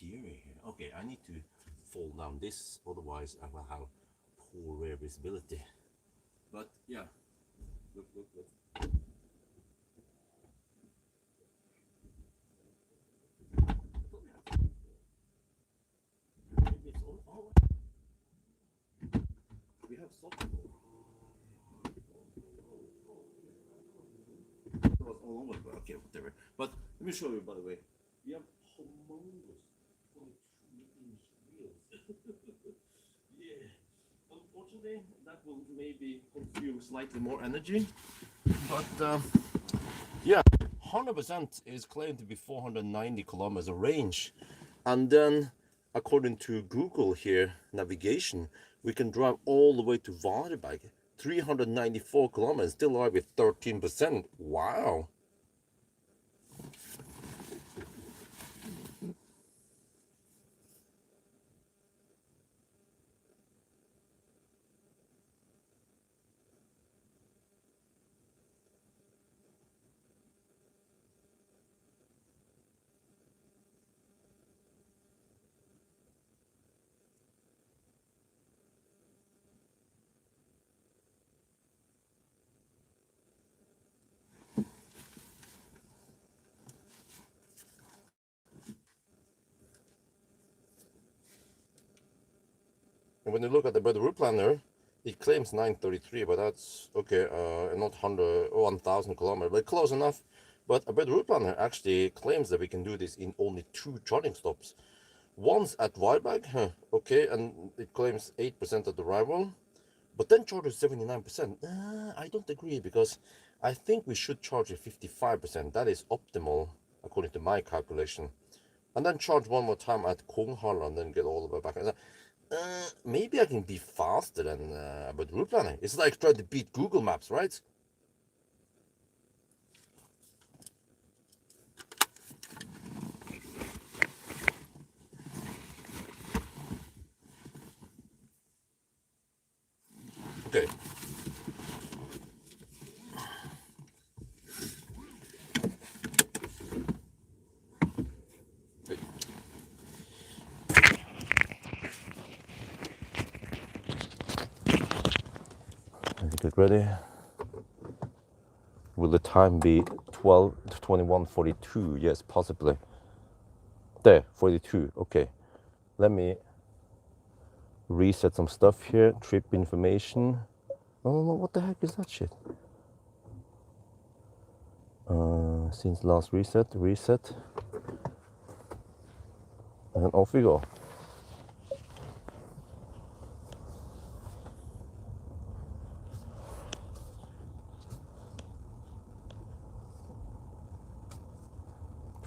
scary here. Okay, I need to fold down this, otherwise I will have poor rear visibility. But yeah, look. Maybe it's all we have something. It was all over, but okay, whatever. But let me show you, by the way. We have humongous 22-inch wheels. Yeah. Unfortunately, that will maybe consume slightly more energy. But yeah, 100% is claimed to be 490 kilometers of range. And then, according to Google here, navigation, we can drive all the way to Varberg. 394 kilometers, still arrive with 13%. Wow. And when you look at the route planner, it claims 933, but that's okay, not 1,000 kilometers, but close enough. But a better route planner actually claims that we can do this in only 2 charging stops. Once at Varberg, okay, and it claims 8% of the arrival, but then charges 79%. I don't agree, because I think we should charge at 55%. That is optimal, according to my calculation. And then charge one more time at Konghall and then get all the way back. Maybe I can be faster than but route planning. It's like trying to beat Google Maps, right? Okay. Get ready. Will the time be 21:42? Yes, possibly. There, 42. Okay. Let me reset some stuff here. Trip information. Oh, what the heck is that shit? Since last reset. And off we go.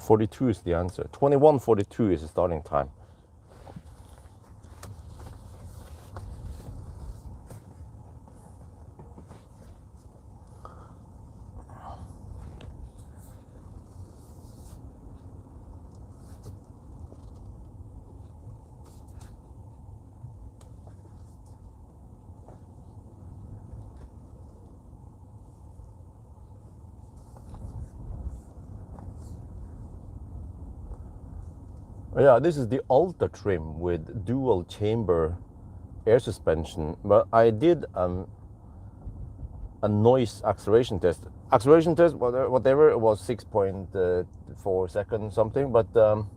.42 is the answer. 21:42 is the starting time. Yeah, this is the Ultra trim with dual chamber air suspension, but I did a noise acceleration test. Whatever, it was 6.4 seconds something, but or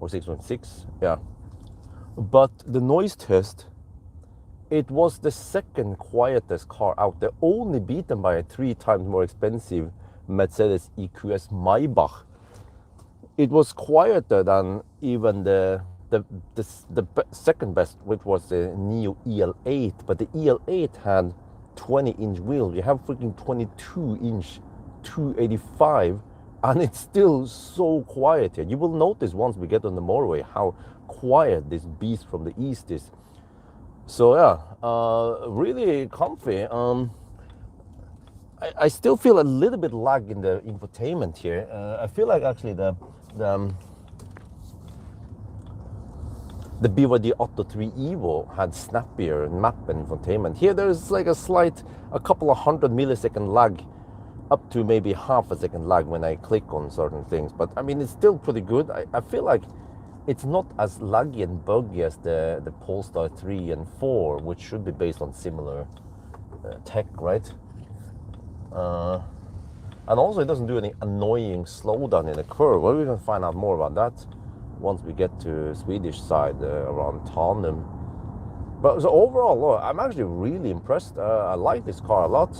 6.6, yeah. But the noise test, it was the second quietest car out there, only beaten by a 3 times more expensive Mercedes EQS Maybach. It was quieter than even the second best, which was the Neo EL8, but the EL8 had 20-inch wheels. You have freaking 22-inch 285, and it's still so quiet here. You will notice once we get on the motorway how quiet this beast from the east is. So yeah, really comfy. I still feel a little bit lag in the infotainment here. I feel like actually the BYD Atto 3 Evo had snappier map and infotainment. Here there's like a couple of 100 millisecond lag, up to maybe half a second lag when I click on certain things. But I mean, it's still pretty good. I feel like it's not as laggy and buggy as the Polestar 3 and 4, which should be based on similar tech, right? And also it doesn't do any annoying slowdown in the curve. Well, we can find out more about that once we get to Swedish side around Tanum. But so overall, I'm actually really impressed. I like this car a lot.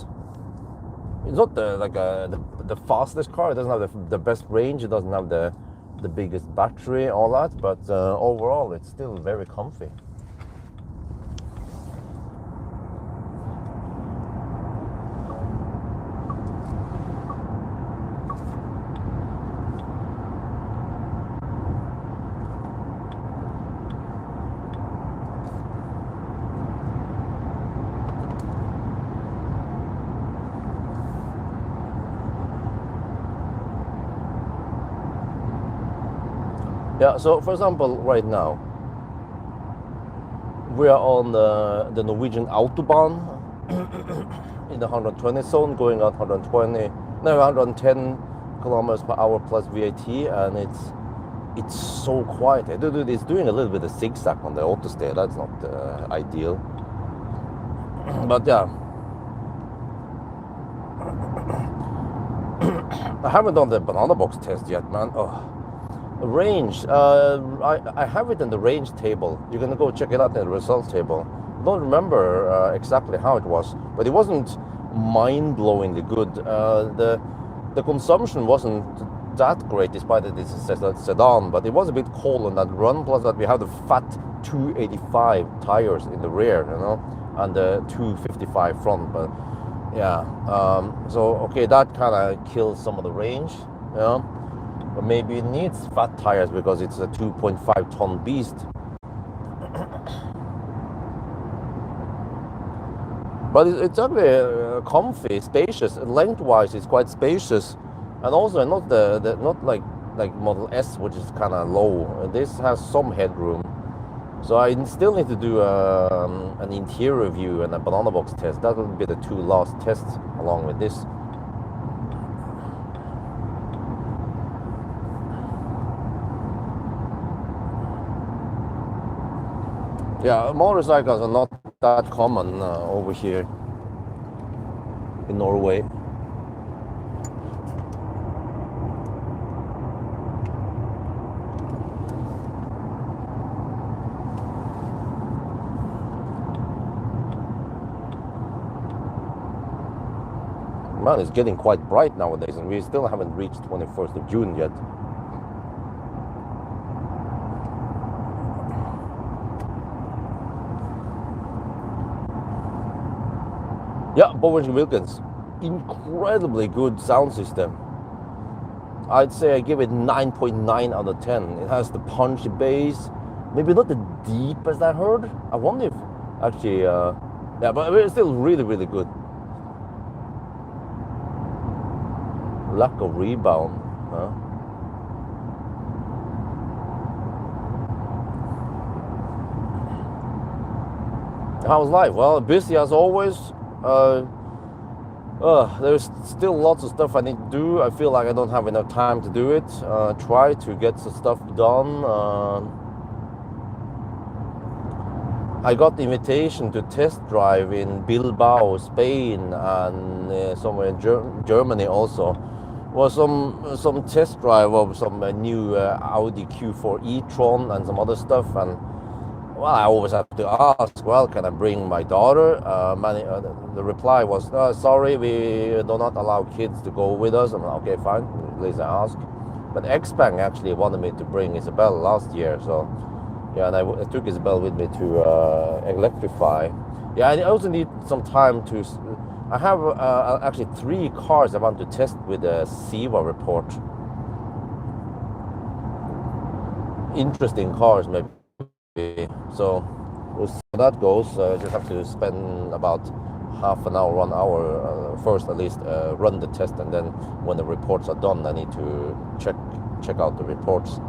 It's not the fastest car. It doesn't have the best range. It doesn't have the biggest battery, all that. But overall, it's still very comfy. Yeah, so for example, right now, we are on the Norwegian Autobahn in the 120 zone, going at 110 kilometers per hour plus VAT, and it's so quiet. It's doing a little bit of zigzag on the autosteer. That's not ideal. But yeah, I haven't done the banana box test yet, man. Oh. Range, I have it in the range table. You're gonna go check it out in the results table. I don't remember exactly how it was, but it wasn't mind-blowingly good. The consumption wasn't that great, despite that it's a sedan, but it was a bit cold on that run. Plus that we have the fat 285 tires in the rear, you know, and the 255 front. But yeah, so okay, that kind of kills some of the range, you know. But maybe it needs fat tires because it's a 2.5 ton beast. But it's actually comfy, spacious. Lengthwise, it's quite spacious, and also not not like Model S, which is kind of low. This has some headroom, so I still need to do an interior view and a banana box test. That will be the two last tests along with this. Yeah, motorcycles are not that common over here in Norway. Man, it's getting quite bright nowadays, and we still haven't reached 21st of June yet. Yeah, Bowens & Wilkins, incredibly good sound system. I'd say I give it 9.9 out of 10. It has the punchy bass, maybe not the deepest I heard. I wonder if actually, yeah, but it's still really, really good. Lack of rebound, huh? How's life? Well, busy as always. There's still lots of stuff I need to do. I feel like I don't have enough time to do it. Try to get some stuff done. I got the invitation to test drive in Bilbao, Spain, and somewhere in Germany also. Was some test drive of some new Audi Q4 e-tron and some other stuff, and well, I always have to ask, well, can I bring my daughter? The reply was, sorry, we do not allow kids to go with us. I'm like, okay, fine, at least I ask. But Xpeng actually wanted me to bring Isabel last year, so yeah, and I took Isabel with me to electrify. Yeah, I also need some time to, I have actually 3 cars I want to test with the SIVA report. Interesting cars, maybe. So we'll see how that goes. I just have to spend about half an hour, 1 hour first at least, run the test, and then when the reports are done, I need to check out the reports.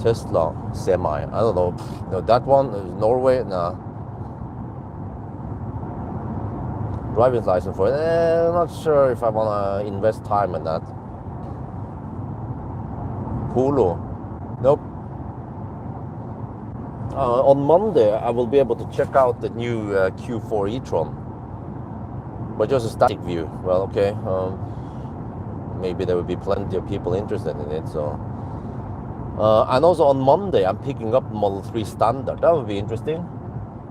Tesla Semi, I don't know. No, that one is Norway. Nah. Driving license for it. I'm not sure if I want to invest time in that. Polo, nope. On Monday, I will be able to check out the new Q4 e-tron, but just a static view. Well, okay, maybe there will be plenty of people interested in it. So, and also on Monday, I'm picking up Model 3 Standard. That would be interesting.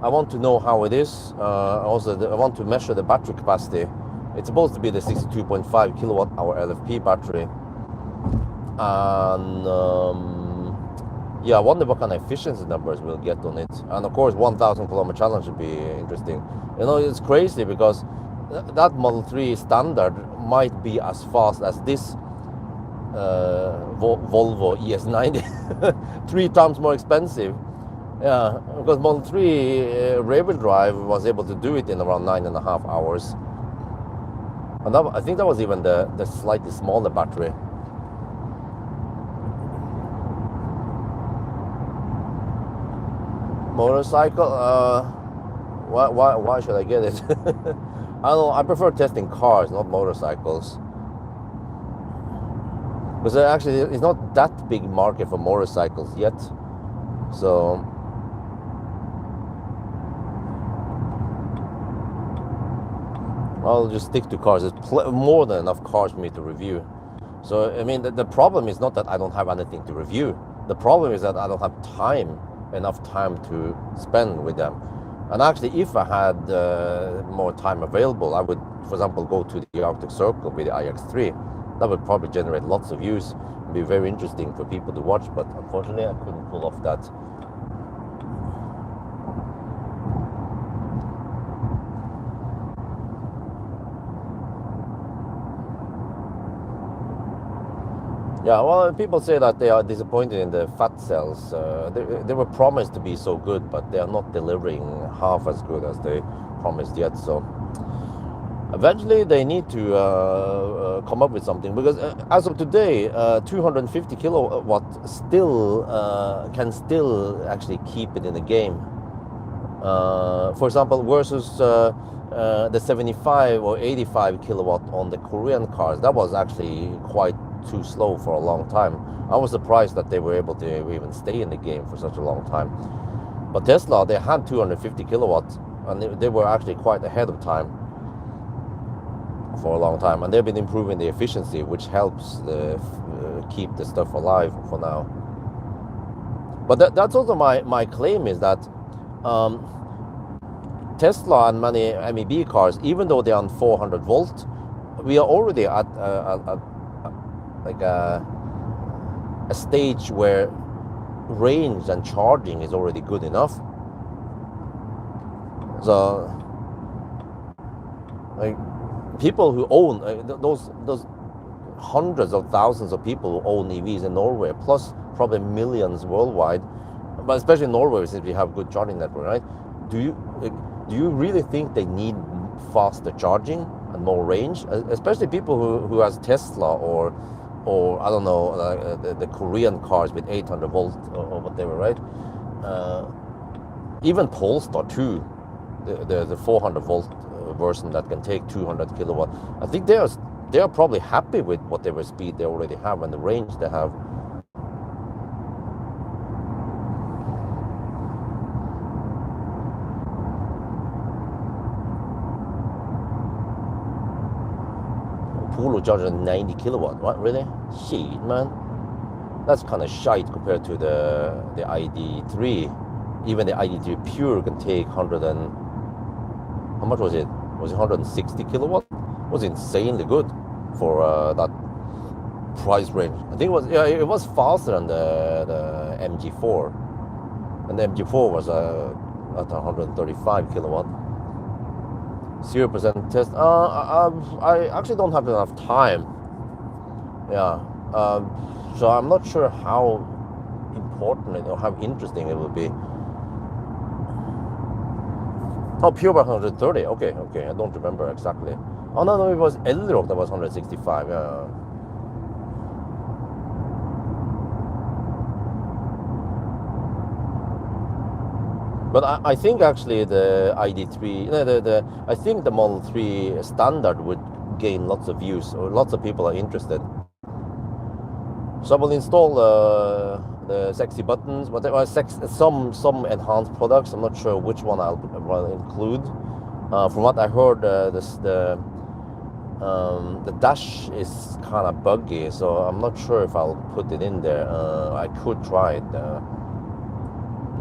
I want to know how it is. Also, I want to measure the battery capacity. It's supposed to be the 62.5 kilowatt hour LFP battery, and yeah, I wonder what kind of efficiency numbers we'll get on it. And of course, 1,000 kilometer challenge would be interesting. You know, it's crazy because that Model 3 Standard might be as fast as this Volvo ES90, 3 times more expensive. Yeah, because Model 3 rear-wheel drive was able to do it in around 9.5 hours. And that, I think that was even the slightly smaller battery. Motorcycle, why should I get it? I don't know, I prefer testing cars, not motorcycles. Because actually it's not that big market for motorcycles yet. So I'll just stick to cars. There's more than enough cars for me to review. So I mean, the problem is not that I don't have anything to review. The problem is that I don't have enough time to spend with them. And actually, if I had more time available, I would, for example, go to the Arctic Circle with the iX3. That would probably generate lots of views and be very interesting for people to watch, but unfortunately I couldn't pull off that. Yeah, well, people say that they are disappointed in the fat cells. They were promised to be so good, but they are not delivering half as good as they promised yet. So eventually they need to come up with something, because as of today, 250 kilowatt still can still actually keep it in the game. For example, versus the 75 or 85 kilowatt on the Korean cars, that was actually quite too slow for a long time. I was surprised that they were able to even stay in the game for such a long time. But Tesla, they had 250 kilowatts, and they were actually quite ahead of time for a long time, and they've been improving the efficiency, which helps keep the stuff alive for now. But that's also my claim, is that Tesla and many MEB cars, even though they're on 400 volt, we are already at like a stage where range and charging is already good enough. So, like, people who own those hundreds of thousands of people who own EVs in Norway, plus probably millions worldwide, but especially in Norway since we have good charging network, right? Do you really think they need faster charging and more range? Especially people who has Tesla or I don't know, the Korean cars with 800 volt or whatever, right? Even Polestar 2, the 400 volt version that can take 200 kilowatt. I think they are probably happy with whatever speed they already have and the range they have. Polo charger 90 kilowatt. What, really? Shit, man. That's kind of shite compared to the ID3. Even the ID3 Pure can take 100 and... How much was it? Was it 160 kilowatt? It was insanely good for that price range. I think it was faster than the MG4. And the MG4 was at 135 kilowatt. 0% test. I actually don't have enough time. Yeah. So I'm not sure how important or how interesting it will be. Oh, Pure was 130. Okay. I don't remember exactly. Oh no, it was Elrock that was 165. Yeah. But I think actually the ID3, I think the Model 3 Standard would gain lots of views, or lots of people are interested. So I will install the sexy buttons, but there are some enhanced products. I'm not sure which one I'll include. From what I heard, the dash is kind of buggy, so I'm not sure if I'll put it in there. I could try it,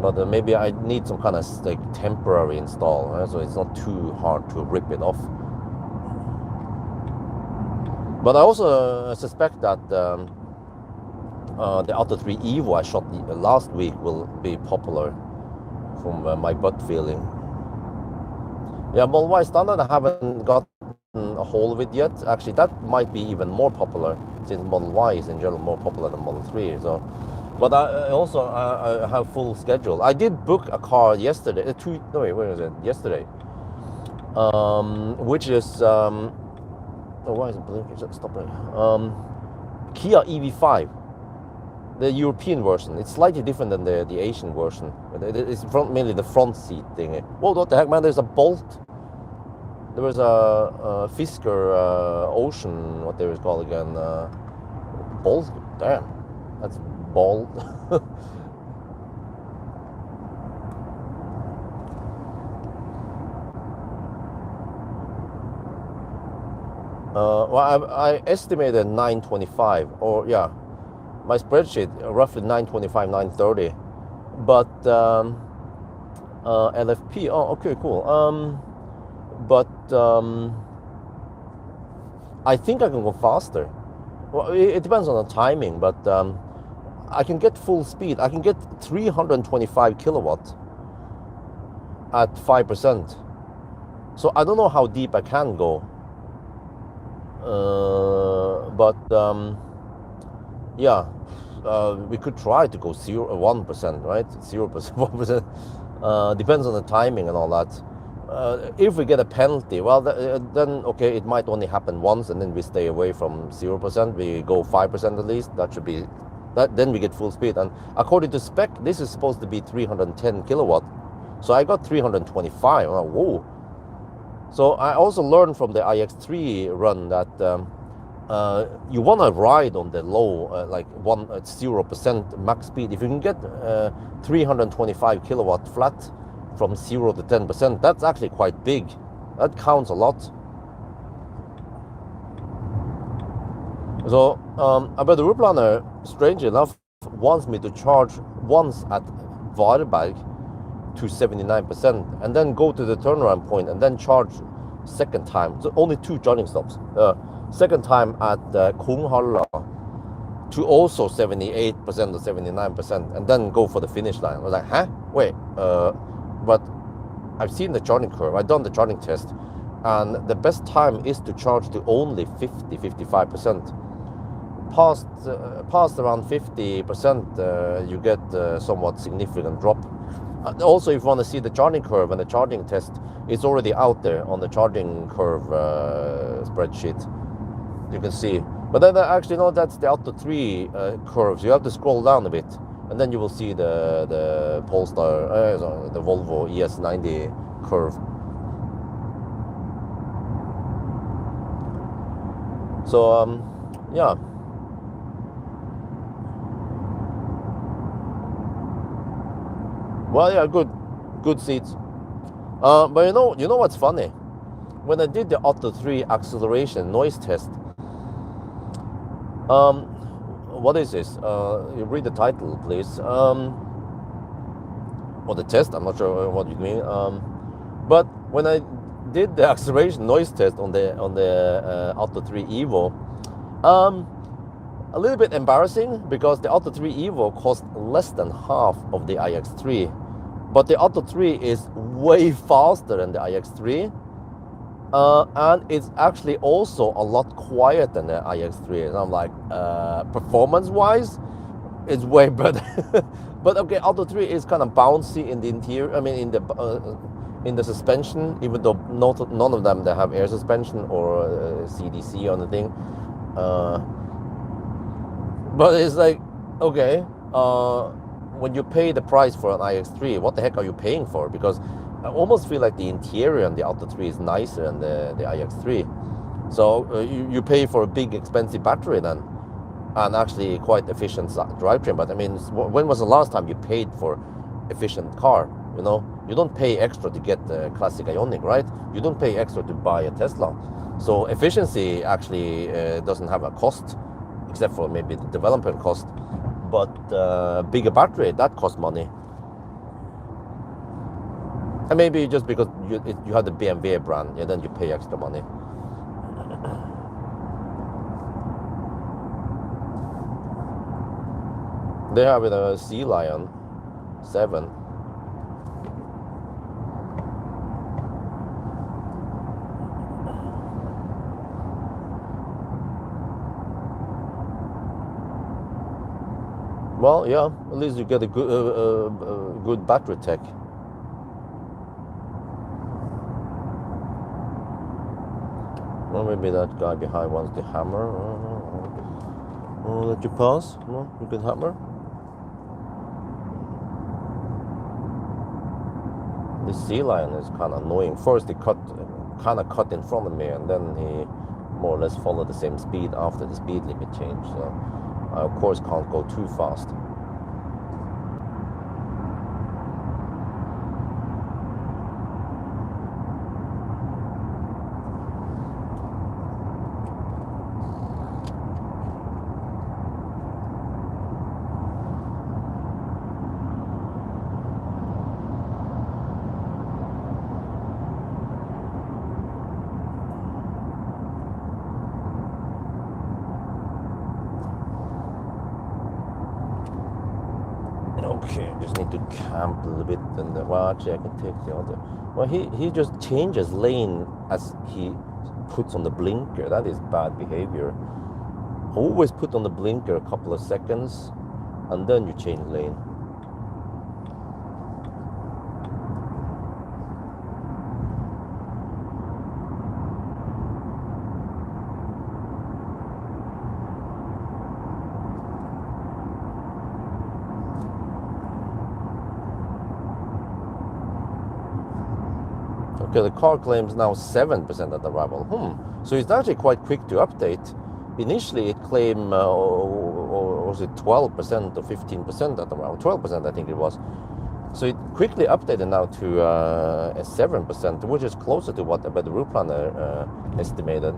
but maybe I need some kind of like temporary install, right? So it's not too hard to rip it off. But I also suspect that the Auto 3 Evo I shot last week will be popular from my gut feeling. Yeah, Model Y Standard I haven't gotten a hold of it yet. Actually, that might be even more popular since Model Y is in general more popular than Model 3. So, but I also I have full schedule. I did book a car yesterday. Yesterday, which is why is it blinking? Stop it. Kia EV5. The European version. It's slightly different than the Asian version. It's mainly the front seat thing. Whoa, what the heck, man? There's a Bolt. There was a Fisker Ocean, what they was called again. Bolt? Damn. That's bold. Well, I estimated 925, or yeah, my spreadsheet roughly 925, 930, but LFP. Oh, okay, cool. But I think I can go faster. Well, it depends on the timing, but I can get full speed. I can get 325 kilowatt at 5%. So I don't know how deep I can go. But yeah, we could try to go 1%, right? 0%, 1%. Depends on the timing and all that. If we get a penalty, well, then okay, it might only happen once, and then we stay away from 0%. We go 5% at least. That should be that. Then we get full speed. And according to spec, this is supposed to be 310 kilowatt. So I got 325. I'm like, whoa. So I also learned from the iX3 run that you want to ride on the low, like 0% max speed. If you can get 325 kilowatt flat from 0 to 10%, that's actually quite big. That counts a lot. So, but the route planner, strangely enough, wants me to charge once at Varberg to 79%, and then go to the turnaround point and then charge second time. So only 2 charging stops. Second time at Kunghalla to also 78% or 79%, and then go for the finish line. I was like, huh? Wait, but I've seen the charging curve. I've done the charging test, and the best time is to charge to only 50-55%. Past around 50%, you get somewhat significant drop. Also, if you want to see the charging curve and the charging test, it's already out there on the charging curve spreadsheet. You can see. But then actually, no, that's the Auto 3 curves. You have to scroll down a bit, and then you will see the Polestar, the Volvo ES90 curve. So yeah. Well, yeah, good seats. But you know what's funny? When I did the Auto 3 acceleration noise test, what is this? You read the title, please. Or the test, I'm not sure what you mean. But when I did the acceleration noise test on the Auto 3 Evo, a little bit embarrassing because the Auto 3 Evo cost less than half of the iX3, but the Auto 3 is way faster than the iX3, and it's actually also a lot quieter than the iX3. And I'm like, performance-wise, it's way better. But okay, Auto 3 is kind of bouncy in the interior. I mean, in the suspension, even though none of them they have air suspension or CDC or anything. But it's like, okay, when you pay the price for an iX3, what the heck are you paying for? Because I almost feel like the interior on the Auto 3 is nicer than the iX3. So you pay for a big expensive battery then. and actually quite efficient drivetrain. But I mean, when was the last time you paid for efficient car? You know, you don't pay extra to get the classic Ioniq, right? You don't pay extra to buy a Tesla. So efficiency actually doesn't have a cost, except for maybe the development cost. But bigger battery, that costs money. And maybe just because you have the BMW brand, yeah, then you pay extra money. They have a Sea Lion 7. Well, yeah, at least you get a good battery tech. Well, maybe that guy behind wants the hammer. Let you pass? No, you can hammer. The Sea Lion is kind of annoying. First, he kind of cut in front of me, and then he more or less followed the same speed after the speed limit change. So I, of course, can't go too fast. Okay, just need to camp a little bit, and well, actually I can take the other. Well, he just changes lane as he puts on the blinker. That is bad behavior. Always put on the blinker a couple of seconds, and then you change lane. Okay, the car claims now 7% at arrival. So it's actually quite quick to update. Initially, it claimed, or was it 12% or 15% at around 12%, I think it was. So it quickly updated now to a 7%, which is closer to what the route planner estimated.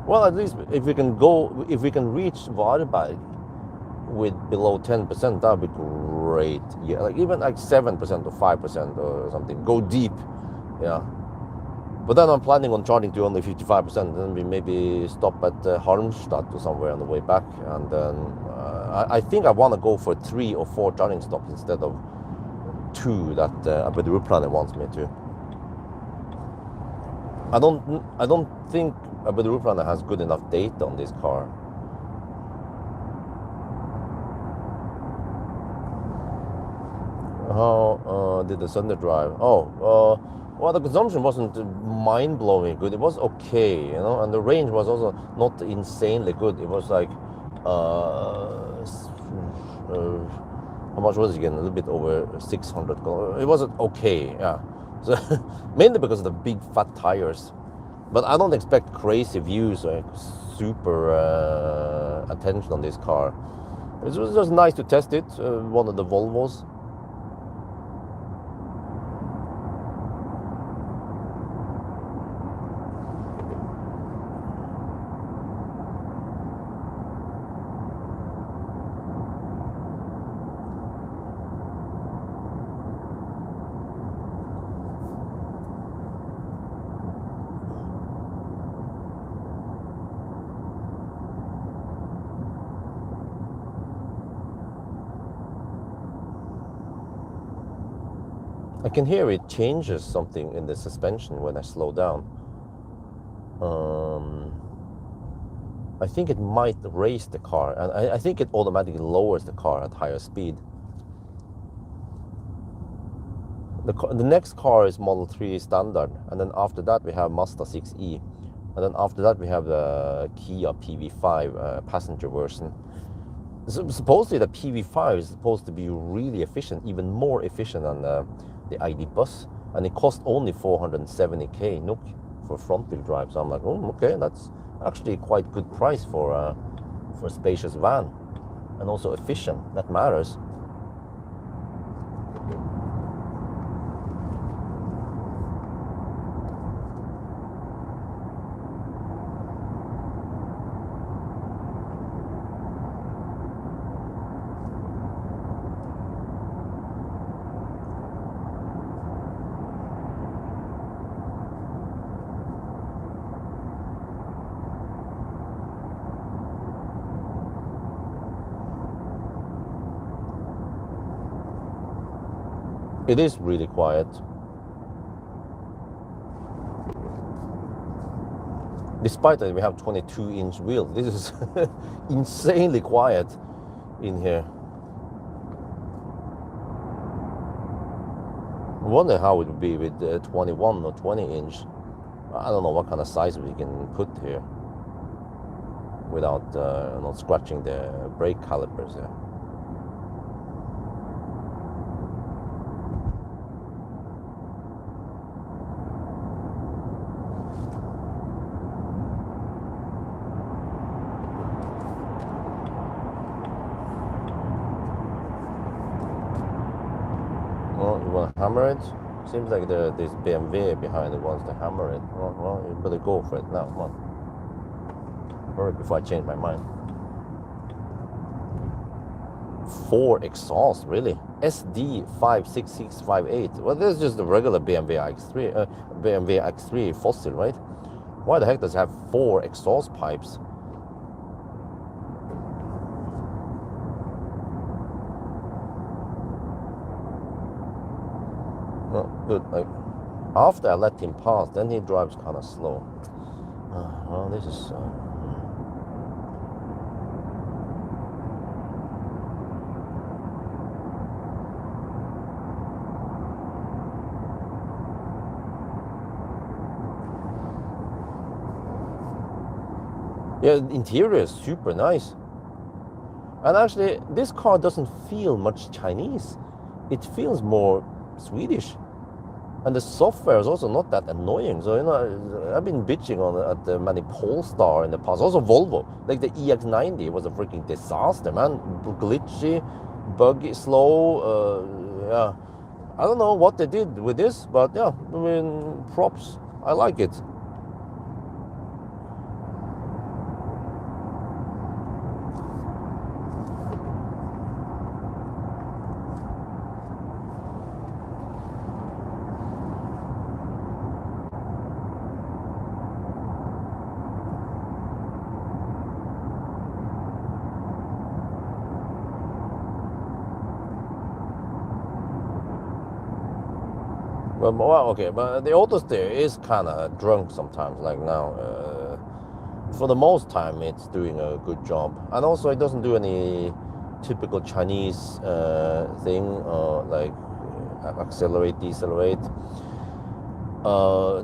Well, at least if we can reach Varberg with below 10%, that would be great. Yeah, like even like 7% or 5% or something. Go deep, yeah. But then I'm planning on charging to only 55%, and then we maybe stop at Halmstad or somewhere on the way back. And then I think I want to go for 3 or 4 charging stops instead of 2 that the route planner wants me to. I don't think the route planner has good enough data on this car. How did the Sunday drive? Well, the consumption wasn't mind-blowing good. It was okay, you know, and the range was also not insanely good. It was like, how much was it again? A little bit over 600. It was okay, yeah. So mainly because of the big fat tires. But I don't expect crazy views or super attention on this car. It was just nice to test it, one of the Volvos. I can hear it changes something in the suspension when I slow down. I think it might raise the car, and I think it automatically lowers the car at higher speed. The next car is Model 3 Standard, and then after that we have Mazda 6e, and then after that we have the Kia PV5 passenger version. So supposedly the PV5 is supposed to be really efficient, even more efficient than the ID Bus, and it cost only 470k NOK for front wheel drive. So I'm like, oh, okay, that's actually quite good price for for a spacious van, and also efficient. That matters. It is really quiet. Despite that we have 22-inch wheels, this is insanely quiet in here. I wonder how it would be with 21 or 20-inch. I don't know what kind of size we can put here without not scratching the brake calipers there. Well, you want to hammer it? Seems like this BMW behind it wants to hammer it. Well, you better go for it now. Come on. Hurry before I change my mind. 4 exhaust, really? SD56658. Well, this is just the regular BMW X3 fossil, right? Why the heck does it have 4 exhaust pipes? Oh, good. After I let him pass, then he drives kind of slow. Well, this is. Yeah, the interior is super nice. And actually, this car doesn't feel much Chinese. It feels more Swedish. And the software is also not that annoying. So, you know, I've been bitching at the many Polestar in the past. Also Volvo, like the EX90 was a freaking disaster, man. Glitchy, buggy, slow. Yeah, I don't know what they did with this, but yeah, I mean, props. I like it. Well, okay, but the auto steer is kind of drunk sometimes, like now. For the most time, it's doing a good job. And also, it doesn't do any typical Chinese thing, like accelerate, decelerate.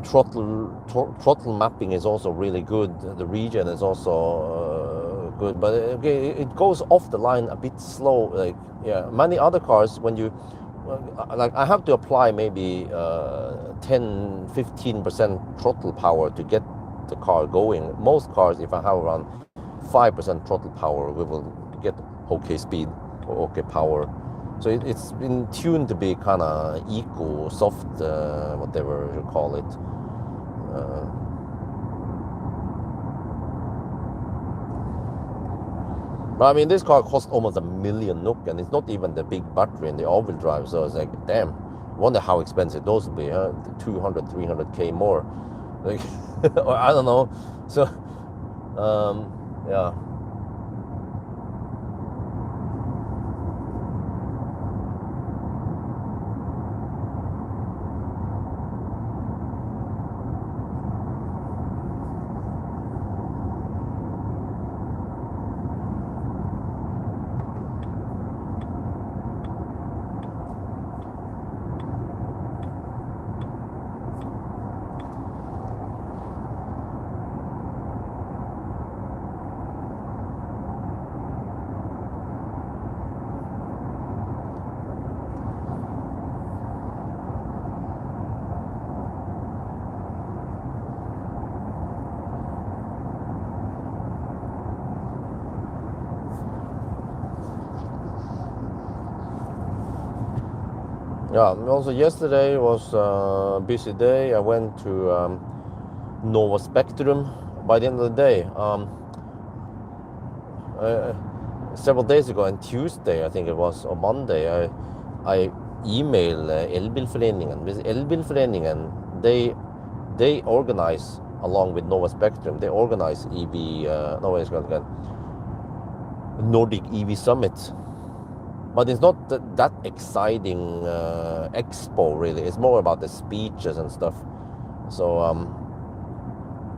Throttle mapping is also really good. The regen is also good. But okay, it goes off the line a bit slow. Like, yeah, many other cars, when you... like I have to apply maybe 10-15% throttle power to get the car going. Most cars, if I have around 5% throttle power, we will get okay speed or okay power. So it's been tuned to be kind of eco, soft, whatever you call it. But I mean, this car cost almost $1 million NOK, and it's not even the big battery and the all-wheel drive. So it's like, damn, wonder how expensive those would be, huh? 200, 300K more. Like, or I don't know. So, yeah. Yeah, also yesterday was a busy day. I went to Nova Spectrum. By the end of the day, uh, several days ago, on Tuesday, I think it was, or Monday, I emailed Elbilforeningen. With Elbilforeningen, they organize along with Nova Spectrum. They organize EV. No, it's called again, Nordic EV Summit. But it's not that exciting expo really. It's more about the speeches and stuff. So,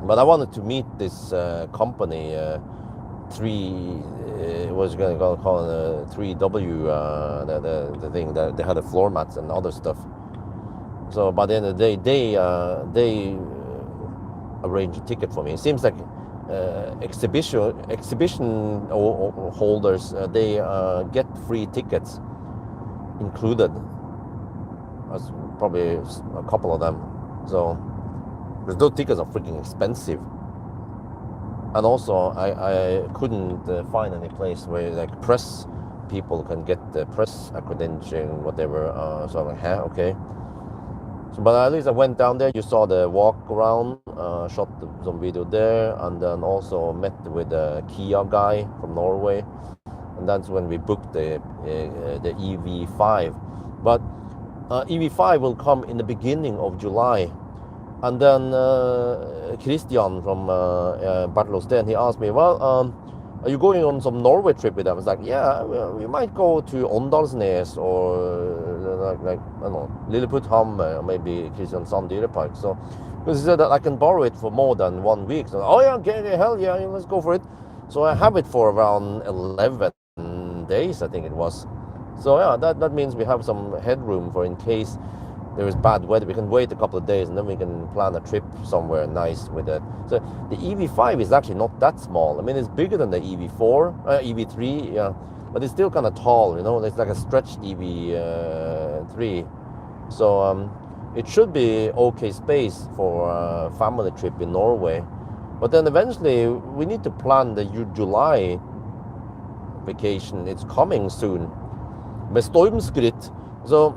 but I wanted to meet this company, what's going to call it, 3W, the thing that they had the floor mats and other stuff. So by the end of the day, they arranged a ticket for me. It seems like exhibition holders, they get free tickets included. That's probably a couple of them. So because those tickets are freaking expensive. And also I couldn't find any place where like press people can get the press accreditation, whatever. So I'm like, huh, okay. So, but at least I went down there. You saw the walk around, shot some video there, and then also met with the Kia guy from Norway, and that's when we booked the EV5. But EV5 will come in the beginning of July, and then Christian from Bartelosteen, he asked me, well, are you going on some Norway trip with them? I was like, yeah, we might go to Åndalsnes or like I don't know, Lilleputthamn, or maybe Kristiansand Dyrepark. So, because he said that I can borrow it for more than 1 week. So, oh yeah, okay, hell yeah, let's go for it. So I have it for around 11 days, I think it was. So yeah, that means we have some headroom for in case there is bad weather. We can wait a couple of days and then we can plan a trip somewhere nice with it. So the EV5 is actually not that small. I mean, it's bigger than the EV4, EV3, yeah, but it's still kind of tall, you know. It's like a stretched EV3. So it should be okay space for a family trip in Norway. But then eventually we need to plan the July vacation. It's coming soon. Med Stormskritt. So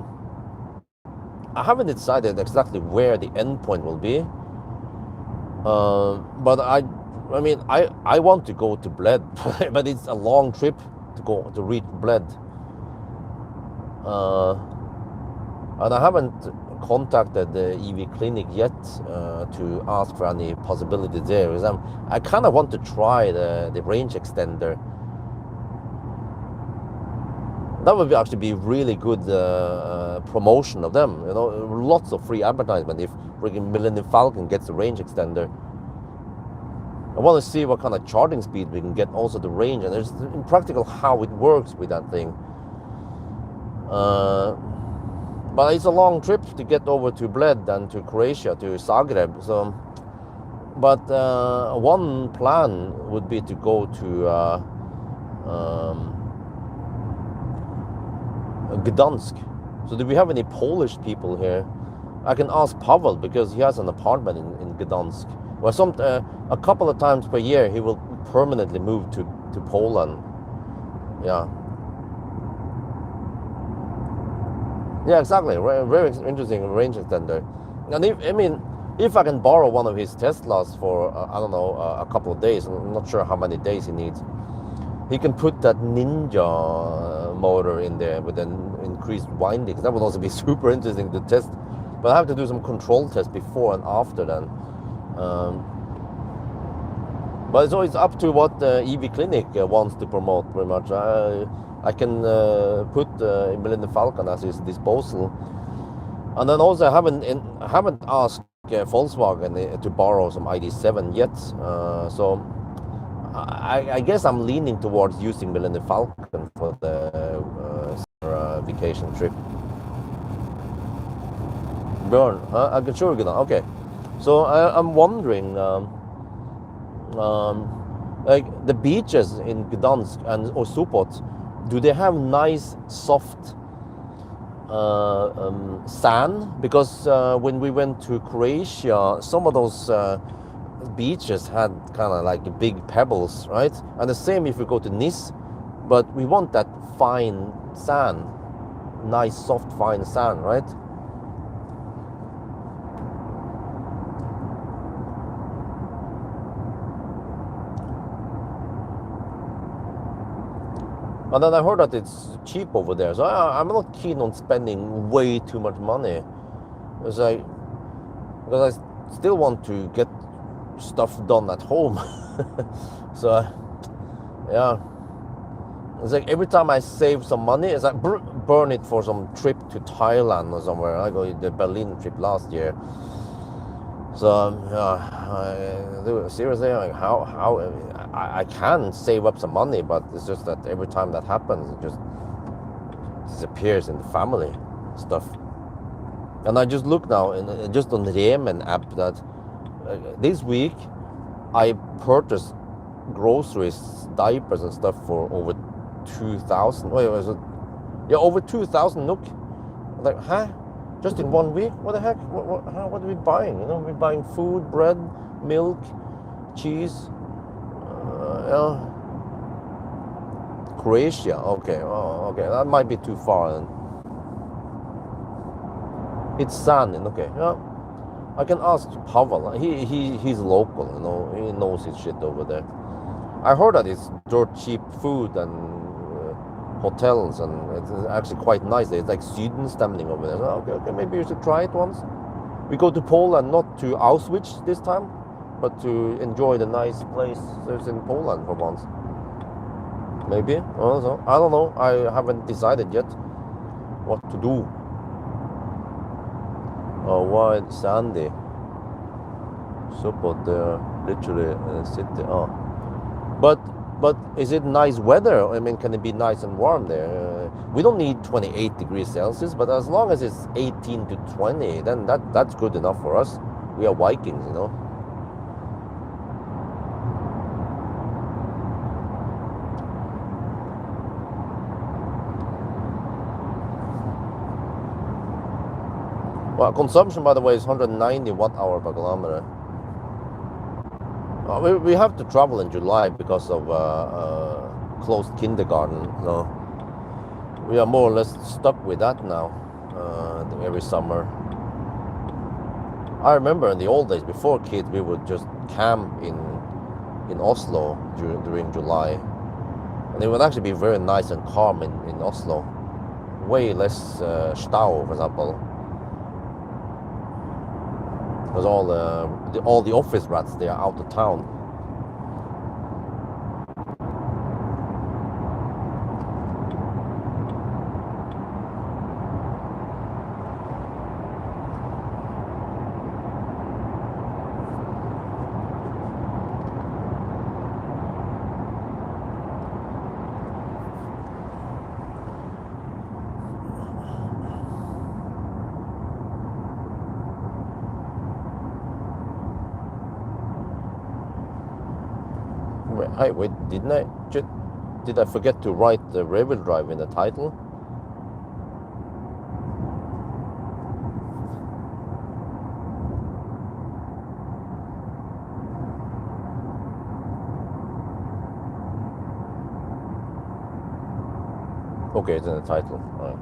I haven't decided exactly where the end point will be, but I mean, I want to go to Bled, but it's a long trip to go to reach Bled, and I haven't contacted the EV clinic yet to ask for any possibility there, because I kind of want to try the range extender. That would actually be really good promotion of them. You know, lots of free advertisement if freaking Millennium Falcon gets a range extender. I want to see what kind of charging speed we can get, also the range, and there's in practical how it works with that thing. But it's a long trip to get over to Bled and to Croatia, to Zagreb. So, but one plan would be to go to Gdansk. So do we have any Polish people here? I can ask Pawel because he has an apartment in Gdansk. Well, a couple of times per year he will permanently move to Poland. Yeah. Yeah, exactly. Very interesting range extender. And if I can borrow one of his Teslas for I don't know, a couple of days, I'm not sure how many days he needs. He can put that Ninja motor in there with an increased windings. That would also be super interesting to test. But I have to do some control tests before and after then. But it's always up to what the EV clinic wants to promote, pretty much. I can put Millennium Falcon at his disposal. And then also I haven't asked Volkswagen to borrow some ID7 yet. So I guess I'm leaning towards using Millennium Falcon for the vacation trip. Björn, I can sure get on. Okay, so I'm wondering, like the beaches in Gdansk and Sopot, do they have nice soft sand? Because when we went to Croatia, some of those beaches had kind of like big pebbles, right? And the same if we go to Nice, but we want that fine sand. nice, soft, fine sand, right? And then I heard that it's cheap over there, so I'm not keen on spending way too much money. Because I still want to get stuff done at home. So, yeah. It's like every time I save some money, it's like burn it for some trip to Thailand or somewhere. I go the Berlin trip last year. So seriously, like how I can save up some money, but it's just that every time that happens, it just disappears in the family stuff. And I just look now, and just on the Remen app, that this week I purchased groceries, diapers, and stuff for over 2,000. Wait, was it? Yeah, over 2,000 NOK. Like, huh? Just in 1 week? What the heck? What are we buying? You know, we're buying food, bread, milk, cheese. Yeah. Croatia. Okay. Oh, okay. That might be too far then. It's sand. Okay. Yeah. I can ask Pawel. He's local. You know, he knows his shit over there. I heard that it's dirt cheap food and hotels, and it's actually quite nice. It's like Sydenstemning over there. So, okay, maybe you should try it once. We go to Poland, not to Auschwitz this time, but to enjoy the nice place there's in Poland for once. Maybe. Also, I don't know. I haven't decided yet what to do. Oh, wide, sandy. Super there, literally city. Oh. But is it nice weather? I mean, can it be nice and warm there? We don't need 28 degrees Celsius, but as long as it's 18 to 20, then that's good enough for us. We are Vikings, you know. Well, consumption, by the way, is 190 watt-hour per kilometer. We have to travel in July because of closed kindergarten. So we are more or less stuck with that now. Every summer. I remember in the old days, before kids, we would just camp in Oslo during July, and it would actually be very nice and calm in Oslo. Way less stau, for example. Because all the office rats, they are out of town. Wait, did I forget to write the rear-wheel drive in the title? Okay, it's in the title. All right.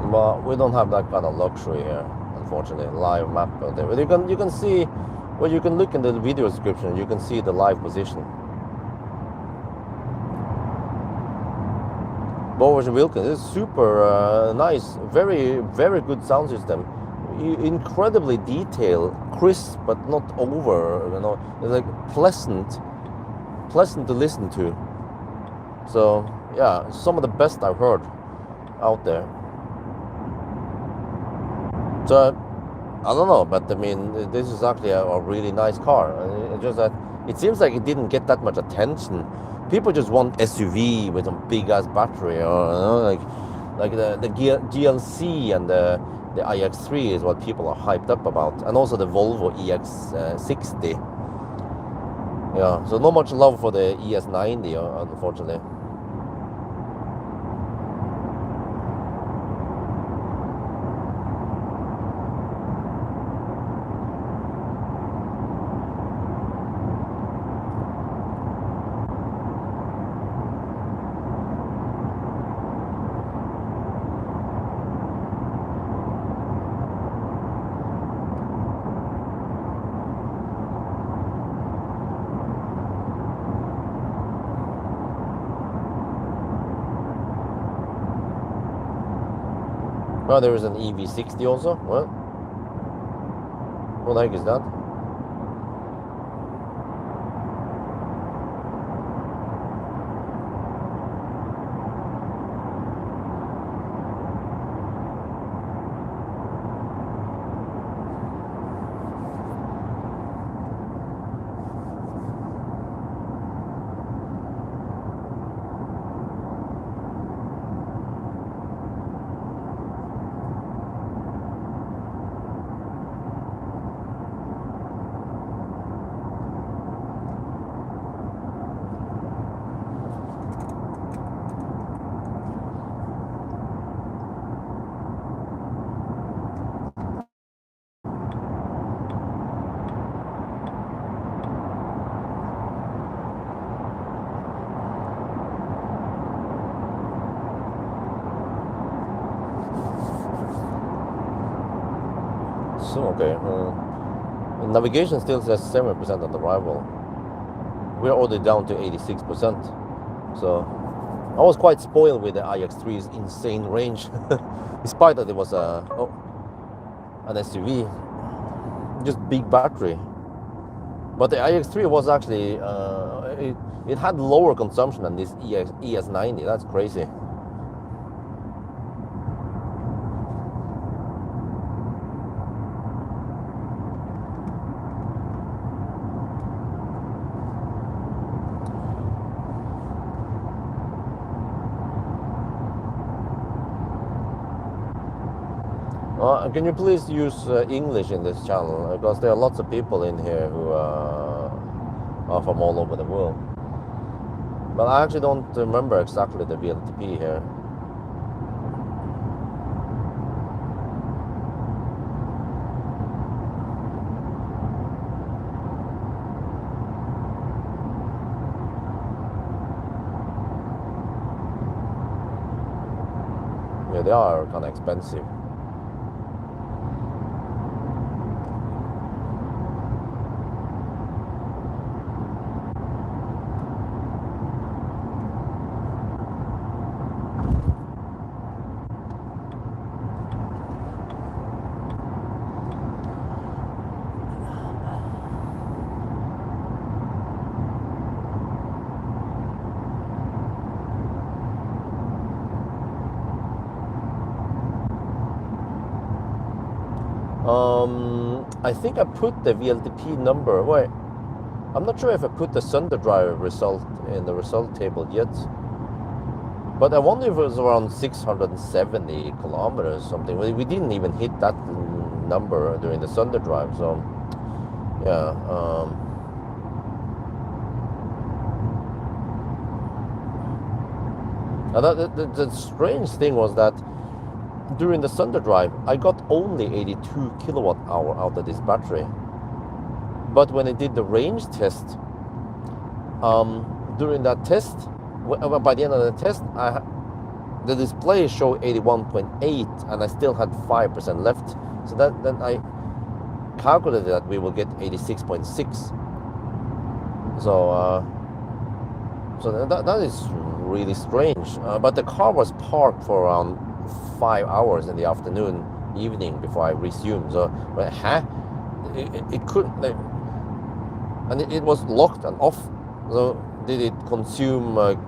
But we don't have that kind of luxury here, unfortunately. Live map out there. But you can see, well, you can look in the video description. You can see the live position. Bowers and Wilkins is super nice, very good sound system. Incredibly detailed, crisp but not over. You know, it's like pleasant to listen to. So yeah, some of the best I've heard out there. So I don't know, but I mean, this is actually a really nice car. It's just that it seems like it didn't get that much attention. People just want SUV with a big ass battery, or you know, like the GLC and the iX3 is what people are hyped up about, and also the Volvo EX60. Yeah, so not much love for the ES90, unfortunately. Oh, there is an EV60 also. What the heck is that? So okay. Navigation still says 7% on arrival. We're already down to 86%. So I was quite spoiled with the iX3's insane range, despite that it was an SUV, just big battery. But the iX3 was actually it had lower consumption than this ES90. That's crazy. Can you please use English in this channel? Because there are lots of people in here who are from all over the world. But I actually don't remember exactly the VLTP here. Yeah, they are kind of expensive. I think I put the VLTP number. Wait, I'm not sure if I put the SunderDrive result in the result table yet. But I wonder if it was around 670 kilometers or something. We didn't even hit that number during the SunderDrive. So, yeah. The strange thing was that during the SunderDrive, I got only 82 kilowatt hour out of this battery. But when I did the range test, during that test, by the end of the test, the display showed 81.8, and I still had 5% left. So then I calculated that we will get 86.6. So that is really strange. But the car was parked for around 5 hours in the evening before I resumed. So, it couldn't, and it was locked and off. So did it consume like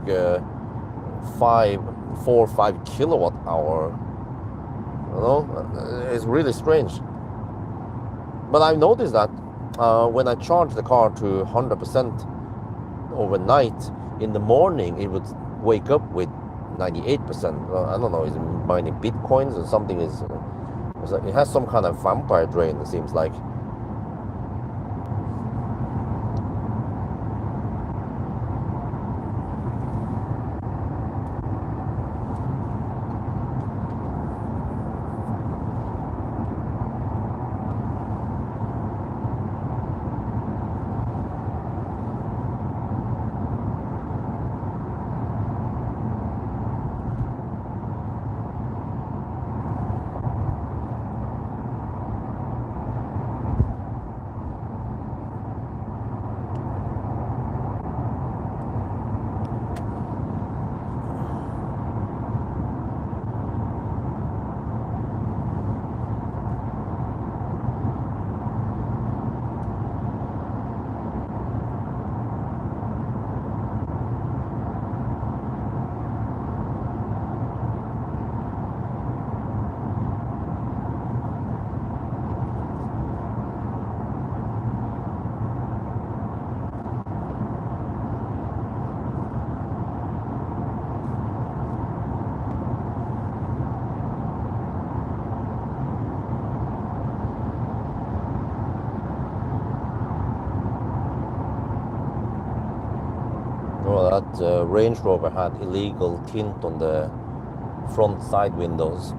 4 or 5 kilowatt hour. You know, it's really strange. But I noticed that when I charge the car to 100% overnight, in the morning it would wake up with 98%. I don't know, is it mining bitcoins or something? It has some kind of vampire drain, it seems like. Well, that Range Rover had illegal tint on the front side windows.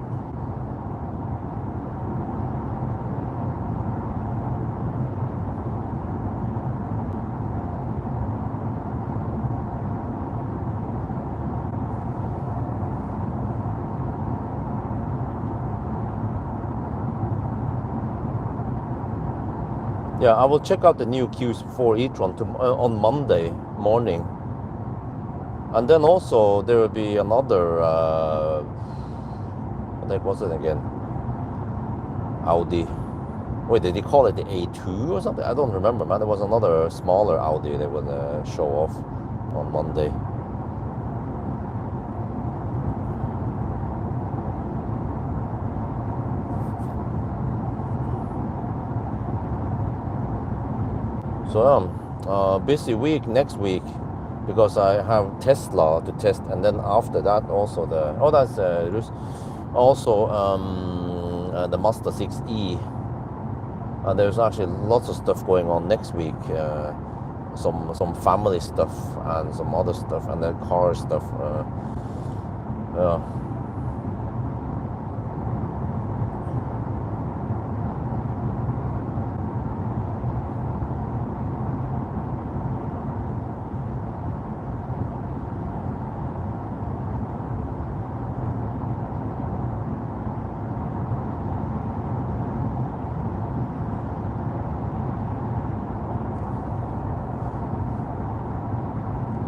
Yeah, I will check out the new Q4 e-tron on Monday morning. And then also there will be another, what the heck was it again? Audi. Wait, did they call it the A2 or something? I don't remember, man. There was another smaller Audi they would show off on Monday. So busy week next week, because I have Tesla to test, and then after that also the Mazda 6e. And there's actually lots of stuff going on next week. Some family stuff and some other stuff, and then car stuff. Yeah.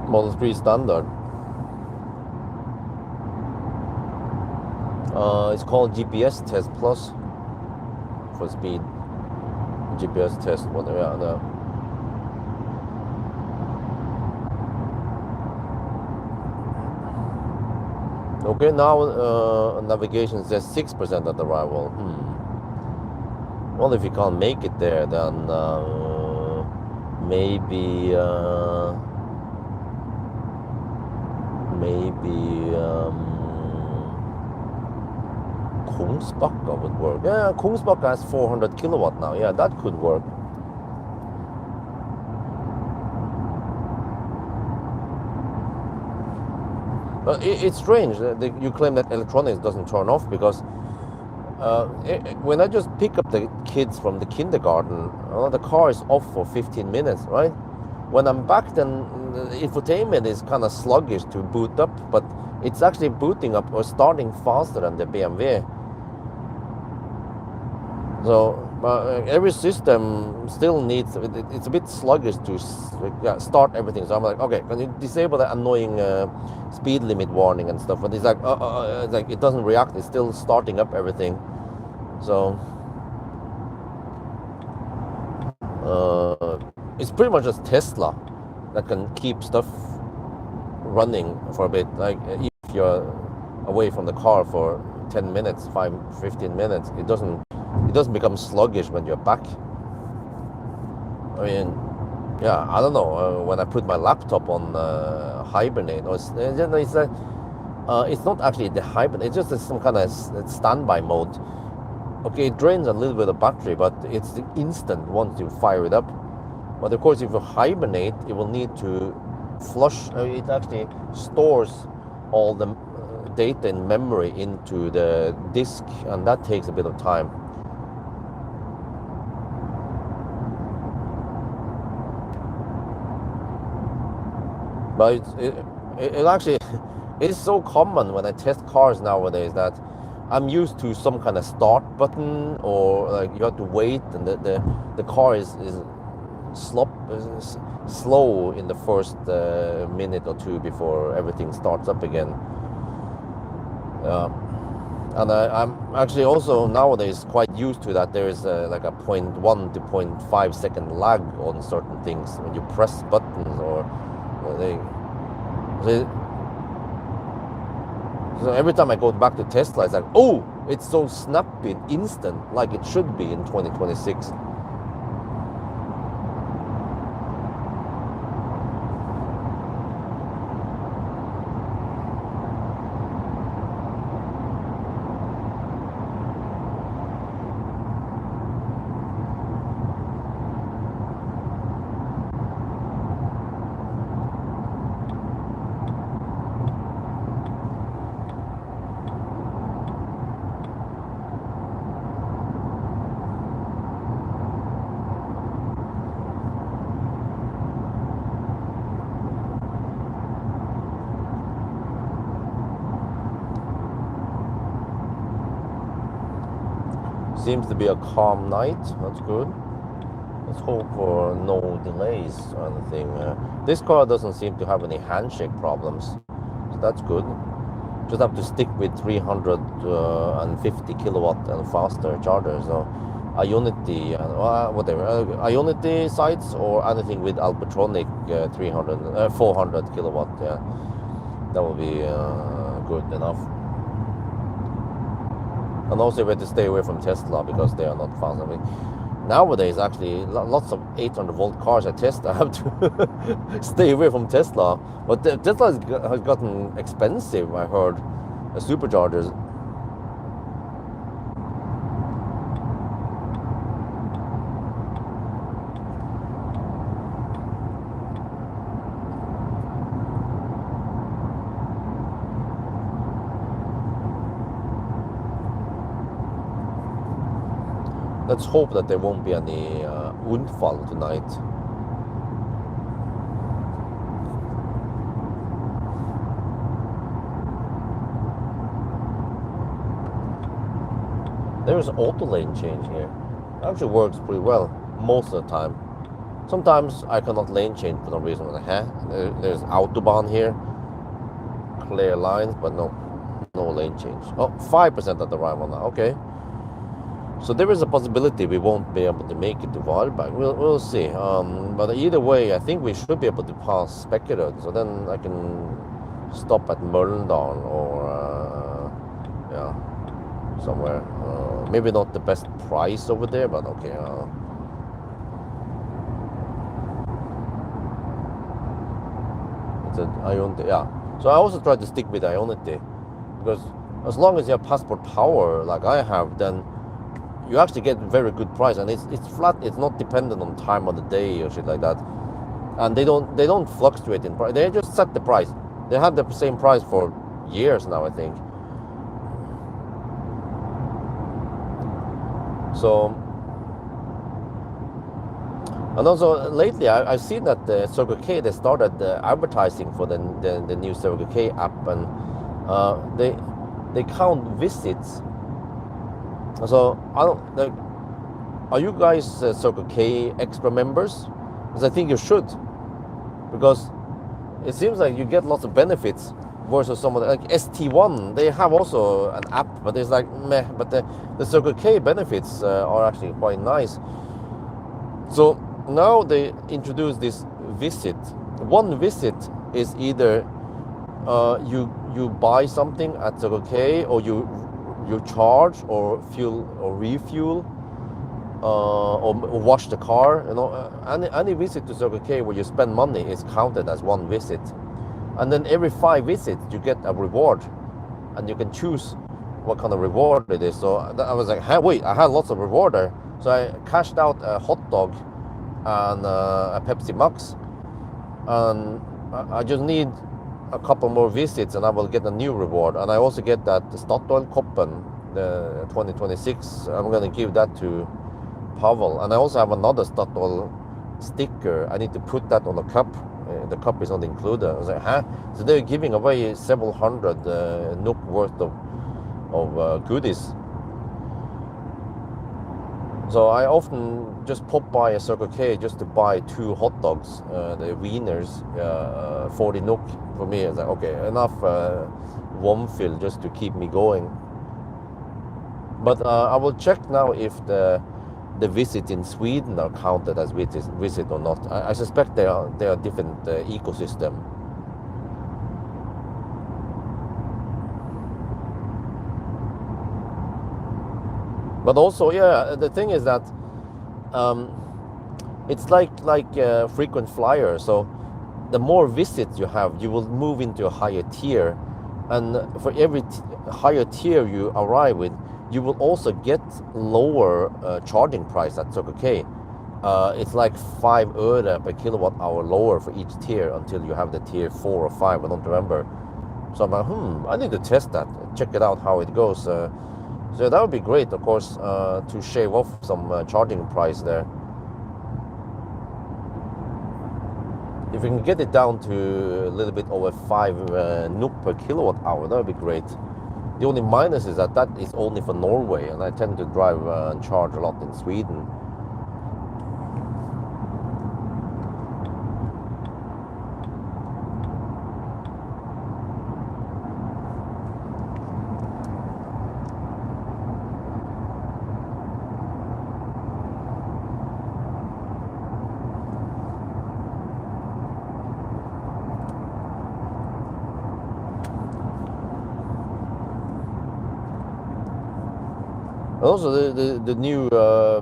Model 3 standard. It's called GPS test plus for speed. GPS test, whatever. Yeah, okay, now navigation says 6% at arrival. Well, if you can't make it there, then maybe Kungsbacka would work. Yeah, Kungsbacka has 400 kilowatt now. Yeah, that could work. It's strange that you claim that electronics doesn't turn off, because when I just pick up the kids from the kindergarten, the car is off for 15 minutes, right? When I'm back, then the infotainment is kind of sluggish to boot up, but it's actually booting up or starting faster than the BMW. So every system still needs, it's a bit sluggish to start everything. So I'm like, okay, can you disable that annoying speed limit warning and stuff? But it's like it doesn't react, it's still starting up everything. So it's pretty much just Tesla that can keep stuff running for a bit. Like if you're away from the car for 10 minutes, 15 minutes, it doesn't become sluggish when you're back. I mean, yeah, I don't know. When I put my laptop on hibernate, or it's not actually the hibernate. It's just some kind of standby mode. Okay, it drains a little bit of battery, but it's the instant once you fire it up. But of course, if you hibernate, it will need to flush. It actually stores all the data in memory into the disk, and that takes a bit of time. But it actually it's so common when I test cars nowadays that I'm used to some kind of start button, or like you have to wait, and the car is slow in the first minute or two before everything starts up again. And I'm actually also nowadays quite used to that. There is like a 0.1 to 0.5 second lag on certain things when you press buttons, or so every time I go back to Tesla, it's like, oh, it's so snappy, instant, like it should be in 2026. Seems to be a calm night. That's good. Let's hope for no delays or anything. This car doesn't seem to have any handshake problems, so that's good. Just have to stick with 350 kilowatt and faster chargers. So Ionity, whatever, Ionity sites or anything with Alpatronic 400 kilowatt. Yeah, that will be good enough. And also we have to stay away from Tesla because they are not fast. I mean, nowadays actually lots of 800 volt cars I test, I have to stay away from Tesla. But Tesla has gotten expensive, I heard, superchargers. Let's hope that there won't be any Unfall tonight. There is auto lane change here. It actually works pretty well most of the time. Sometimes I cannot lane change for no reason. There's Autobahn here, clear lines, but no lane change. Oh, 5% at the arrival now. Okay. So there is a possibility we won't be able to make it to Varberg. We'll see. But either way, I think we should be able to pass Spekerud. So then I can stop at Mölndal or somewhere. Maybe not the best price over there, but okay. It's an Ionity, yeah. So I also try to stick with Ionity, because as long as you have passport power like I have, then you actually get very good price, and it's flat. It's not dependent on time of the day or shit like that. And they don't fluctuate in price. They just set the price. They had the same price for years now, I think. So, and also lately I've seen that the Circle K, they started advertising for the new Circle K app, and they count visits. So are you guys Circle K extra members? Because I think you should, because it seems like you get lots of benefits versus someone like ST1. They have also an app, but it's like meh. But the Circle K benefits are actually quite nice. So now they introduce this visit. One visit is either you buy something at Circle K, or you charge or fuel or refuel, or wash the car. You know, any visit to Circle K where you spend money is counted as one visit, and then every 5 visits you get a reward, and you can choose what kind of reward it is. So I was like, hey, wait, I had lots of reward there, so I cashed out a hot dog and a Pepsi Max, and I just need a couple more visits and I will get a new reward. And I also get that Statoil Koppen, the 2026. I'm gonna give that to Pawel. And I also have another Statoil sticker. I need to put that on the cup. The cup is not included. I was like, huh? So they're giving away several hundred NOK worth of goodies. So I often just pop by a Circle K just to buy 2 hot dogs, the wieners, 40 NOK. For me, it's like, okay, enough warm fill just to keep me going. But I will check now if the visits in Sweden are counted as visit or not. I suspect they are different ecosystem. But also, yeah, the thing is that it's like frequent flyer. So the more visits you have, you will move into a higher tier, and for every higher tier you arrive with, you will also get lower charging price at Circle K. It's like 5 öre per kilowatt hour lower for each tier until you have the tier 4 or 5. I don't remember. So I'm like, I need to test that, check it out how it goes. So that would be great, of course, to shave off some charging price there. If we can get it down to a little bit over 5 NOK per kilowatt hour, that would be great. The only minus is that is only for Norway, and I tend to drive and charge a lot in Sweden. And also the new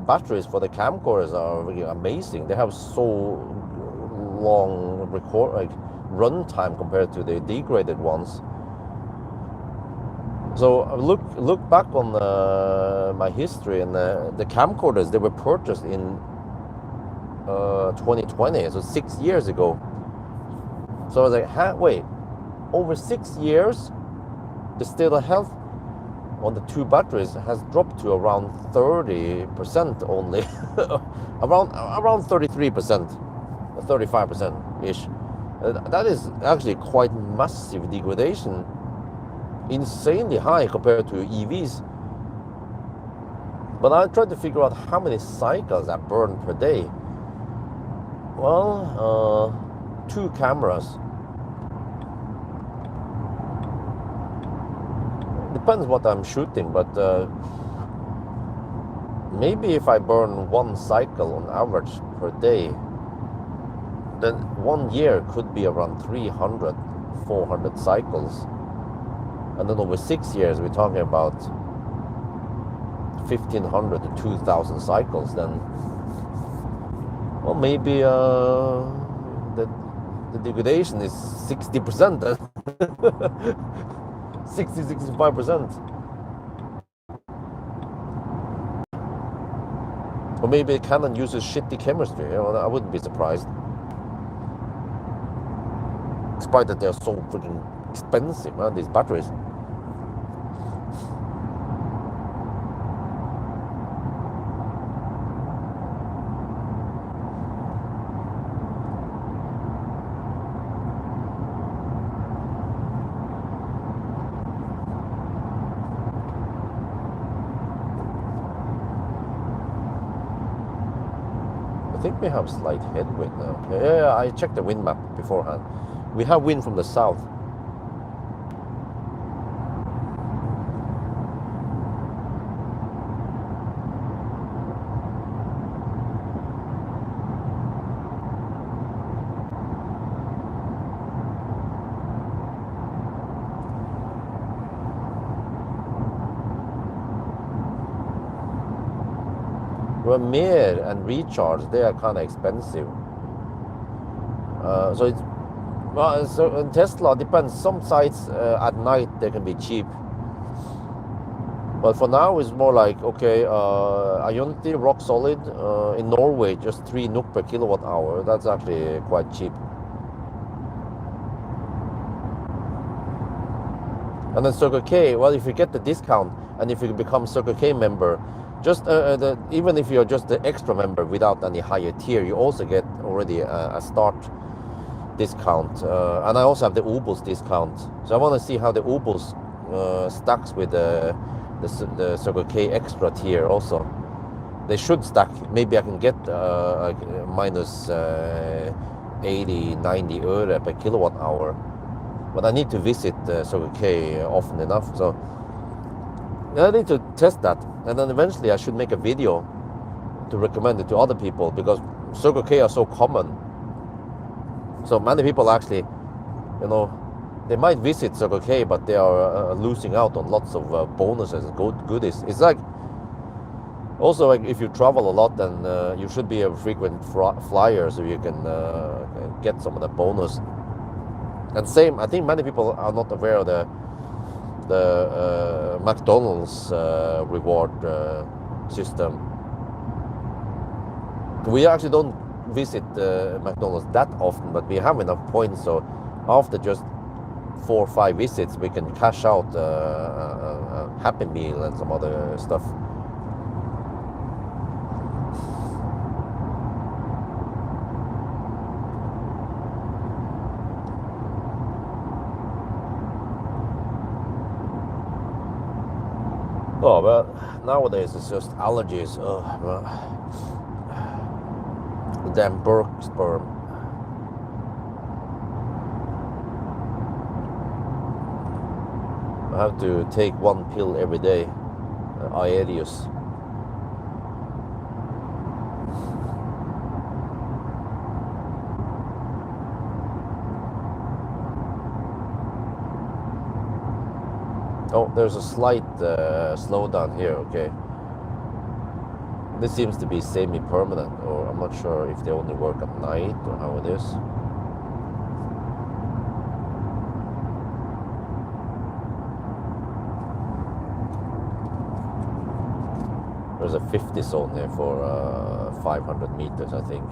batteries for the camcorders are really amazing. They have so long run time compared to the degraded ones. So look back on my history, and the camcorders, they were purchased in 2020, so 6 years ago. So I was like, wait, over 6 years, the state of health on the 2 batteries has dropped to around 30% only, around 33%, 35% ish. That is actually quite massive degradation, insanely high compared to EVs. But I tried to figure out how many cycles I burn per day. Well, 2 cameras. Depends what I'm shooting, but maybe if I burn 1 cycle on average per day, then 1 year could be around 300, 400 cycles. And then over 6 years, we're talking about 1,500 to 2,000 cycles. Then, well, maybe the degradation is 60%. 60-65%. Or maybe Canon uses shitty chemistry. You know, I wouldn't be surprised. Despite that they're so freaking expensive, man, these batteries. I think we have slight headwind now. Yeah, I checked the wind map beforehand. We have wind from the south. Premier and Recharge, they are kind of expensive. So it's, well, so Tesla depends. Some sites at night they can be cheap. But for now, it's more like, okay, Ionity, rock solid. In Norway, just 3 NOK per kilowatt hour. That's actually quite cheap. And then Circle K, well, if you get the discount and if you become Circle K member, just even if you're just the extra member without any higher tier, you also get already a start discount. And I also have the Ubus discount. So I want to see how the Ubus stacks with the Circle K extra tier also. They should stack. Maybe I can get minus 80, 90 euro per kilowatt hour. But I need to visit Circle K often enough. So I need to test that. And then eventually I should make a video to recommend it to other people, because Circle K are so common. So many people actually, you know, they might visit Circle K, but they are losing out on lots of bonuses and goodies. It's like, also like if you travel a lot, then you should be a frequent flyer so you can get some of the bonus. And same, I think many people are not aware of the McDonald's reward system. We actually don't visit McDonald's that often, but we have enough points, so after just 4 or 5 visits we can cash out a Happy Meal and some other stuff. Oh, but nowadays it's just allergies. The damn Burke sperm. I have to take 1 pill every day, Aerius. Oh, there's a slight slowdown here, okay. This seems to be semi-permanent, or I'm not sure if they only work at night or how it is. There's a 50 zone here for 500 meters, I think.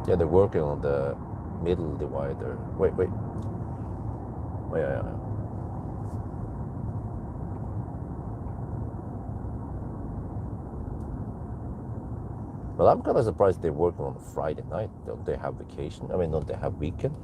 Yeah, they're working on the middle divider. Wait. Oh, yeah. Well, I'm kind of surprised they're working on a Friday night. Don't they have vacation? I mean, don't they have weekend?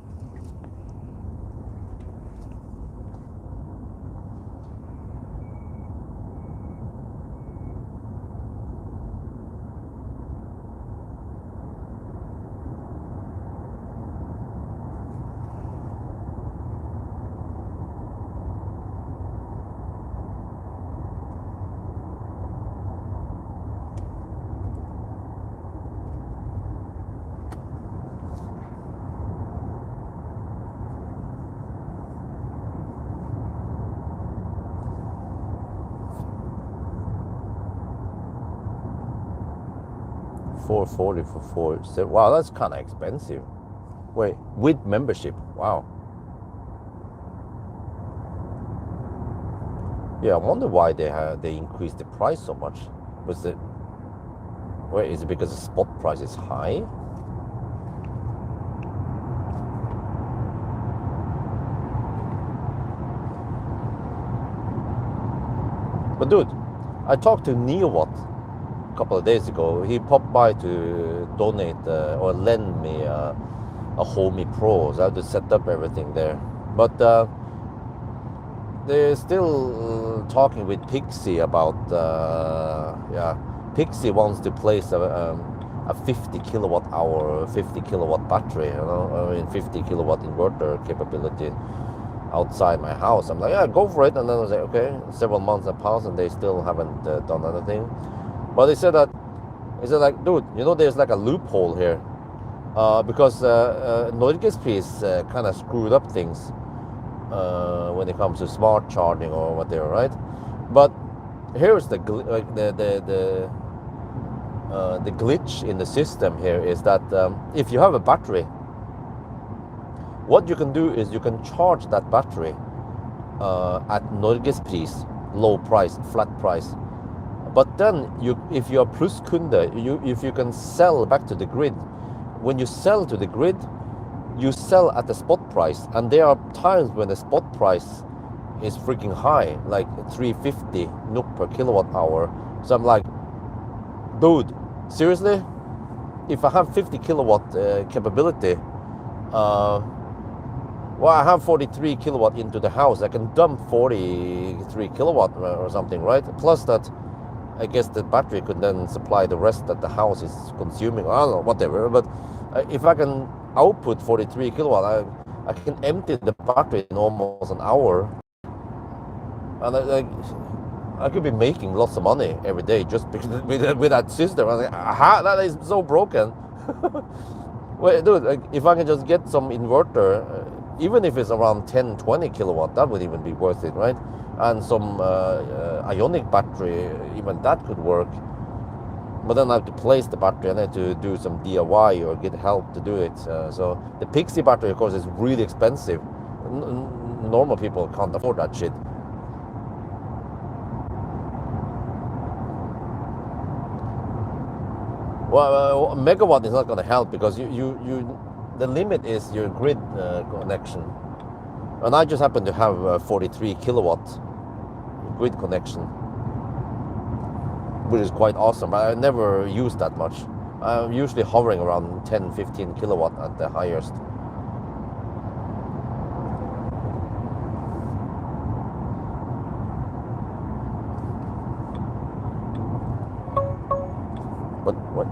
$440 for 4. Wow, that's kind of expensive. Wait, with membership? Wow. Yeah, I wonder why they increased the price so much. Was it? Wait, is it because the spot price is high? But dude, I talked to Neowatt a couple of days ago. He popped by to donate or lend me a Homey Pro, so I had to set up everything there. But they're still talking with Pixie about Pixie wants to place a 50 kilowatt hour, 50 kilowatt battery, you know, I mean 50 kilowatt inverter capability outside my house. I'm like, yeah, go for it. And then I was like, okay, several months have passed and they still haven't done anything. But he said like, dude, you know, there's like a loophole here. because Norgesprisen kind of screwed up things when it comes to smart charging or whatever, right? But here's the glitch in the system here is that if you have a battery, what you can do is you can charge that battery at Norgespris, low price, flat price. But then if you are pluskunde, if you can sell back to the grid, when you sell to the grid, you sell at the spot price, and there are times when the spot price is freaking high, like 350 NOK per kilowatt hour. So I'm like, dude, seriously? If I have 50 kilowatt capability, well, I have 43 kilowatt into the house. I can dump 43 kilowatt or something, right? Plus that, I guess the battery could then supply the rest that the house is consuming. I don't know, whatever. But if I can output 43 kilowatt, I can empty the battery in almost an hour. And I could be making lots of money every day just because with that system. I was like, aha, that is so broken. Wait, dude, like, if I can just get some inverter, even if it's around 10, 20 kilowatt, that would even be worth it, right? And some ionic battery, even that could work. But then I have to place the battery and I have to do some DIY or get help to do it. So the Pixie battery, of course, is really expensive. Normal people can't afford that shit. Well, megawatt is not going to help because the limit is your grid connection. And I just happen to have 43 kilowatt grid connection, which is quite awesome. But I never use that much. I'm usually hovering around 10, 15 kilowatt at the highest. What?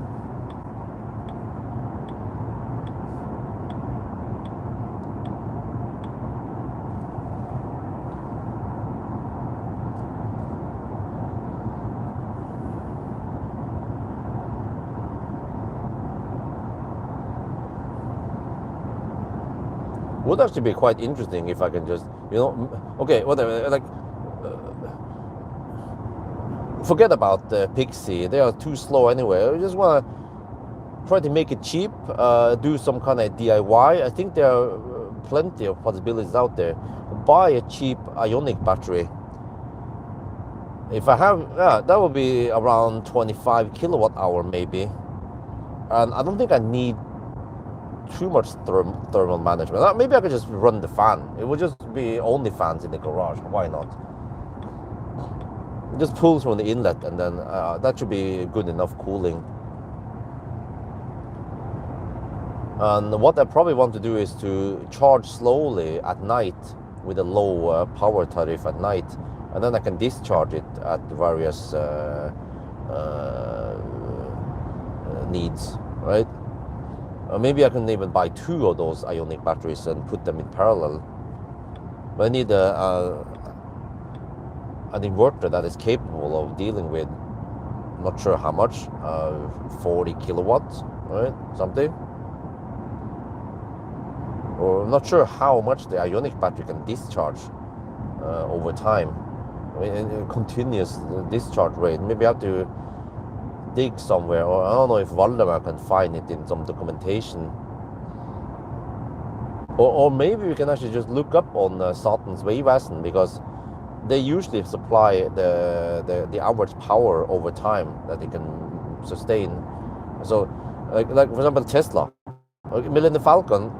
Would actually be quite interesting if I can just, okay, whatever, like, forget about the Pixie. They are too slow anyway. I just want to try to make it cheap, do some kind of DIY. I think there are plenty of possibilities out there. Buy a cheap ionic battery. If I have, that would be around 25 kilowatt hour maybe. And I don't think I need too much thermal management. Maybe I could just run the fan. It would just be only fans in the garage. Why not? It just pulls from the inlet, and then that should be good enough cooling. And what I probably want to do is to charge slowly at night with a low power tariff at night, and then I can discharge it at various needs, right? Maybe I can even buy 2 of those ionic batteries and put them in parallel. But I need an inverter that is capable of dealing with, not sure how much, 40 kilowatts, right? Something. Or I'm not sure how much the ionic battery can discharge over time. I mean, a continuous discharge rate. Maybe I have to dig somewhere, or I don't know if Valdemar can find it in some documentation. Or maybe we can actually just look up on Statens Vegvesen, because they usually supply the average power over time that they can sustain. So, like for example, Tesla, Millennium Falcon,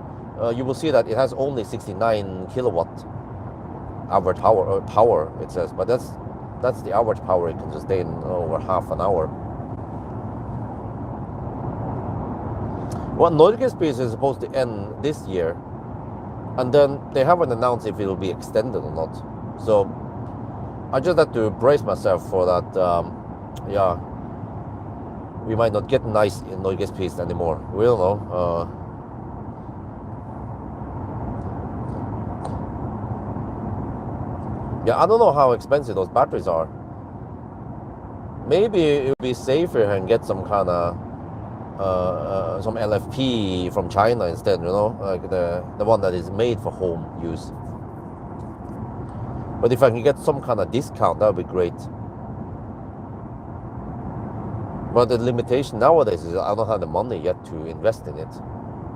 you will see that it has only 69 kilowatt average power, it says, but that's the average power it can sustain over half an hour. Well, Norgesprisen is supposed to end this year, and then they haven't announced if it will be extended or not. So I just have to brace myself for that. We might not get nice in Norgesprisen anymore. We don't know. I don't know how expensive those batteries are. Maybe it would be safer and get some kind of some LFP from China instead, you know, like the one that is made for home use. But if I can get some kind of discount, that would be great. But the limitation nowadays is I don't have the money yet to invest in it.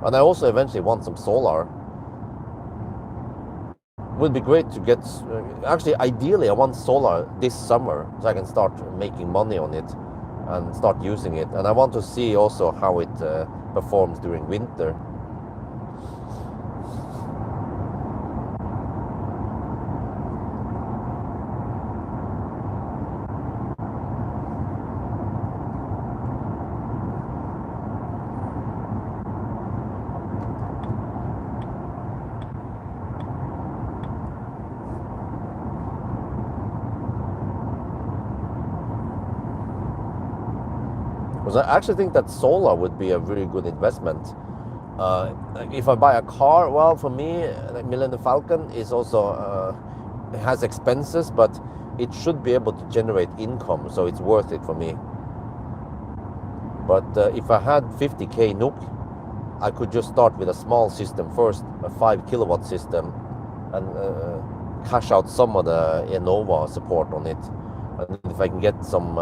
And I also eventually want some solar. Would be great to get, actually ideally I want solar this summer so I can start making money on it and start using it. And I want to see also how it performs during winter. Because I actually think that solar would be a really good investment. If I buy a car, well, for me, like Millennium Falcon is also it has expenses, but it should be able to generate income, so it's worth it for me. But if I had 50k NOK, I could just start with a small system first, a 5 kilowatt system, and cash out some of the Enova support on it. And if I can get some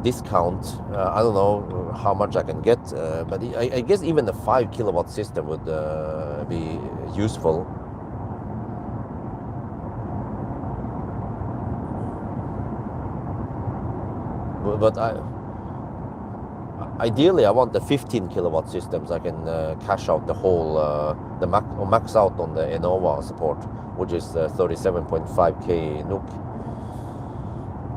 discount, I don't know how much I can get, but I guess even the 5 kilowatt system would be useful. But ideally I want the 15 kilowatt systems. I can cash out the whole, the max out on the Enova support, which is 37.5k NOK.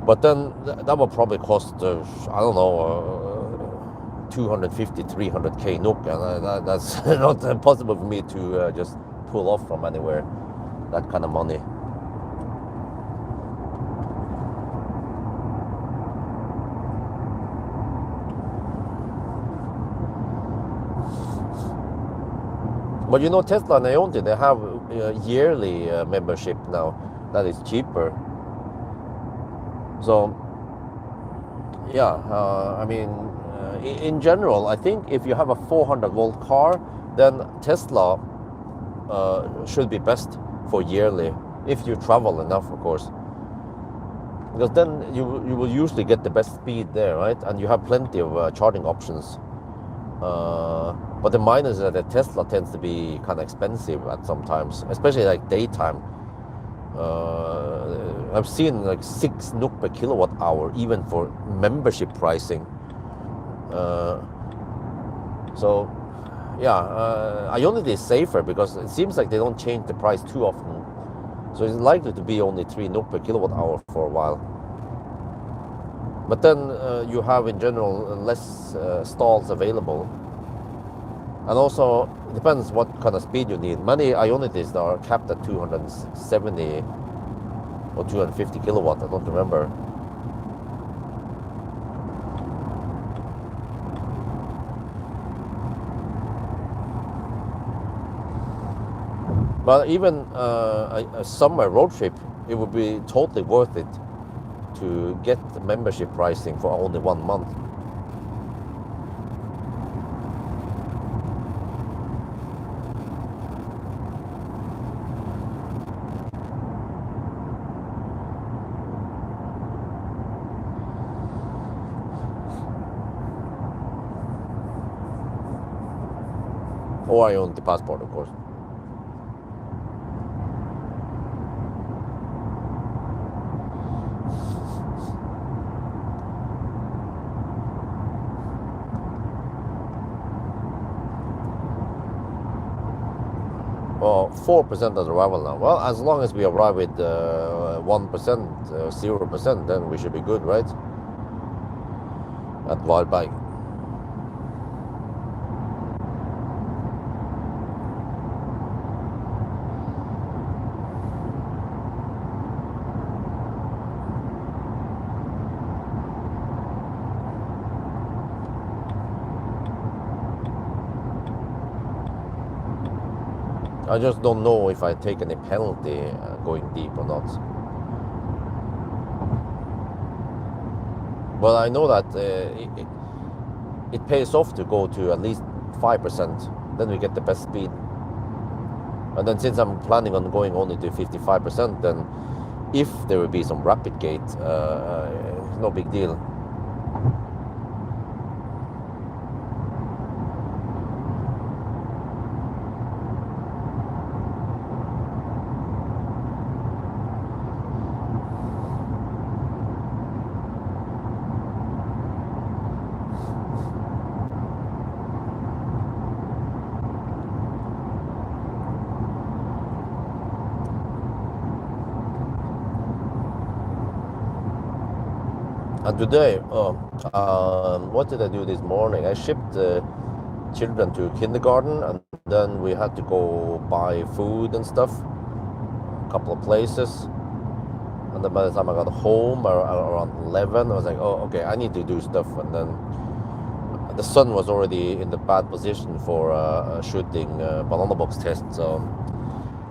But then that will probably cost, I don't know, 250, 300k NOK, and that's not possible for me to just pull off from anywhere, that kind of money. But you know, Tesla and Ionity, they have a yearly membership now that is cheaper. So, yeah, I mean, in general, I think if you have a 400 volt car, then Tesla should be best for yearly, if you travel enough, of course. Because then you will usually get the best speed there, right? And you have plenty of charging options. But the minus is that the Tesla tends to be kind of expensive at sometimes, especially like daytime. I've seen like 6 NOK per kilowatt hour even for membership pricing. So yeah, Ionity is safer because it seems like they don't change the price too often. So it's likely to be only 3 NOK per kilowatt hour for a while. But then you have in general less stalls available. And also, it depends what kind of speed you need. Many Ionities are capped at 270 or 250 kilowatt, I don't remember. But even a summer road trip, it would be totally worth it to get the membership pricing for only 1 month. Or I own the passport, of course. Well, 4% of the arrival now. Well, as long as we arrive with 1%, 0%, then we should be good, right? At Varberg. I just don't know if I take any penalty going deep or not. But I know that it pays off to go to at least 5%. Then we get the best speed. And then since I'm planning on going only to 55%, then if there will be some rapid gate, no big deal. And today, what did I do this morning? I shipped children to kindergarten, and then we had to go buy food and stuff, a couple of places. And then by the time I got home around 11, I was like, oh, okay, I need to do stuff. And then the sun was already in the bad position for shooting banana box test, so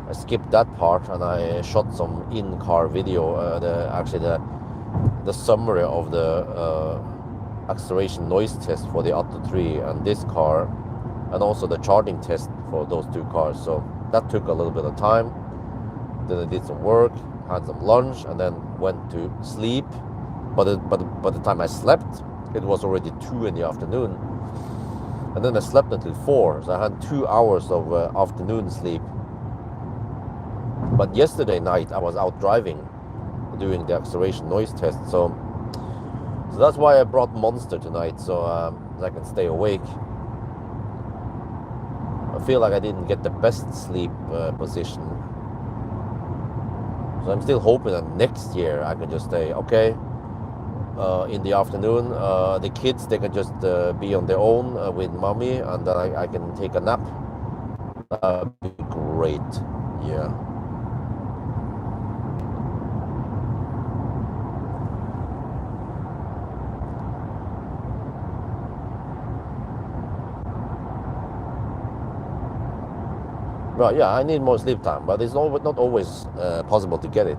I skipped that part and I shot some in-car video. The summary of the acceleration noise test for the Atto 3 and this car, and also the charging test for those two cars. So that took a little bit of time. Then I did some work, had some lunch, and then went to sleep. But by the time I slept, it was already 2 in the afternoon. And then I slept until 4, so I had 2 hours of afternoon sleep. But yesterday night I was out driving, doing the acceleration noise test, so that's why I brought Monster tonight, so I can stay awake. I feel like I didn't get the best sleep position, so I'm still hoping that next year I can just say, okay, in the afternoon the kids, they can just be on their own with mommy, and then I can take a nap. That would be great. Yeah. Well, yeah, I need more sleep time, but it's not always possible to get it.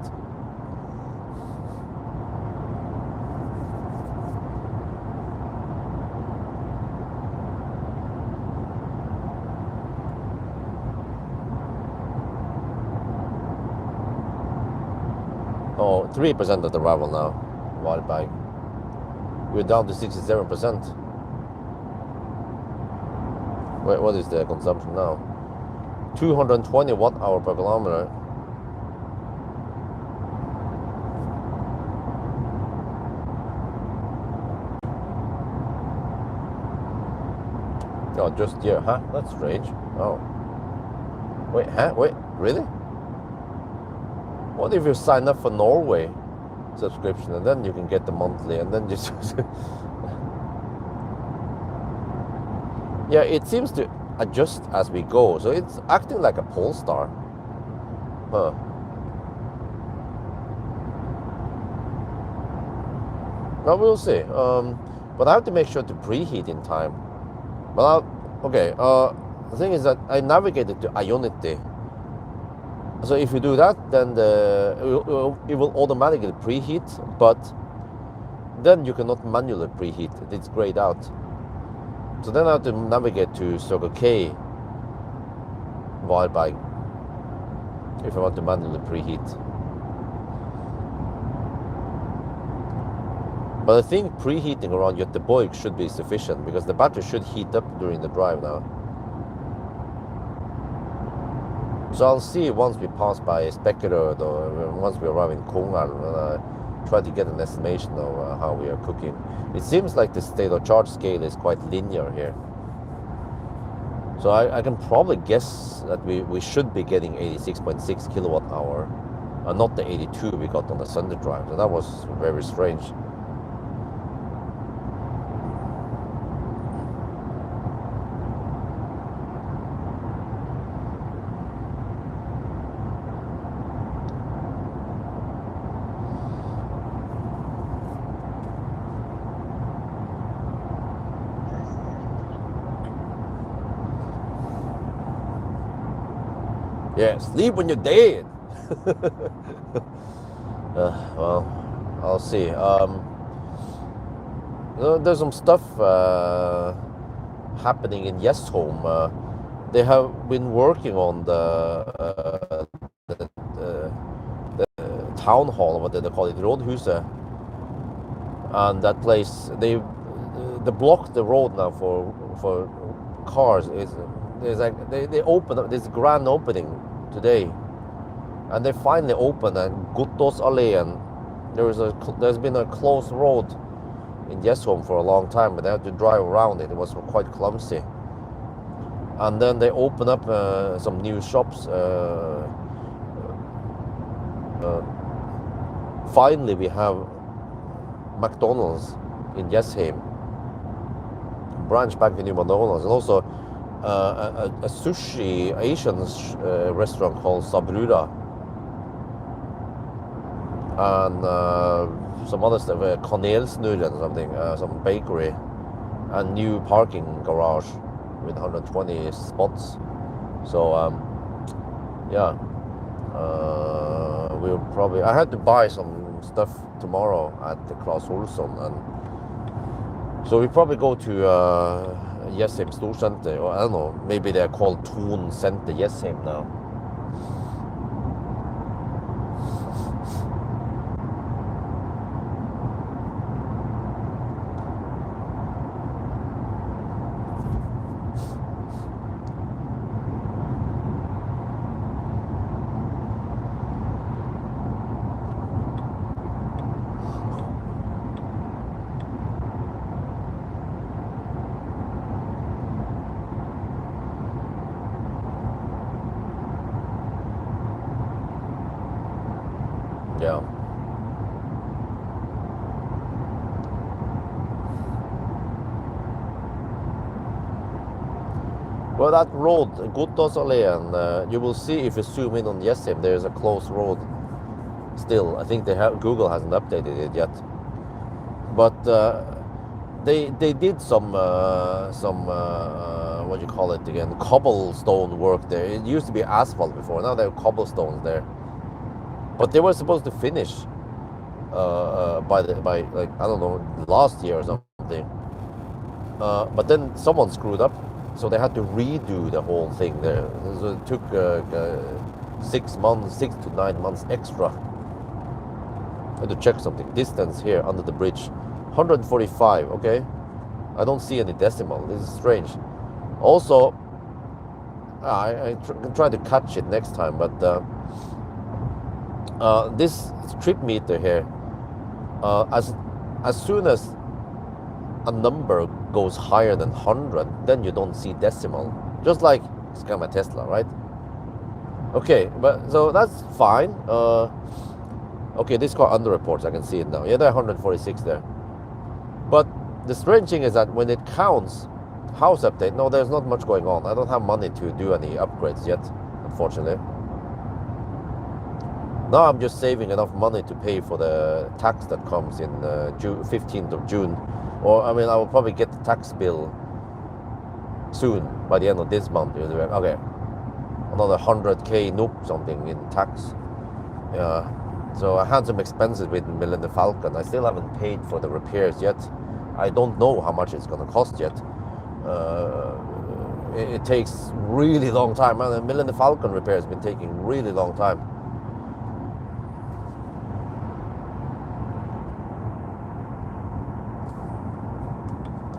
Oh, 3% of the arrival now, wild bike. We're down to 67%. Wait, what is the consumption now? 220 watt-hour per kilometer. Oh, just here, huh? That's strange. Oh. Wait, huh? Wait, really? What if you sign up for Norway subscription, and then you can get the monthly, and then just... Yeah, it seems to adjust as we go, so it's acting like a Polestar. Huh. Now we'll see. But I have to make sure to preheat in time. But the thing is that I navigated to Ionity. So if you do that, then it will automatically preheat, but then you cannot manually preheat. It's grayed out. So then I have to navigate to Circle K wild bike if I want to manually preheat. But I think preheating around Göteborg should be sufficient, because the battery should heat up during the drive now. So I'll see once we pass by Spekkerød, or once we arrive in Kongal, and try to get an estimation of how we are cooking. It seems like the state of charge scale is quite linear here. So I can probably guess that we should be getting 86.6 kilowatt hour, and not the 82 we got on the Sunday drive. So that was very strange. Yeah, sleep when you're dead. Well, I'll see. there's some stuff happening in Yesholm. They have been working on the town hall, what they call it, Rådhuset, and that place they blocked the road now for cars. There's like they open up this grand opening today, and they finally opened at Guttåsalleen. There's been a closed road in Yesholm for a long time, but they had to drive around it. It was quite clumsy. And then they open up some new shops. Finally, we have McDonald's in Jessheim, branch back to new McDonald's, and also a sushi Asian restaurant called Sabrura, and some other stuff, Kanelsnurren or something, some bakery, and new parking garage with 120 spots. So yeah, we'll probably. I had to buy some stuff tomorrow at the Claes Olsson, and so we probably go to Jessheim Storsenter, or I don't know, maybe they're called Thon Center Jessheim now. Yeah. Well, that road, Guttåsalleen, you will see if you zoom in on Jessheim, there's a closed road still. I think Google hasn't updated it yet. But they did some what do you call it again? Cobblestone work there. It used to be asphalt before. Now there are cobblestones there. But they were supposed to finish by like, I don't know, last year or something. But then someone screwed up, so they had to redo the whole thing there. So it took 6 to 9 months extra. I had to check something. Distance here under the bridge, 145. Okay, I don't see any decimal. This is strange. Also, I can try to catch it next time, but. This trip meter here, as soon as a number goes higher than 100, then you don't see decimal. Just like it's kind of a Tesla, right? Okay, but so that's fine. Okay, this car underreports. I can see it now. Yeah, there are 146 there. But the strange thing is that when it counts house update, no, there's not much going on. I don't have money to do any upgrades yet, unfortunately. Now I'm just saving enough money to pay for the tax that comes in 15th of June. Or, I mean, I will probably get the tax bill soon, by the end of this month. Okay, another 100k NOK something in tax. So I had some expenses with Millennium Falcon. I still haven't paid for the repairs yet. I don't know how much it's going to cost yet. It takes really long time. And the Millennium Falcon repair has been taking really long time.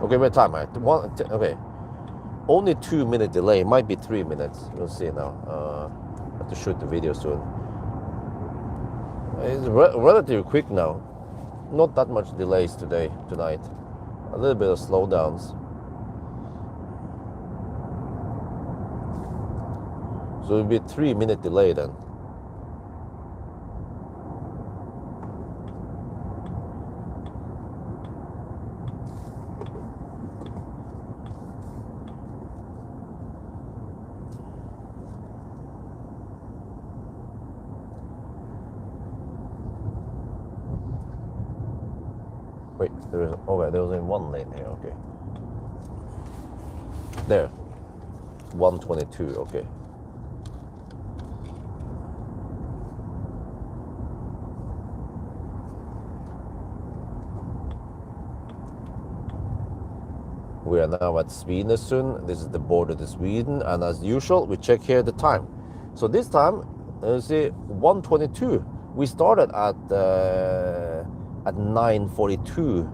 Okay, wait, time. Okay, only 2-minute delay. Might be 3 minutes. You'll see now. I have to shoot the video soon. It's relatively quick now. Not that much delays tonight. A little bit of slowdowns. So it'll be a 3-minute delay then. Wait, there's only one lane here, okay. There. 122, okay. We are now at Svinesund. This is the border to Sweden, and as usual, we check here the time. So this time, you see, 1:22. We started at 9:42.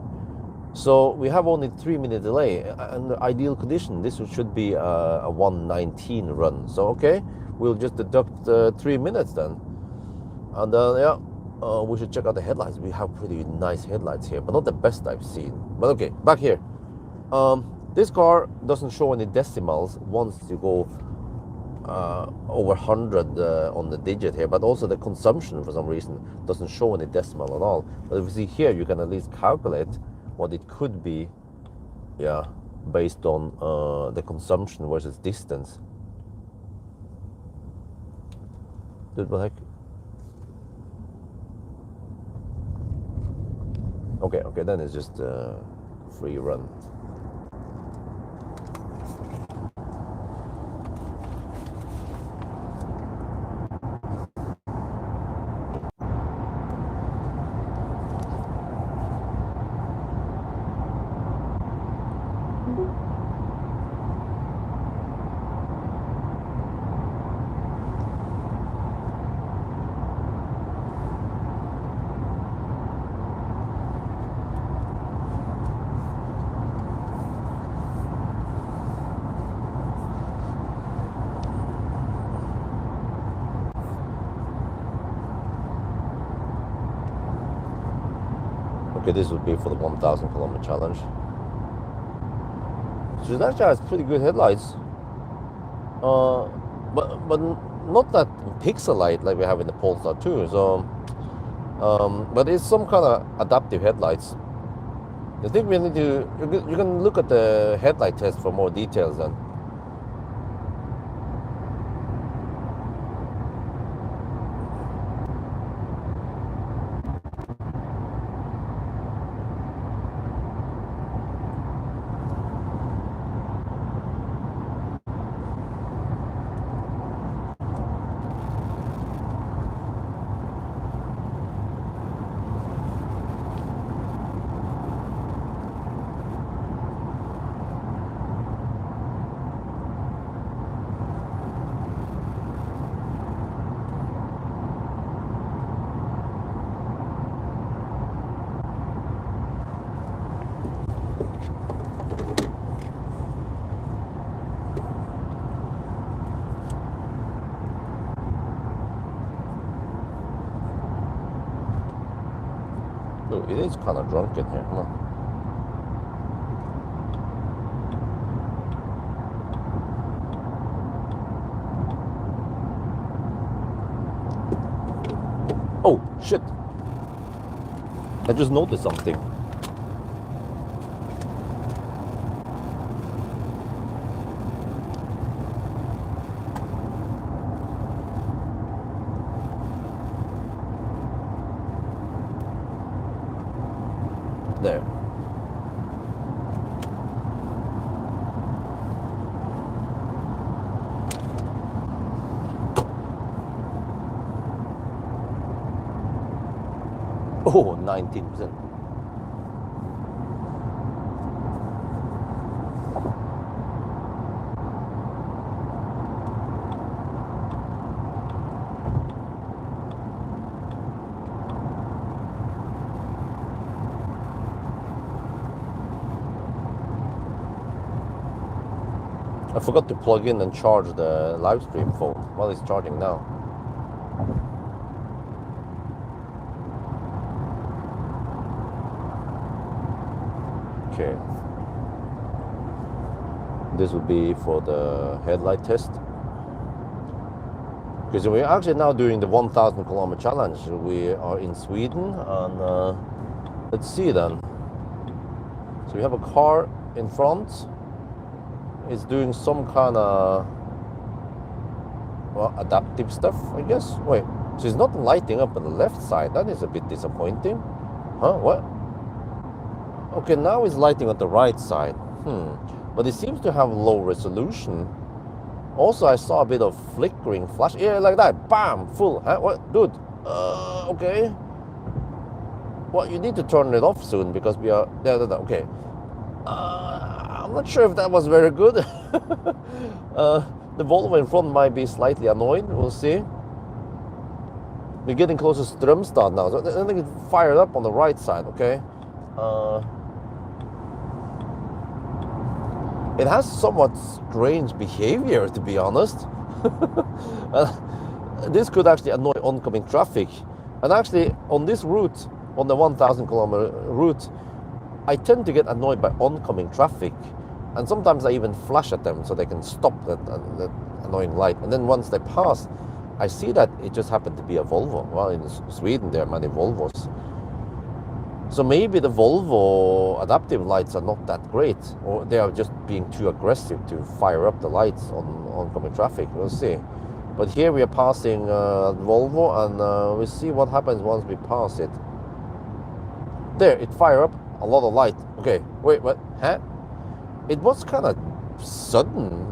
So we have only 3-minute delay. In the ideal condition, this should be a 1:19 run. So okay, we'll just deduct 3 minutes then. And yeah, we should check out the headlights. We have pretty nice headlights here, but not the best I've seen. But okay, back here. This car doesn't show any decimals once you go over 100 on the digit here, but also the consumption for some reason doesn't show any decimal at all. But if you see here, you can at least calculate what it could be, yeah, based on the consumption versus distance. Dude, what the heck? Okay, then it's just free run. Okay, this would be for the 1,000 kilometer challenge. So that actually has pretty good headlights, but not that pixel light like we have in the Polestar 2. So, but it's some kind of adaptive headlights. I think we need to. You can look at the headlight test for more details then. It is kind of drunk in here, huh? Oh, shit. I just noticed something. There. Oh, 19%. I forgot to plug in and charge the live stream phone while it's charging now. Okay. This would be for the headlight test. Because we're actually now doing the 1,000 kilometer challenge. We are in Sweden, and let's see then. So we have a car in front. It's doing some kind of, well, adaptive stuff, I guess. Wait, so it's not lighting up on the left side. That is a bit disappointing. Huh? What? Okay, now it's lighting on the right side. But it seems to have low resolution. Also, I saw a bit of flickering flash. Yeah, like that. Bam! Full. Huh? What? Dude. Okay. Well, you need to turn it off soon because we are... Okay. I'm not sure if that was very good. The Volvo in front might be slightly annoyed. We'll see. We're getting close to Strömstad now, so I think it fired up on the right side. Okay. It has somewhat strange behavior, to be honest. This could actually annoy oncoming traffic. And actually, on this route, on the 1,000 kilometer route, I tend to get annoyed by oncoming traffic. And sometimes I even flash at them so they can stop that annoying light. And then once they pass, I see that it just happened to be a Volvo. Well, in Sweden, there are many Volvos. So maybe the Volvo adaptive lights are not that great, or they are just being too aggressive to fire up the lights on oncoming traffic. We'll see. But here we are passing Volvo, and we'll see what happens once we pass it. There, it fired up a lot of light. Okay, wait, what? Huh? It was kind of sudden.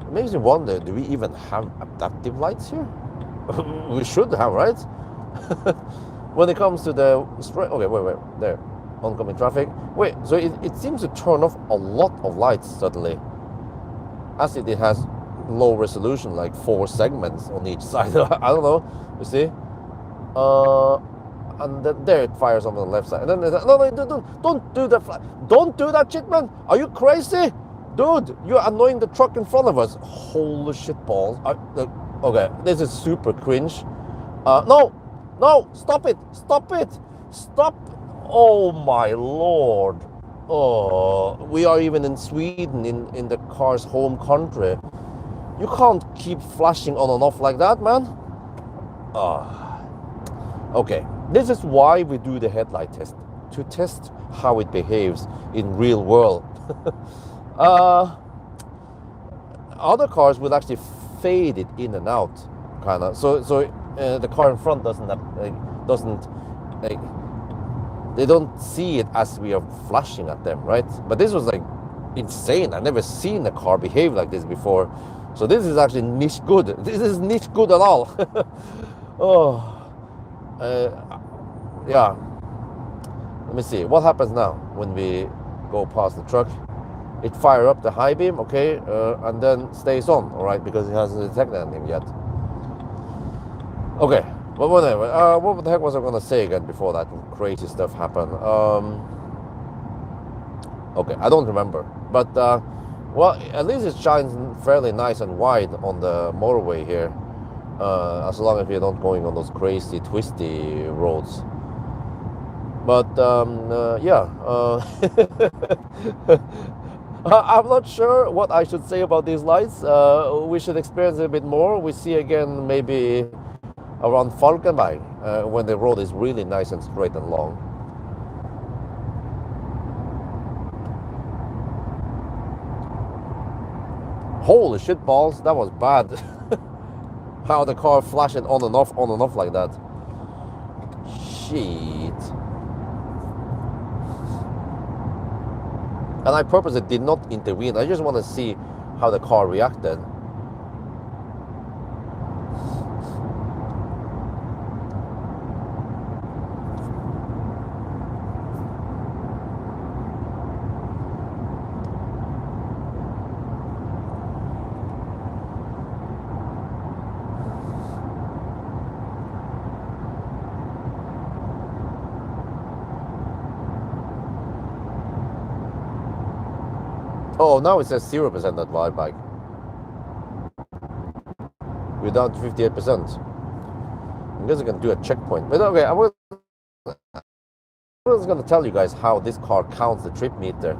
It makes me wonder, do we even have adaptive lights here? We should have, right? When it comes to the okay, wait, there, oncoming traffic. Wait, so it seems to turn off a lot of lights suddenly, as it has low resolution, like 4 segments on each side. I don't know. You see, and then there it fires on the left side, and then no, don't do that. Don't do that shit, man. Are you crazy, dude? You're annoying the truck in front of us. Holy shit balls. Okay, this is super cringe. No, stop it! Stop! Oh my lord! Oh, we are even in Sweden, in the car's home country. You can't keep flashing on and off like that, man. Okay, this is why we do the headlight test, to test how it behaves in real world. Other cars will actually fade it in and out, kind of. So the car in front they don't see it as we are flashing at them, right? But this was like insane. I've never seen a car behave like this before. So this is actually niche good. This is niche good at all. Yeah. Let me see. What happens now when we go past the truck? It fires up the high beam, okay, and then stays on, all right, because it hasn't detected anything yet. Okay, but whatever. What the heck was I going to say again before that crazy stuff happened? Okay, I don't remember. But, well, at least it shines fairly nice and wide on the motorway here. As long as you're not going on those crazy, twisty roads. But, yeah. I'm not sure what I should say about these lights. We should experience it a bit more. We see again maybe around Falkenberg, when the road is really nice and straight and long. Holy shit balls, that was bad. How the car flashing on and off like that. Shit. And I purposely did not intervene. I just want to see how the car reacted. Oh, now it says 0% at wild bike. We're down to 58%. I guess I can do a checkpoint. But okay, I was going to tell you guys how this car counts the trip meter.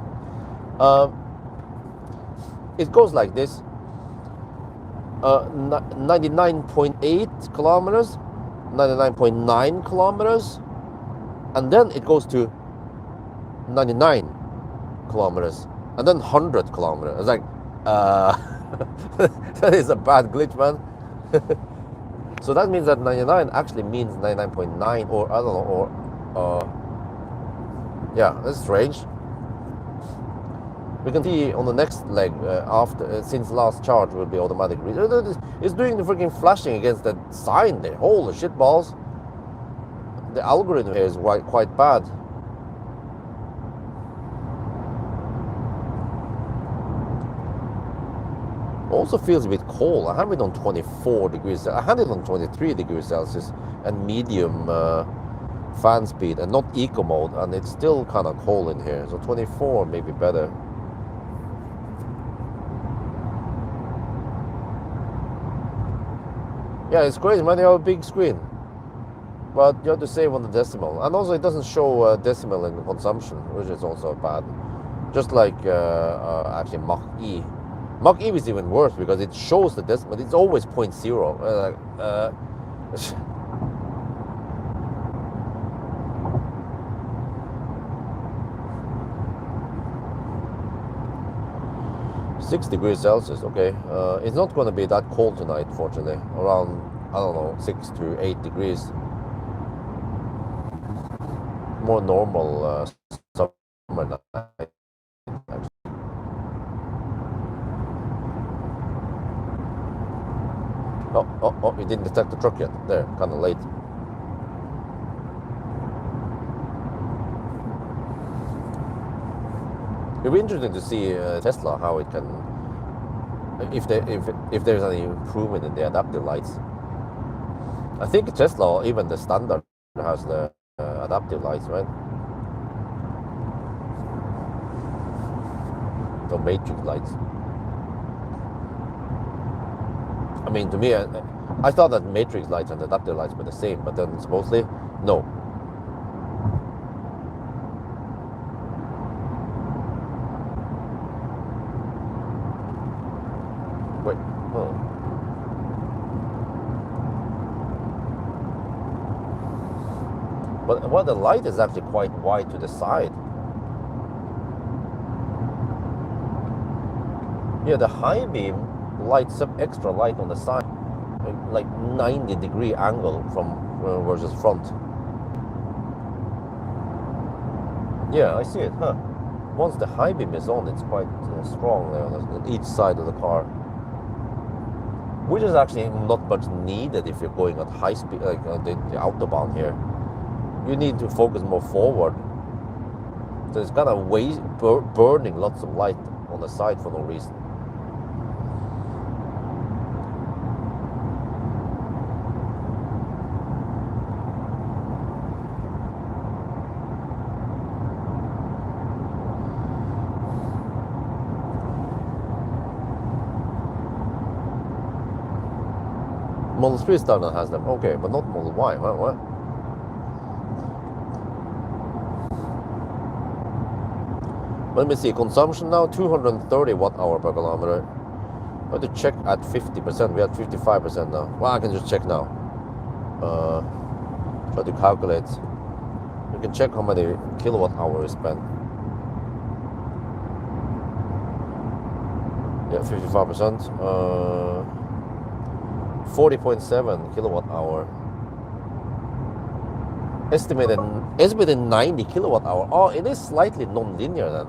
It goes like this. 99.8 kilometers, 99.9 kilometers, and then it goes to 99 kilometers. And then 100 kilometers. It's like, that is a bad glitch, man. So that means that 99 actually means 99.9, or I don't know, or yeah, that's strange. We can see on the next leg after, since last charge will be automatic. It's doing the freaking flashing against that sign there. Holy shit balls! The algorithm here is quite bad. also feels a bit cold. I have it on 24 degrees. I had it on 23 degrees Celsius and medium fan speed and not eco mode, and it's still kind of cold in here. So 24 may be better. Yeah, it's crazy, man. You have a big screen, but you have to save on the decimal, and also it doesn't show decimal in consumption, which is also bad. Just like actually Mach E. Mach E is even worse because it shows the decimal. It's always 0.0. 6 degrees Celsius, okay. It's not going to be that cold tonight, fortunately. Around, I don't know, 6 to 8 degrees. More normal summer night, actually. Oh, you didn't detect the truck yet. There, kind of late. It'll be interesting to see Tesla, how it can, if there's any improvement in the adaptive lights. I think Tesla, even the standard, has the adaptive lights, right? The matrix lights. I mean, to me, I thought that matrix lights and adaptive lights were the same, but then supposedly, no. Wait, oh. But well, the light is actually quite wide to the side. Yeah, the high beam lights up extra light on the side, like 90-degree angle from versus front. Yeah, I see it, huh? Once the high beam is on, it's quite strong there on each side of the car, which is actually not much needed if you're going at high speed, like the Autobahn here. You need to focus more forward. So it's kind of burning lots of light on the side for no reason. Model 3 standard has them, okay, but not Model Y. What? Let me see, consumption now 230 watt-hour per kilometer. I have to check at 50%. We're at 55% now. Well, I can just check now. Try to calculate. You can check how many kilowatt-hours spent. Yeah, 55%. 40.7 kilowatt-hour. Estimated 90 kilowatt-hour. Oh, it is slightly non-linear then.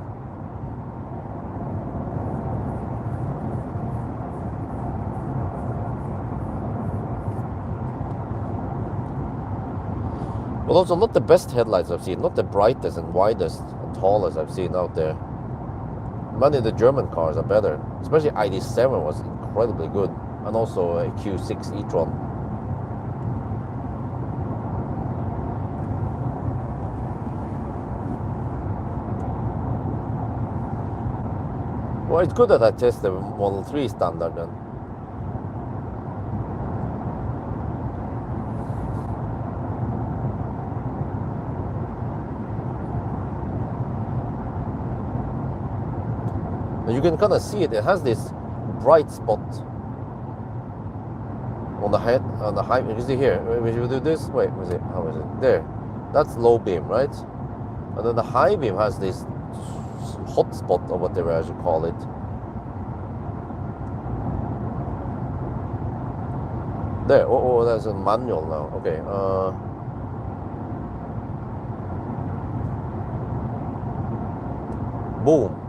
But also not the best headlights I've seen, not the brightest and widest and tallest I've seen out there. Many of the German cars are better, especially ID7 was incredibly good, and also a Q6 e-tron. Well, it's good that I test the Model 3 standard then. You can kind of see it. It has this bright spot on the head, on the high. You see here. We should do this. Wait, was it? How is it? There. That's low beam, right? And then the high beam has this hot spot, or whatever I should call it. There. Oh, there's a manual now. Okay. Boom.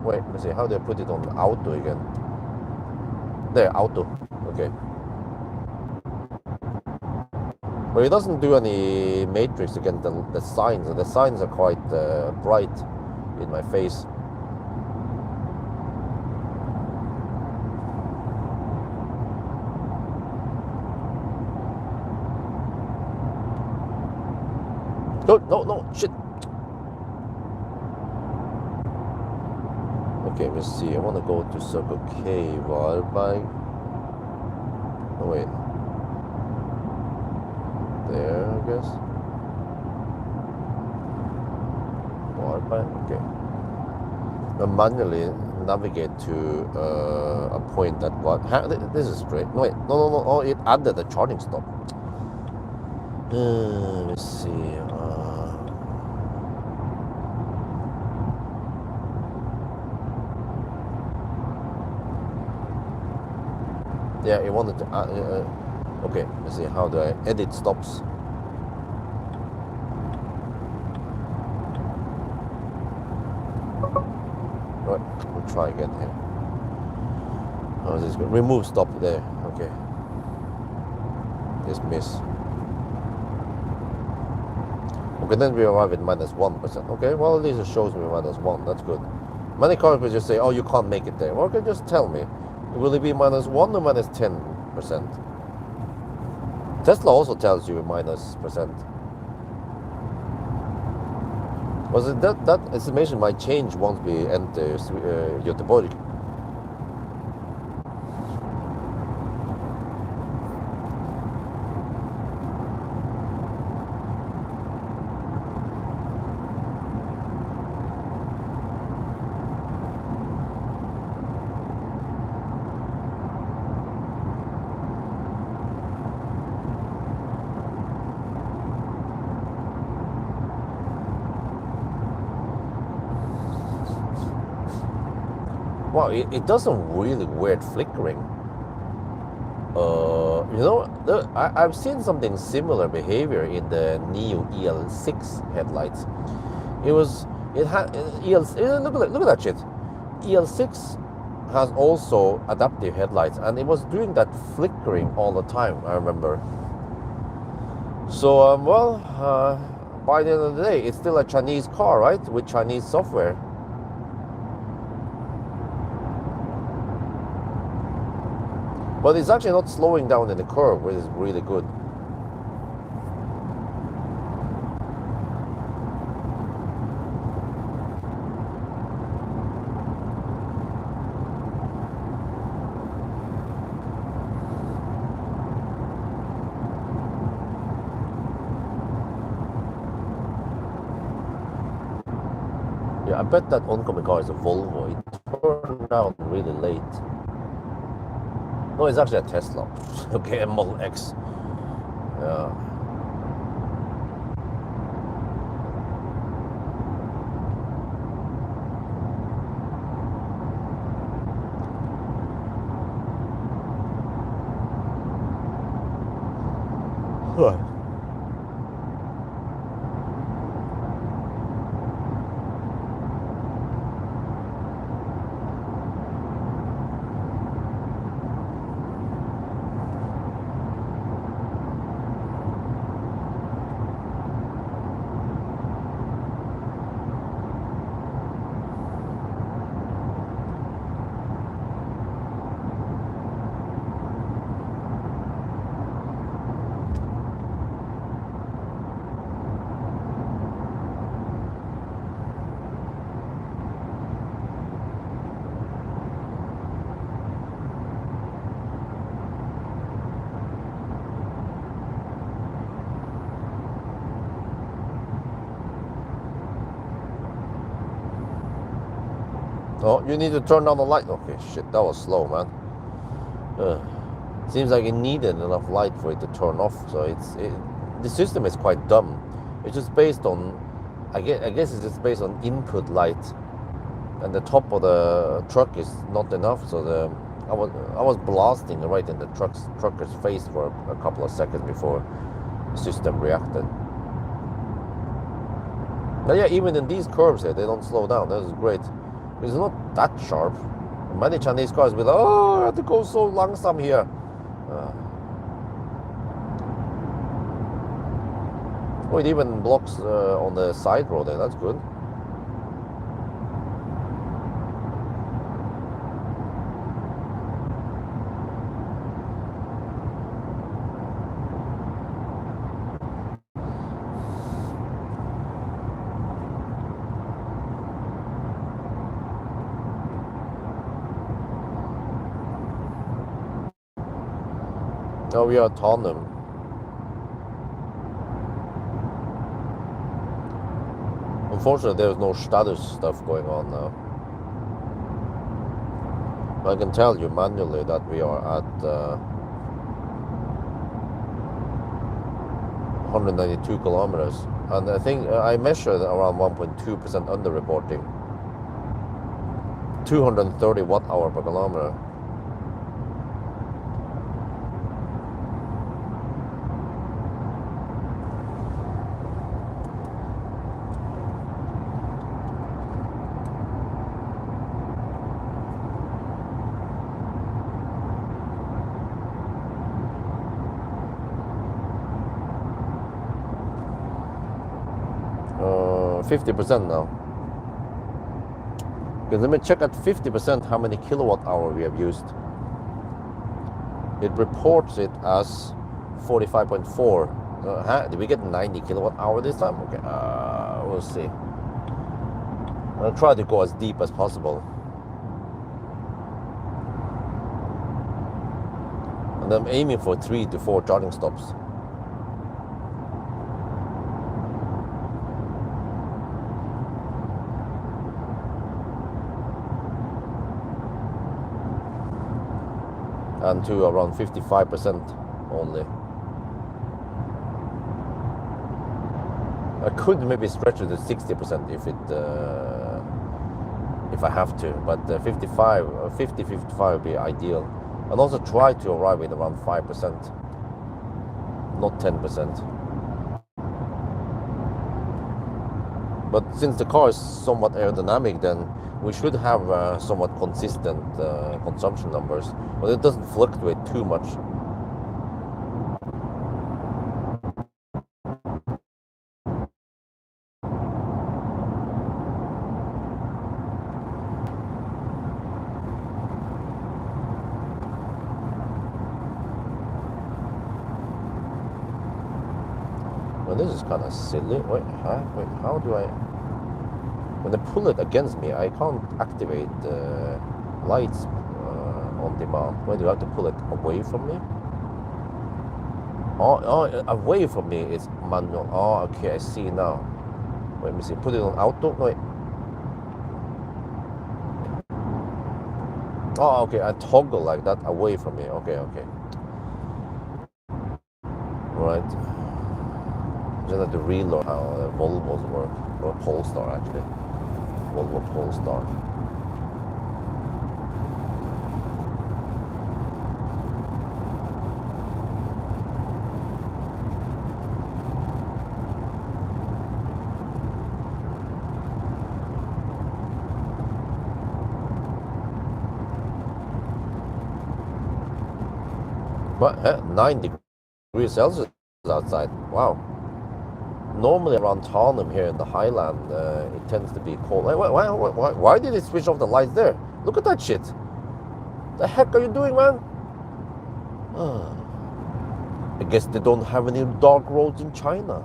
Wait, let me see, how do I put it on auto again? There, auto, okay. But it doesn't do any matrix against the signs. The signs are quite bright in my face. No, no, no, shit. Okay, let's see. I want to go to Circle K. Wildbike. Oh, wait. There, I guess. Wildbike, okay. Now manually navigate to a point that what? This is straight. No, wait. No, no, no. Oh, it added a charging stop. Let's see. Yeah, it wanted to. Okay, let's see. How do I edit stops? Right, we'll try again here. Oh, this is good. Remove stop there. Okay. Dismiss. Okay, then we arrive at -1%. Okay, well, at least it shows me -1. That's good. Many cars will just say, oh, you can't make it there. Well, okay, just tell me. Will it be -1 or -10%? Tesla also tells you -%. Was it that estimation might change once we enter Göteborg? Wow, it does some really weird flickering. You know, I've seen something similar behavior in the Neo EL6 headlights. It had look at that shit. EL6 has also adaptive headlights, and it was doing that flickering all the time. I remember. So by the end of the day, it's still a Chinese car, right, with Chinese software. But it's actually not slowing down in the curve, which is really good. Yeah, I bet that oncoming car is a Volvo. It turned out really late. No, it's actually a Tesla. Okay, a Model X. Yeah. Right. Oh, you need to turn down the light. Okay, shit, that was slow, man. Seems like it needed enough light for it to turn off. So the system is quite dumb. It's just based on, I guess it's just based on input light, and the top of the truck is not enough. So I was blasting right in the trucker's face for a couple of seconds before the system reacted. But yeah, even in these curves here, they don't slow down. That is great. It's not that sharp. Many Chinese cars will be like, oh, I have to go so langsam here. Oh, it even blocks on the side road there. That's good. Now we are autonomous. Unfortunately, there's no status stuff going on now. I can tell you manually that we are at 192 kilometers. And I think I measured around 1.2% under-reporting. 230 watt-hour per kilometer. Uh, 50% now. Okay, let me check at 50% how many kilowatt hour we have used. It reports it as 45.4. Did we get 90 kilowatt hour this time? Okay, we'll see. I'll try to go as deep as possible. And I'm aiming for 3 to 4 charging stops. And to around 55% only. I could maybe stretch it to 60% if I have to, but 50-55 would be ideal. And also try to arrive at around 5%, not 10%. But since the car is somewhat aerodynamic, then we should have somewhat consistent consumption numbers, but it doesn't fluctuate too much. Well, this is kind of silly. Wait, how do I... When I pull it against me, I can't activate the lights on demand. Where do I have to pull it away from me? Oh, away from me is manual. Oh, okay, I see now. Wait, let me see. Put it on auto. Wait. Oh, okay. I toggle like that away from me. Okay. Right. Just have to reload how Volvos work, or Polestar actually. Volvo Polestar. But 9 degrees Celsius outside. Wow. Normally around Tarnum here in the Highland, it tends to be cold. Why did they switch off the lights there? Look at that shit. The heck are you doing, man? I guess they don't have any dark roads in China.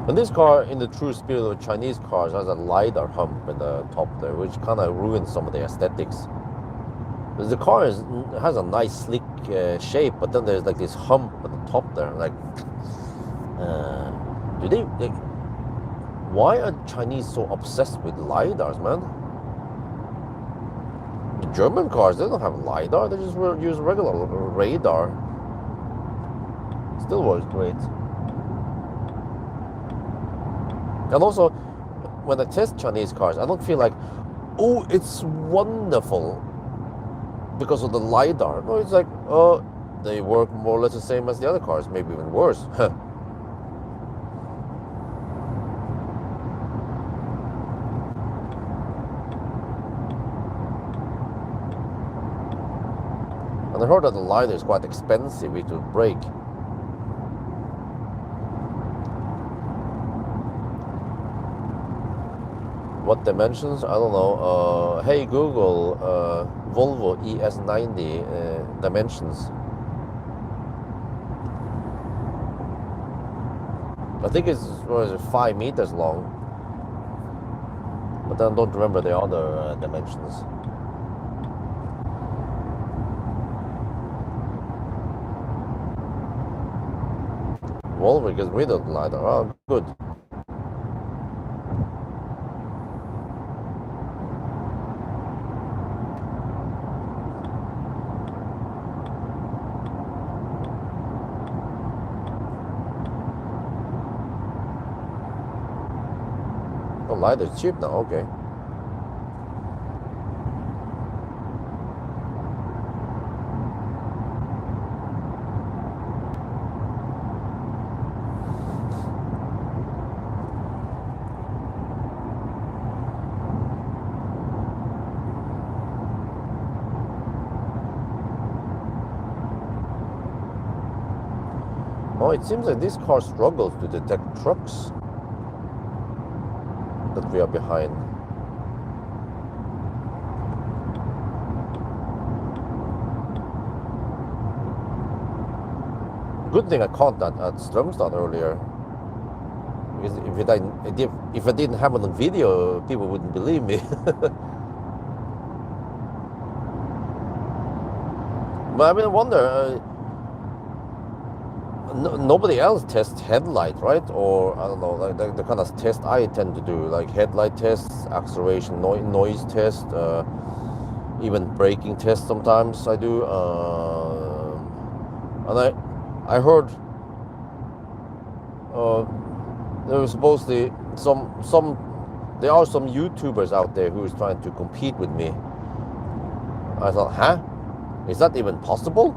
And this car, in the true spirit of Chinese cars, has a LiDAR hump in the top there, which kind of ruins some of the aesthetics. Because the car has a nice, sleek shape, but then there's like this hump at the top there. Like, why are Chinese so obsessed with LiDARs, man? The German cars, they don't have LiDAR, they just use regular radar. Still works great. And also, when I test Chinese cars, I don't feel like, oh, it's wonderful. because of the LiDAR. No, it's like, they work more or less the same as the other cars, maybe even worse. And I heard that the LiDAR is quite expensive to break. What dimensions? I don't know. Hey Google, Volvo ES90 dimensions. I think it's 5 meters long, but then I don't remember the other dimensions. Volvo gets rid of the LiDAR. Oh, good. Oh, LiDAR is cheap now. Okay. Oh, it seems like this car struggles to detect trucks that we are behind. Good thing I caught that at Strömstad earlier. Because if I didn't have it on video, people wouldn't believe me. But I mean, I wonder, nobody else tests headlight, right? Or I don't know, like the kind of test I tend to do, like headlight tests, acceleration, noise test, even braking tests. Sometimes I do, and I heard there was supposedly there are some YouTubers out there who is trying to compete with me. I thought, huh? Is that even possible?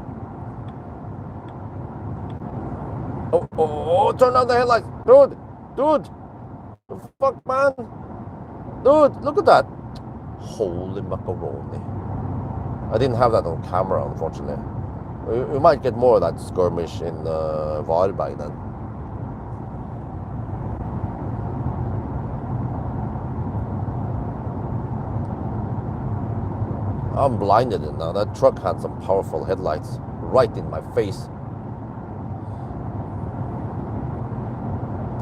Oh, turn on the headlights. Dude, the fuck, man. Dude, look at that. Holy macaroni. I didn't have that on camera, unfortunately. We might get more of that skirmish in Varberg then. I'm blinded now. That truck had some powerful headlights right in my face.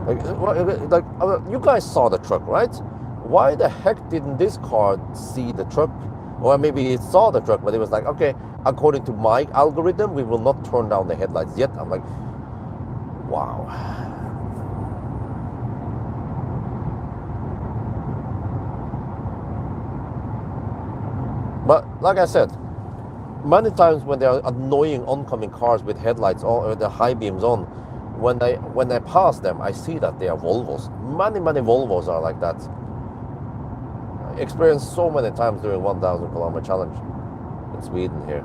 Like you guys saw the truck, right? Why the heck didn't this car see the truck? Or maybe it saw the truck, but it was like, okay, according to my algorithm, we will not turn down the headlights yet. I'm like, wow. But like I said, many times when there are annoying oncoming cars with headlights or the high beams on, when I pass them, I see that they are Volvos. Many Volvos are like that. I experienced so many times during 1,000 kilometer challenge in Sweden here.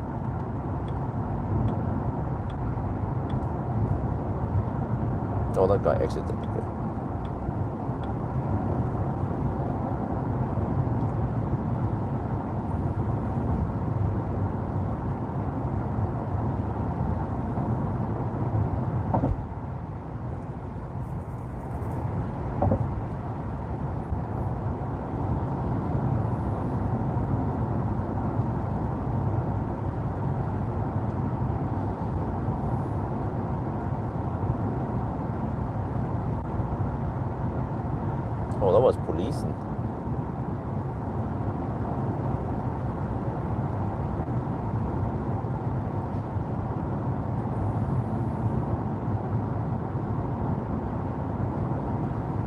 Oh, that guy exited. Okay. Oh, that was polisen.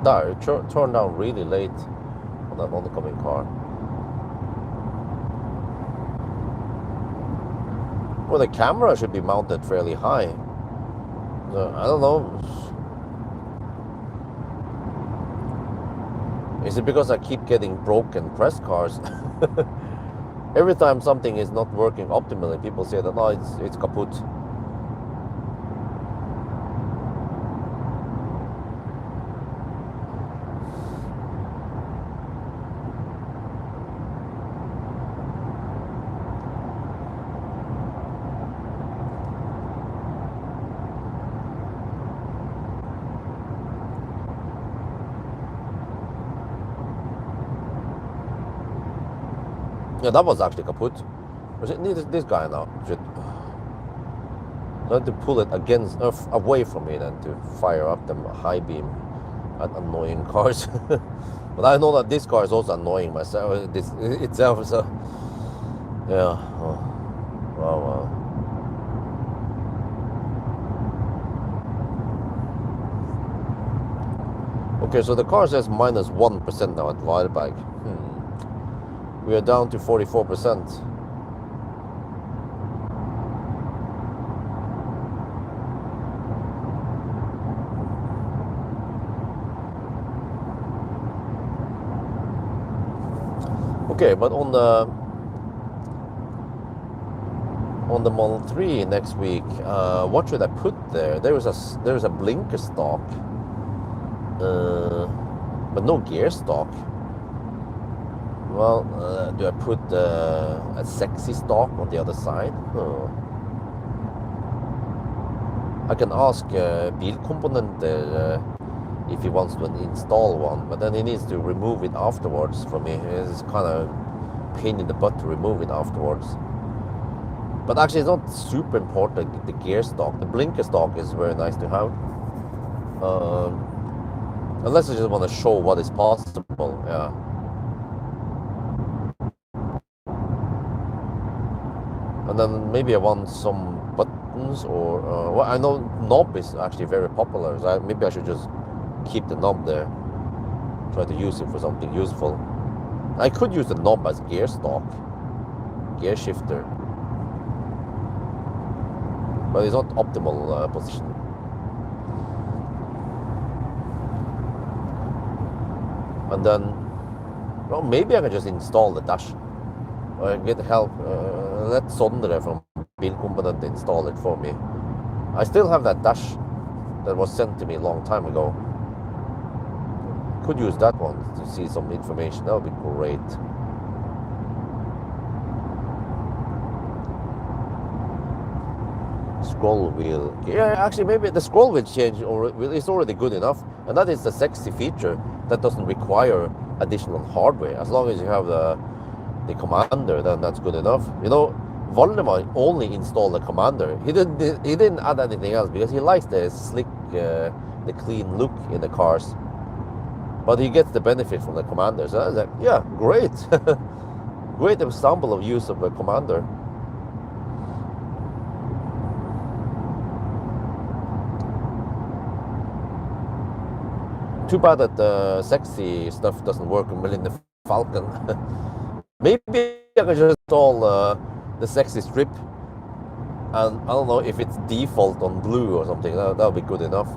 No, it turned down really late on that oncoming car. Well, the camera should be mounted fairly high. I don't know. Is it because I keep getting broken press cars? Every time something is not working optimally, people say that, no, it's kaput. Yeah, that was actually kaput. This guy now should try to pull it against, away from me than to fire up them high beam at annoying cars. But I know that this car is also annoying myself, this itself. So yeah. Oh, wow. Okay, so the car says minus 1% now at Wildbag. We are down to 44%. Okay, but on the Model 3 next week, what should I put there? There is a blinker stock, but no gear stock. Well, do I put a sexy stock on the other side? I can ask Bilkomponenter if he wants to install one, but then he needs to remove it afterwards for me. It's kind of pain in the butt to remove it afterwards. But actually, it's not super important, the gear stock. The blinker stock is very nice to have. Unless I just want to show what is possible, yeah. And then maybe I want some buttons or, well, I know knob is actually very popular, so maybe I should just keep the knob there. Try to use it for something useful. I could use the knob as gear stock, gear shifter. But it's not optimal position. And then, well, maybe I can just install the dash. Or get help, let Sondre from Bilkomponent install it for me. I still have that dash that was sent to me a long time ago. Could use that one to see some information. That would be great. Scroll wheel. Yeah, actually, maybe the scroll wheel change is already good enough, and that is the sexy feature that doesn't require additional hardware. As long as you have the commander, then that's good enough. You know, Valdemar only installed the commander. He didn't add anything else because he likes the slick, the clean look in the cars. But he gets the benefit from the commander. So I was like, yeah, great, great example of use of a commander. Too bad that the sexy stuff doesn't work in the Falcon. Maybe I can just install the sexy strip, and I don't know if it's default on blue or something. That would be good enough.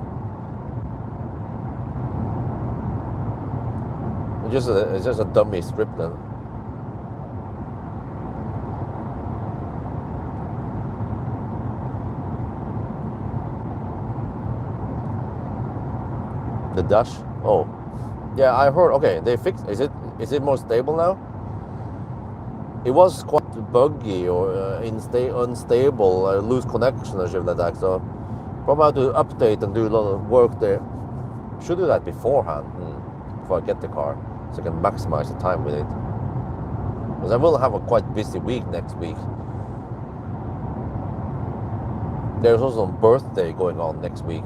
It's just a dummy strip then. The dash. Oh, yeah, I heard. Okay, they fixed. Is it more stable now? It was quite buggy or unstable, loose connection or shit like that. So probably have to update and do a lot of work there. Should do that beforehand before I get the car, so I can maximize the time with it. Because I will have a quite busy week next week. There's also a birthday going on next week.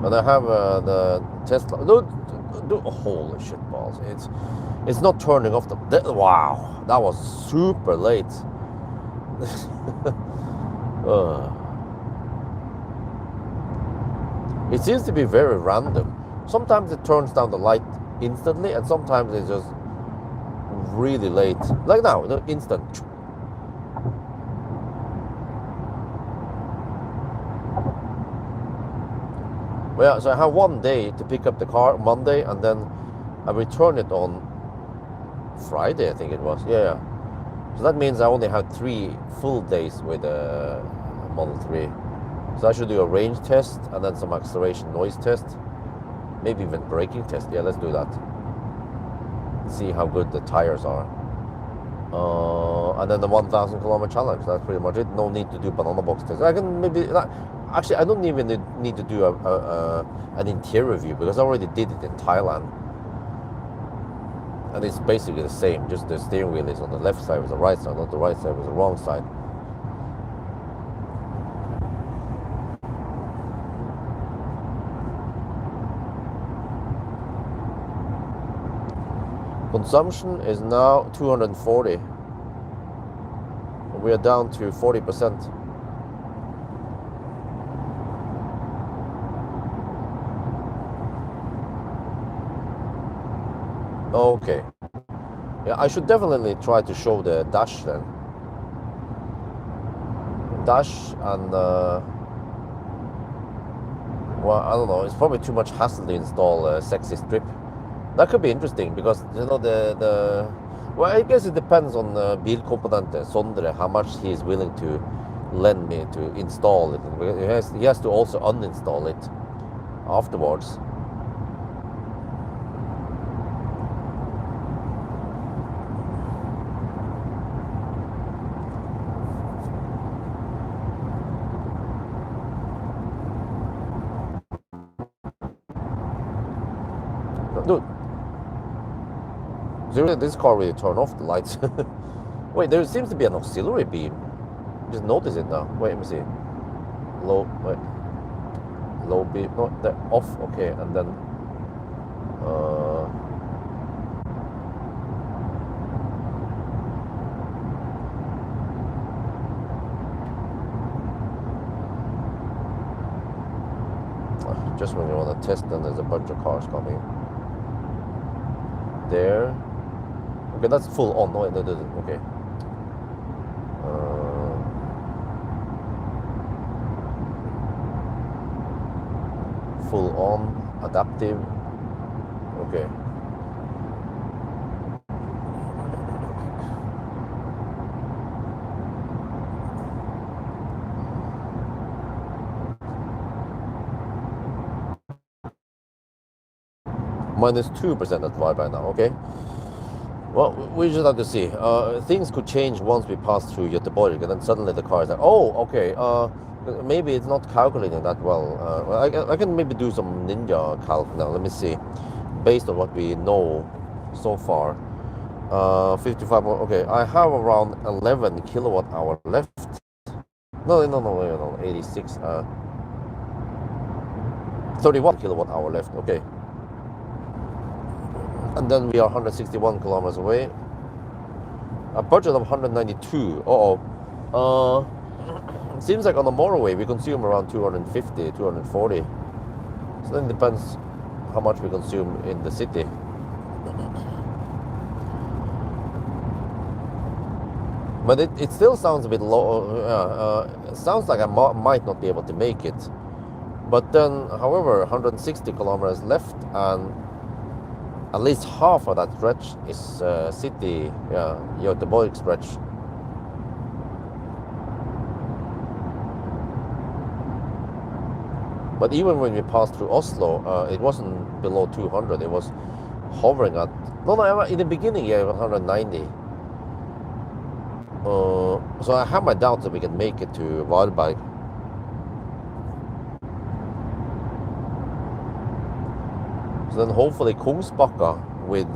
And I have the Tesla. Holy shit balls! It's not turning off the. Wow, that was super late. It seems to be very random. Sometimes it turns down the light instantly, and sometimes it's just really late. Like now, instant. Well, yeah, so I have 1 day to pick up the car, Monday, and then I return it on Friday, I think it was. Yeah. So that means I only have 3 full days with a Model 3. So I should do a range test and then some acceleration noise test. Maybe even braking test. Yeah, let's do that. See how good the tires are. And then the 1,000 kilometer challenge. That's pretty much it. No need to do banana box test. I can maybe... Actually, I don't even need to do an interior view because I already did it in Thailand. And it's basically the same, just the steering wheel is on the left side with the right side, not the right side with the wrong side. Consumption is now 240. We are down to 40%. Okay. Yeah, I should definitely try to show the dash then. Dash and well, I don't know. It's probably too much hassle to install a sexy strip. That could be interesting because you know the well, I guess it depends on Bilkomponente Sondre how much he is willing to lend me to install it. He has to also uninstall it afterwards. Dude, seriously, this car really turned off the lights. Wait, there seems to be an auxiliary beam. Just notice it now. Wait, let me see. Low, wait. Low beam, no, they're off, okay, and then just when you want to test, then there's a bunch of cars coming. There. Okay, that's full on. No, okay. Full on, adaptive. Okay. -2% at Vibe right now, okay? Well, we just have to see. Things could change once we pass through Göteborg, and then suddenly the car is like, oh, okay, maybe it's not calculating that well. I can maybe do some ninja calc now. Let me see. Based on what we know so far. 55 more, okay, I have around 11 kilowatt hour left. No, 86. 31 kilowatt hour left, okay. And then we are 161 kilometers away. A budget of 192. Seems like on the motorway we consume around 250, 240. So then it depends how much we consume in the city. But it still sounds a bit low. It sounds like I might not be able to make it. But then, however, 160 kilometers left, and at least half of that stretch is city, Göteborg stretch. But even when we passed through Oslo, it wasn't below 200. It was hovering at... No, in the beginning, yeah, 190. So I have my doubts that we can make it to Varberg. So then hopefully Kungsbacka with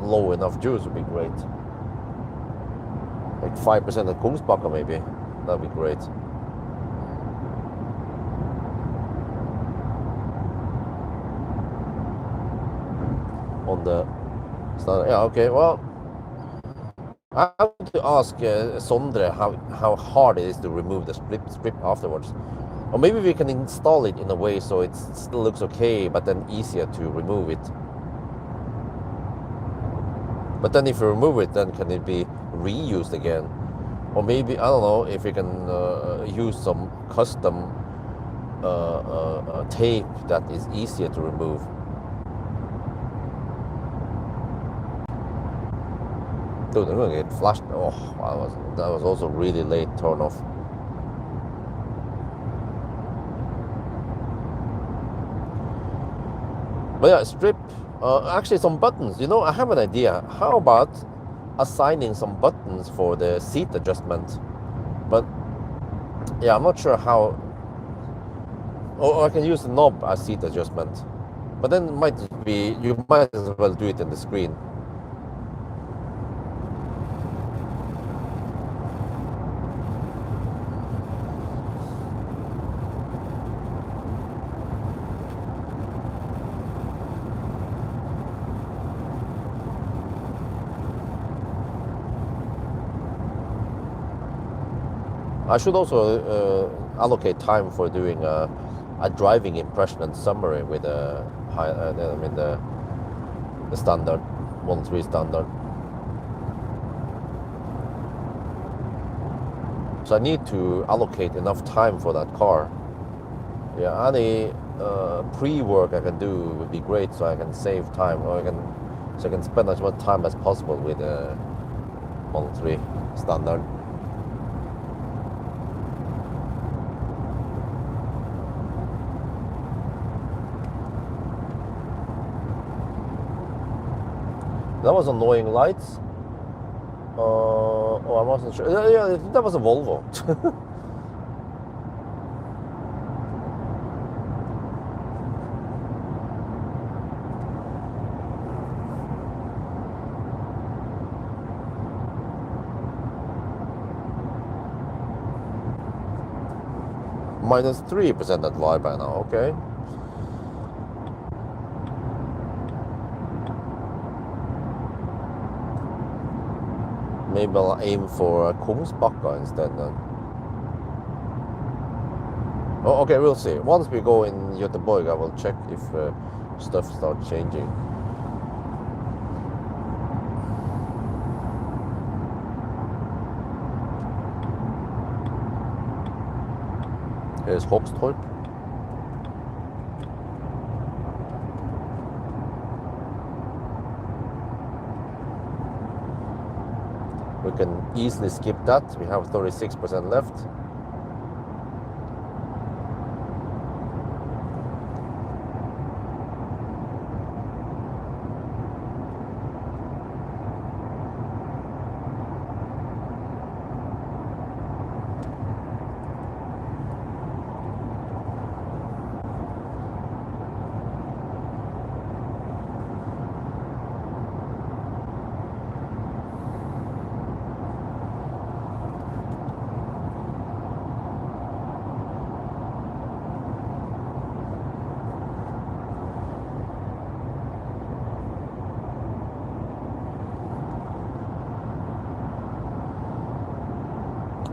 low enough juice would be great. Like 5% at Kungsbacka maybe. That'd be great. On the start, yeah, okay, well, I have to ask Sondre how hard it is to remove the strip afterwards. Or maybe we can install it in a way so it still looks okay, but then easier to remove it. But then if you remove it, then can it be reused again? Or maybe, I don't know, if we can use some custom tape that is easier to remove. Dude, I'm gonna get flashed. Oh, that was also really late turn off. But yeah, strip. Actually, some buttons. You know, I have an idea. How about assigning some buttons for the seat adjustment? But yeah, I'm not sure how. Or I can use the knob as seat adjustment. But then it might be, you might as well do it in the screen. I should also allocate time for doing a driving impression and summary with a high, I mean the standard, 1.3 standard. So I need to allocate enough time for that car. Yeah, any pre-work I can do would be great, so I can save time, or so I can spend as much time as possible with a Model 3 standard. That was annoying lights. Oh, I wasn't sure. Yeah, that was a Volvo. -3% at Y by now, okay. Maybe I'll aim for Kungsbacka instead then. Oh, okay, we'll see. Once we go in Göteborg, I will check if stuff starts changing. Here's Håkstorp. We can easily skip that. We have 36% left.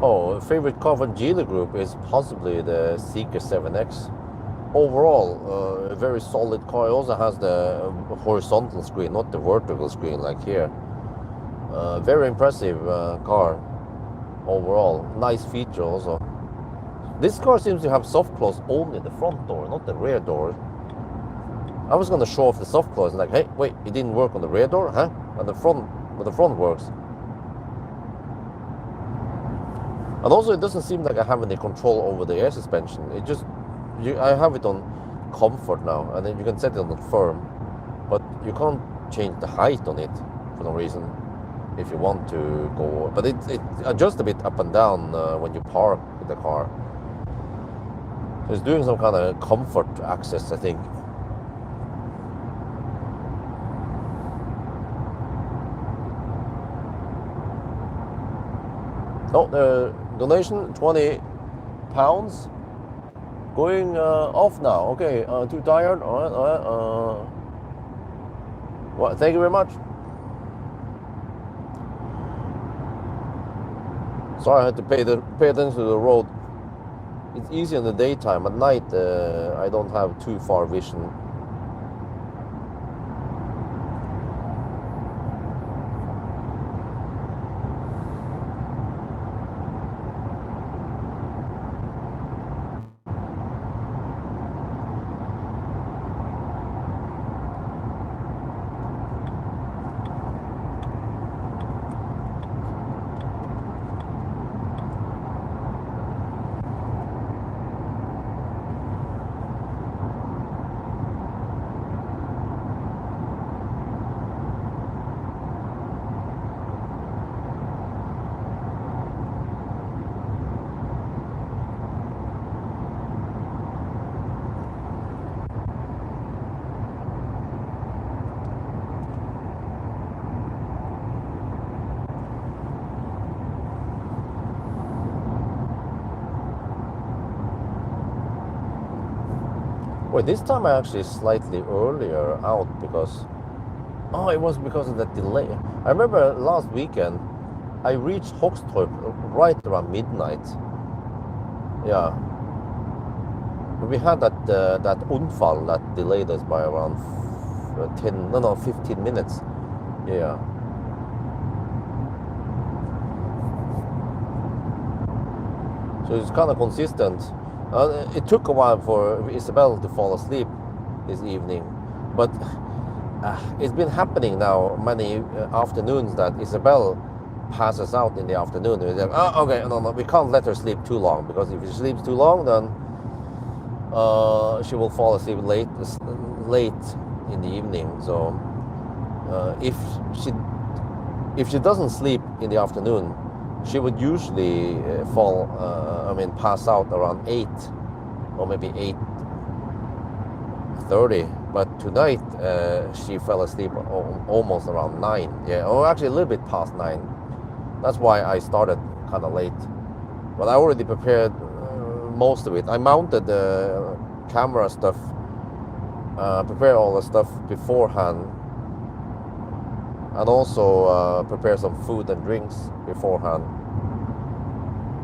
Oh, favorite car from Geely Group is possibly the Seeker 7X. Overall, a very solid car. It also has the horizontal screen, not the vertical screen like here. Very impressive car overall. Nice feature also. This car seems to have soft close only the front door, not the rear door. I was gonna show off the soft close, like, hey, wait, it didn't work on the rear door, huh? And the front works. And also, it doesn't seem like I have any control over the air suspension. It just, I have it on comfort now, and then you can set it on firm, but you can't change the height on it for no reason if you want to go. But it adjusts a bit up and down when you park the car. So it's doing some kind of comfort access, I think. Oh, the donation, £20 going off now. Okay, too tired. All right. Well, thank you very much. Sorry, I had to pay attention to the road. It's easy in the daytime. At night, I don't have too far vision. Wait, this time I actually slightly earlier out because, oh, it was because of the delay. I remember last weekend I reached Hogstorp right around midnight. Yeah, we had that unfall that delayed us by around 15 minutes. Yeah. So it's kind of consistent. It took a while for Isabel to fall asleep this evening, but it's been happening now many afternoons that Isabel passes out in the afternoon. It's like, oh, okay, no, we can't let her sleep too long, because if she sleeps too long, then she will fall asleep late in the evening. So if she doesn't sleep in the afternoon, she would usually pass out around 8 or maybe 8:30. But tonight she fell asleep almost around 9. Yeah, or actually a little bit past 9. That's why I started kind of late. But I already prepared most of it. I mounted the camera stuff, prepared all the stuff beforehand, and also prepare some food and drinks beforehand,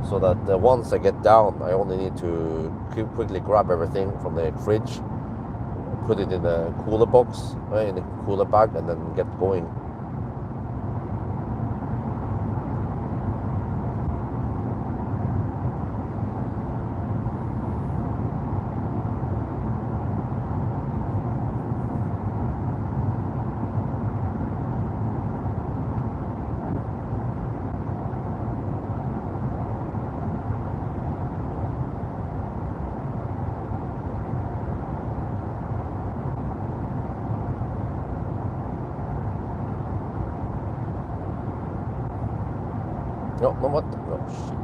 so that once I get down, I only need to quickly grab everything from the fridge, put it in a cooler box, in a cooler bag, and then get going. No, what? No, shit.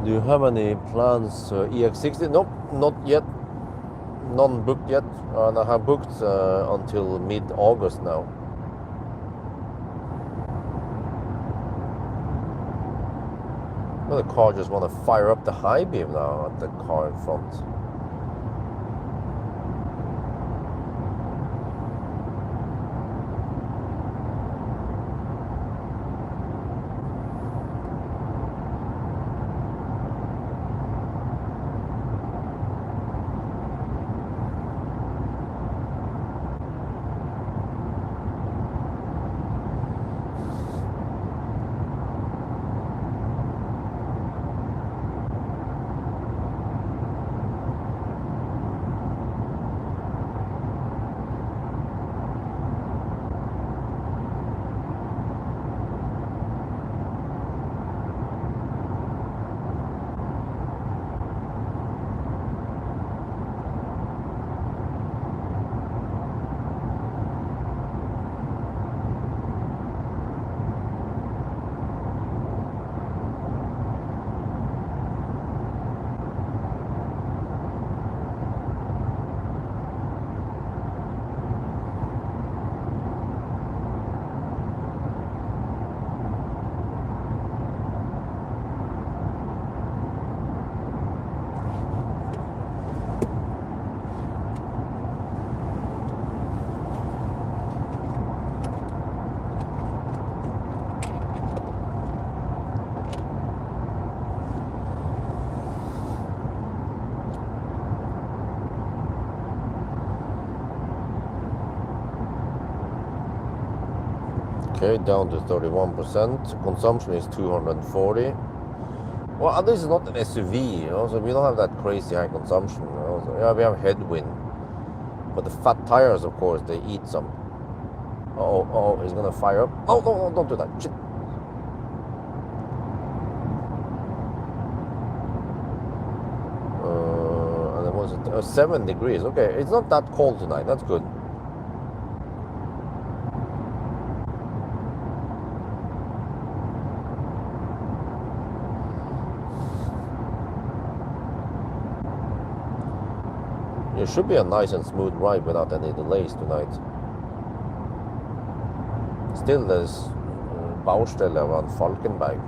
Do you have any plans? EX60? Nope, not yet. None booked yet. And I have booked until mid-August now. Well, the car just want to fire up the high beam now at the car in front. Okay, down to 31%. Consumption is 240. Well, this is not an SUV, so we don't have that crazy high consumption. So, yeah, we have headwind, but the fat tires, of course, they eat some. Oh, he's gonna fire up. Oh, no, don't do that. Shit. And then was it 7 degrees? Okay, it's not that cold tonight. That's good. It should be a nice and smooth ride without any delays tonight. Still, there's Baustelle around Falkenberg.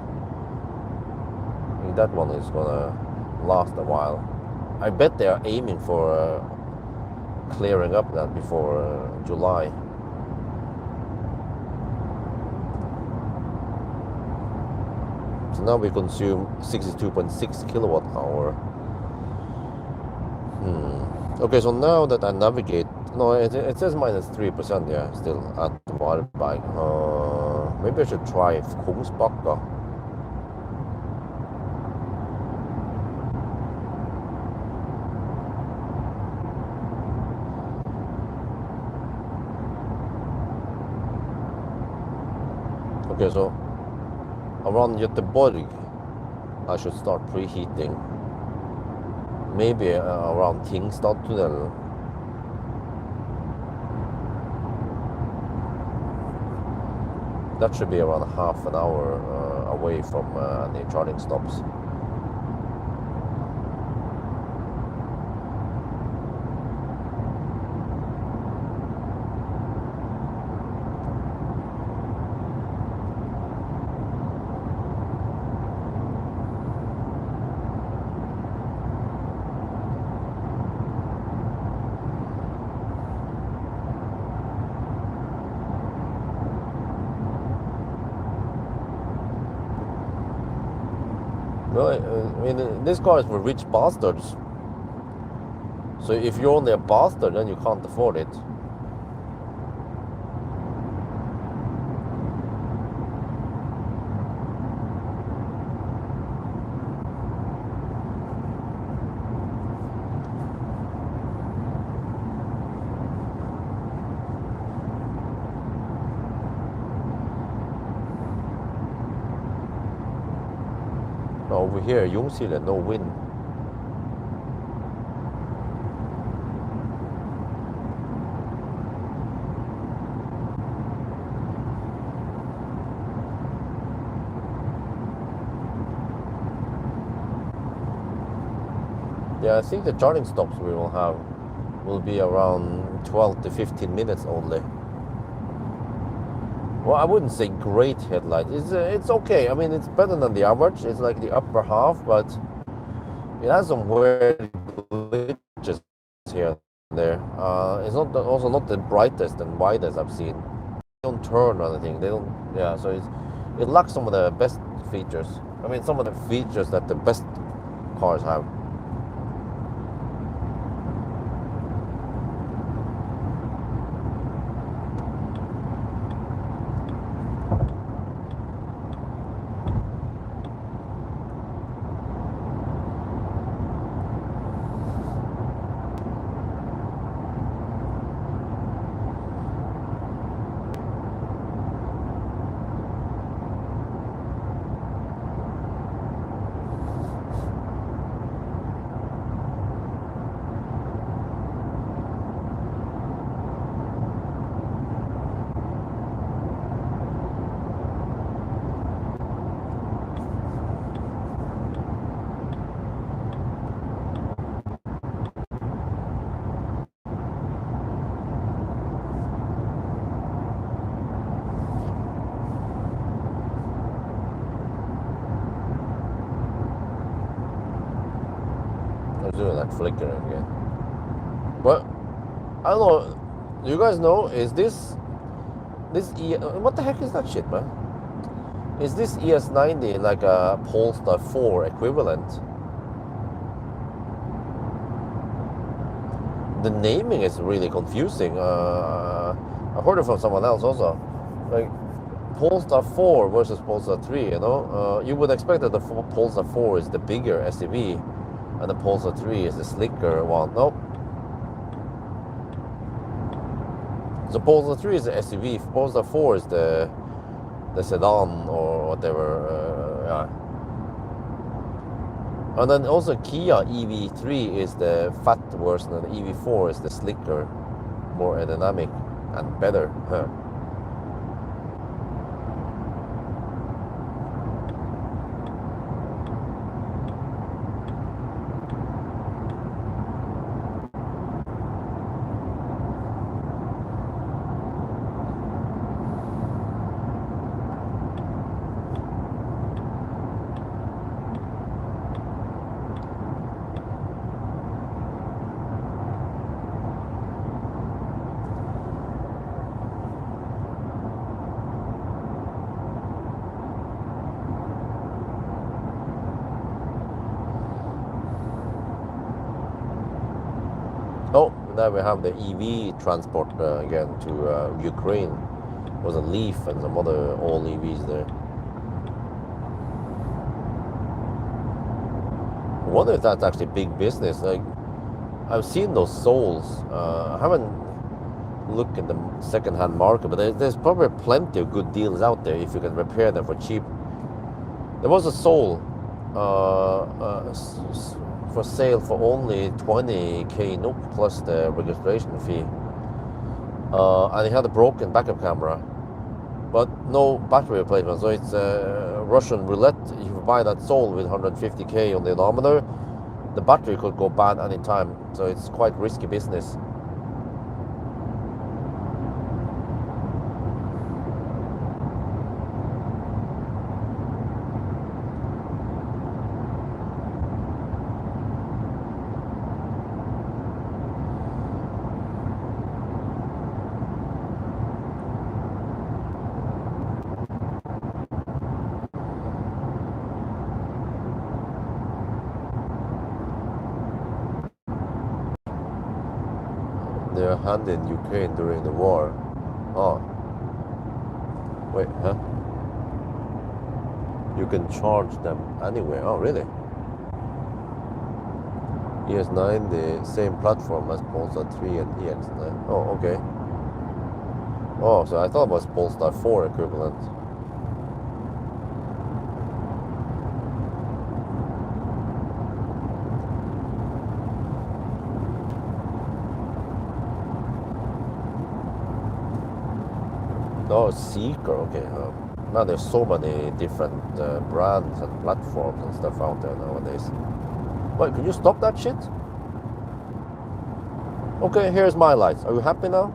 I think that one is gonna last a while. I bet they are aiming for clearing up that before July. So now we consume 62.6 kilowatt hour. Okay, so now that I navigate, no, it says -3%, yeah, still at Varberg. Maybe I should try Kungsbacka. Okay, so around Göteborg, I should start preheating. Maybe around Tingstadtunnel. That should be around half an hour away from any charging stops. No, I mean, this car is for rich bastards. So if you're only a bastard, then you can't afford it. Over here, Ljungskile, no wind. Yeah, I think the charging stops we will have will be around 12 to 15 minutes only. Well, I wouldn't say great headlight. It's okay. I mean, it's better than the average. It's like the upper half, but it has some weird glitches here and there. It's not also not the brightest and widest I've seen. They don't turn or anything. They don't. Yeah, so it lacks some of the best features. I mean, some of the features that the best cars have. I'm doing that flickering again. But I don't know. Do you guys know? Is this what the heck is that shit, man? Is this ES90 like a Polestar 4 equivalent? The naming is really confusing. I heard it from someone else also. Like Polestar 4 versus Polestar 3, you know? You would expect that the Polestar 4 is the bigger SUV and the Polestar 3 is the slicker one. Nope. So Polestar 3 is the SUV, Polestar 4 is the sedan or whatever. Yeah. And then also Kia EV3 is the fat version and the EV4 is the slicker, more aerodynamic and better. Huh. Now we have the EV transport again to Ukraine. It was a Leaf and some other all EVs there. I wonder if that's actually big business. Like, I've seen those Souls. I haven't looked in the second-hand market, but there's probably plenty of good deals out there if you can repair them for cheap. There was a Soul for sale for only 20k NOK plus the registration fee, and it had a broken backup camera, but no battery replacement. So it's Russian roulette. If you buy that Soul with 150k on the odometer, the battery could go bad anytime. So it's quite risky business. They are handed in Ukraine during the war. Oh. Wait, huh? You can charge them anywhere. Oh, really? ES9, the same platform as Polestar 3 and EX9. Oh, okay. Oh, so I thought it was Polestar 4 equivalent. Oh, Seeker, okay. Now there's so many different brands and platforms and stuff out there nowadays. Wait, can you stop that shit? Okay, here's my lights. Are you happy now?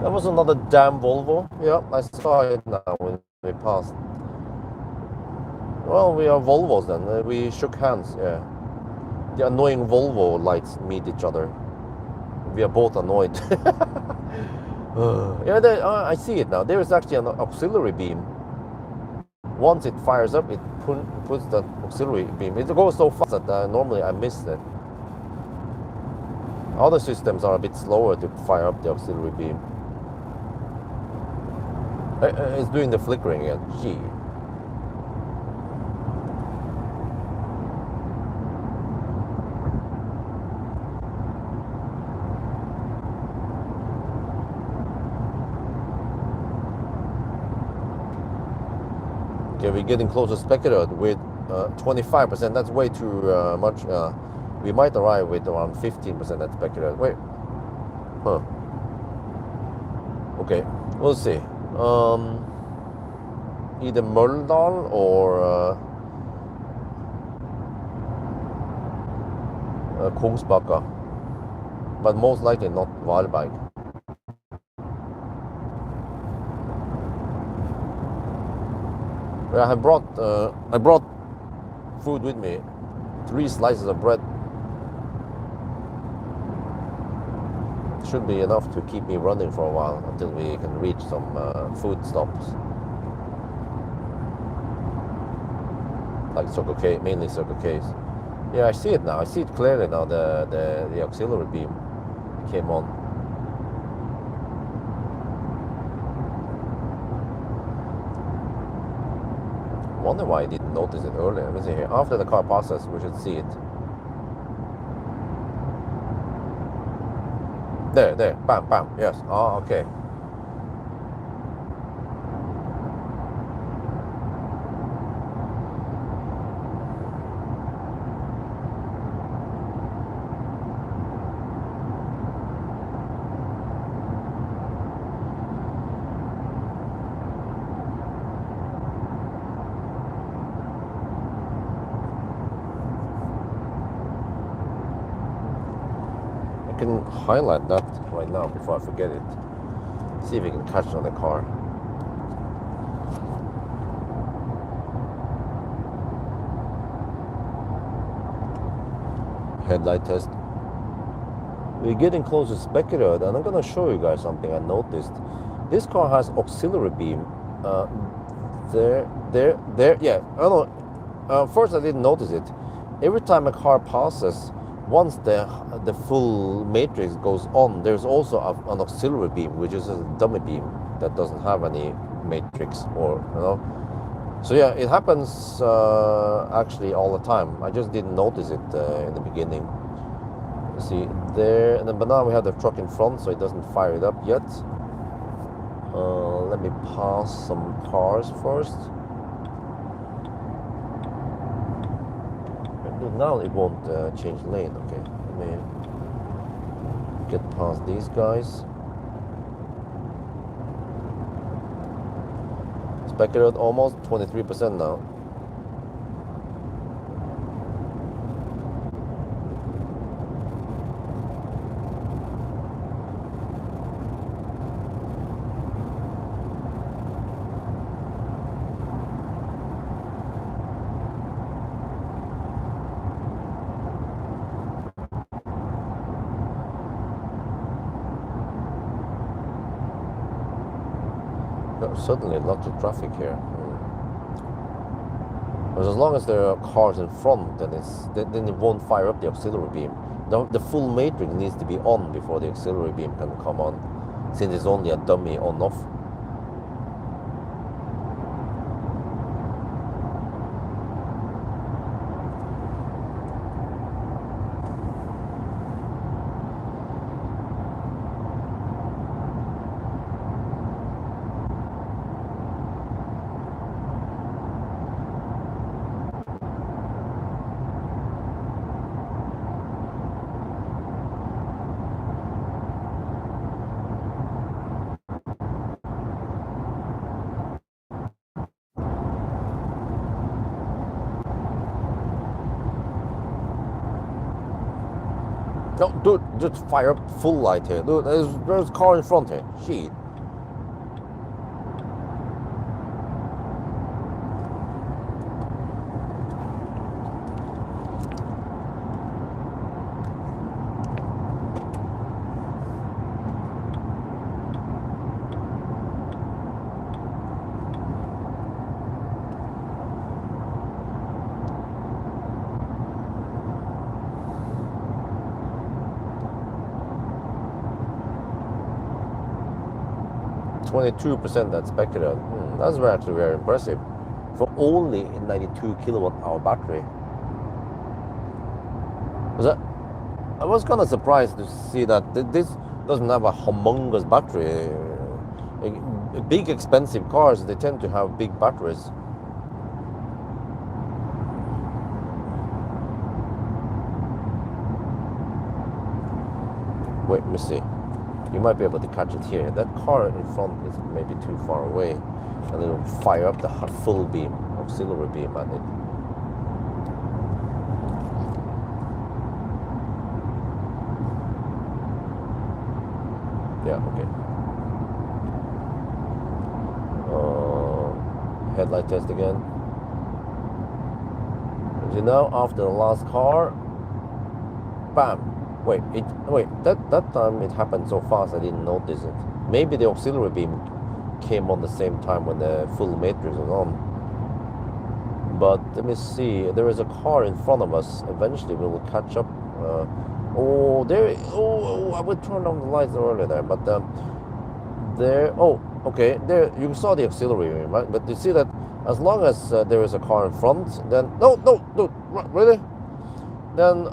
That was another damn Volvo. Yeah, I saw it now when we passed. Well, we are Volvos then. We shook hands, yeah. The annoying Volvo lights meet each other. We are both annoyed. Yeah, I see it now. There is actually an auxiliary beam. Once it fires up, it puts that auxiliary beam. It goes so fast that normally I miss it. Other systems are a bit slower to fire up the auxiliary beam. It's doing the flickering again. Gee. Okay, we're getting close to speculated with 25%. That's way too much. We might arrive with around 15% at speculated. Wait. Huh. Okay, we'll see. Either Møldal or Kungsbacka, but most likely not Valberg. I brought food with me, 3 slices of bread. Should be enough to keep me running for a while until we can reach some food stops. Like Circle K, mainly Circle K's. Yeah, I see it now. I see it clearly now. The auxiliary beam came on. I wonder why I didn't notice it earlier. Let me see here. After the car passes, we should see it. There, bam, bam. Yes. Oh, okay. I can highlight that right now before I forget it. See if we can catch it on the car. Headlight test. We're getting close to speculated, and I'm gonna show you guys something I noticed. This car has auxiliary beam. There. Yeah. I don't know. First I didn't notice it. every time a car passes, once the full matrix goes on, there's also an auxiliary beam, which is a dummy beam that doesn't have any matrix, or So yeah, it happens actually all the time. I just didn't notice it in the beginning. See there, but now we have the truck in front, so it doesn't fire it up yet. Let me pass some cars first. Now it won't change lane. Okay, let me get past these guys. Speculated almost 23% now. Suddenly lots of traffic here. But as long as there are cars in front, then it won't fire up the auxiliary beam. The full matrix needs to be on before the auxiliary beam can come on, since it's only a dummy on-off. No, dude, just fire up full light here. Dude, there's a car in front here. Shit. %, that's speculated. That's actually very impressive for only a 92 kilowatt hour battery. I was kind of surprised to see that this doesn't have a humongous battery. Big expensive cars, they tend to have big batteries. Wait, let me see. You might be able to catch it here. That car in front is maybe too far away, and it'll fire up the full beam, auxiliary beam at it. Yeah, okay. Headlight test again. As you know, after the last car, bam. Wait, that time it happened so fast I didn't notice it. Maybe the auxiliary beam came on the same time when the full matrix was on. But let me see, there is a car in front of us. Eventually we will catch up. I would turn on the lights earlier there, but okay, there you saw the auxiliary beam, right? But you see that as long as there is a car in front, then no, really? Then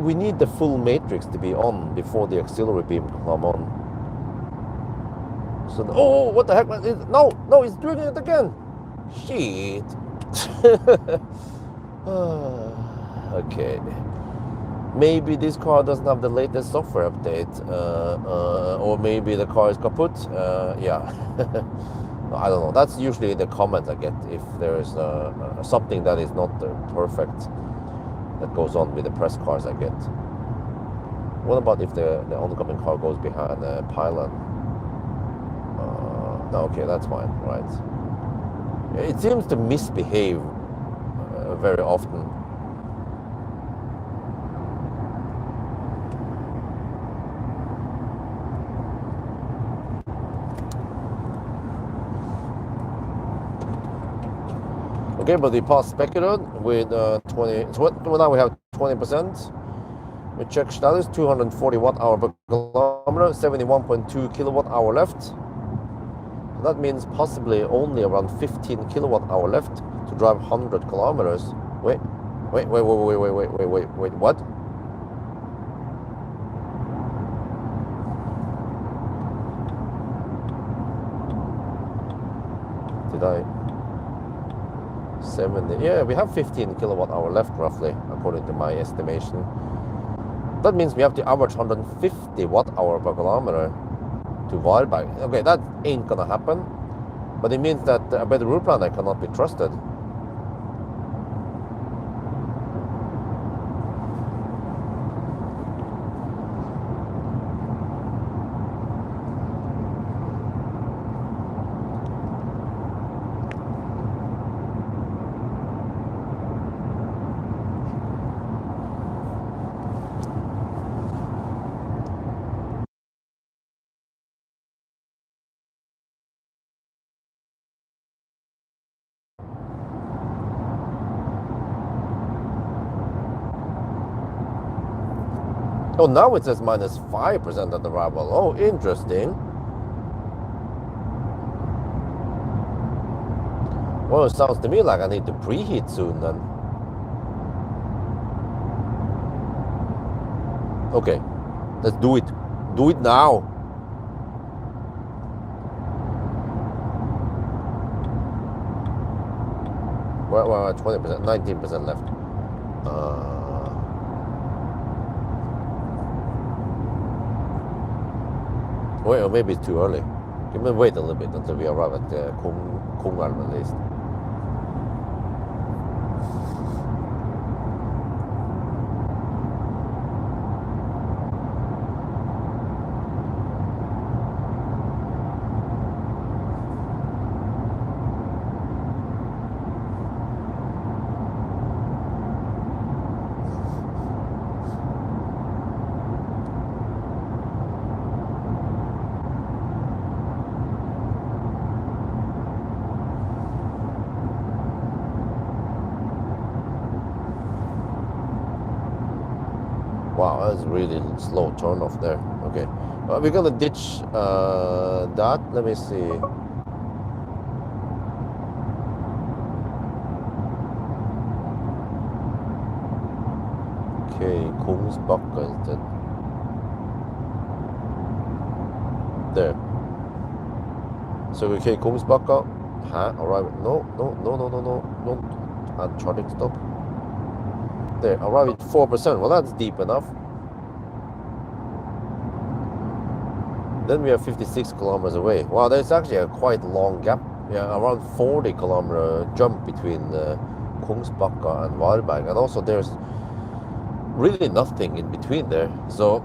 we need the full matrix to be on before the auxiliary beam can come on. So, what the heck? No, he's doing it again. Shit. Okay. Maybe this car doesn't have the latest software update, or maybe the car is kaput. Yeah. I don't know. That's usually the comments I get if there is something that is not perfect that goes on with the press cars I get. What about if the oncoming car goes behind the pylon? No, okay, that's fine, right? It seems to misbehave very often. Okay, but we passed Speculum with 20. Well, now we have 20%. We check status, 240 watt-hour per kilometer, 71.2 kilowatt-hour left. That means possibly only around 15 kilowatt-hour left to drive 100 kilometers. Wait, what? Did I? 70, yeah, we have 15 kilowatt-hour left roughly, according to my estimation. That means we have to average 150 watt-hour per kilometer to Varberg. Okay, that ain't gonna happen, but it means that a better route planner cannot be trusted. Oh, now it says minus 5% on the arrival. Oh, interesting. Well, it sounds to me like I need to preheat soon then. Okay, let's do it. Do it now. We're at 20%, 19% left. Wait, or maybe it's too early. Can we wait a little bit until we arrive at Kungalm at least? Wow, that's really slow turn off there. Okay, we're gonna ditch that. Let me see. Okay, Kungsbacka instead. There. So okay, Kungsbacka. Arrive. No. Don't add charging stop. There, arrive at 4%. Well, that's deep enough. Then we are 56 kilometers away. Wow, there's actually a quite long gap. Yeah, around 40 kilometer jump between Kungsbacka and Varberg. And also there's really nothing in between there. So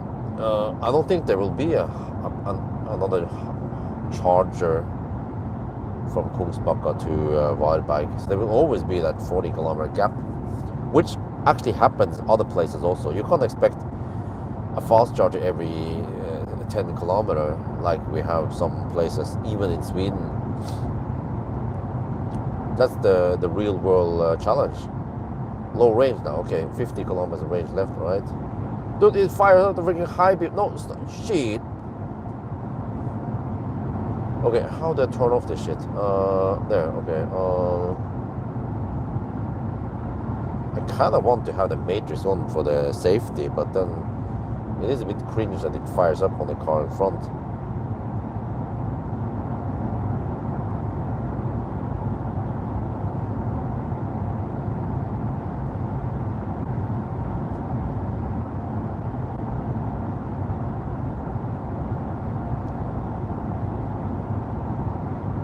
I don't think there will be another charger from Kungsbacka to Varberg. So there will always be that 40 kilometer gap, which actually happens other places also. You can't expect a fast charger every 10 kilometer like we have some places, even in Sweden. That's the real world challenge. Low range now. Okay, 50 kilometers of range left, right? Dude, it fires out the freaking high beam. No, shit. Okay, how do I turn off this shit? There, okay. I kind of want to have the matrix on for the safety, but then it is a bit cringe that it fires up on the car in front.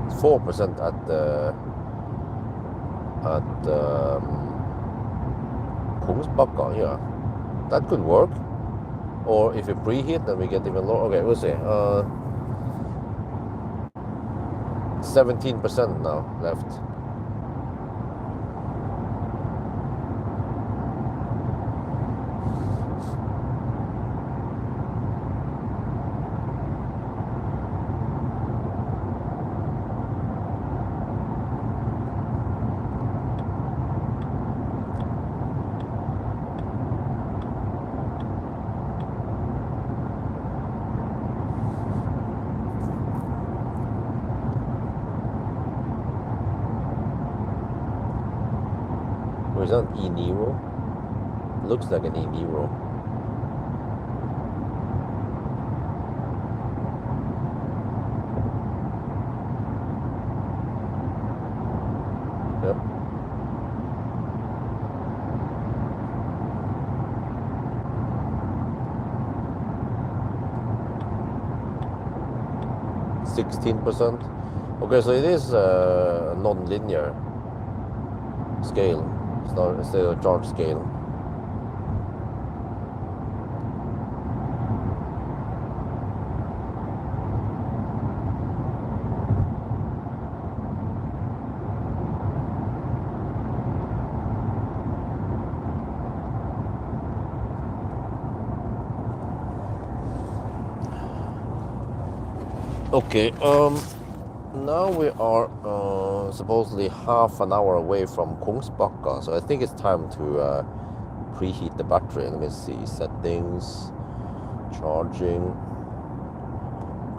It's 4% at the Kungsbacka, yeah. That could work. Or if you preheat, then we get even lower. Okay, we'll see. 17% now left. that an e-Niro? Looks like an e-Niro. Yep. %16%. Okay, so it is a non-linear scale. It's a charge scale. Okay, now we are supposedly half an hour away from Kungsbacka, so I think it's time to preheat the battery. Let me see, settings, charging,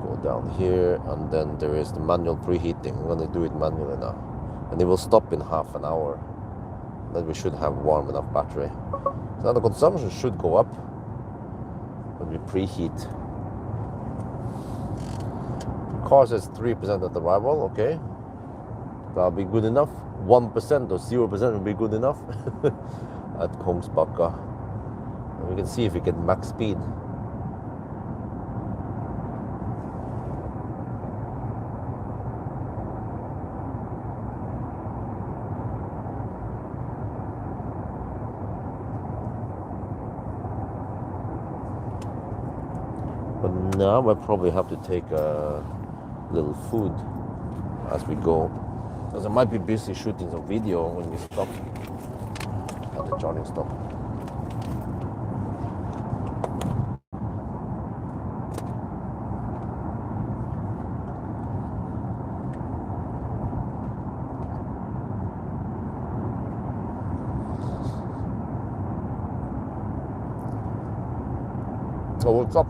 go down here, and then there is the manual preheating. I'm gonna do it manually now, and it will stop in half an hour. Then we should have warm enough battery. So now the consumption should go up when we preheat. Car says 3% at arrival, okay. That'll be good enough. 1% or 0% will be good enough at Kungsbacka. And we can see if we get max speed. But now I probably have to take a little food as we go, because I might be busy shooting some video when we stop at the charging stop. So what's up?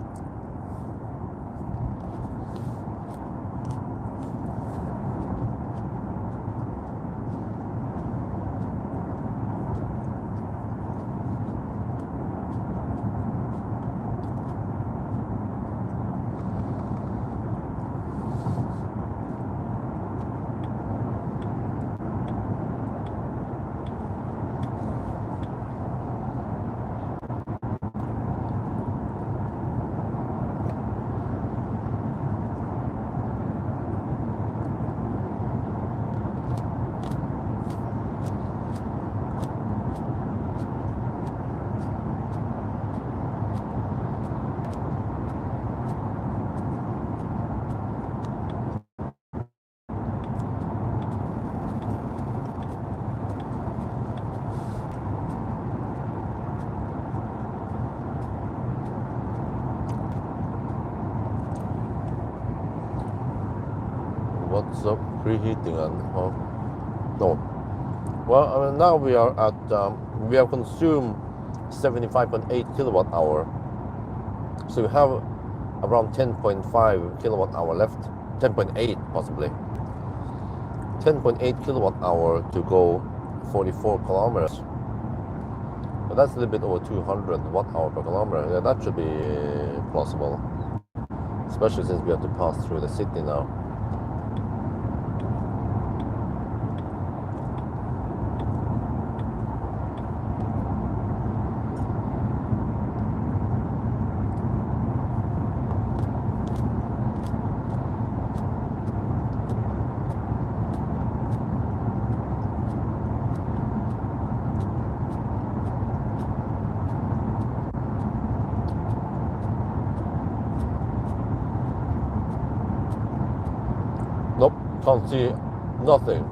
What's up? Preheating and no. Well, now we are at we have consumed 75.8 kilowatt hour. So we have around 10.5 kilowatt hour left. 10.8 possibly. 10.8 kilowatt hour to go 44 kilometers. So that's a little bit over 200 watt hour per kilometer. Yeah, that should be plausible, especially since we have to pass through the city now. Nope, can't see nothing.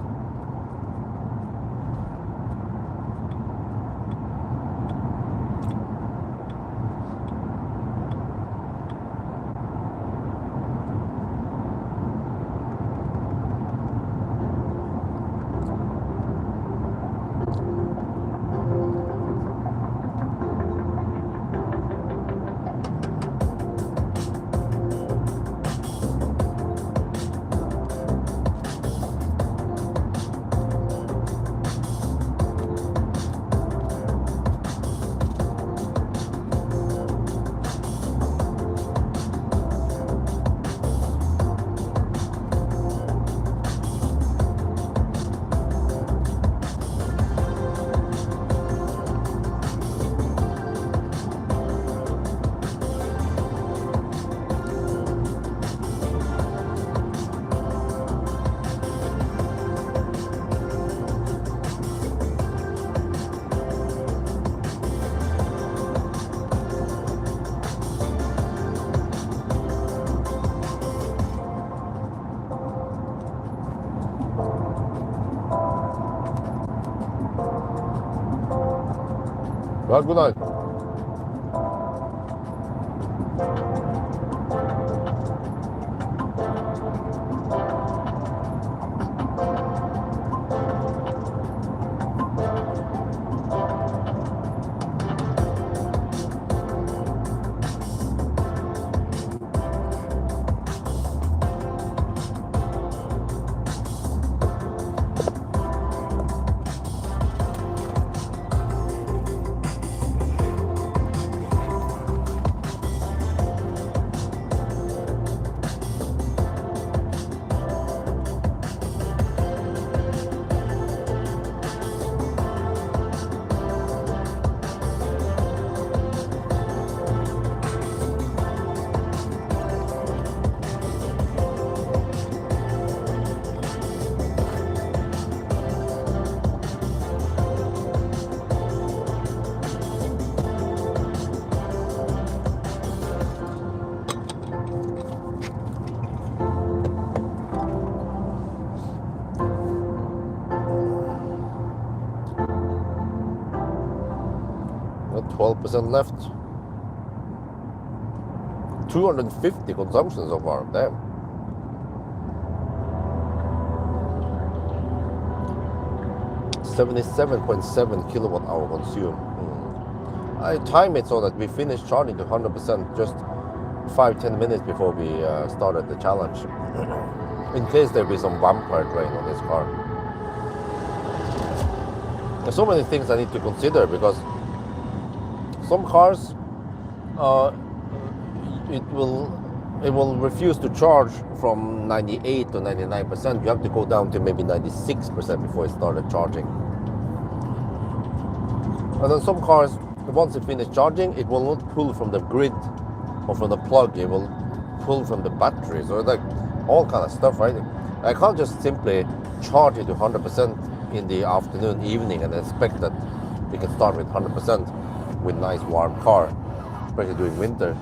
Well, good night. Got 12% left. 250 consumption so far. Damn. 77.7 kilowatt hour consumed. I time it so that we finished charging to 100% just 5-10 minutes before we started the challenge. In case there be some vampire drain on this car. There's so many things I need to consider because some cars it will refuse to charge from 98 to 99%. You have to go down to maybe 96% before it started charging. And then some cars, once it finishes charging, it will not pull from the grid or from the plug. It will pull from the battery. So it's like all kind of stuff, right? I can't just simply charge it to 100% in the afternoon, evening, and expect that we can start with 100% with nice warm car, especially during winter.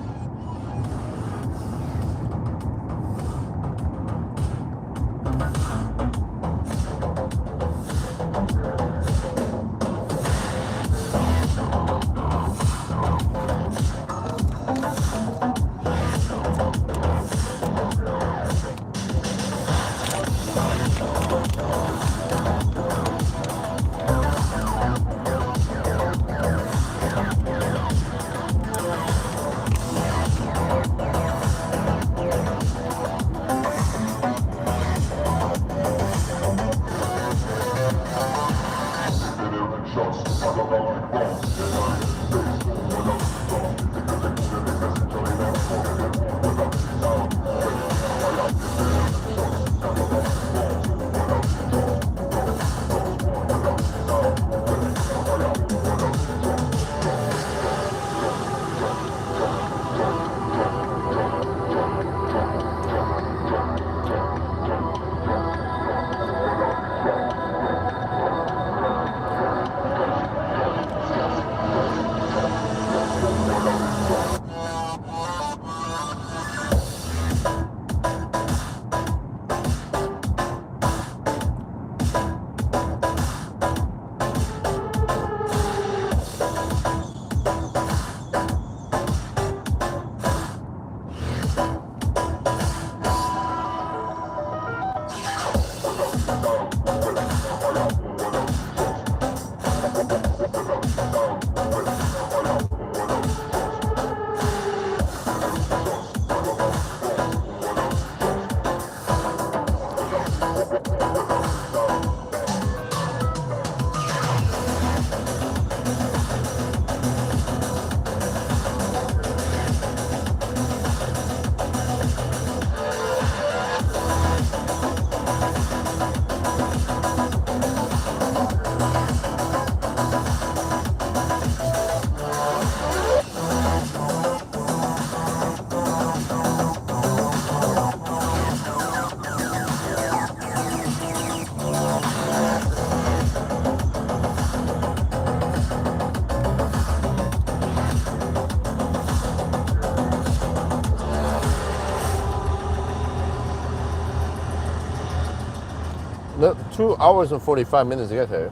No, 2 hours and 45 minutes to get here.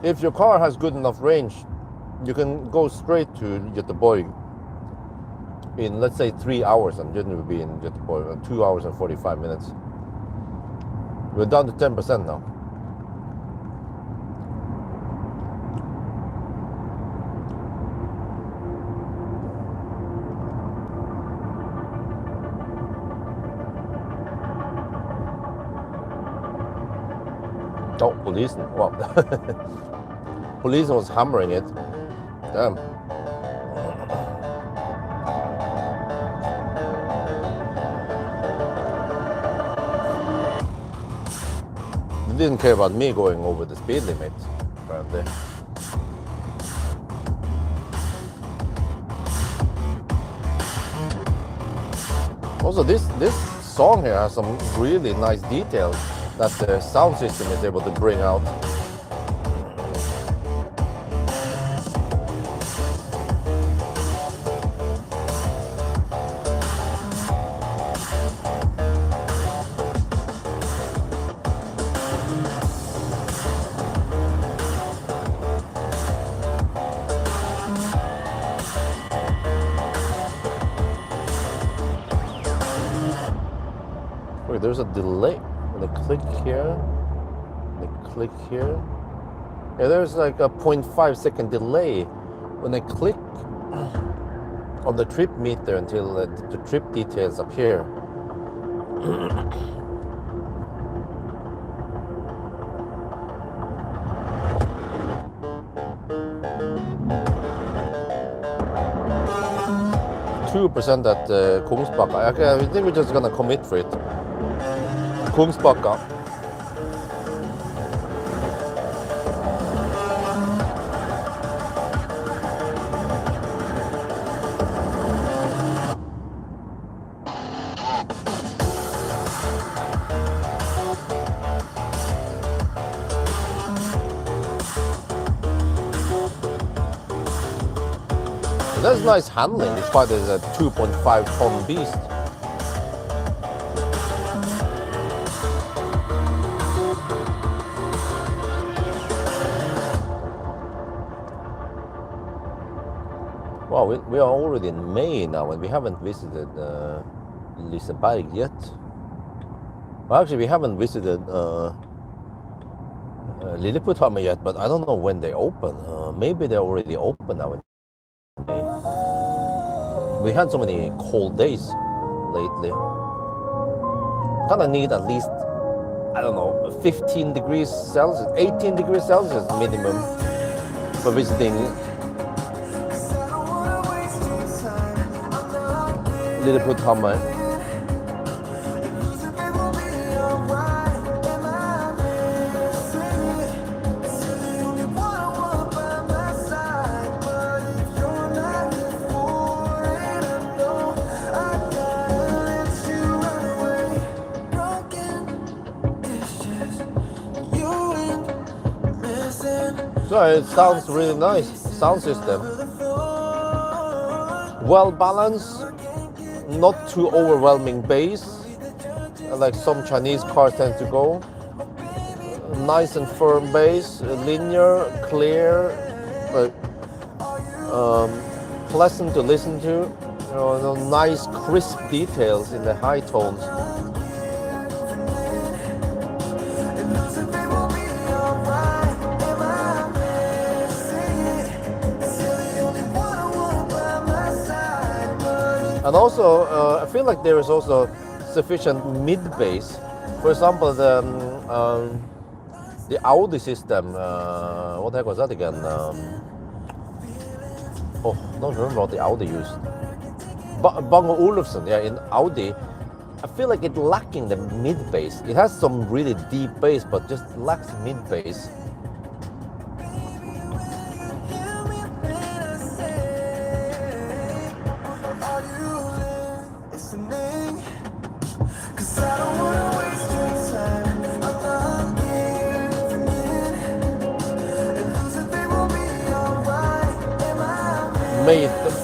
If your car has good enough range, You can go straight to Göteborg in, let's say, 3 hours, and then you'll be in Göteborg in 2 hours and 45 minutes. We're down to 10% now. Oh, police! Wow, police was hammering it. Damn. They didn't care about me going over the speed limit, apparently. Also, this song here has some really nice details that the sound system is able to bring out. Wait, there's a delay. When I click here, yeah, there's like a 0.5 second delay when I click on the trip meter until the trip details appear. %2% at Kungsbacka. Okay, I think we're just gonna commit for it. Kungsbacka. That's nice handling, despite it's a 2.5 ton beast. Wow, we are already in May now, and we haven't visited Liseberg yet. Well, actually, we haven't visited Lilleputthammer yet, but I don't know when they open. Maybe they're already open now in May. We had so many cold days lately. Kind of need at least, I don't know, 15 degrees Celsius, 18 degrees Celsius minimum for visiting Lilleputthammer. So it sounds really nice, sound system. Well balanced, not too overwhelming bass, like some Chinese cars tend to go. Nice and firm bass, linear, clear, pleasant to listen to. You know, nice crisp details in the high tones. And also, I feel like there is also sufficient mid bass. For example, the Audi system. What the heck was that again? Oh, I don't remember what the Audi used. Bang & Olufsen, yeah, in Audi. I feel like it's lacking the mid bass. It has some really deep bass, but just lacks mid bass.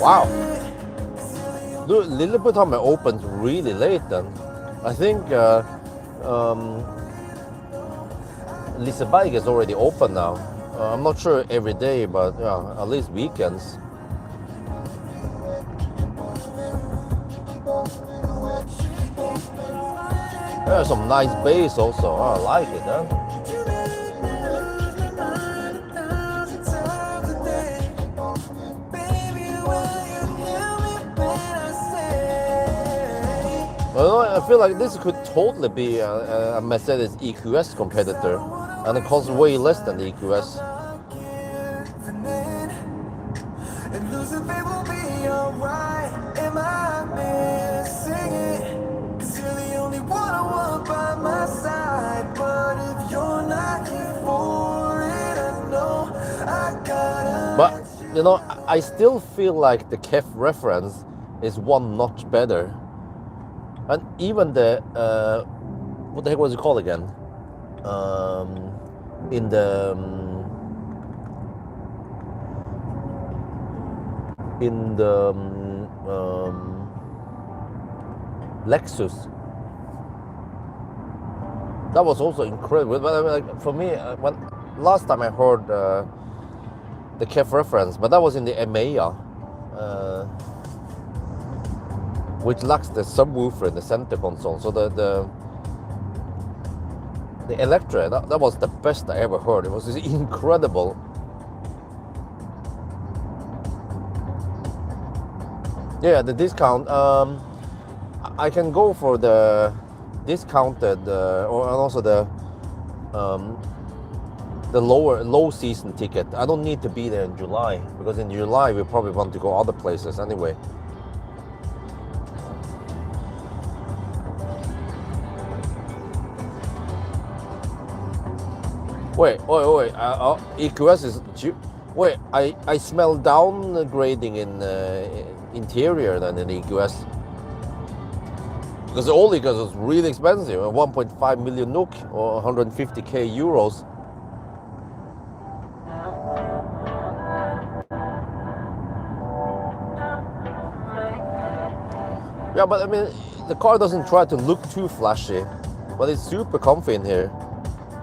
Wow. Dude, Lilleputthammer opened really late then. I think Liseberg is already open now. I'm not sure every day, but yeah, at least weekends. There's some nice bass also. Oh, I like it, huh? Well, I feel like this could totally be a Mercedes EQS competitor, and it costs way less than the EQS. But you know, I still feel like the KEF reference is one notch better, and even the what the heck was it called again? In the Lexus, that was also incredible. But I mean, like, for me, when last time I heard the KEF reference, but that was in the EMEA, which lacks the subwoofer in the center console. So the Electra, that was the best I ever heard. It was incredible. Yeah, the discount. I can go for the discounted, or and also the low season ticket. I don't need to be there in July, because in July we probably want to go other places anyway. Wait, EQS is cheap. Wait, I smell downgrading in interior than in EQS. Because the old EQS was really expensive, 1.5 million NOK or 150k euros. Yeah, but I mean, the car doesn't try to look too flashy, but it's super comfy in here.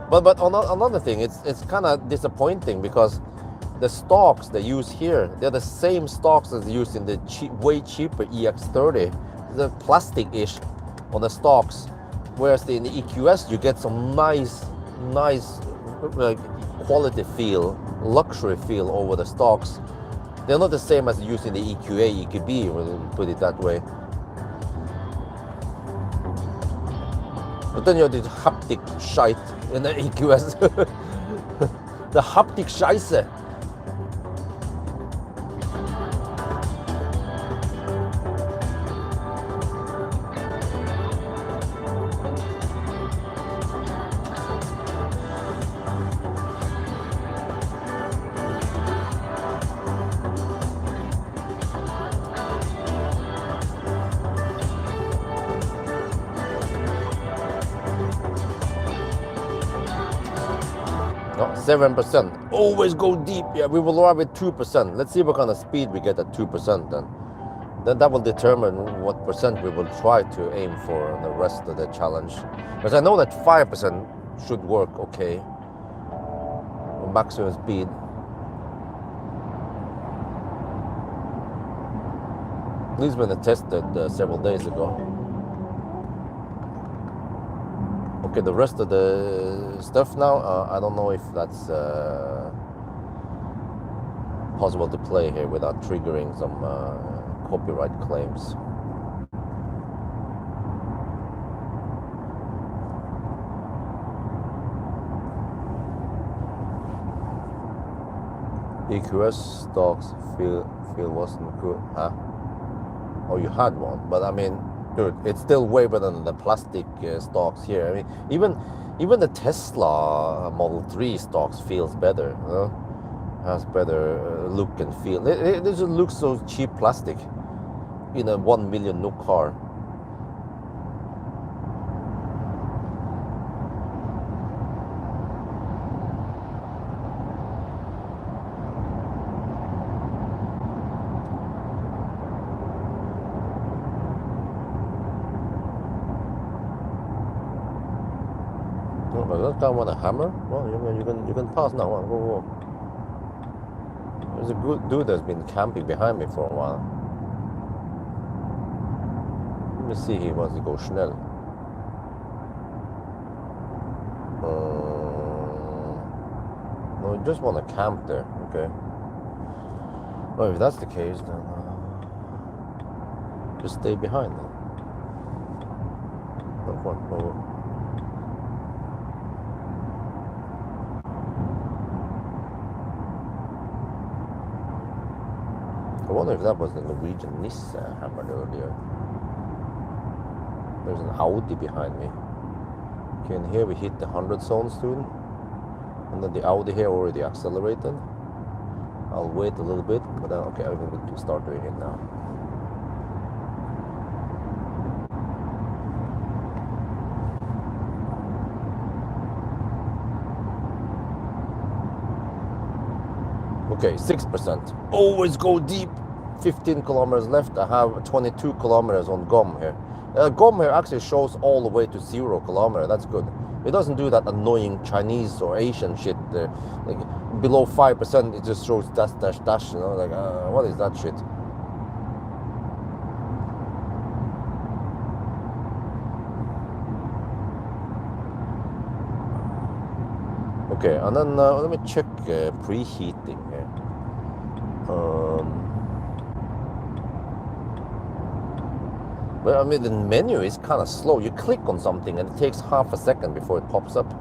But another thing, it's kind of disappointing because the stocks they use here, they're the same stocks as used in the way cheaper EX30. They're plastic-ish on the stocks, whereas in the EQS you get some nice quality feel, luxury feel over the stocks. They're not the same as used in the EQA, EQB, we'll put it that way. But then you have the haptic shite in the EQS. The haptic Scheiße. No, 7%. Always go deep. Yeah, we will arrive at 2%. Let's see what kind of speed we get at 2% then. Then that will determine what percent we will try to aim for on the rest of the challenge. Because I know that 5% should work okay. Maximum speed. At least when I tested several days ago. Okay, the rest of the stuff now, I don't know if that's possible to play here without triggering some copyright claims. EQS stocks feel wasn't good, huh? Oh, you had one, but I mean, dude, it's still way better than the plastic stocks here. I mean, even the Tesla Model 3 stocks feels better, you know? Has better look and feel. It doesn't look so cheap plastic in a 1 million NOK car. But that guy want a hammer? Well, you can pass now. Go. There's a good dude that's been camping behind me for a while. Let me see, he wants to go schnell. No, you just want to camp there. Okay. Well, if that's the case, then just stay behind then. No point. No. I wonder if that was the Norwegian Nissan hammered earlier. There's an Audi behind me. Okay, and here we hit the 100 zone soon. And then the Audi here already accelerated. I'll wait a little bit, but then, okay, I'm going to start doing it now. Okay, 6%. Always go deep. 15 kilometers left. I have 22 kilometers on GOM here. GOM here actually shows all the way to 0 kilometer. That's good. It doesn't do that annoying Chinese or Asian shit. Like below 5%, it just shows dash, dash, dash. You know, like what is that shit? Okay, and then let me check preheating here. Well, I mean, the menu is kind of slow. You click on something and it takes half a second before it pops up.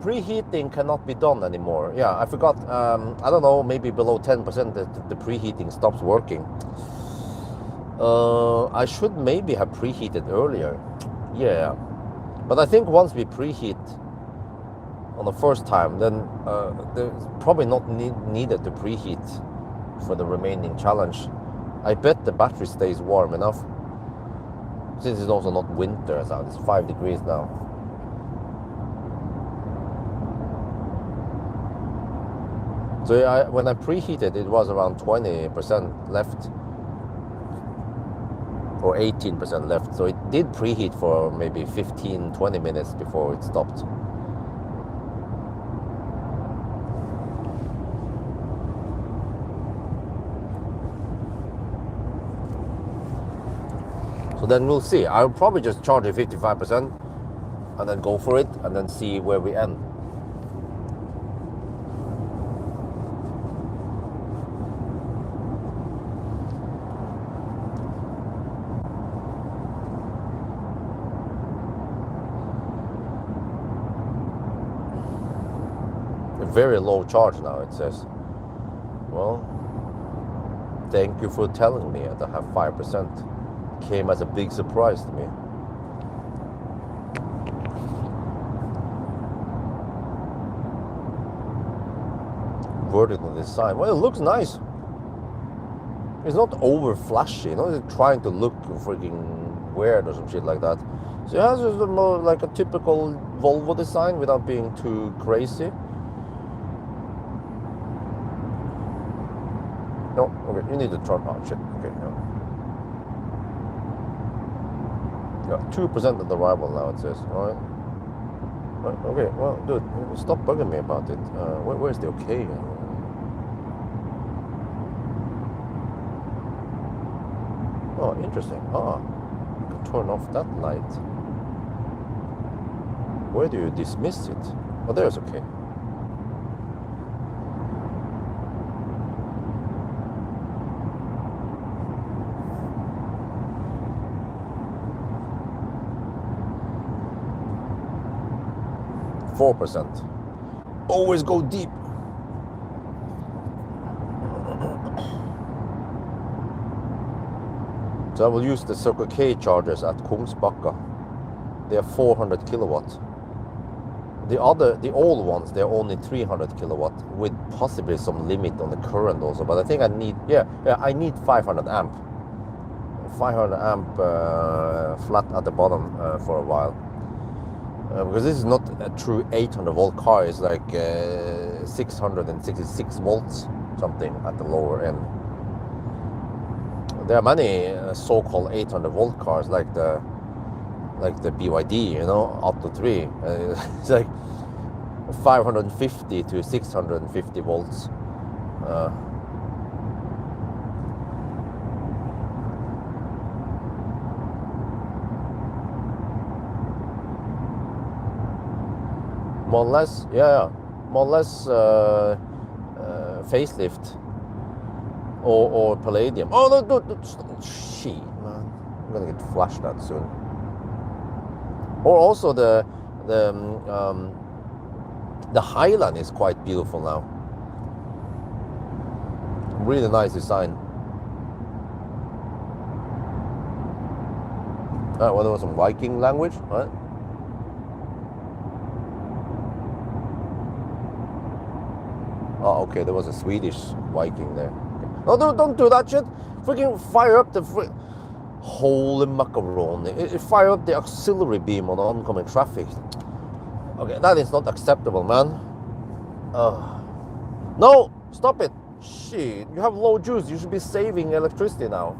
Preheating cannot be done anymore. Yeah, I forgot. I don't know, maybe below 10% the preheating stops working. I should maybe have preheated earlier. Yeah, but I think once we preheat on the first time, then there's probably not needed to preheat for the remaining challenge. I bet the battery stays warm enough, since it's also not winter as out. It's 5 degrees now. So when I preheated, it was around 20% left, or 18% left. So it did preheat for maybe 15-20 minutes before it stopped. So then we'll see. I'll probably just charge it 55% and then go for it and then see where we end. A very low charge now, it says. Well, thank you for telling me that I have 5%. Came as a big surprise to me. Vertical design. Well, it looks nice. It's not over flashy, you know, it's trying to look freaking weird or some shit like that. So it has just more like a typical Volvo design without being too crazy. No, okay, you need to turn on shit. Okay, no. 2% of the rival now, it says. All right. Okay, well, dude, stop bugging me about it. Where's the okay? Oh, interesting. You can turn off that light. Where do you dismiss it? Oh, there's okay. %. Always go deep. So I will use the Circle K chargers at Kungsbacka. They are 400 kilowatt. The old ones, they're only 300 kilowatt with possibly some limit on the current also. But I think I need, I need 500 amp. 500 amp flat at the bottom for a while. Because this is not a true 800 volt car, it's like 666 volts something at the lower end. There are many so-called 800 volt cars like the BYD, you know, Auto 3. It's like 550 to 650 volts. More or less, yeah, more or less facelift or palladium. Oh no, shit, man! I'm gonna get flashed at soon. Or also the Highland is quite beautiful now. Really nice design. Well, there was some Viking language, right? Oh, okay, there was a Swedish Viking there. Okay. No, don't do that shit. Freaking fire up the holy macaroni. It fire up the auxiliary beam on oncoming traffic. Okay, that is not acceptable, man. No, stop it. Shit, you have low juice. You should be saving electricity now.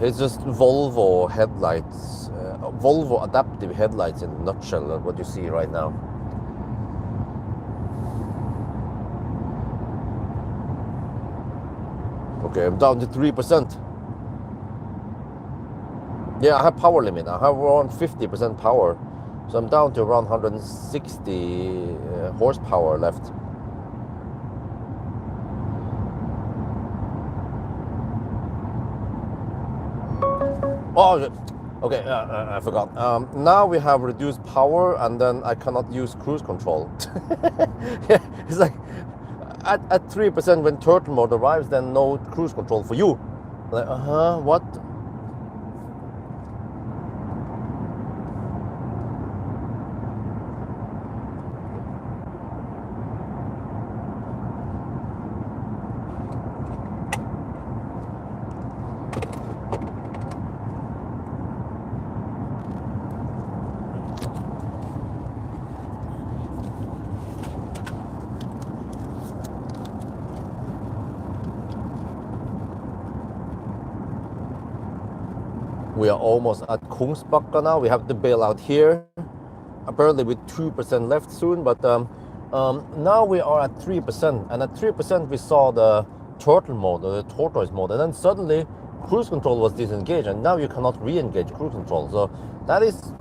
It's just Volvo headlights, Volvo adaptive headlights in a nutshell, what you see right now. Okay, I'm down to 3%. Yeah, I have power limit. I have around 50% power. So I'm down to around 160 horsepower left. Oh, okay, I forgot. Now we have reduced power and then I cannot use cruise control. Yeah, it's like at 3% when turtle mode arrives, then no cruise control for you. Like, what? We are almost at Kungsbacka now. We have to bail out here, apparently with 2% left soon, but now we are at 3%, and at 3% we saw the turtle mode, or the tortoise mode, and then suddenly cruise control was disengaged, and now you cannot re-engage cruise control. So that is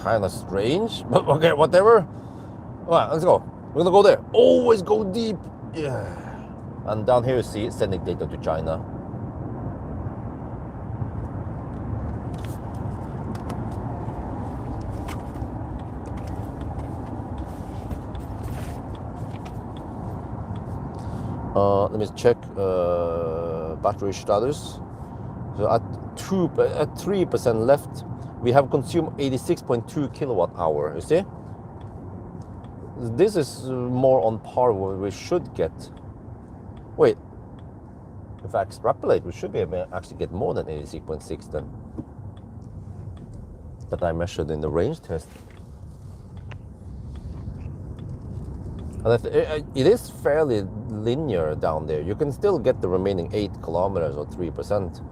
kind of strange, but okay, whatever. All right, let's go. We're gonna go there. Always go deep. Yeah. And down here you see it sending data to China. Let me check battery status. So at 3% left, we have consumed 86.2 kilowatt hour. You see, this is more on par with what we should get. Wait, if I extrapolate, we should be able to actually get more than 86.6 then. That I measured in the range test. And it is fairly linear down there. You can still get the remaining 8 kilometers or 3%.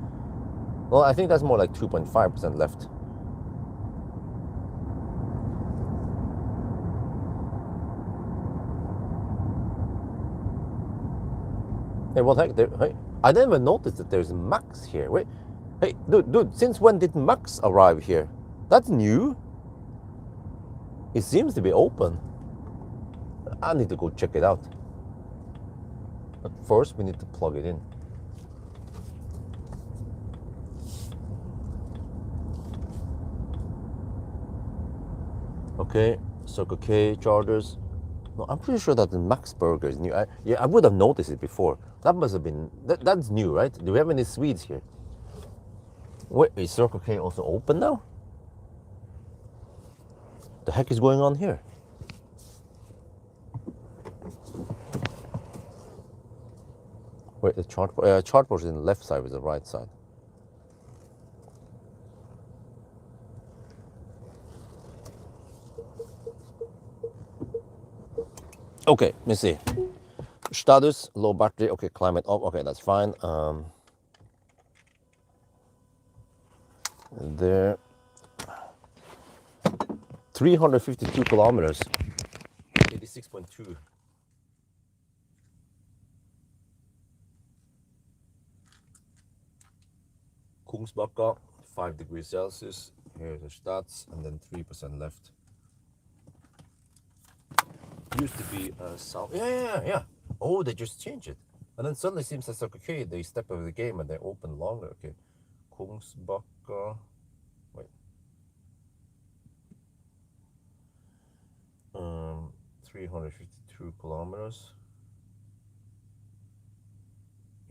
Well, I think that's more like 2.5% left. Hey, what the heck? Hey, I never noticed that there's Max here. Wait, hey, dude, since when did Max arrive here? That's new. It seems to be open. I need to go check it out. But first we need to plug it in. Okay, Circle K chargers. No, I'm pretty sure that the Max Burger is new. I would have noticed it before. That must have been, that's new, right? Do we have any Swedes here? Wait, is Circle K also open now? The heck is going on here? Wait, the chart is in the left side with the right side. Okay, let me see. Status, low battery. Okay, climate up. Okay, that's fine. There. 352 kilometers. 86.2. Kungsbacka, 5 degrees Celsius. Here are the stats, and then 3% left. Used to be south. Yeah. Oh, they just changed it. And then suddenly it seems like, okay, they step over the game and they open longer. Okay. Kungsbacka. Wait. 352 kilometers.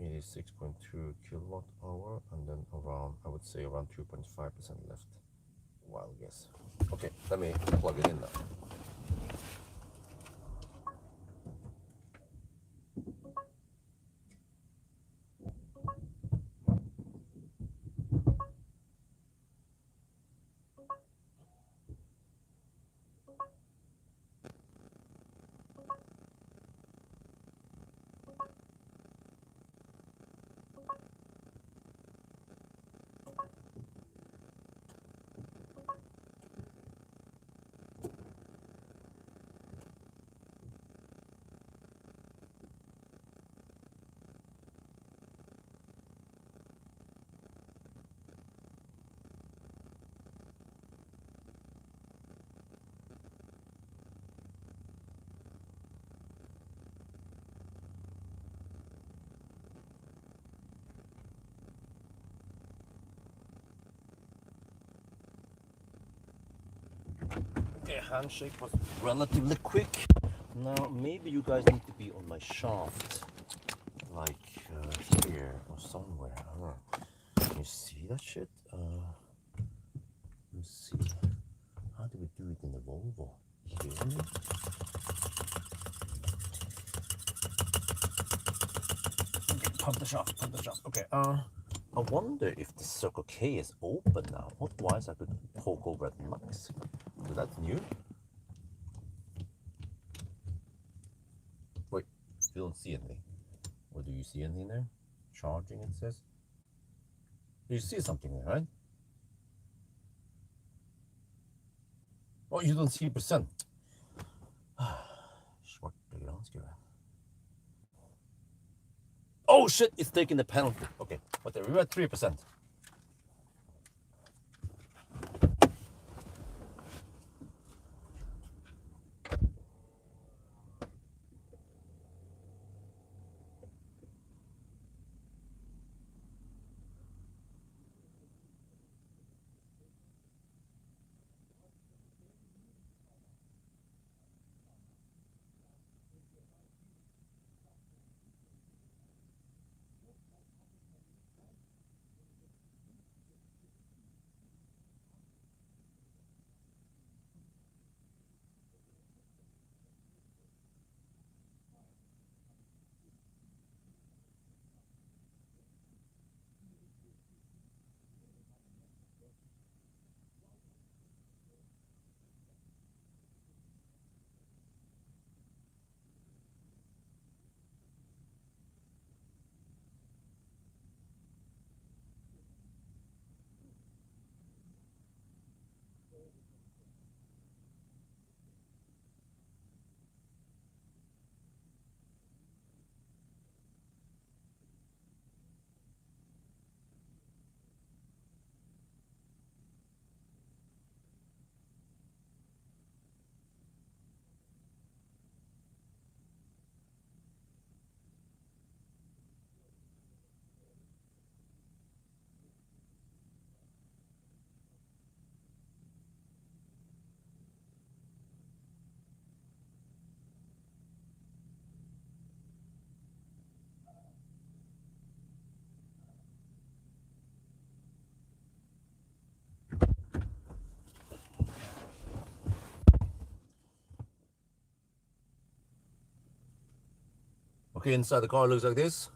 86.2 kilowatt hour, and then around, I would say around 2.5% left. Wild guess. Okay, let me plug it in now. Okay, handshake was relatively quick. Now maybe you guys need to be on my shaft, like here or somewhere. Can you see that shit? Let's see. How do we do it in the Volvo? Here. Okay, pump the shaft. Okay. I wonder if the Circle K is open now. Otherwise, I could poke over at max. So that's new. Wait, still don't see anything. Or do you see anything there? Charging, it says. You see something there, right? Oh, you don't see percent. Oh shit, it's taking the penalty. Okay, whatever, we're at 3%. Okay, inside the car looks like this.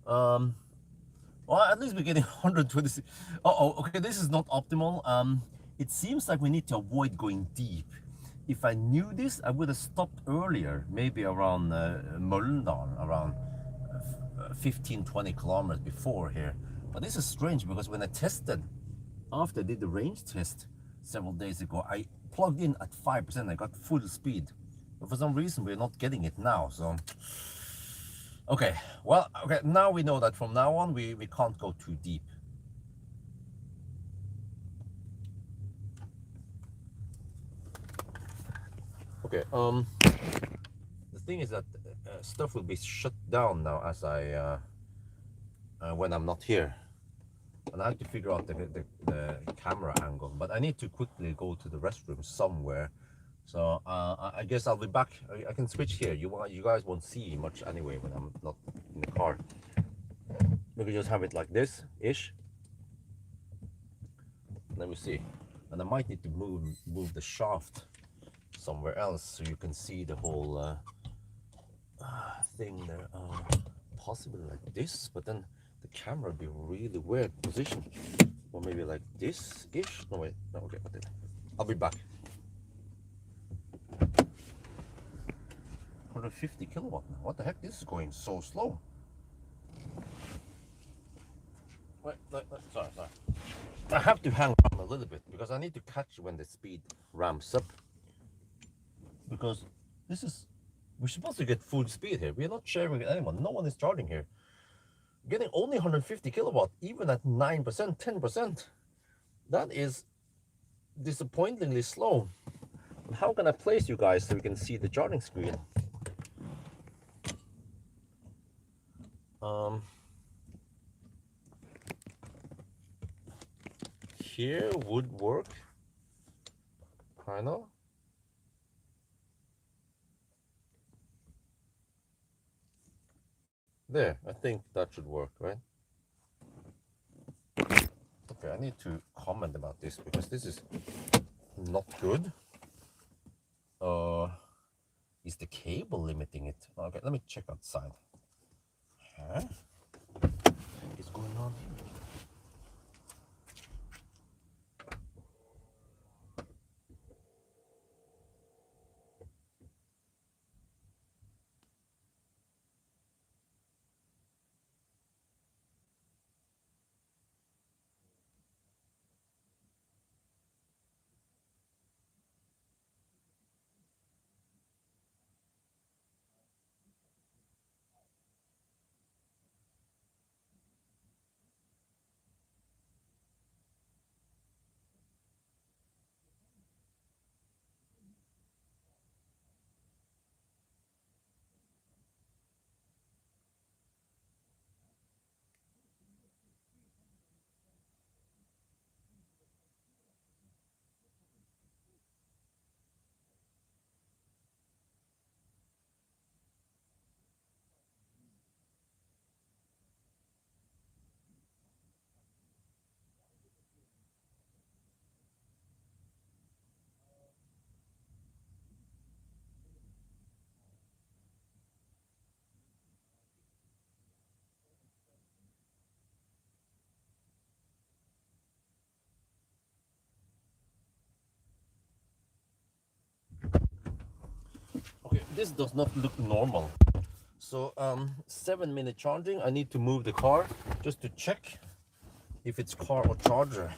Well, at least we're getting 126. Okay, this is not optimal. It seems like we need to avoid going deep. If I knew this, I would have stopped earlier, maybe around Mölndal, around 15-20 kilometers before here. But this is strange because when I tested, after I did the range test several days ago, plugged in at 5%. I got full speed. But for some reason, we're not getting it now. So, okay. Well, okay. Now we know that from now on, we can't go too deep. Okay. The thing is that stuff will be shut down now as when I'm not here. And I have to figure out the camera angle, but I need to quickly go to the restroom somewhere. So I guess I'll be back. I can switch here. You guys won't see much anyway when I'm not in the car. Maybe just have it like this ish. Let me see. And I might need to move the shaft somewhere else so you can see the whole thing there. Possibly like this, but then the camera would be really weird position. Or maybe like this ish. No wait. No, okay. I'll be back. 150 kilowatt now. What the heck? This is going so slow. Wait, sorry. I have to hang around a little bit because I need to catch when the speed ramps up. Because we're supposed to get full speed here. We're not sharing with anyone. No one is charging here. Getting only 150 kilowatt, even at 9%, 10%. That is disappointingly slow. How can I place you guys so we can see the charging screen? Here would work, kind of. There, I think that should work, right? Okay, I need to comment about this because this is not good. Is the cable limiting it? Okay, let me check outside. Huh? What is going on here? Okay, this does not look normal. So 7-minute charging. I need to move the car just to check if it's car or charger.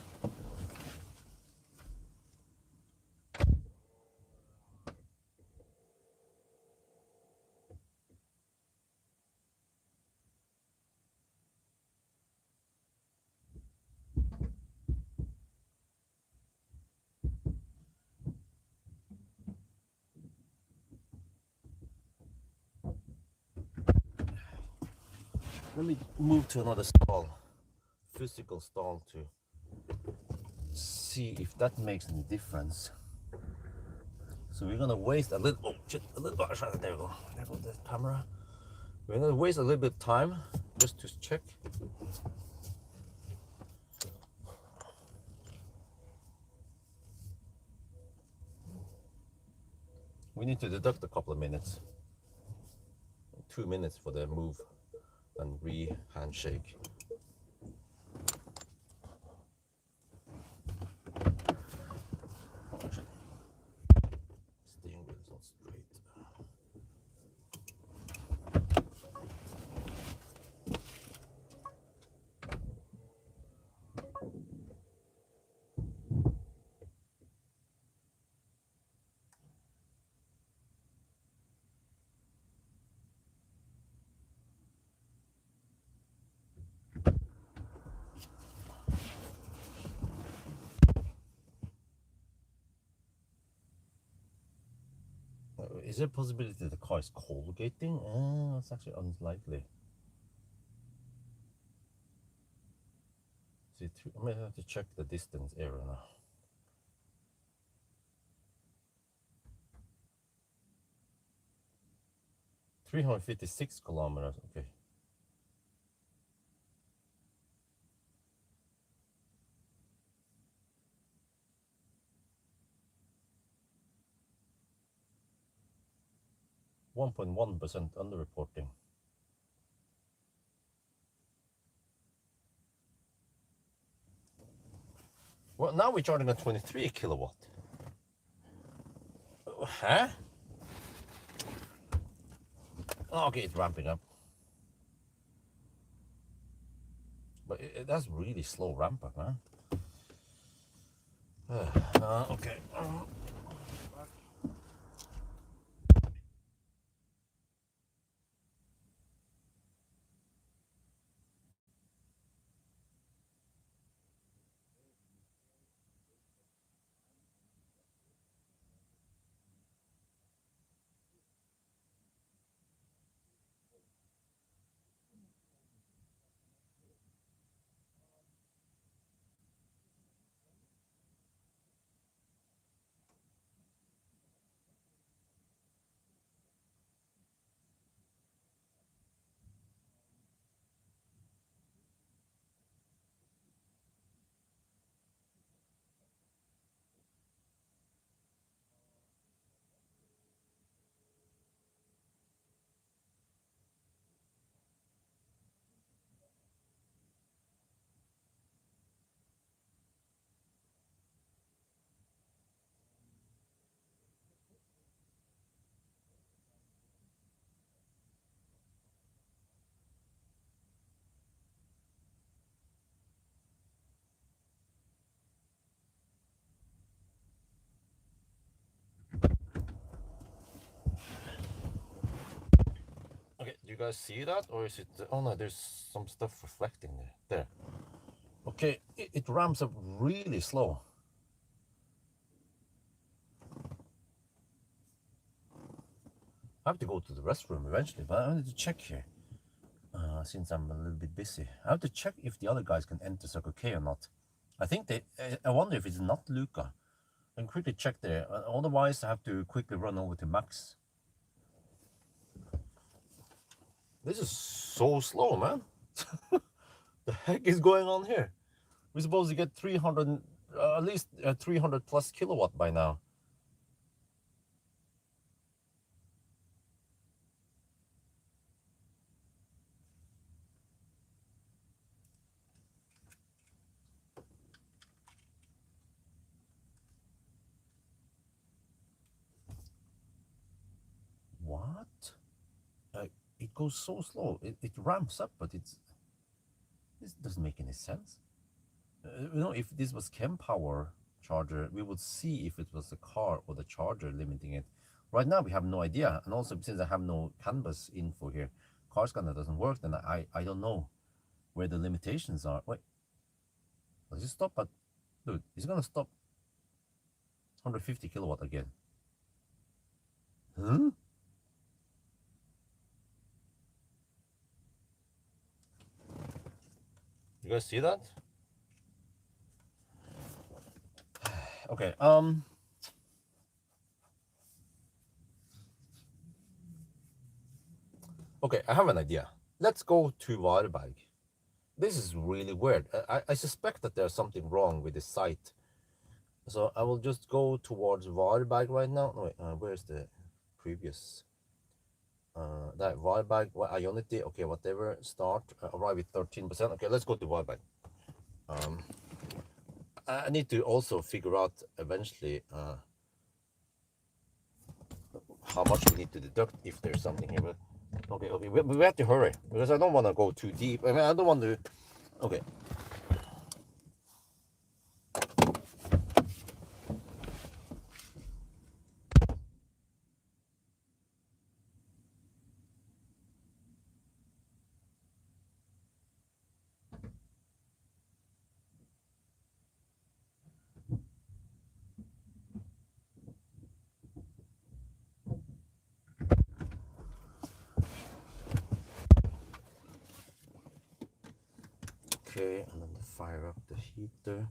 Let me move to another stall, physical stall, to see if that makes any difference. So we're gonna waste a little. Oh shit! A little. Oh, there we go. There goes the camera. We're gonna waste a little bit of time just to check. We need to deduct a couple of minutes. 2 minutes for the move and handshake. Steering wheel is not straight. Is there a possibility the car is colgating? It's actually unlikely. See, I may have to check the distance error now. $356 kilometers. Okay. .1% underreporting. Well, now we're charging at 23 kilowatt. Huh? Okay, it's ramping up. But that's really slow ramp up, man. Okay. Okay, do you guys see that, or is it? Oh no, there's some stuff reflecting there. There. Okay, it ramps up really slow. I have to go to the restroom eventually, but I need to check here. Since I'm a little bit busy, I have to check if the other guys can enter Circle K or not. I think they. I wonder if it's not Luca. I can quickly check there. Otherwise, I have to quickly run over to Max. This is so slow, man. The heck is going on here? We're supposed to get 300, at least 300 plus kilowatt by now. What? It goes so slow. It ramps up, but this doesn't make any sense. If this was Chem Power charger, we would see if it was the car or the charger limiting it. Right now, we have no idea. And also, since I have no canvas info here, car scanner doesn't work, then I don't know where the limitations are. Wait, does it stop at, dude, it's gonna stop 150 kilowatt again. Huh? You guys see that? Okay, okay, I have an idea. Let's go to Varberg. This is really weird. I suspect that there's something wrong with the site. So I will just go towards Varberg right now. No, wait, where's the previous? That Varberg, Ionity, okay, whatever, start, arrive with 13%. Okay, let's go to Varberg. I need to also figure out eventually how much we need to deduct if there's something here. But okay, we have to hurry because I don't want to go too deep. I mean, I don't want to. Okay. Okay, and then fire up the heater,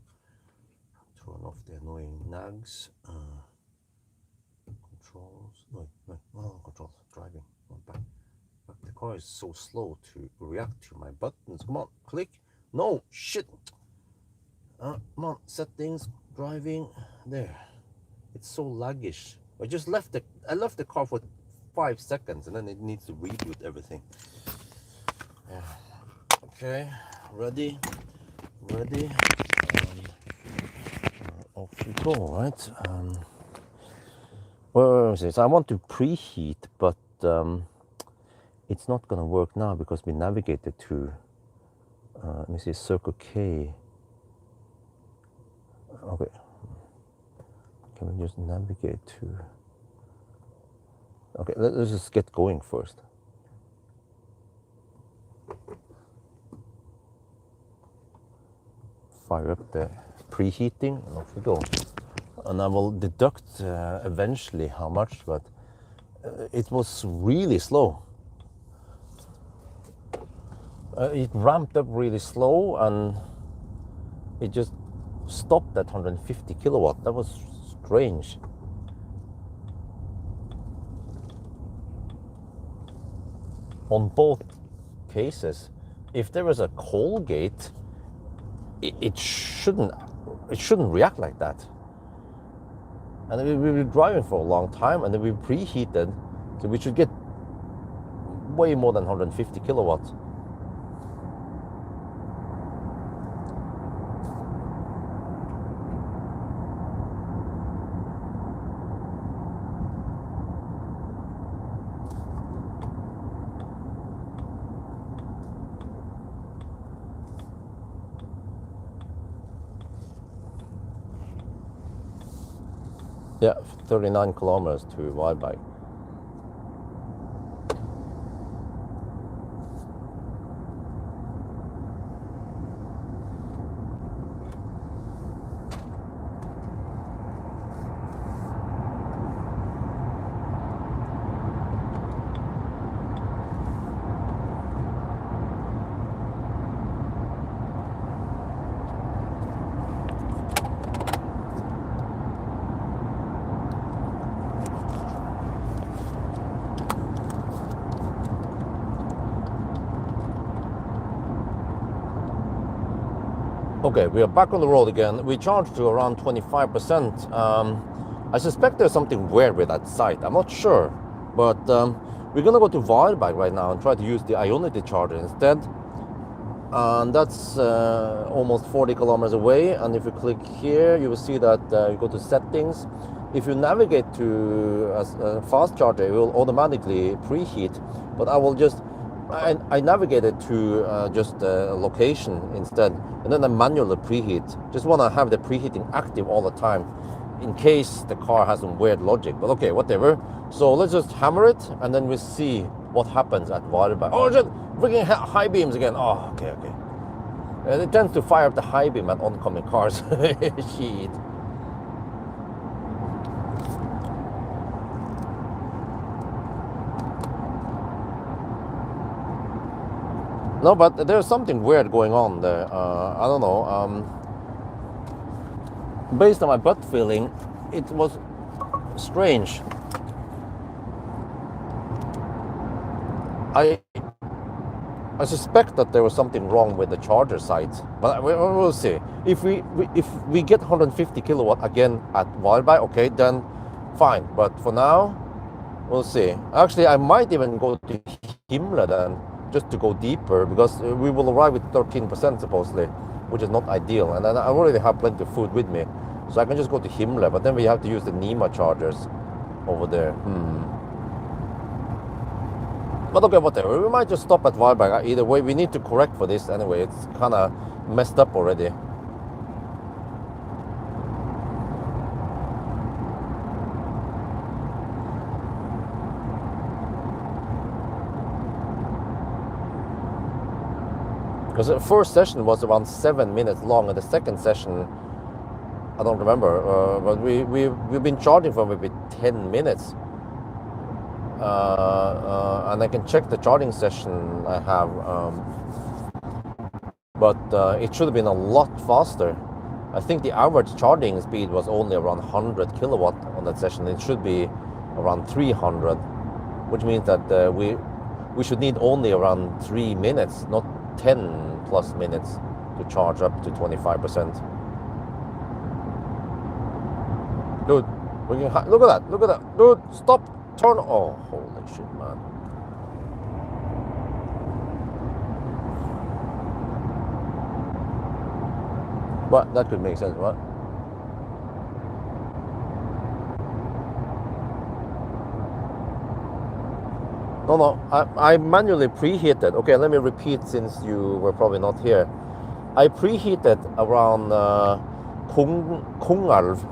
turn off the annoying nags, controls, no controls, driving, back. The car is so slow to react to my buttons. Come on, click, no, shit. Come on, settings, driving, there. It's so laggish. I left the car for 5 seconds and then it needs to reboot everything. Yeah. Okay, ready. Off we go, right? Well, so I want to preheat, but it's not gonna work now because we navigated to, let me see, Circle K. Okay. Can we just navigate to? Okay, let's just get going first. Fire up the preheating and off we go. And I will deduct eventually how much, but it was really slow. It ramped up really slow and it just stopped at 150 kilowatt. That was strange. On both cases, if there was a cold gate, it shouldn't react like that. And we were driving for a long time, and then we preheated, so we should get way more than 150 kilowatts. Yeah, 39 kilometers to Wildbike. Okay, we are back on the road again. We charged to around 25%. I suspect there's something weird with that site. I'm not sure, but we're gonna go to Wildbike right now and try to use the Ionity charger instead. And that's almost 40 kilometers away. And if you click here, you will see that you go to settings. If you navigate to a fast charger, it will automatically preheat. But I will just I navigated to just a location instead, and then I manually preheat. Just want to have the preheating active all the time, in case the car has some weird logic. But okay, whatever. So let's just hammer it, and then we'll see what happens at Wildbike. Oh shit, freaking high beams again. Oh, okay. It tends to fire up the high beam at oncoming cars. Shit. No, but there's something weird going on there. I don't know. Based on my gut feeling, it was strange. I suspect that there was something wrong with the charger site, but we'll see. If we get 150 kilowatt again at Wildbike, okay, then fine. But for now, we'll see. Actually, I might even go to Himmler then, just to go deeper, because we will arrive with 13% supposedly, which is not ideal. And then I already have plenty of food with me, so I can just go to Himmler, but then we have to use the NEMA chargers over there. But okay, whatever. We might just stop at Wildbike. Either way, we need to correct for this anyway. It's kind of messed up already. Because the first session was around 7 minutes long, and the second session, I don't remember, but we've been charging for maybe 10 minutes. And I can check the charging session I have. but it should have been a lot faster. I think the average charging speed was only around 100 kilowatt on that session. It should be around 300, which means that we should need only around 3 minutes, not 10 plus minutes to charge up to 25%. Dude, look at that, dude, stop, turn, oh, holy shit, man. But that could make sense, right? No, I manually preheated. Okay, let me repeat since you were probably not here. I preheated around Kungalv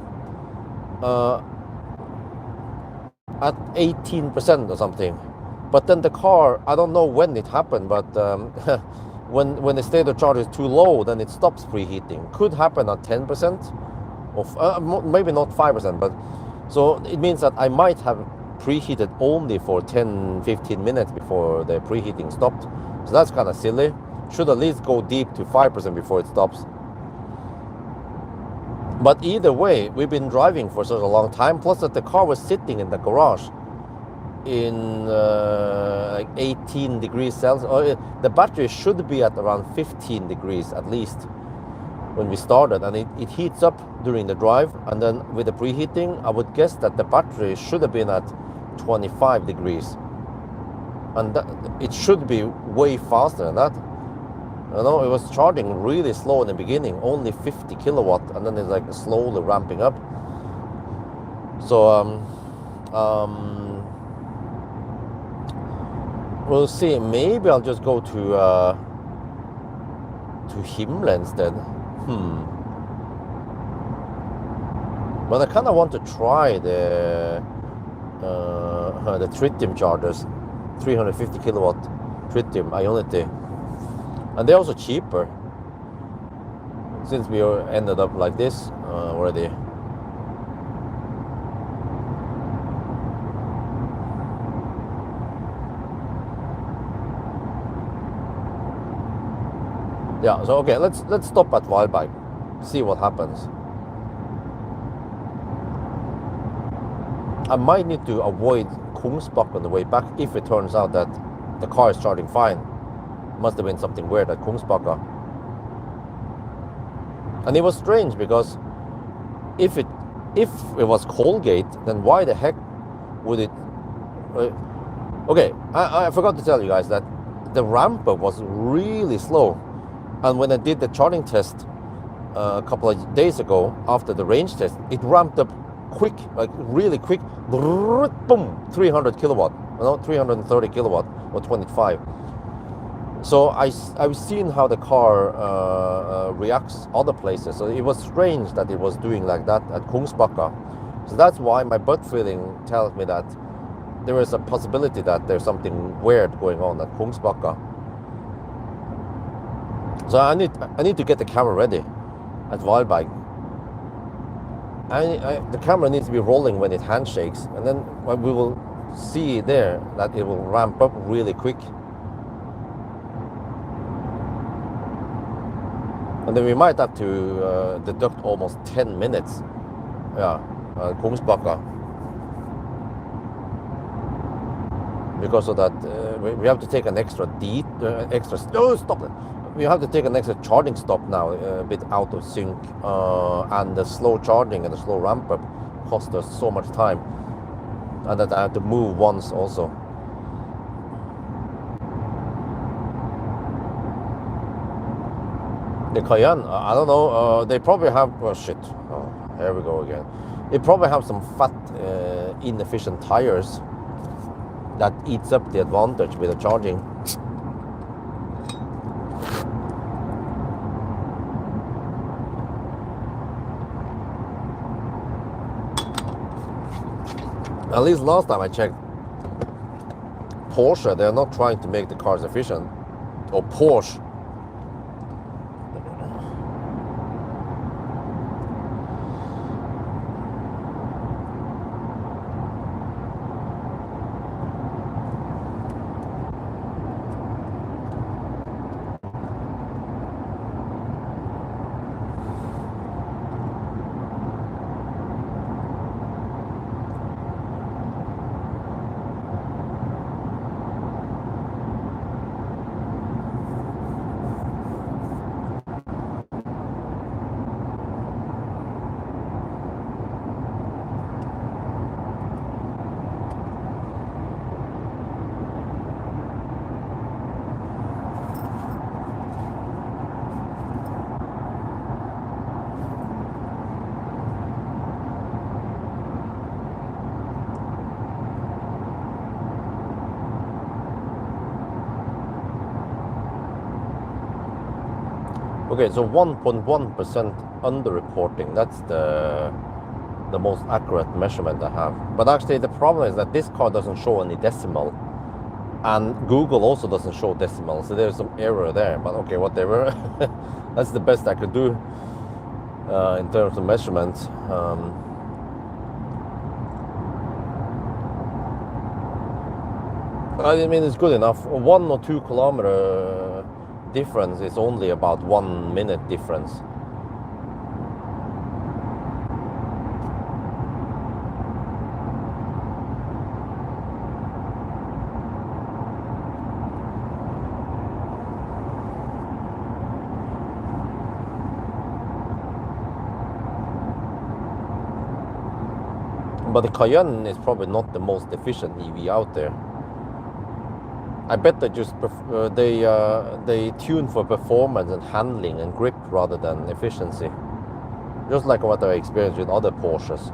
at 18% or something. But then the car, I don't know when it happened, but when the state of charge is too low, then it stops preheating. Could happen at 10% of maybe not 5%, but so it means that I might have preheated only for 10-15 minutes before the preheating stopped. So that's kind of silly. Should at least go deep to 5% before it stops. But either way, we've been driving for such a long time, plus that the car was sitting in the garage in like 18 degrees Celsius. The battery should be at around 15 degrees at least when we started, and it heats up during the drive, and then with the preheating, I would guess that the battery should have been at 25 degrees, and that, it should be way faster than that. You know, it was charging really slow in the beginning, only 50 kilowatt, and then it's like slowly ramping up. So we'll see. Maybe I'll just go to Himla instead. But I kind of want to try the tritium chargers, 350 kilowatt tritium Ionity, and they're also cheaper since we ended up like this already. Yeah, so okay, let's stop at Wildbike, see what happens. I might need to avoid Kungsbakk on the way back if it turns out that the car is charging fine. Must have been something weird at Kungsbakka. And it was strange because if it was Colgate, then why the heck would it? Okay, I forgot to tell you guys that the ramp up was really slow. And when I did the charging test a couple of days ago after the range test, it ramped up quick, like really quick, boom, 300 kilowatt, 330 kilowatt or 25. So I've seen how the car reacts other places. So it was strange that it was doing like that at Kungsbakka. So that's why my gut feeling tells me that there is a possibility that there's something weird going on at Kungsbakka. So I need to get the camera ready at Wildbike. The camera needs to be rolling when it handshakes, and then we will see there that it will ramp up really quick. And then we might have to deduct almost 10 minutes. Yeah, Kungsbakka. Because of that, we have to take an extra stop it. We have to take an extra charging stop now, a bit out of sync, and the slow charging and the slow ramp up cost us so much time, and that I have to move once also. The Cayenne, I don't know, they probably have, oh shit, oh, here we go again. They probably have some fat, inefficient tires that eats up the advantage with the charging. At least last time I checked, Porsche, they're not trying to make the cars efficient. Or Porsche. Okay, so 1.1% underreporting. That's the most accurate measurement I have. But actually, the problem is that this car doesn't show any decimal, and Google also doesn't show decimal. So there's some error there. But okay, whatever. That's the best I could do in terms of measurements. I mean, it's good enough. 1 or 2 kilometer difference is only about 1 minute difference. But the Cayenne is probably not the most efficient EV out there. I bet they just they tune for performance and handling and grip rather than efficiency. Just like what I experienced with other Porsches.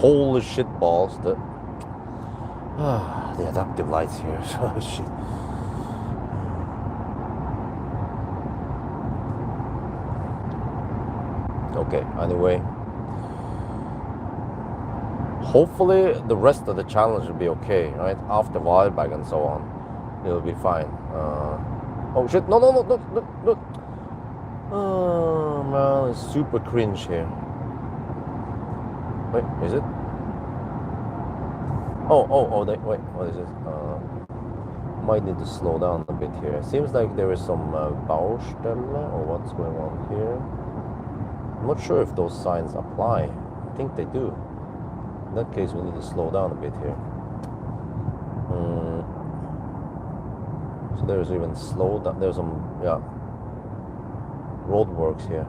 Holy shit balls, the adaptive lights here. Oh shit. Okay, anyway. Hopefully the rest of the challenge will be okay, right? After Wildbag and so on. It'll be fine. Oh shit, no. Oh man, it's super cringe here. Wait, is it? Wait, what is it? Might need to slow down a bit here. Seems like there is some Baustelle or what's going on here. I'm not sure if those signs apply. I think they do. In that case, we need to slow down a bit here. So there's even slow down. There's some, roadworks here.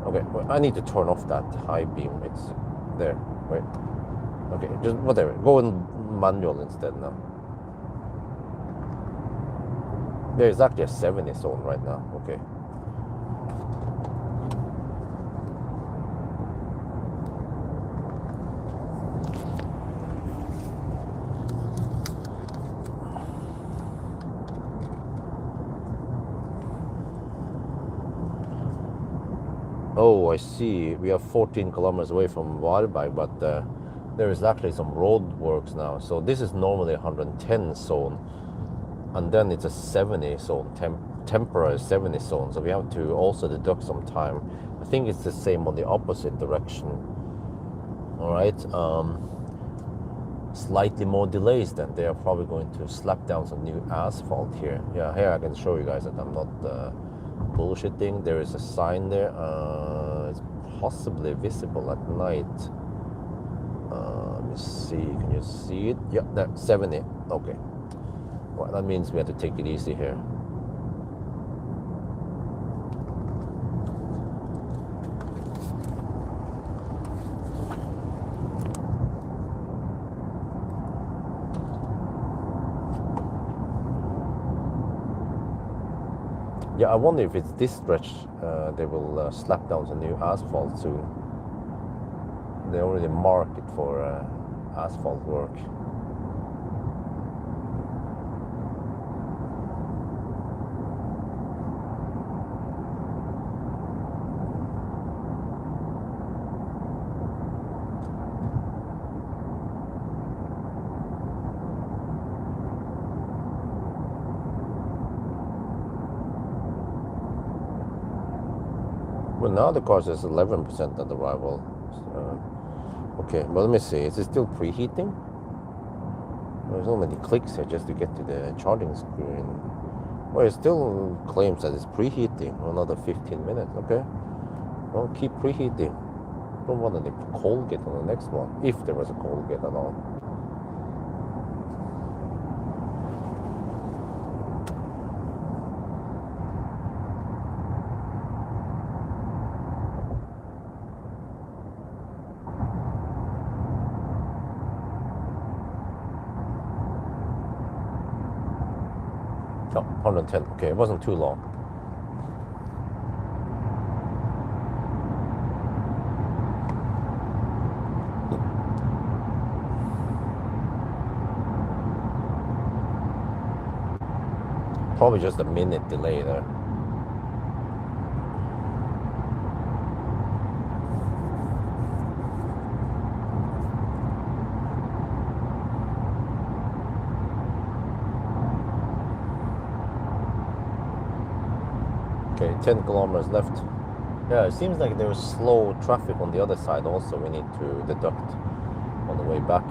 Okay, well, I need to turn off that high beam. It's there. Wait. Okay, just whatever. Go in manual instead now. There's actually a 70 zone right now. Okay. Oh, I see. We are 14 kilometers away from Waalberg, but there is actually some road works now. So this is normally a 110 zone, and then it's a 70 zone, temporary 70 zone. So we have to also deduct some time. I think it's the same on the opposite direction. All right. Slightly more delays then. They are probably going to slap down some new asphalt here. Yeah, here I can show you guys that I'm not bullshitting. There is a sign there. It's possibly visible at night. Let me see. Can you see it? Yeah, there. 70. Okay. Well, that means we have to take it easy here. Yeah, I wonder if it's this stretch they will slap down some new asphalt soon. They already mark it for asphalt work. Well, now the car says 11% at arrival. Okay, well, let me see. Is it still preheating? There's so many clicks here just to get to the charging screen. Well, it still claims that it's preheating for another 15 minutes. Okay, well, keep preheating. Don't want any cold gate on the next one, if there was a cold gate at all. Oh, 110. Okay, it wasn't too long. Probably just a minute delay there. Okay, 10 kilometers left. Yeah, it seems like there's slow traffic on the other side also. We need to deduct on the way back.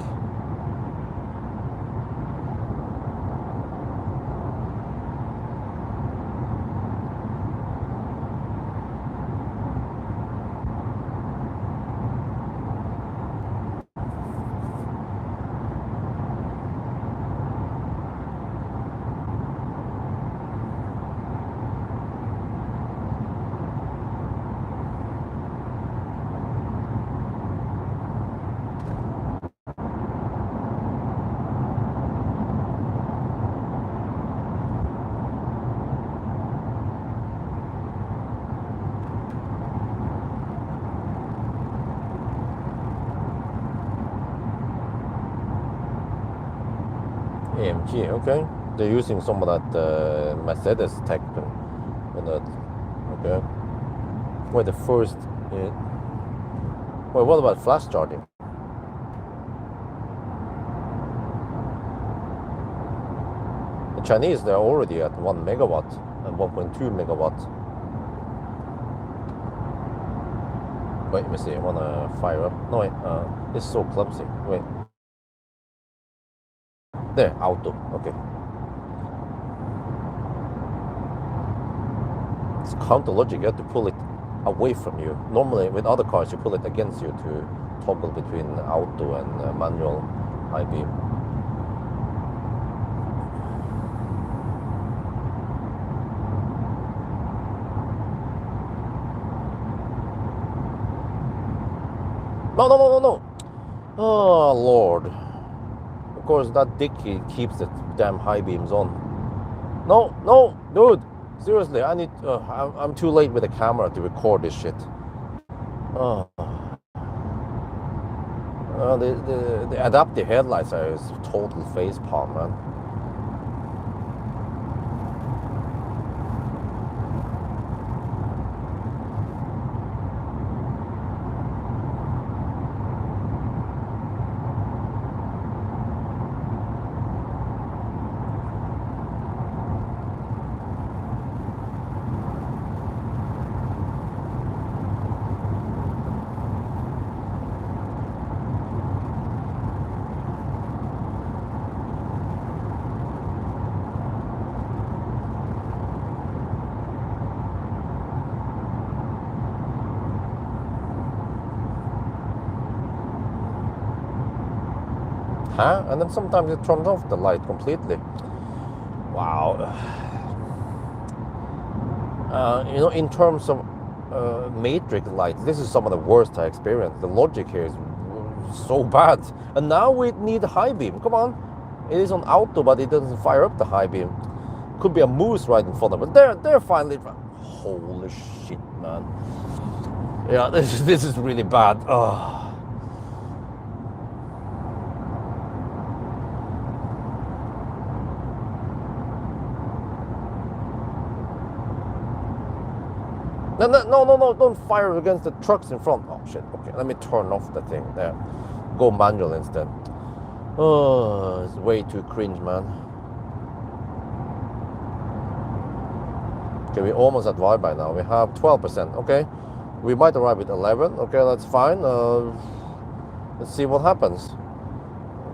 AMG, okay. They're using some of that Mercedes tech on that. Okay. Wait, the first. Wait, what about flash charging? The Chinese, they're already at 1 megawatt and 1.2 megawatt. Wait, let me see. I wanna fire up. No, wait. It's so clumsy. Wait. There, auto. Okay. It's counter logic. You have to pull it away from you. Normally, with other cars, you pull it against you to toggle between auto and manual high beam. No, no, no, no, no. Oh, Lord. Of course, that dicky keeps the damn high beams on. No, no, dude. Seriously, I need. I'm too late with the camera to record this shit. The adaptive headlights are a total face palm, man. Huh? And then sometimes it turns off the light completely. Wow. You know, in terms of matrix lights, this is some of the worst I experienced. The logic here is so bad. And now we need a high beam. Come on. It is on auto, but it doesn't fire up the high beam. Could be a moose right in front of it. They're finally. Holy shit, man. Yeah, this is really bad. Oh. No, don't fire against the trucks in front. Oh, shit. Okay, let me turn off the thing. There. Go manual instead. Oh, it's way too cringe, man. Okay, we're almost at Y by now. We have 12%. Okay, we might arrive at 11. Okay, that's fine. Let's see what happens.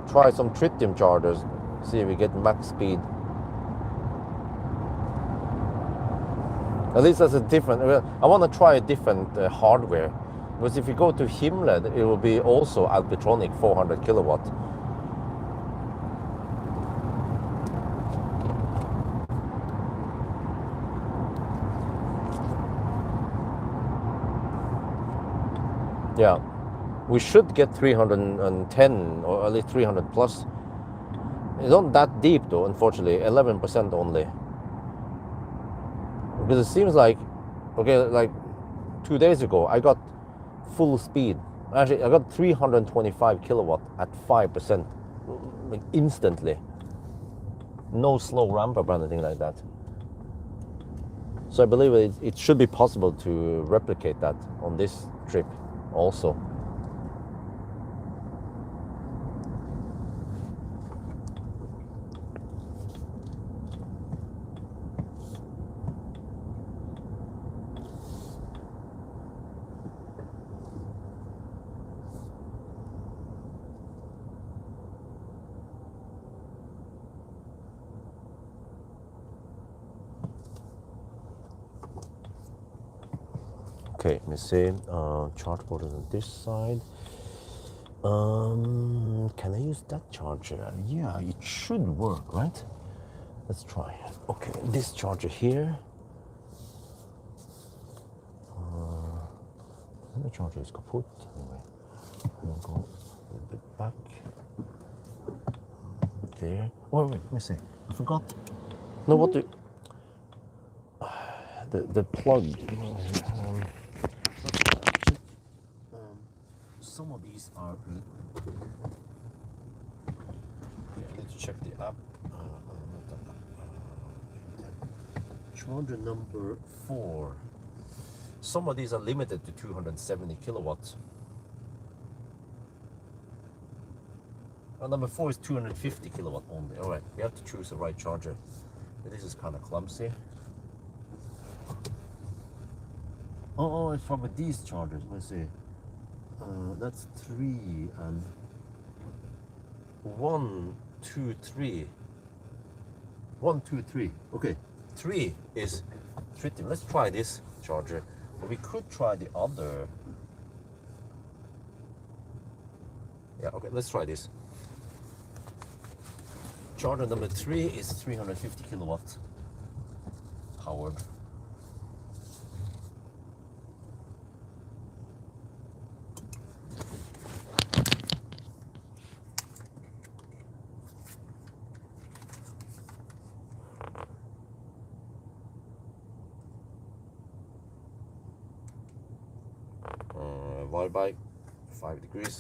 Try some tritium chargers. See if we get max speed. At least that's a different. I want to try a different hardware, because if you go to Himmler, it will be also Alpitronic 400 kilowatt. Yeah, we should get 310 or at least 300 plus. It's not that deep though, unfortunately. 11% only. Because it seems like, okay, like 2 days ago, I got full speed. Actually, I got 325 kilowatt at 5%, like instantly. No slow ramp up or anything like that. So I believe it should be possible to replicate that on this trip also. Okay, let me see. Charge port is on this side. Can I use that charger? Yeah, it should work, right? Let's try. Okay, this charger here. The charger is kaput. Anyway, I'll go a little bit back. There. Oh, wait, let me see. I forgot. No, what the plug. Some of these are. I need to check the app. Charger number 4. Some of these are limited to 270 kilowatts. Number 4 is 250 kilowatt only. All right, we have to choose the right charger. This is kind of clumsy. Oh, it's probably these chargers. Let's see. That's 3 and 1, 2, 3. 1, 2, 3. Okay, 3 is tricky. Let's try this charger. But we could try the other. Yeah, okay, let's try this. Charger number 3 is 350 kilowatt powered. Divided by 5 degrees.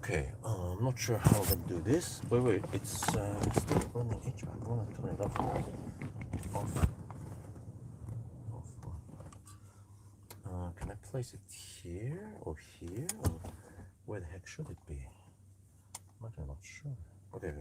Okay, I'm not sure how to do this. Wait, it's still running HVAC. I want to turn it off. Can I place it here or here? Or where the heck should it be? I'm actually not sure. Okay.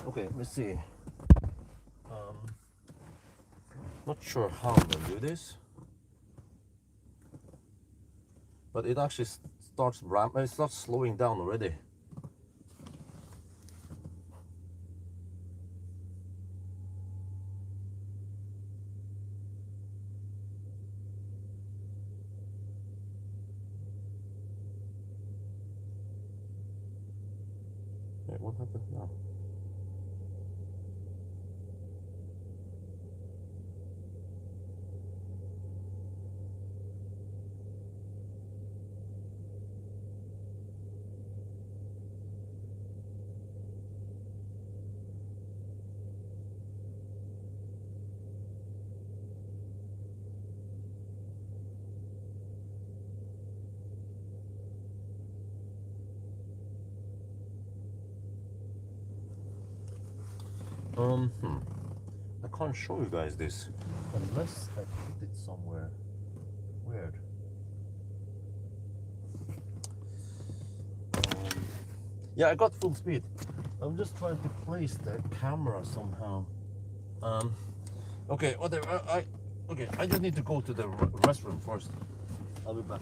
Okay, let's see. Not sure how I'm gonna do this, but it actually starts it starts slowing down already. Wait, what happened now? I can't show you guys this unless I put it somewhere weird. Yeah, I got full speed. I'm just trying to place the camera somehow. Okay, whatever. Okay, I just need to go to the restroom first. I'll be back.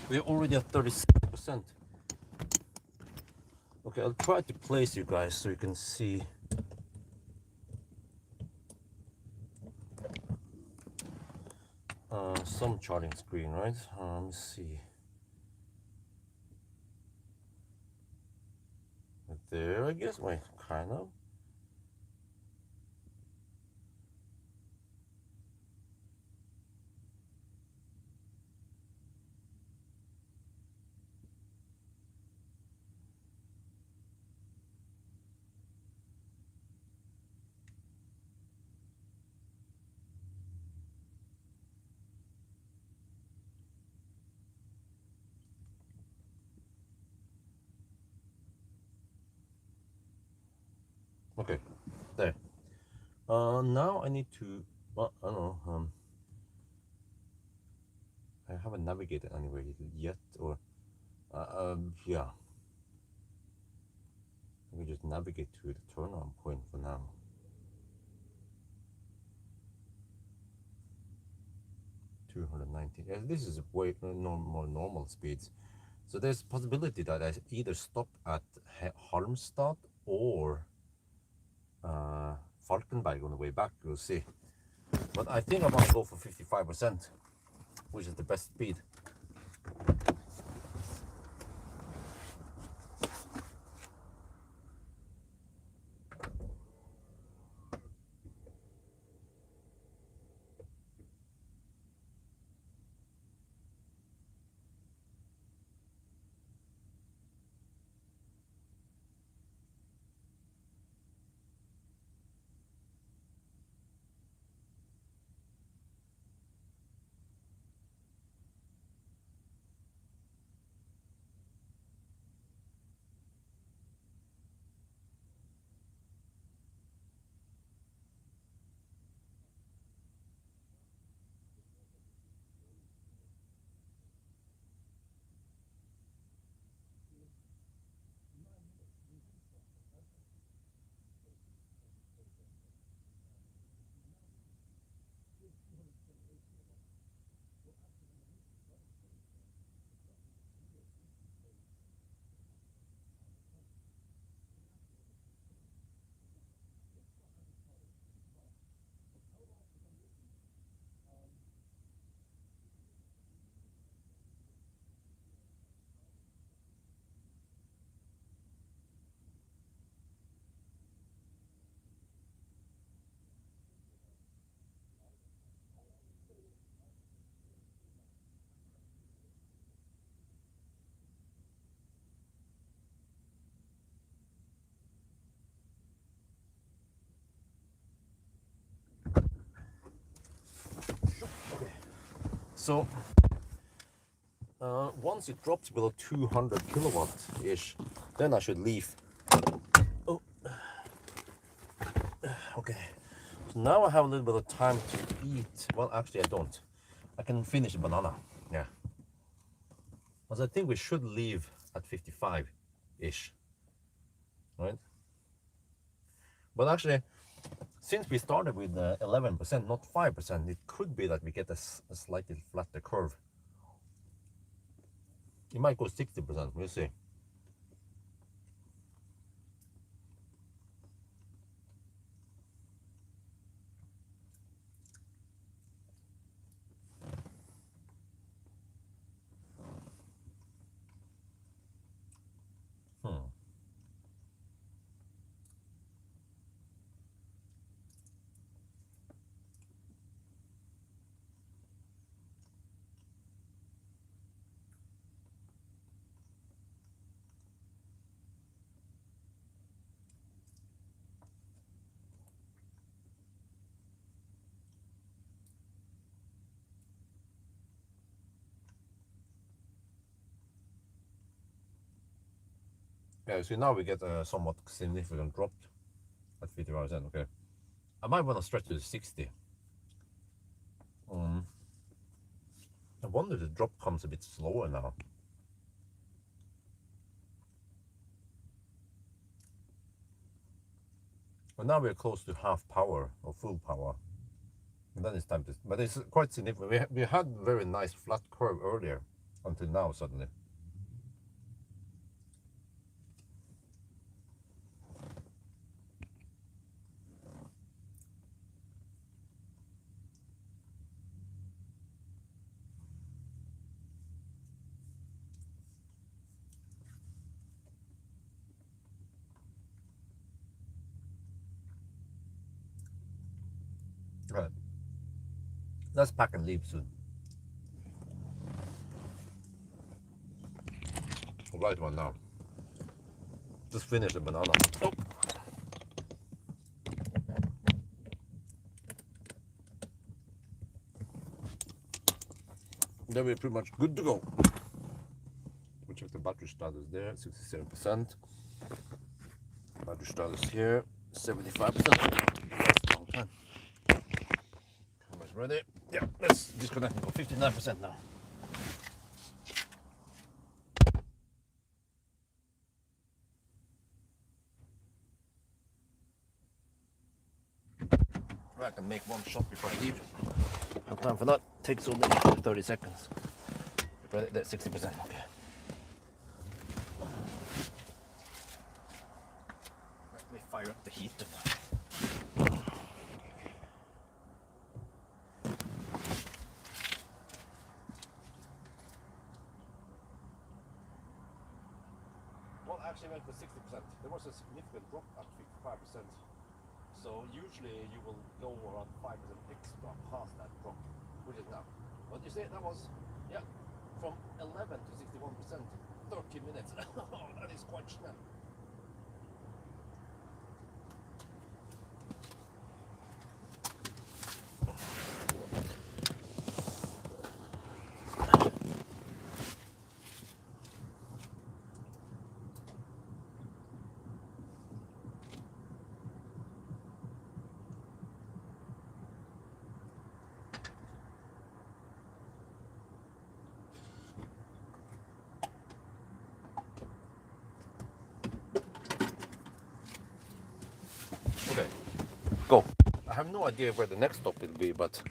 We're already at 37%. Okay, I'll try to place you guys so you can see. Some charting screen, right? Let me see. There, I guess. Wait, kind of. Okay, there. Now I need to. Well, I don't know. I haven't navigated anywhere yet, or yeah. I can just navigate to the turn-on point for now. $290. This is way more normal speeds. So there's a possibility that I either stop at Halmstad or Falkenberg on the way back. We'll see. But I think I'm gonna go for 55%, which is the best speed. So once it drops below 200 kilowatt-ish, then I should leave. Oh, okay. So now I have a little bit of time to eat. Well, actually I don't. I can finish the banana, yeah. Because I think we should leave at 55-ish, right? But actually, since we started with 11%, not 5%, it could be that we get a slightly flatter curve. It might go 60%, we'll see. Yeah, so now we get a somewhat significant drop at 55%, okay. I might want to stretch to 60. I wonder if the drop comes a bit slower now. But now we're close to half power or full power. And then it's time to, but it's quite significant. We had very nice flat curve earlier. until now suddenly. Right. Let's pack and leave soon. Right one now. Just finish the banana. Oh. Then we're pretty much good to go. We check the battery status there, 67%. Battery status here, 75%. Long time. Camera's ready. Yeah, let's disconnect and go 59% now. I can make one shot before I leave. Have time for that. Takes only 30 seconds. Ready? That's 60%. Okay. Let me fire up the heater. Well, actually went for 60%. There was a significant drop at 55%. So usually you will go around 5% extra past that drop, which is now. But you see, that was, yeah, from 11 to 61%, 30 minutes. Oh, that is quite snap. Okay, go. I have no idea where the next stop will be, but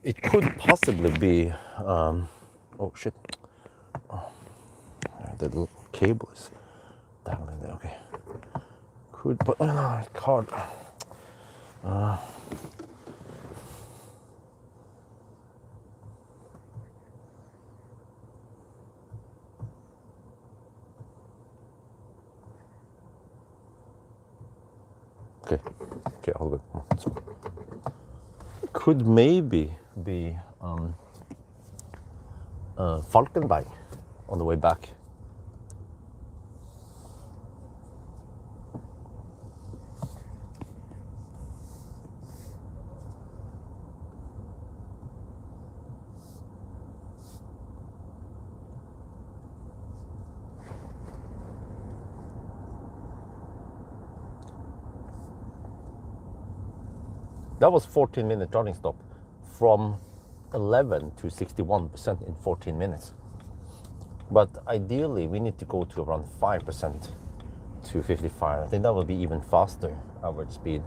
it could possibly be, oh shit, oh, the little cable is dangling there, okay. Could, but, card. Okay, all good. So, could maybe be Falkenberg on the way back. That was 14-minute charging stop, from 11 to 61% in 14 minutes. But ideally, we need to go to around 5% to 55. I think that will be even faster average speed.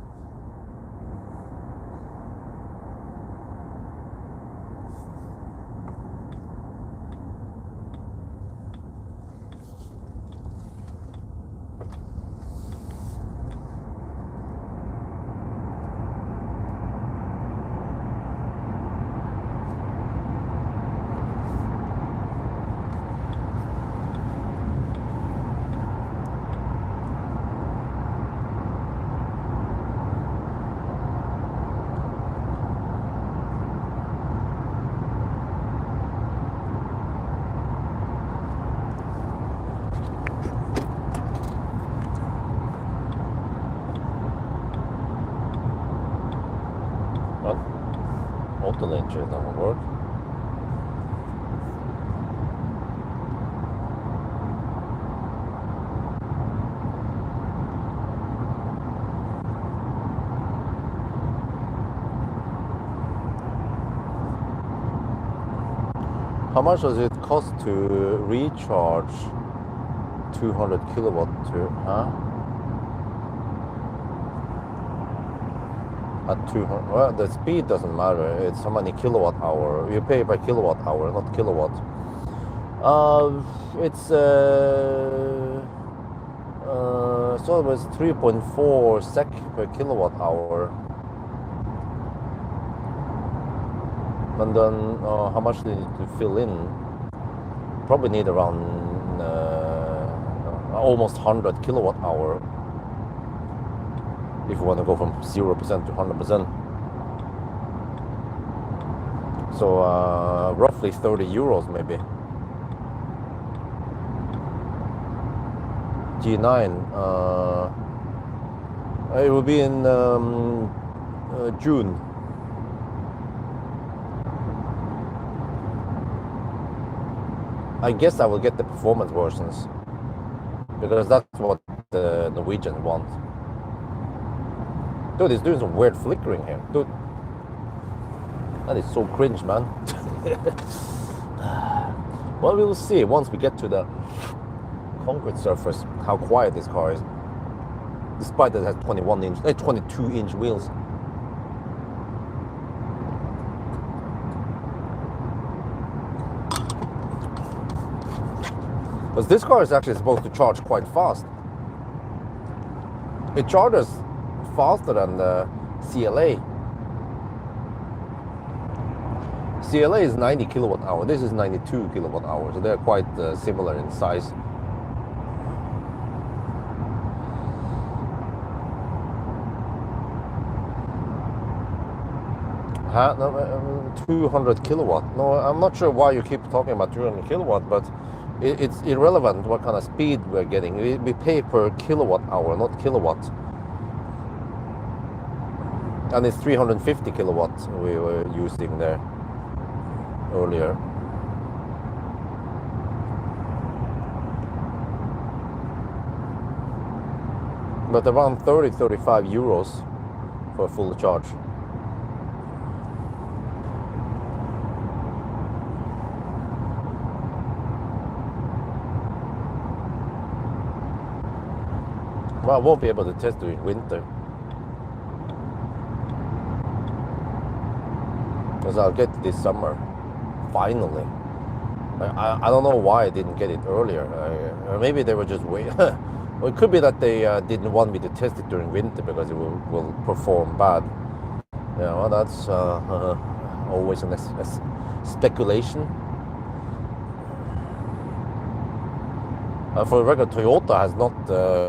Auto lane change that will work. How much does it cost to recharge 200 kilowatt to, At 200, well, the speed doesn't matter. It's how many kilowatt hour. You pay by kilowatt hour, not kilowatt. It's so it was 3.4 sec per kilowatt hour. And then how much do you need to fill in? Probably need around almost 100 kilowatt hour if you want to go from 0% to 100%. So roughly 30 euros maybe. G9, it will be in June. I guess I will get the performance versions because that's what the Norwegian want. Dude, it's doing some weird flickering here. Dude, that is so cringe, man. Well, we will see once we get to the concrete surface how quiet this car is, despite that it has 22-inch wheels. Because this car is actually supposed to charge quite fast. It charges faster than the CLA. CLA is 90 kilowatt hour. This is 92 kilowatt hour, so they're quite similar in size. No, 200 kilowatt. No, I'm not sure why you keep talking about 200 kilowatt, but it's irrelevant what kind of speed we're getting. We pay per kilowatt hour, not kilowatt. And it's 350 kilowatts we were using there earlier. But around 30-35 euros for a full charge. Well, I won't be able to test it in winter, because I'll get it this summer, finally. I don't know why I didn't get it earlier. Or maybe they were just waiting. Well, it could be that they didn't want me to test it during winter because it will perform bad. Yeah, well, that's always a speculation. For the record, Toyota has not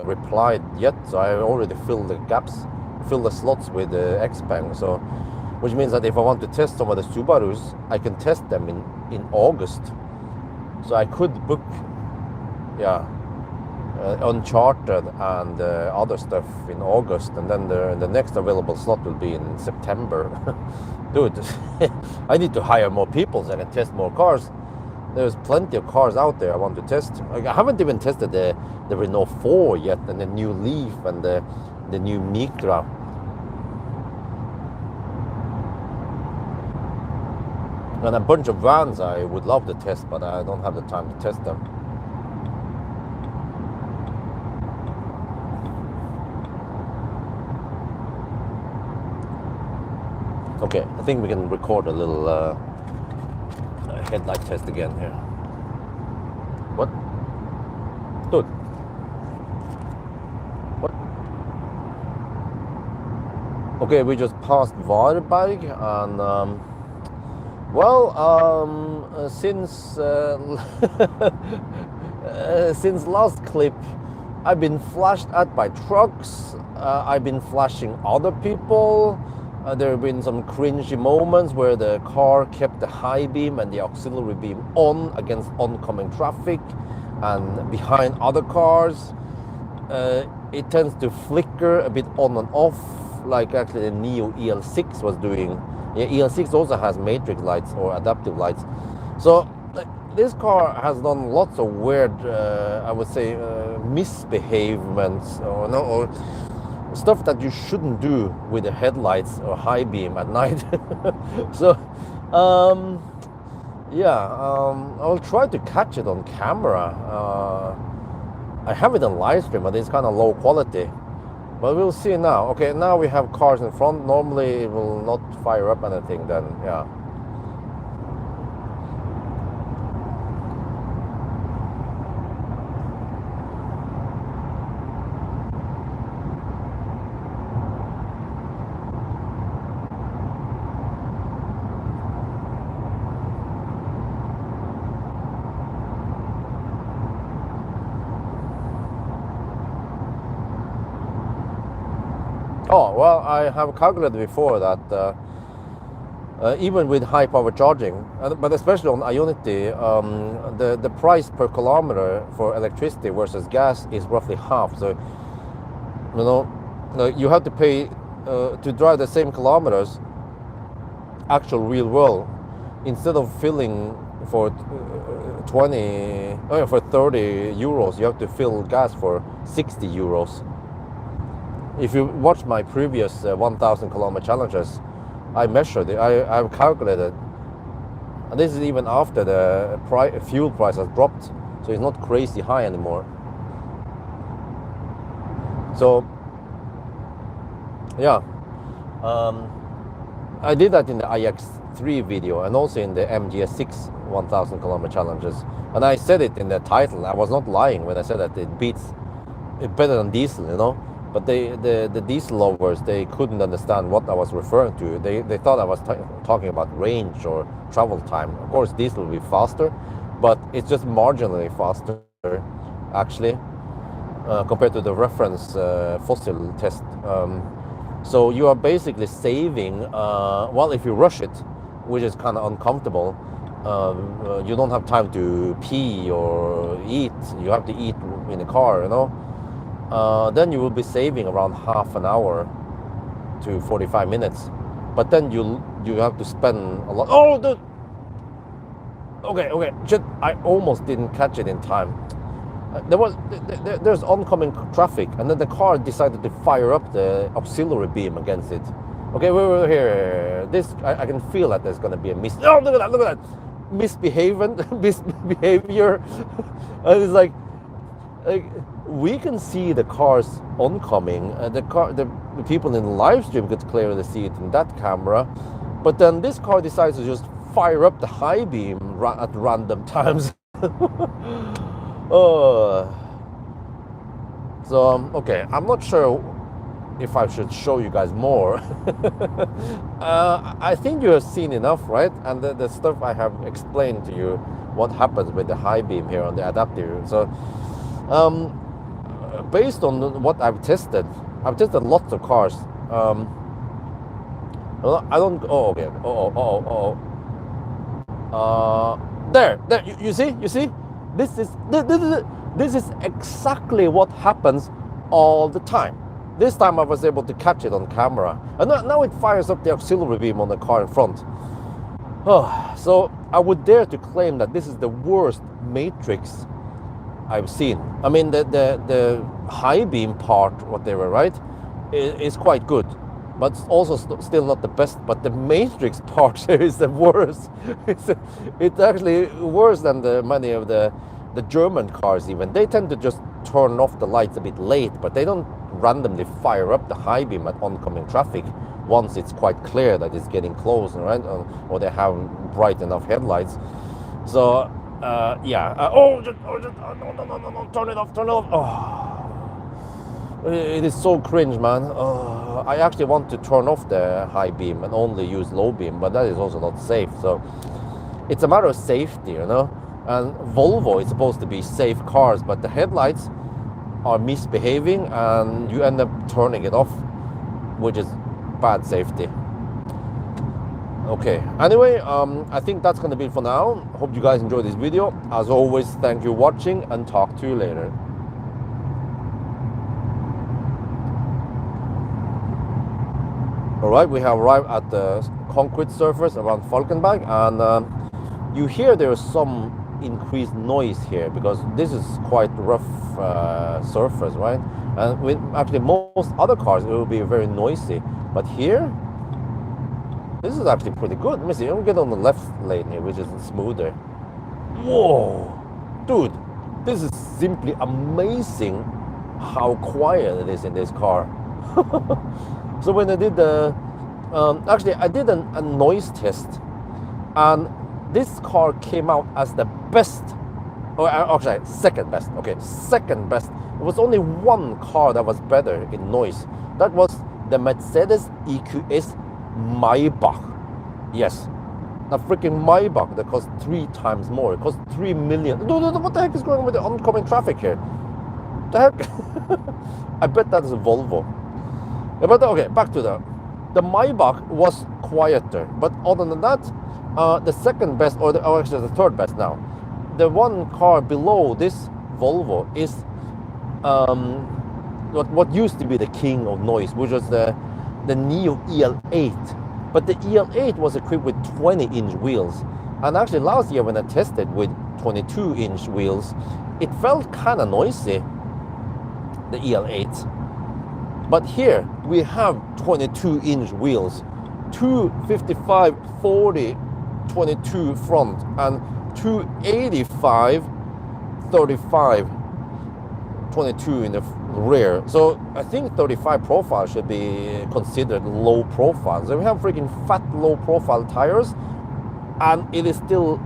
replied yet, so I already filled the gaps, filled the slots with the Xpeng. So, which means that if I want to test some of the Subarus, I can test them in August. So I could book, yeah, Uncharted and other stuff in August, and then the next available slot will be in September. Dude, I need to hire more people so I can test more cars. There's plenty of cars out there I want to test. Like, I haven't even tested the Renault 4 yet, and the new Leaf and the new Micra. And a bunch of vans I would love to test, but I don't have the time to test them. Okay, I think we can record a little headlight test again here. What? Dude. What? Okay, we just passed Varberg, and since since last clip, I've been flashed at by trucks. I've been flashing other people. There have been some cringy moments where the car kept the high beam and the auxiliary beam on against oncoming traffic and behind other cars. It tends to flicker a bit on and off, like actually the Neo EL6 was doing. Yeah, EL6 also has matrix lights or adaptive lights. So this car has done lots of weird, I would say, misbehavements or stuff that you shouldn't do with the headlights or high beam at night. So, I'll try to catch it on camera. I have it on live stream, but it's kind of low quality. But we'll see now. Okay, now we have cars in front. Normally it will not fire up anything then, yeah. Oh, well, I have calculated before that even with high power charging, but especially on Ionity, the price per kilometer for electricity versus gas is roughly half. So, you have to pay to drive the same kilometers, actual real world, instead of filling for 30 euros, you have to fill gas for 60 euros. If you watch my previous 1,000 kilometer challenges, I measured it, I've calculated, and this is even after the fuel price has dropped, so it's not crazy high anymore. So, yeah, I did that in the iX3 video and also in the MGS6 1000 kilometer challenges, and I said it in the title. I was not lying when I said that it beats it better than diesel, But the diesel lovers, they couldn't understand what I was referring to. They thought I was talking about range or travel time. Of course, diesel will be faster, but it's just marginally faster, actually, compared to the reference fossil test. So you are basically saving, well, if you rush it, which is kind of uncomfortable, you don't have time to pee or eat. You have to eat in the car, then you will be saving around half an hour to 45 minutes. But then you have to spend a lot. Oh, dude! Okay. Shit, I almost didn't catch it in time. There's oncoming traffic, and then the car decided to fire up the auxiliary beam against it. Okay, we're here. This I can feel that there's gonna be a miss. Oh, look at that! Misbehavior. And it's like we can see the cars oncoming. The people in the live stream could clearly see it in that camera, but then this car decides to just fire up the high beam at random times. So okay, I'm not sure if I should show you guys more. I think you have seen enough, right? And the stuff I have explained to you, what happens with the high beam here on the adapter. So based on what I've tested lots of cars. I don't. Oh, okay. There. You see. This is exactly what happens all the time. This time I was able to catch it on camera, and now it fires up the auxiliary beam on the car in front. So I would dare to claim that this is the worst matrix I've seen. I mean, the high beam part, whatever, right, is quite good, but also still not the best. But the matrix part is the worst. It's actually worse than many of the German cars. Even they tend to just turn off the lights a bit late, but they don't randomly fire up the high beam at oncoming traffic once it's quite clear that it's getting close, right? Or they have bright enough headlights. So yeah. No, turn it off. Oh, it is so cringe, man. I actually want to turn off the high beam and only use low beam, but that is also not safe. So it's a matter of safety, And Volvo is supposed to be safe cars, but the headlights are misbehaving and you end up turning it off, which is bad safety. Okay, anyway, I think that's gonna be it for now. Hope you guys enjoyed this video. As always, thank you for watching and talk to you later. Alright, we have arrived at the concrete surface around Falkenberg, and you hear there is some increased noise here because this is quite rough surface, right? And with actually most other cars it will be very noisy, but here this is actually pretty good. Let me see, I'll get on the left lane here, which is smoother. Whoa, dude, this is simply amazing how quiet it is in this car. So when I did the actually I did a noise test, and this car came out as the best, or actually second best. Okay, second best. There was only one car that was better in noise. That was the Mercedes EQS Maybach. Yes, a freaking Maybach that cost 3 times more. It cost 3 million. What the heck is going on with the oncoming traffic here? The heck? I bet that is a Volvo. But okay, back to the Maybach was quieter, but other than that, the second best, or actually the third best now, the one car below this Volvo is what used to be the king of noise, which was the Neo EL8. But the EL8 was equipped with 20-inch wheels, and actually last year when I tested with 22-inch wheels, it felt kind of noisy, the EL8. But here we have 22-inch wheels, 255 40 22 front and 285 35 22 in the rear. So I think 35 profile should be considered low profile. So we have freaking fat low profile tires, and it is still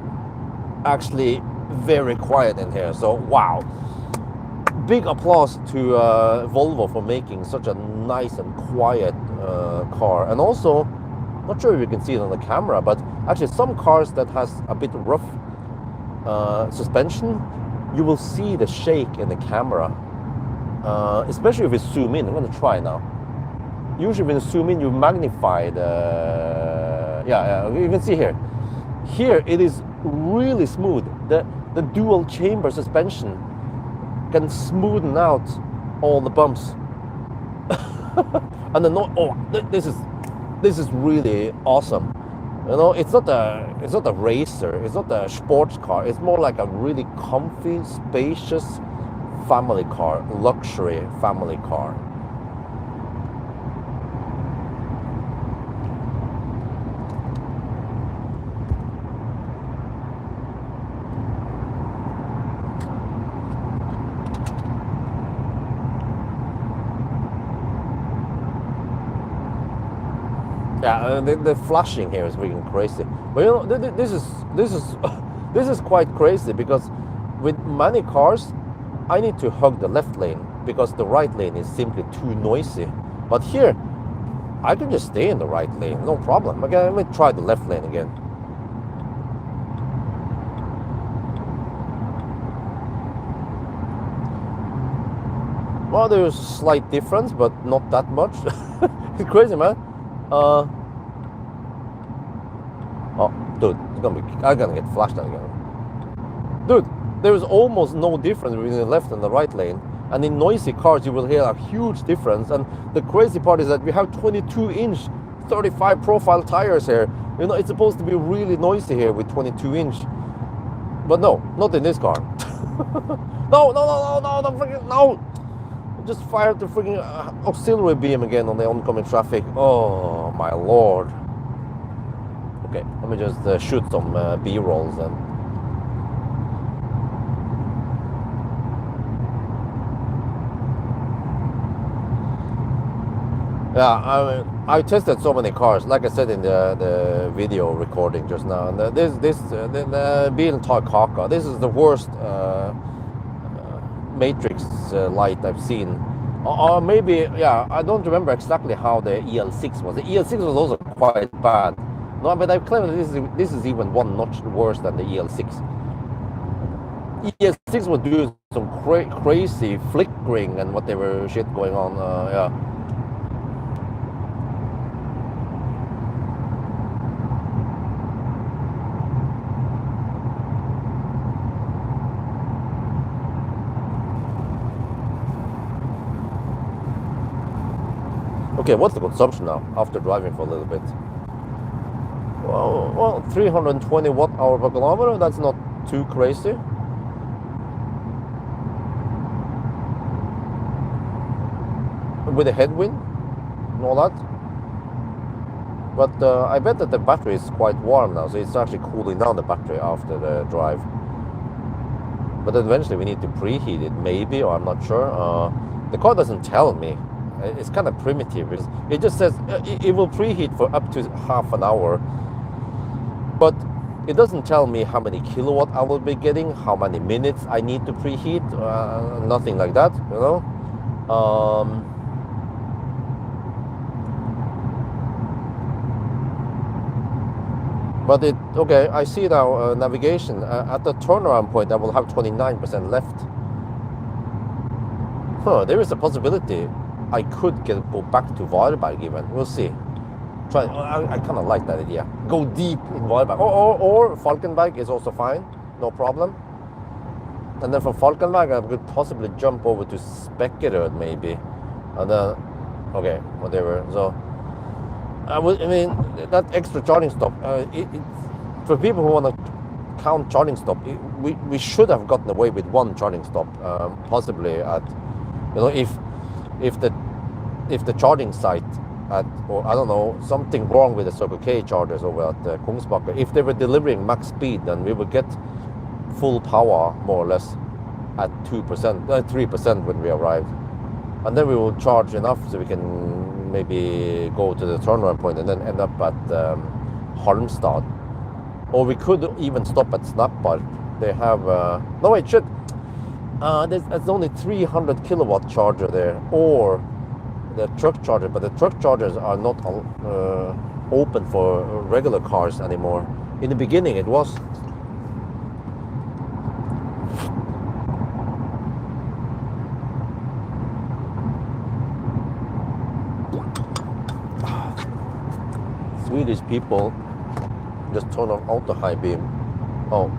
actually very quiet in here. So wow. Big applause to Volvo for making such a nice and quiet car. And also, not sure if you can see it on the camera, but actually some cars that has a bit rough suspension, you will see the shake in the camera, especially if you zoom in. I'm going to try now. Usually when you zoom in, you magnify the, you can see here. Here it is really smooth. The dual chamber suspension can smoothen out all the bumps. And this is really awesome. You know, it's not a racer, it's not a sports car. It's more like a really comfy, spacious family car, luxury family car. Yeah, the flashing here is freaking crazy. But you know, this is quite crazy, because with many cars, I need to hug the left lane because the right lane is simply too noisy. But here, I can just stay in the right lane, no problem. Okay, let me try the left lane again. Well, there's a slight difference, but not that much. It's crazy, man. Oh, dude, I'm gonna get flashed out again. Dude, there is almost no difference between the left and the right lane. And in noisy cars, you will hear a huge difference. And the crazy part is that we have 22-inch, 35 profile tires here. You know, it's supposed to be really noisy here with 22-inch. But no, not in this car. No, freaking no! Just fired the freaking auxiliary beam again on the oncoming traffic. Oh my lord. Okay, let me just shoot some B-rolls then. Yeah, I tested so many cars, like I said in the video recording just now. And the Bilen tar kaka. This is the worst matrix light I've seen, or maybe, yeah, I don't remember exactly how the EL6 was. The EL6 was also quite bad. No, but I claim that this is even one notch worse than the EL6. EL6 was doing some crazy flickering and whatever shit going on. Yeah. Okay, what's the consumption now after driving for a little bit? Well, 320 watt-hour per kilometer. That's not too crazy. With the headwind and all that. But I bet that the battery is quite warm now, so it's actually cooling down the battery after the drive. But eventually we need to preheat it, maybe, or I'm not sure. The car doesn't tell me. It's kind of primitive. It just says it will preheat for up to half an hour. But it doesn't tell me how many kilowatt I will be getting, how many minutes I need to preheat, nothing like that, you know. But okay, I see now navigation. At the turnaround point, I will have 29% left. Huh, there is a possibility I could go back to Varberg even. We'll see. Try. I kind of like that idea. Go deep in Varberg, or Falkenberg is also fine, no problem. And then from Falkenberg, I could possibly jump over to Spekkerød maybe, and then okay, whatever. So I mean that extra charging stop. For people who want to count charging stop, we should have gotten away with one charging stop, possibly at, you know, if the charging site at, or I don't know, something wrong with the Circle K chargers over at Kungsbacka, if they were delivering max speed, then we would get full power more or less at 3% when we arrived, and then we will charge enough so we can maybe go to the turnaround point and then end up at Halmstad. Or we could even stop at Snappar. They have no wait, shit. There's only 300 kilowatt charger there, or the truck charger, but the truck chargers are not open for regular cars anymore. In the beginning, it was. Swedish people just turn off auto high beam. Oh.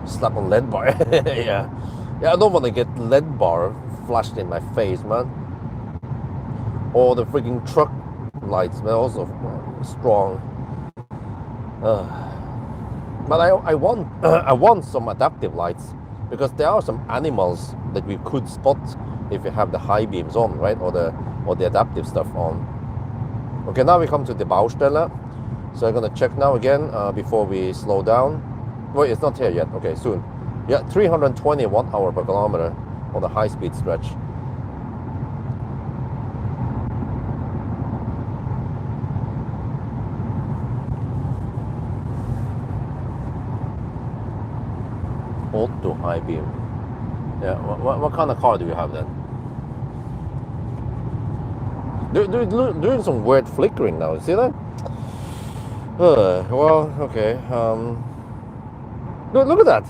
Slap on LED bar. Yeah. Yeah, I don't want to get LED bar flashed in my face, man. Or the freaking truck lights, man, also strong. But I want I want some adaptive lights, because there are some animals that we could spot if you have the high beams on, right? Or the adaptive stuff on. Okay, now we come to the Baustelle. So I'm gonna check now again before we slow down. Wait, it's not here yet. Okay, soon. Yeah, 320 watt-hour per kilometer on the high-speed stretch. Auto high beam. Yeah, what kind of car do you have then? Doing some weird flickering now. See that? Well, okay. Look at that.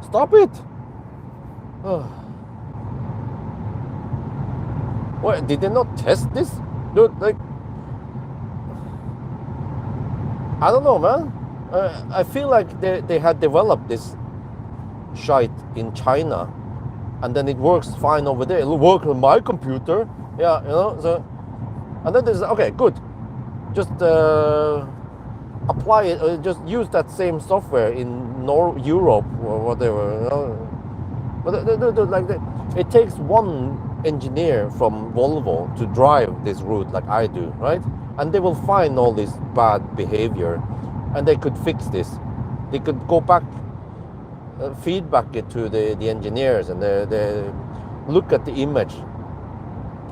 Stop it. What? Did they not test this? Dude, like, I don't know, man. I feel like they had developed this shite in China, and then it works fine over there. It'll work on my computer. Yeah, you know. So, and then there's okay, good. Just apply it. Just use that same software in Europe or whatever. You know? But like it takes one engineer from Volvo to drive this route like I do, right? And they will find all this bad behavior, and they could fix this. They could go back, feedback it to the engineers, and they look at the image.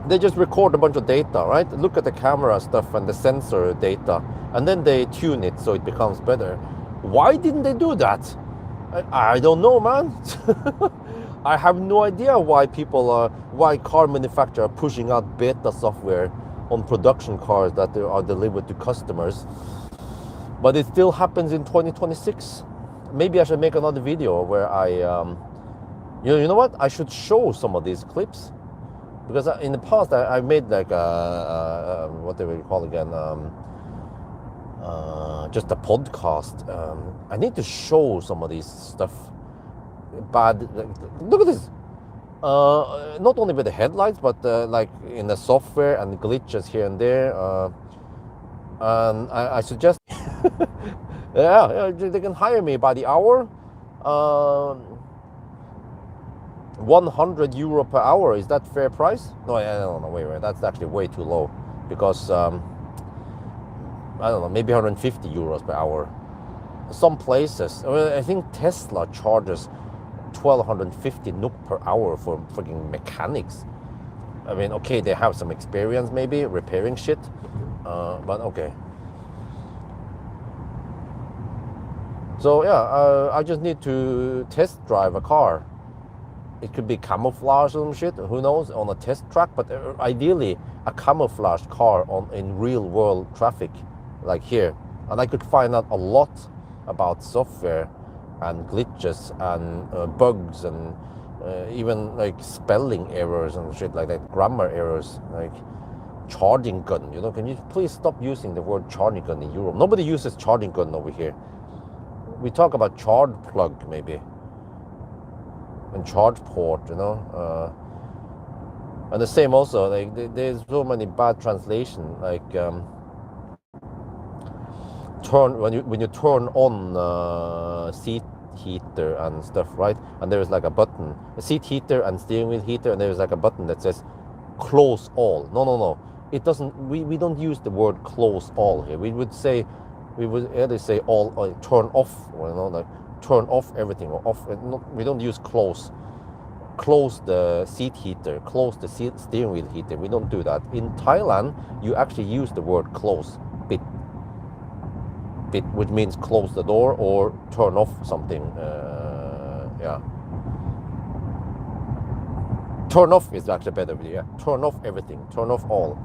They just record a bunch of data, right? Look at the camera stuff and the sensor data, and then they tune it so it becomes better. Why didn't they do that? I don't know, man. I have no idea why why car manufacturers are pushing out beta software on production cars that are delivered to customers. But it still happens in 2026. Maybe I should make another video where I, you know what? I should show some of these clips. Because in the past, I made like what do we call again? Just a podcast. I need to show some of these stuff. Bad. Look at this. Not only with the headlights, but like in the software and glitches here and there. And I suggest, yeah, they can hire me by the hour. 100 euro per hour, is that fair price? No, I don't know, wait, that's actually way too low, because I don't know, maybe 150 euros per hour. Some places, I think Tesla charges 1250 NOK per hour for freaking mechanics. I mean, okay, they have some experience maybe repairing shit, but okay. So yeah, I just need to test drive a car. It could be camouflage or some shit, who knows, on a test track, but ideally a camouflage car in real world traffic, like here. And I could find out a lot about software and glitches and bugs and even like spelling errors and shit like that, grammar errors, like charging gun. You know, can you please stop using the word charging gun in Europe? Nobody uses charging gun over here. We talk about charge plug maybe, and charge port. You know, and the same also. Like there's so many bad translation. Like when you turn on seat heater and stuff, right? And there is like a button, a seat heater and steering wheel heater, and there is like a button that says close all. No. It doesn't. We don't use the word close all here. We would either say all, or turn off, or, you know, like turn off everything, or off. We don't use close. Close the seat heater, close the steering wheel heater. We don't do that. In Thailand, you actually use the word close, bit, which means close the door or turn off something. Yeah. Turn off is actually better. Yeah. Turn off everything. Turn off all.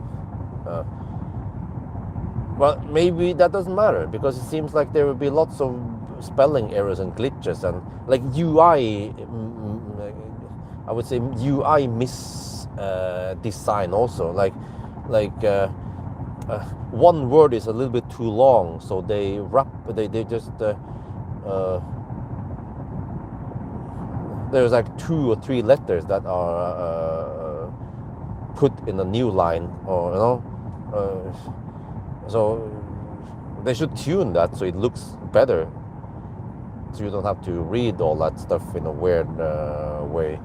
Well, maybe that doesn't matter, because it seems like there will be lots of spelling errors and glitches, and like UI, I would say UI design also. Like one word is a little bit too long, so they just there's like 2 or 3 letters that are put in a new line, or you know, so they should tune that so it looks better, so you don't have to read all that stuff in a weird way.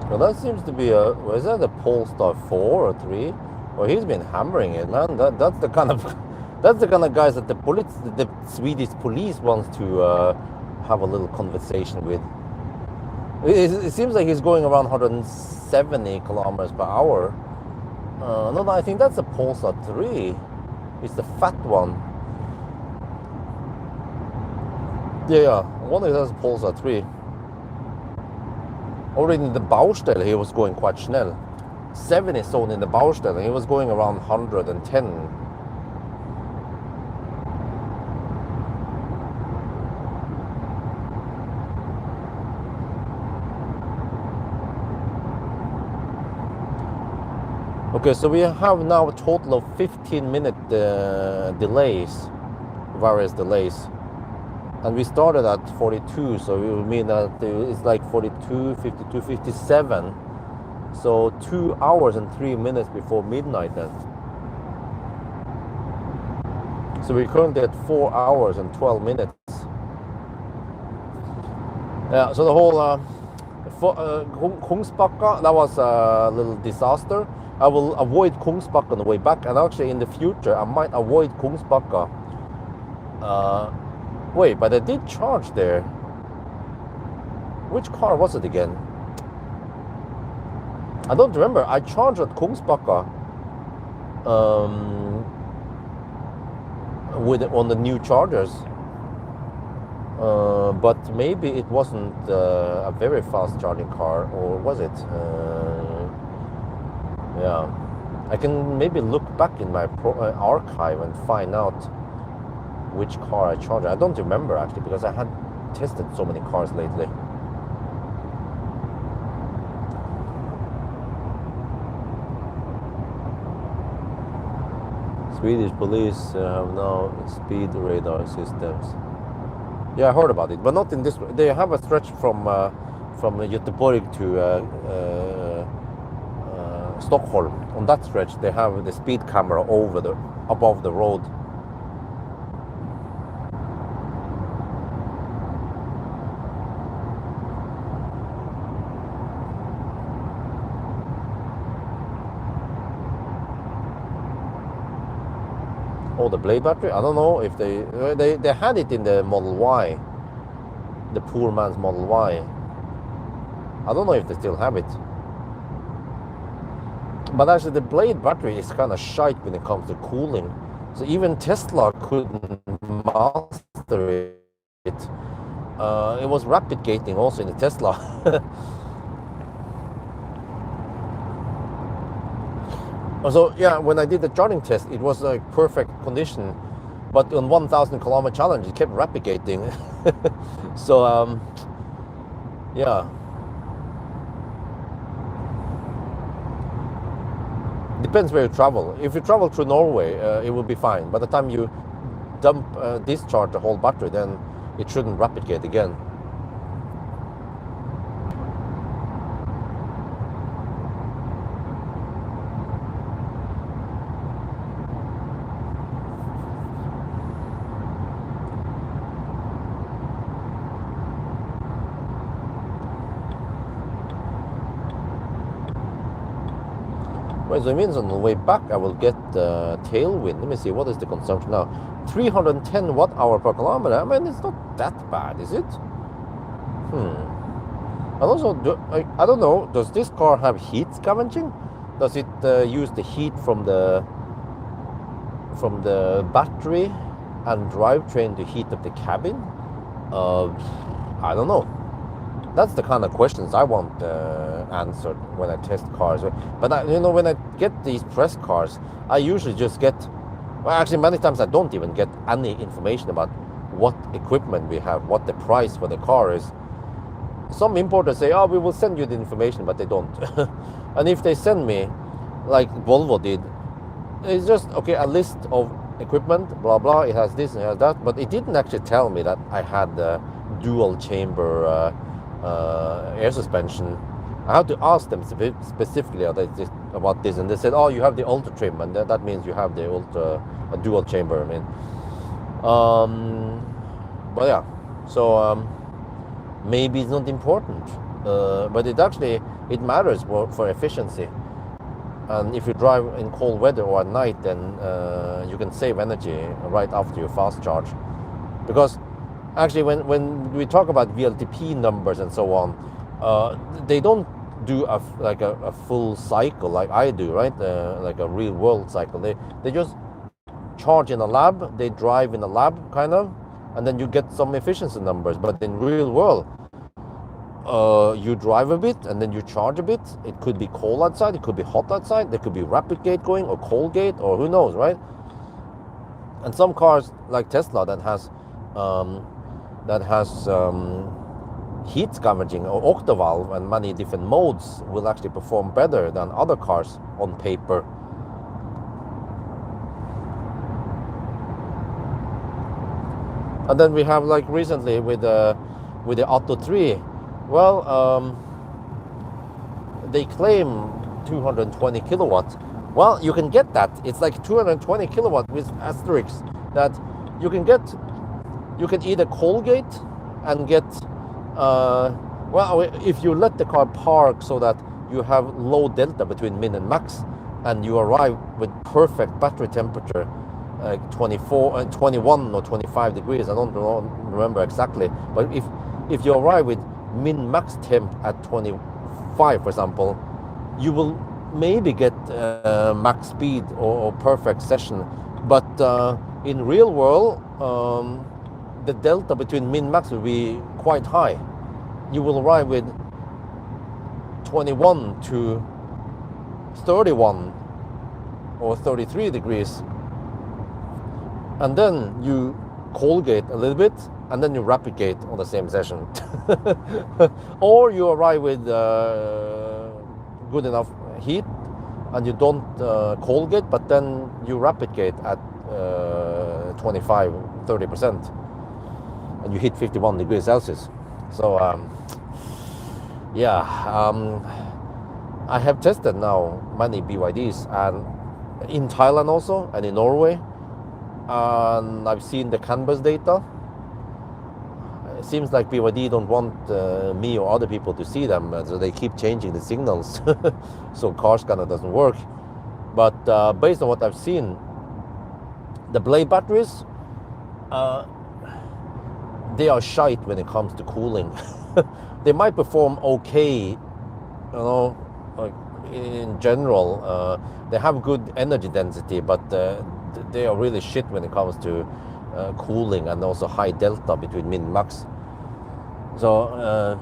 Well, that seems to be is that a Polestar 4 or 3? Well, he's been hammering it, man. That's the kind of guys that the Swedish police wants to have a little conversation with. It seems like he's going around 170 kilometers per hour. No, I think that's a Polestar 3. It's the fat one. Yeah. I wonder if that's a Polestar 3. Already in the Baustelle, he was going quite schnell. 70 zone in the Baustelle, he was going around 110. Okay, so we have now a total of 15-minute delays, various delays. And we started at 42, so it would mean that it's like 42, 52, 57. So 2 hours and 3 minutes before midnight then. So we're currently at 4 hours and 12 minutes. Yeah, so the whole Kungsbacka, that was a little disaster. I will avoid Kungsbacka on the way back, and actually in the future I might avoid Kungsbacka. Wait, but I did charge there. Which car was it again? I don't remember. I charged at Kungsbacka on the new chargers. But maybe it wasn't a very fast charging car, or was it? Yeah. I can maybe look back in my archive and find out which car I charged. I don't remember actually, because I had tested so many cars lately. Swedish police have now speed radar systems. Yeah, I heard about it, but not in this. They have a stretch from Göteborg to Stockholm. On that stretch, they have the speed camera above the road. Oh, the blade battery? I don't know if they had it in the Model Y, the poor man's Model Y. I don't know if they still have it. But actually the blade battery is kind of shite when it comes to cooling. So even Tesla couldn't master it. It was rapid gating also in the Tesla. So yeah, when I did the charging test, it was like perfect condition. But on 1,000 kilometer challenge, it kept rapid gating. So yeah. Depends where you travel. If you travel through Norway, it will be fine. By the time you discharge the whole battery, then it shouldn't rapid gate again. Wait, so it means on the way back I will get tailwind. Let me see, what is the consumption now? 310 watt-hour per kilometer. I mean, it's not that bad, is it? And also, I don't know, does this car have heat scavenging? Does it use the heat from the battery and drivetrain to heat up the cabin? I don't know. That's the kind of questions I want answered when I test cars. But when I get these press cars, I usually just get, well, actually many times I don't even get any information about what equipment we have, what the price for the car is. Some importers say, oh, we will send you the information, but they don't. And if they send me, like Volvo did, it's just, okay, a list of equipment, blah, blah, it has this and it has that, but it didn't actually tell me that I had the dual chamber air suspension. I had to ask them specifically about this, and they said, oh, you have the ultra trim, and that means you have the dual chamber. I mean, but yeah, so maybe it's not important, but it matters for efficiency. And if you drive in cold weather or at night, then you can save energy right after you fast charge. Because actually, when we talk about VLTP numbers and so on, they don't do a full cycle like I do, right? Like a real world cycle. They just charge in a lab, they drive in a lab, kind of, and then you get some efficiency numbers. But in real world, you drive a bit and then you charge a bit. It could be cold outside, it could be hot outside, there could be rapid gate going or cold gate, or who knows, right? And some cars like Tesla that has heat scavenging or octavalve and many different modes will actually perform better than other cars on paper. And then we have, like recently with the Atto 3, well, they claim 220 kilowatts. Well, you can get that. It's like 220 kilowatt with asterisks that you can either cold gate and get, well, if you let the car park so that you have low delta between min and max, and you arrive with perfect battery temperature, 21 or 25 degrees, I don't remember exactly, but if you arrive with min max temp at 25, for example, you will maybe get max speed or perfect session. But in real world, the delta between min max will be quite high. You will arrive with 21 to 31 or 33 degrees, and then you cold gate a little bit, and then you rapid gate on the same session. Or you arrive with good enough heat and you don't cold gate, but then you rapid gate at 25-30%, and you hit 51 degrees Celsius. So I have tested now many BYDs, and in Thailand also, and in Norway, and I've seen the CAN bus data. It seems like BYD don't want me or other people to see them, so they keep changing the signals. So car scanner doesn't work. But based on what I've seen, The blade batteries, they are shite when it comes to cooling. They might perform okay, you know, like in general. They have good energy density, but they are really shit when it comes to cooling, and also high delta between min and max. So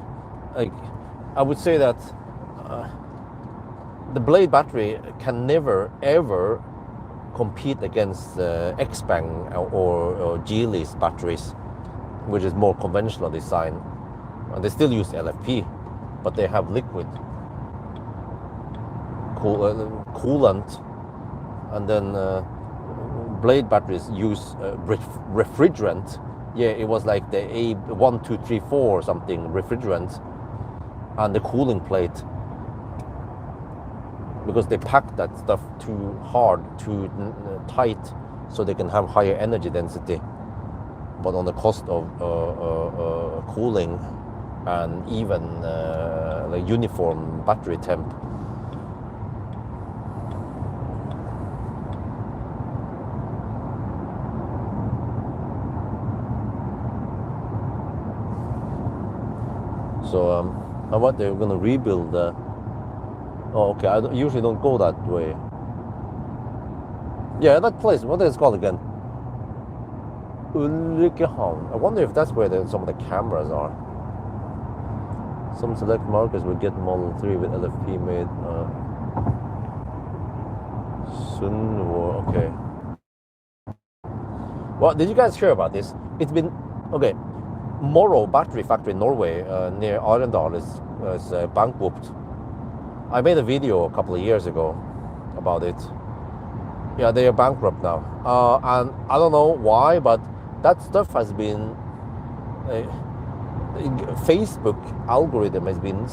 like, I would say that the blade battery can never ever compete against Xpeng or Geely's batteries, which is more conventional design. And they still use LFP, but they have liquid coolant, and then blade batteries use refrigerant. Yeah, it was like the A1234 or something refrigerant, and the cooling plate, because they pack that stuff too hard, too tight, so they can have higher energy density, but on the cost of cooling and even like uniform battery temp. So I what they're gonna rebuild. Oh, okay. I usually don't go that way. Yeah, that place. What is it called again? Ulrikehavn. I wonder if that's where some of the cameras are. Some select markets will get Model 3 with LFP made. Sunwo. Okay. Well, did you guys hear about this? It's been okay. Morrow battery factory in Norway near Arendal is bankrupt. I made a video a couple of years ago about it. Yeah, they are bankrupt now, and I don't know why, but that stuff has been Facebook algorithm has been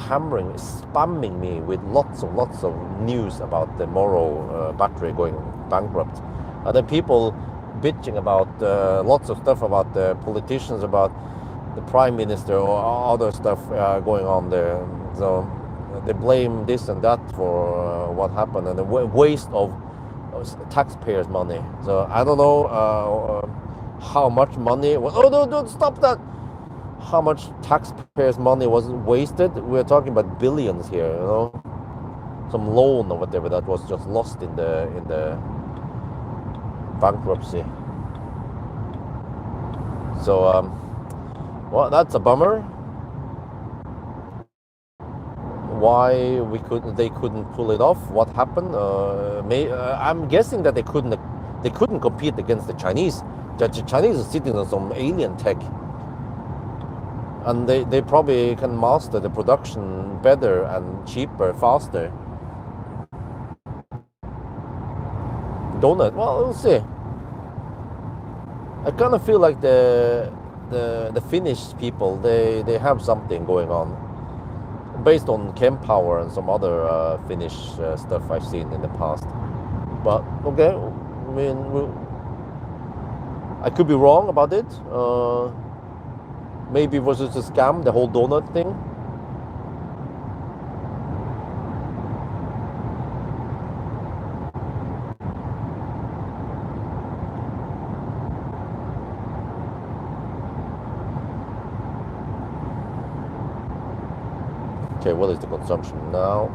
hammering, spamming me with lots of news about the Morrow battery going bankrupt, and then people bitching about lots of stuff about the politicians, about the prime minister or other stuff going on there. So they blame this and that for what happened, and the waste of taxpayers' money. So I don't know how much money was. Oh no! Don't stop that! How much taxpayers' money was wasted? We're talking about billions here. You know, some loan or whatever that was just lost in the bankruptcy. So well, that's a bummer. Why they couldn't pull it off? What happened? I'm guessing that they couldn't compete against the Chinese. The Chinese are sitting on some alien tech, and they probably can master the production better and cheaper, faster. Donut. Well, we'll see. I kind of feel like the Finnish people, they have something going on, based on Kempower and some other Finnish stuff I've seen in the past. But okay, I mean, I could be wrong about it. Maybe it was just a scam, the whole donut thing. Okay, what is the consumption now?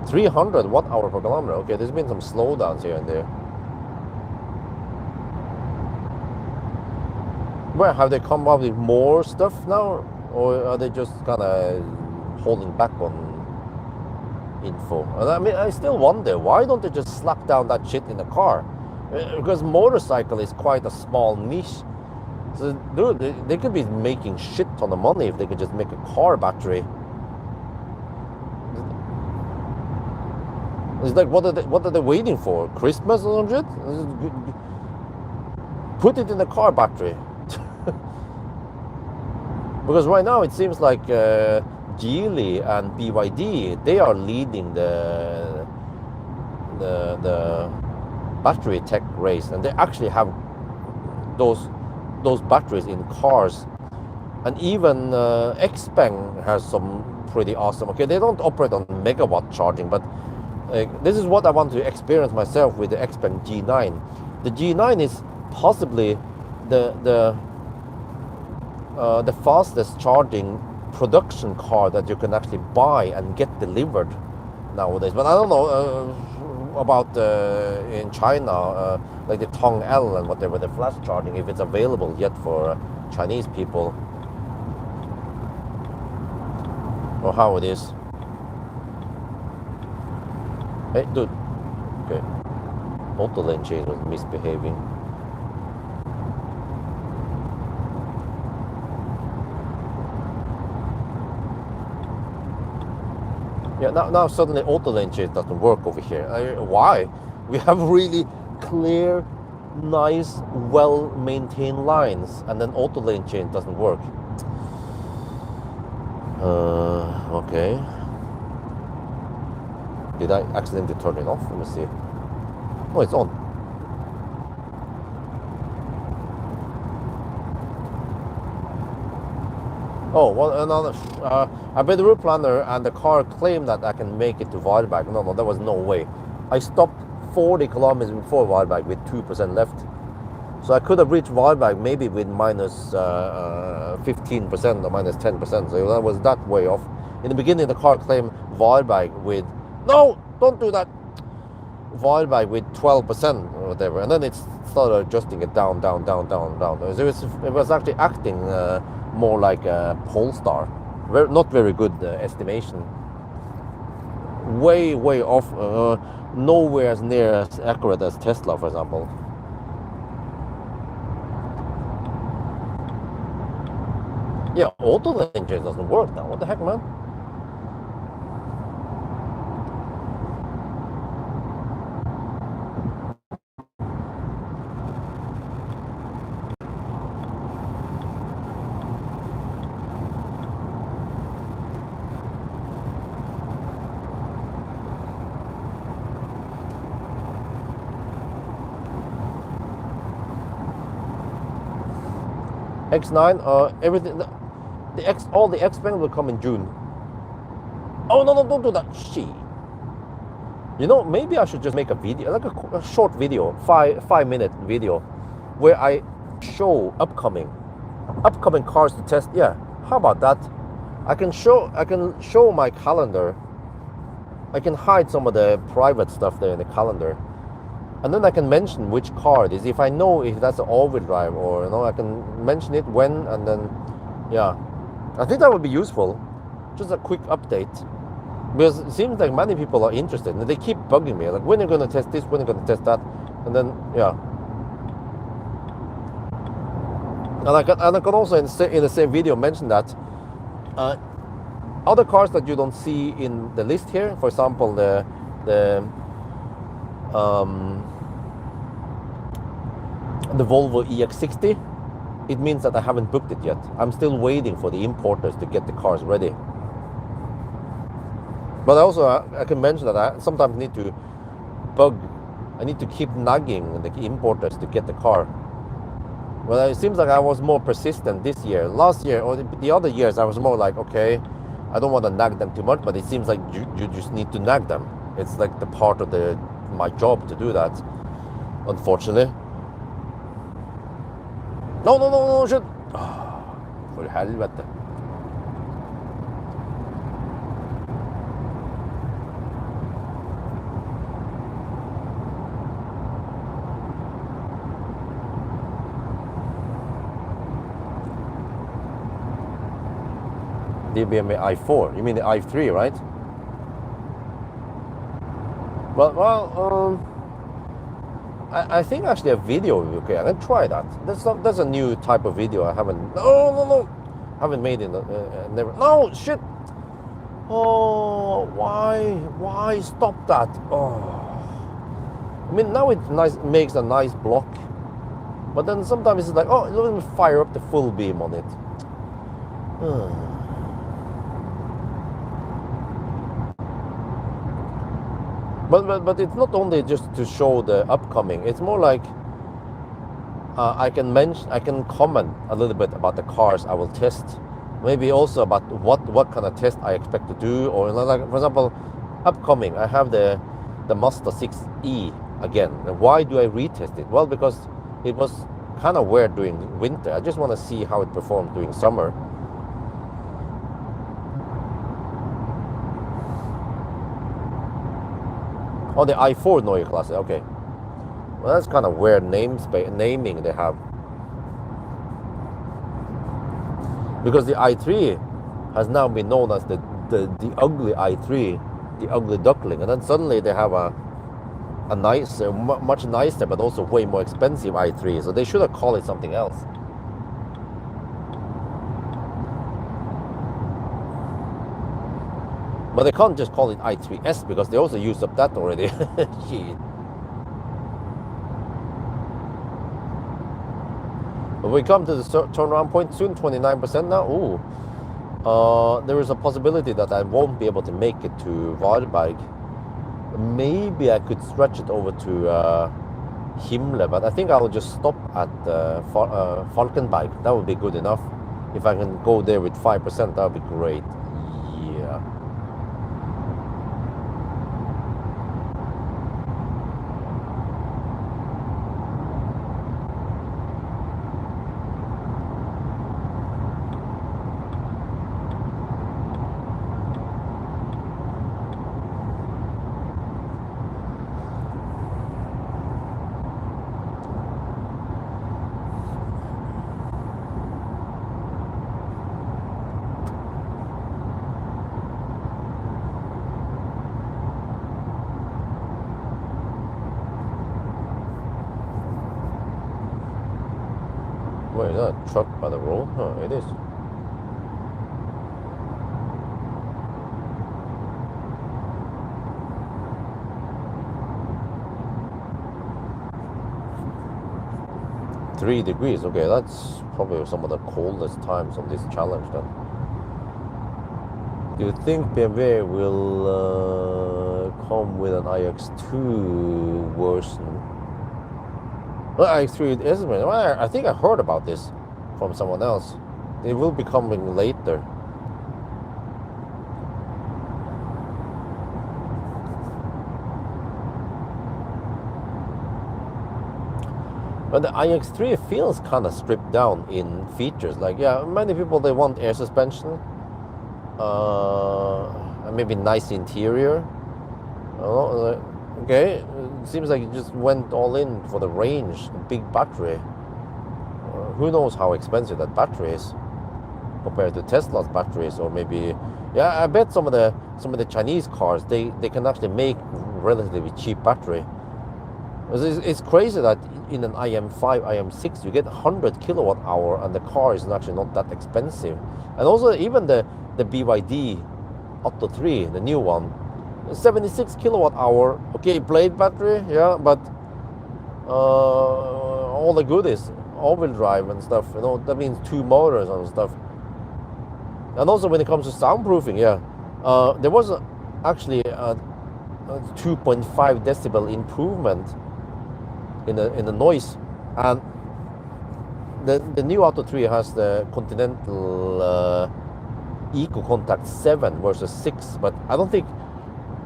300 watt-hour per kilometer. Okay, there's been some slowdowns here and there. Well, have they come up with more stuff now? Or are they just kind of holding back on info? And I mean, I still wonder, why don't they just slap down that shit in the car? Because motorcycle is quite a small niche. So, dude, they could be making shit ton of money if they could just make a car battery. It's like, what are they waiting for? Christmas or some shit? Put it in the car battery. Because right now it seems like Geely and BYD, they are leading the battery tech race, and they actually have those batteries in cars. And even Xpeng has some pretty awesome. Okay, they don't operate on megawatt charging, but This is what I want to experience myself with the Xpeng G9. The G9 is possibly the fastest charging production car that you can actually buy and get delivered nowadays. But I don't know about in China, like the Pawel and whatever, the flash charging, if it's available yet for Chinese people, or how it is. Hey, dude. Okay. Auto lane change was misbehaving. Yeah, now suddenly auto lane change doesn't work over here. Why? We have really clear, nice, well-maintained lines, and then auto lane change doesn't work. Okay. Did I accidentally turn it off? Let me see. Oh, it's on. Oh, well, another. I bet the route planner and the car claimed that I can make it to Varberg. No, there was no way. I stopped 40 kilometers before Varberg with 2% left. So I could have reached Varberg maybe with minus 15% or minus 10%. So that was that way off. In the beginning, the car claimed Varberg with, no, don't do that, Varberg with 12% or whatever. And then it started adjusting it down. It was actually acting more like a Polestar. Not very good estimation. Way off. Nowhere as near as accurate as Tesla, for example. Yeah, auto lane change doesn't work now. What the heck, man? X9, everything, all the Xpeng will come in June. Oh no, don't do that. Shit. You know, maybe I should just make a video, like a short video, 5-minute video, where I show upcoming cars to test. Yeah, how about that? I can show my calendar. I can hide some of the private stuff there in the calendar. And then I can mention which car it is. If I know if that's an all-wheel drive, or I can mention it when, and then, yeah. I think that would be useful. Just a quick update. Because it seems like many people are interested, and they keep bugging me. Like, when are you going to test this? When are you going to test that? And then, yeah. And I can also, in the same video, mention that other cars that you don't see in the list here, for example, the Volvo EX90, it means that I haven't booked it yet. I'm still waiting for the importers to get the cars ready. But also, I can mention that I sometimes need to keep nagging the importers to get the car. Well, it seems like I was more persistent this year. Last year, or the other years, I was more like, okay, I don't want to nag them too much, but it seems like you just need to nag them. It's like the part of my job to do that, unfortunately. No, shit. For helvete. The BMW i4. You mean the i3, right? Well, I think actually a video will be okay. I'm gonna try that. That's a new type of video I haven't. No. Haven't made it. Never. No shit. Oh, why stop that? Oh. I mean, now it makes a nice block, but then sometimes it's like, oh, let me fire up the full beam on it. But it's not only just to show the upcoming. It's more like I can comment a little bit about the cars I will test. Maybe also about what kind of test I expect to do, or like, for example, upcoming. I have the the Mazda 6e again. And why do I retest it? Well, because it was kind of weird during winter. I just want to see how it performed during summer. Oh, the i4 Neue Klasse, okay. Well, that's kind of weird naming they have. Because the i3 has now been known as the ugly i3, the ugly duckling. And then suddenly they have a nicer, much nicer, but also way more expensive i3. So they should have called it something else. But they can't just call it i3S because they also used up that already. Shit. But we come to the turnaround point soon, 29% now. Ooh. There is a possibility that I won't be able to make it to Varberg. Maybe I could stretch it over to Himle, but I think I'll just stop at Falkenberg. That would be good enough. If I can go there with 5%, that would be great. Yeah. Wait, is that a truck by the road? Huh, it is. .3 degrees. Okay, that's probably some of the coldest times on this challenge then. Do you think BMW will come with an iX2 version? Well, iX3 isn't. Well, I think I heard about this from someone else. It will be coming later. But the iX3 feels kind of stripped down in features. Like, yeah, many people, they want air suspension, maybe nice interior. Okay, it seems like it just went all in for the range, the big battery. Who knows how expensive that battery is compared to Tesla's batteries, or maybe, yeah, I bet some of the Chinese cars, they can actually make relatively cheap battery. It's crazy that in an IM5, IM6, you get 100 kilowatt hour, and the car is actually not that expensive. And also, even the BYD Atto 3, the new one, 76 kilowatt hour. Okay, blade battery, yeah, but all the goodies, all-wheel drive and stuff. You know, that means 2 motors and stuff. And also, when it comes to soundproofing, yeah, there was actually a 2.5 decibel improvement in the noise, and the new Atto 3 has the Continental Eco Contact 7 versus 6, but I don't think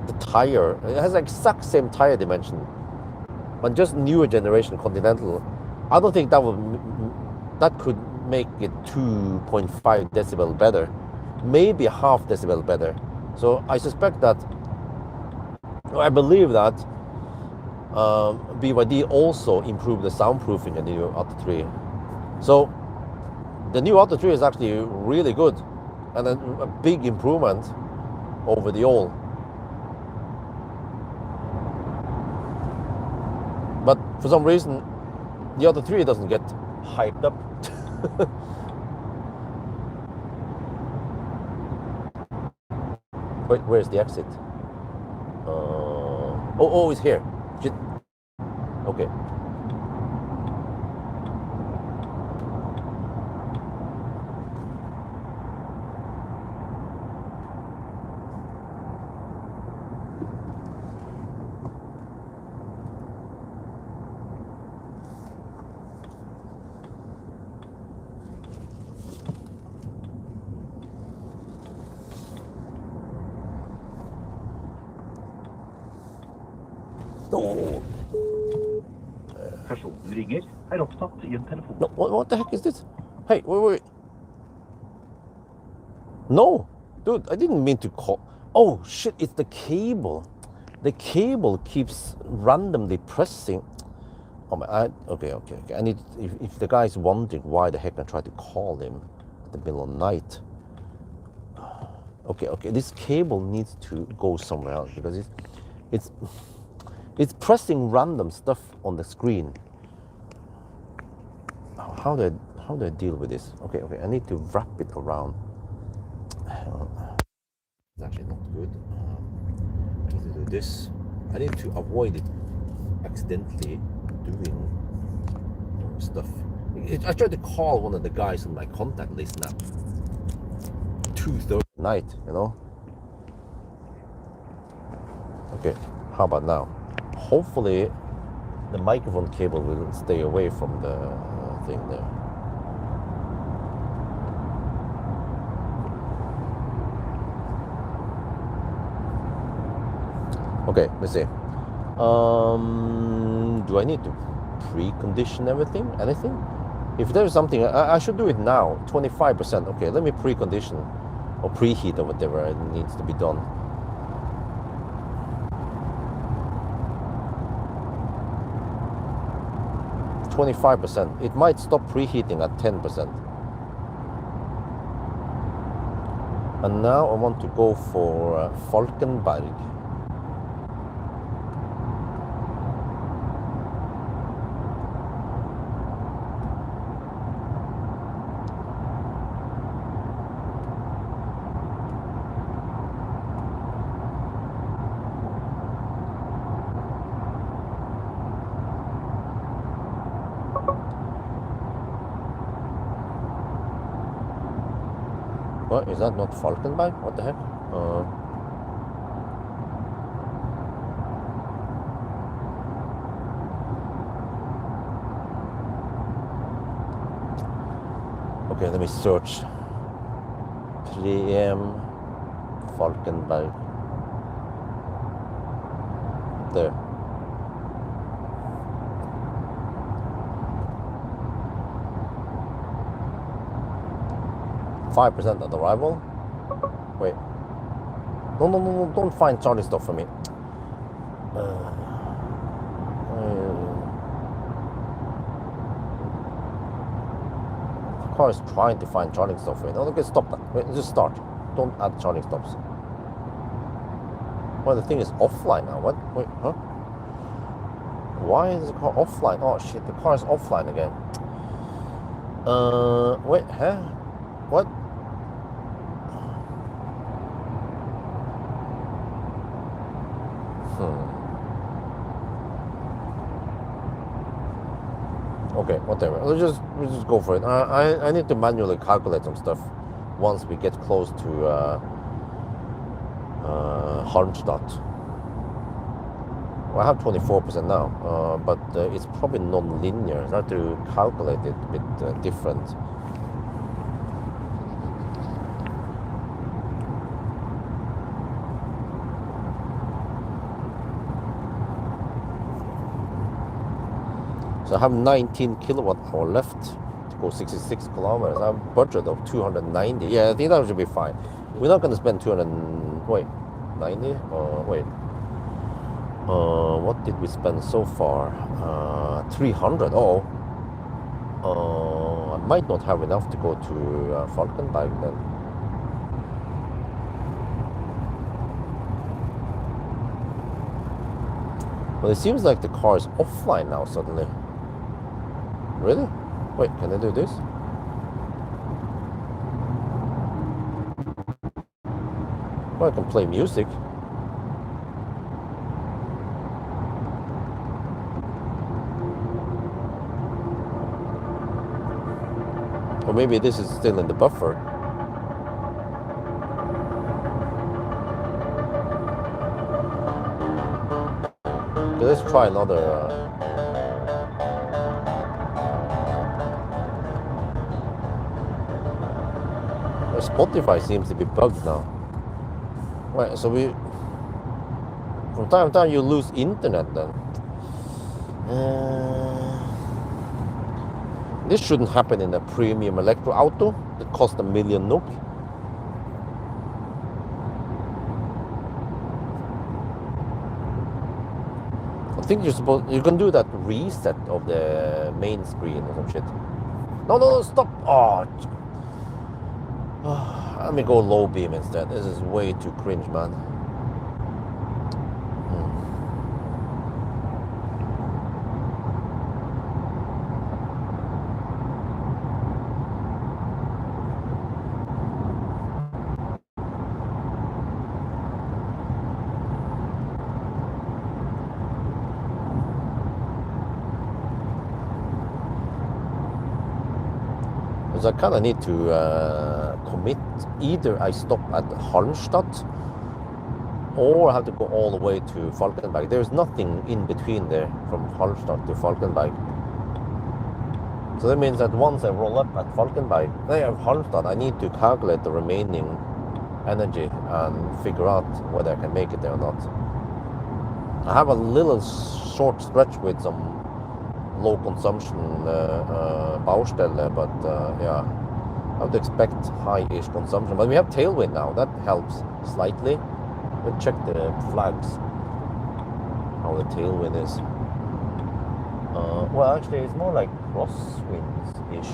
the tire, it has the exact same tire dimension, but just newer generation Continental. I don't think that could make it 2.5 decibel better, maybe a half decibel better. So I suspect that, I believe that BYD also improved the soundproofing in the new Atto 3. So the new Atto 3 is actually really good, and a big improvement over the old. But for some reason, the Atto 3 doesn't get hyped up. Wait, where's the exit? Oh, it's here. Shit. Okay. Oh. Personen du ringer er opptatt I en telefon. No, what the heck is this? Hey, wait. No, dude, I didn't mean to call. Oh shit, it's the cable. The cable keeps randomly pressing. Oh my, okay. I need, if the guy's wondering why the heck I tried to call him at the middle of the night. Okay, this cable needs to go somewhere else because it's pressing random stuff on the screen. How do I deal with this? Okay, I need to wrap it around. It's actually not good. I need to do this. I need to avoid it accidentally doing stuff. I tried to call one of the guys on my contact list now. 2:30 night, you know. Okay, how about now? Hopefully the microphone cable will stay away from the thing there. Okay, let's see. Do I need to precondition everything? Anything? If there's something, I should do it now. 25%. Okay, let me precondition or preheat or whatever it needs to be done. %. It might stop preheating at 10%. And now I want to go for Falkenberg. What, is that not Falkenberg? What the heck? Okay, let me search. 3M Falkenberg. There. %5 at arrival. Wait. No, don't find charging stuff for me. The car is trying to find charging stuff for me. No, okay, stop that. Wait, just start. Don't add charging stops. Well, the thing is offline now. What? Wait, huh? Why is the car offline? Oh shit, the car is offline again. Wait, huh? What? Okay, whatever. We'll just go for it. I need to manually calculate some stuff once we get close to Halmstad. Well, I have 24% now, but it's probably non-linear. I have to calculate it a bit different. So I have 19 kilowatt hour left to go 66 kilometers. I have a budget of 290. Yeah, I think that should be fine. We're not going to spend 90? What did we spend so far? 300. I might not have enough to go to Falkenberg then. Well, it seems like the car is offline now suddenly. Really? Wait, can I do this? Well, I can play music. Or maybe this is still in the buffer. Okay, let's try another. Spotify seems to be bugged now. Right, so from time to time you lose internet then. This shouldn't happen in a premium electro auto that costs 1 million NOK. I think you can do that reset of the main screen or some shit. No, stop! Oh, let me go low beam instead. This is way too cringe, man. Because I kind of need to commit. Either I stop at Halmstad or I have to go all the way to Falkenberg. There's nothing in between there from Halmstad to Falkenberg. So that means that once I roll up at Falkenberg, Halmstad, I need to calculate the remaining energy and figure out whether I can make it there or not. I have a little short stretch with some low consumption Baustelle, but yeah, I would expect high-ish consumption. But we have tailwind now, that helps slightly. We'll check the flags, how the tailwind is. Well, actually, it's more like crosswinds-ish.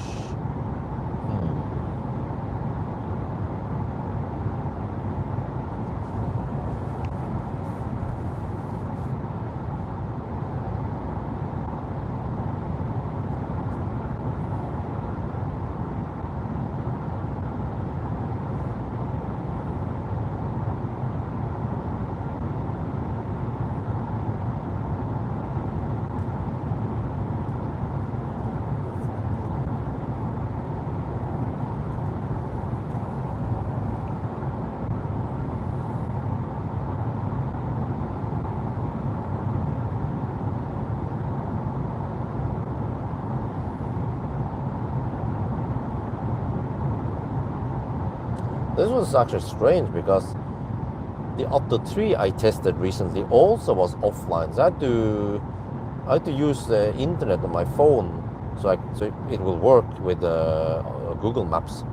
This was actually strange because the Atto 3 I tested recently also was offline. So I had to use the internet on my phone so it will work with Google Maps.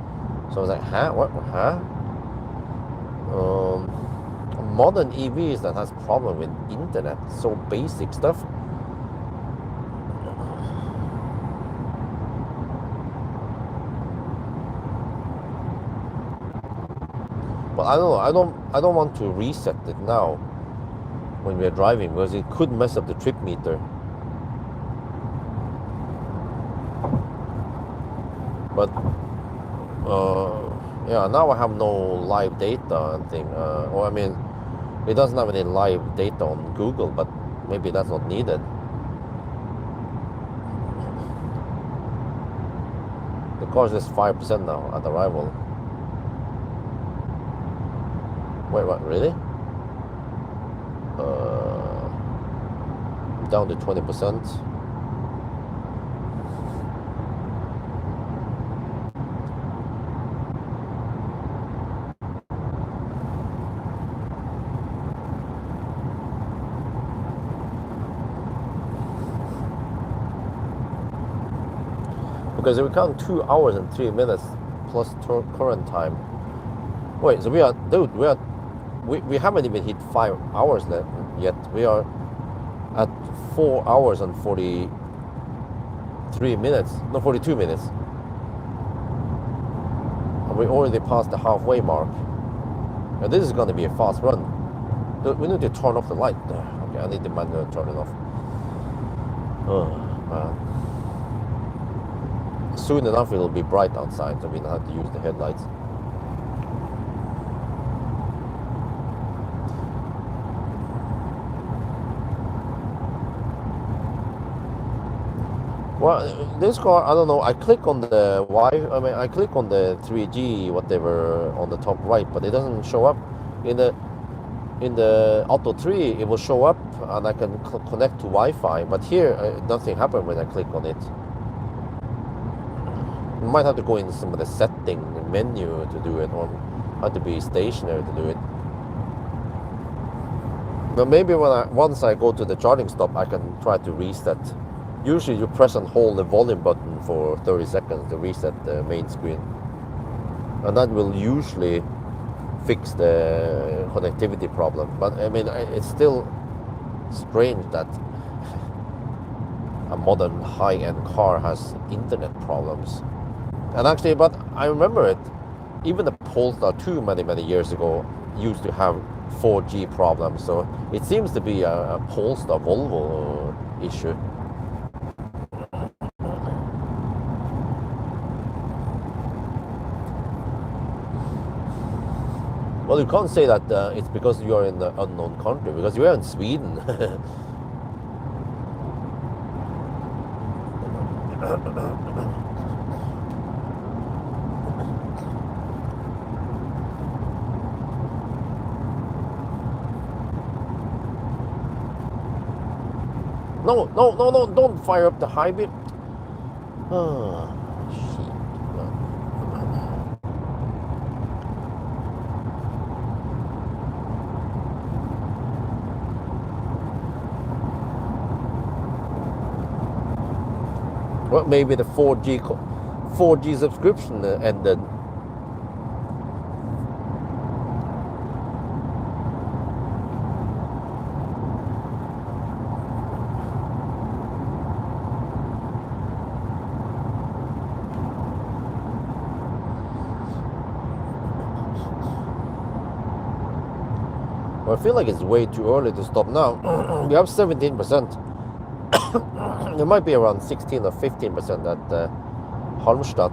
So I was like, huh? What? Huh? Modern EVs that has problem with internet, so basic stuff. But I don't want to reset it now when we are driving because it could mess up the trip meter. But yeah, now I have no live data and thing. Or I mean, it doesn't have any live data on Google, but maybe that's not needed. The car is just 5% now at arrival. Wait, what? Really? Down to 20%. Because if we count 2 hours and 3 minutes plus current time. Wait, so we haven't even hit 5 hours yet. We are at 4 hours and 43 minutes. No, 42 minutes. And we already passed the halfway mark. Now this is going to be a fast run. We need to turn off the light. Okay, I need to manually turn it off. Oh, man. Soon enough it'll be bright outside, so we don't have to use the headlights. Well, this car, I don't know. I click on the I click on the 3G whatever on the top right, but it doesn't show up. In the Atto 3, it will show up, and I can connect to Wi-Fi. But here, nothing happens when I click on it. You might have to go in some of the setting menu to do it, or have to be stationary to do it. But maybe once I go to the charging stop, I can try to reset. Usually you press and hold the volume button for 30 seconds to reset the main screen. And that will usually fix the connectivity problem. But I mean, it's still strange that a modern high-end car has internet problems. And actually, but I remember it, even the Polestar 2 many years ago used to have 4G problems. So it seems to be a Polestar Volvo issue. Well, you can't say that it's because you are in the unknown country, because you are in Sweden. No, don't fire up the high beam. Ah, shit. Well, maybe the 4G subscription ended. I feel like it's way too early to stop now. We have 17%. There might be around 16 or 15% at Halmstad.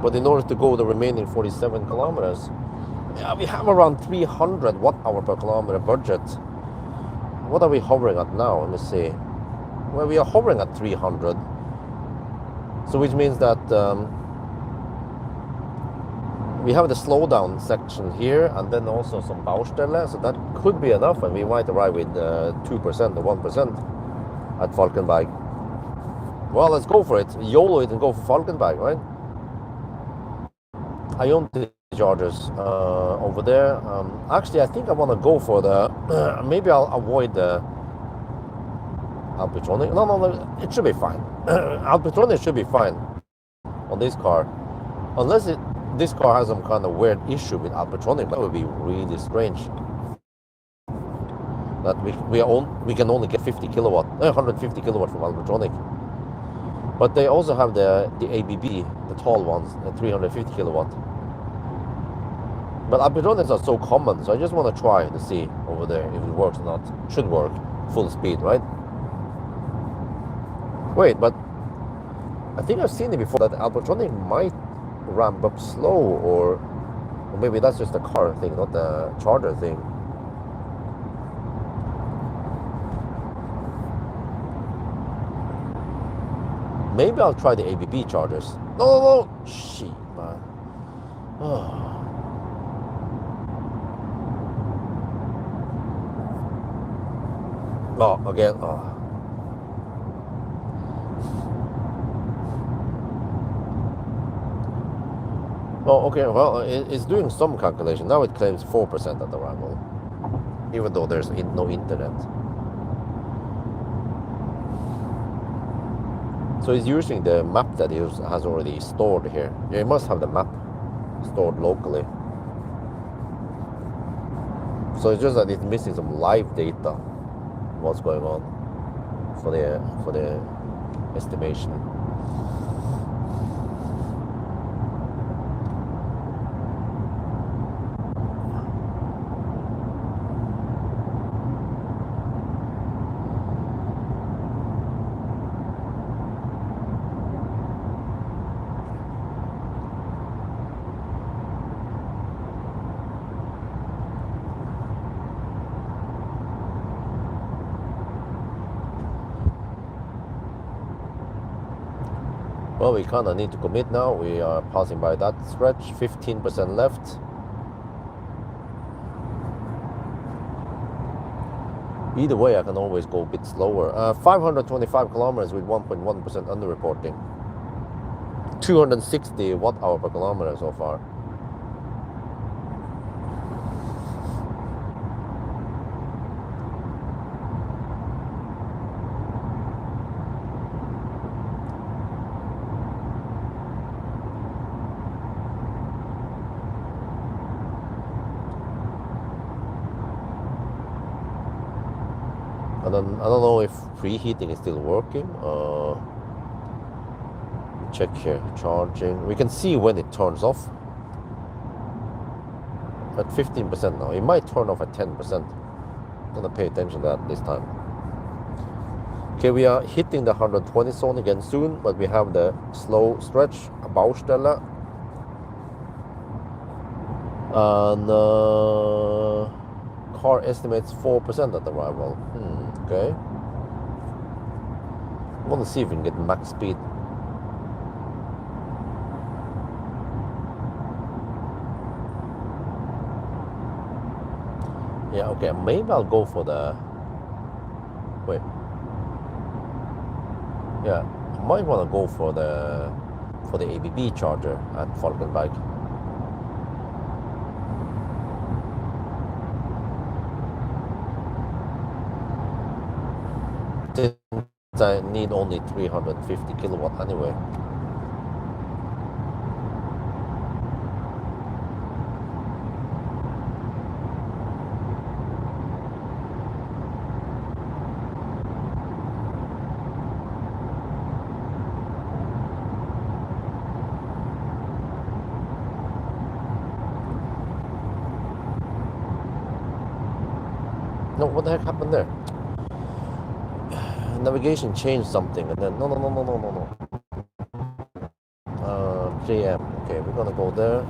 But in order to go the remaining 47 kilometers, yeah, we have around 300 watt-hour per kilometer budget. What are we hovering at now? Let me see. Well, we are hovering at 300. So which means that we have the slowdown section here and then also some Baustelle. So that could be enough, and we might arrive with 2% or 1% at Falkenberg. Well, let's go for it. YOLO it and go for Falkenberg, right? I own the chargers over there. Actually, I think I want to go for the. Maybe I'll avoid the Alpitronic. No, it should be fine. Alpitronic should be fine on this car, unless this car has some kind of weird issue with Alpitronic. That would be really strange. That we can only get 50 kilowatt, 150 kilowatt from Alpitronic. But they also have the ABB, the tall ones, the 350 kilowatt. But Alpitronics are so common, so I just want to try to see over there if it works or not. Should work, full speed, right? Wait, but I think I've seen it before that Alpitronic might ramp up slow, or maybe that's just a car thing, not the charger thing. Maybe I'll try the ABB chargers. No. Shit, man. Oh, again. Oh. Oh, okay. Well, it's doing some calculation. Now it claims 4% at arrival, even though there's no internet. So it's using the map that it has already stored here. Yeah, it must have the map stored locally. So it's just that it's missing some live data. What's going on for the estimation. Well, we kind of need to commit now. We are passing by that stretch, 15% left. Either way, I can always go a bit slower. 525 kilometers with 1.1% underreporting. 260 watt-hour per kilometer so far. I don't know if preheating is still working. Check here, charging. We can see when it turns off. At 15% now. It might turn off at 10%. I'm gonna pay attention to that this time. Okay, we are hitting the 120 zone again soon, but we have the slow stretch, Baustelle. And car estimates 4% at arrival. Okay. I want to see if we can get max speed. Yeah, okay, maybe I'll go for the... Wait. Yeah, I might want to go for the ABB charger at Falkenberg. I need only 350 kilowatt anyway. No, what the heck happened there? Navigation changed something and then no. 3M. Okay, we're gonna go there.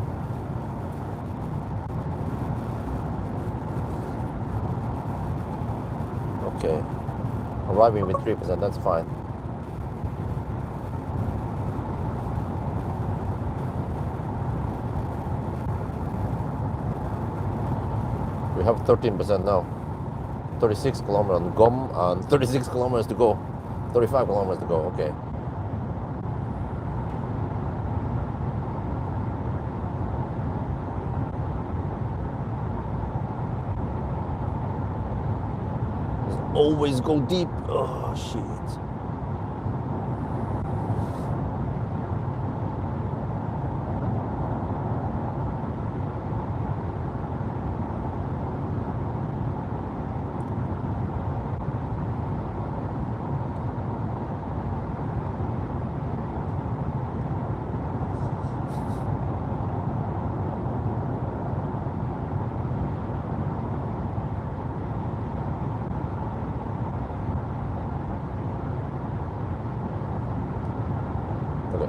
Okay, arriving with 3%, that's fine. We have 13% now. 36 kilometers on GOM and 36 kilometers to go. 35 kilometers to go, okay. Just always go deep. Oh, shit.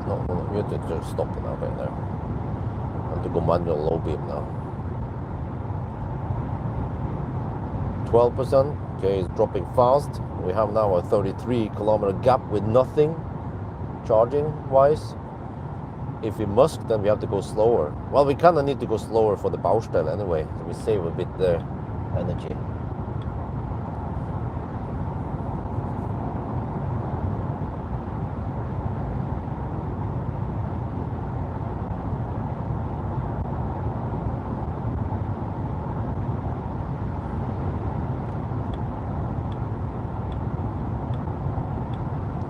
No, you have to just stop it now, right there. I have to go manual low beam now. 12%, okay, it's dropping fast. We have now a 33 kilometer gap with nothing charging wise. If we must, then we have to go slower. Well, we kind of need to go slower for the Baustelle anyway, so we save a bit the energy.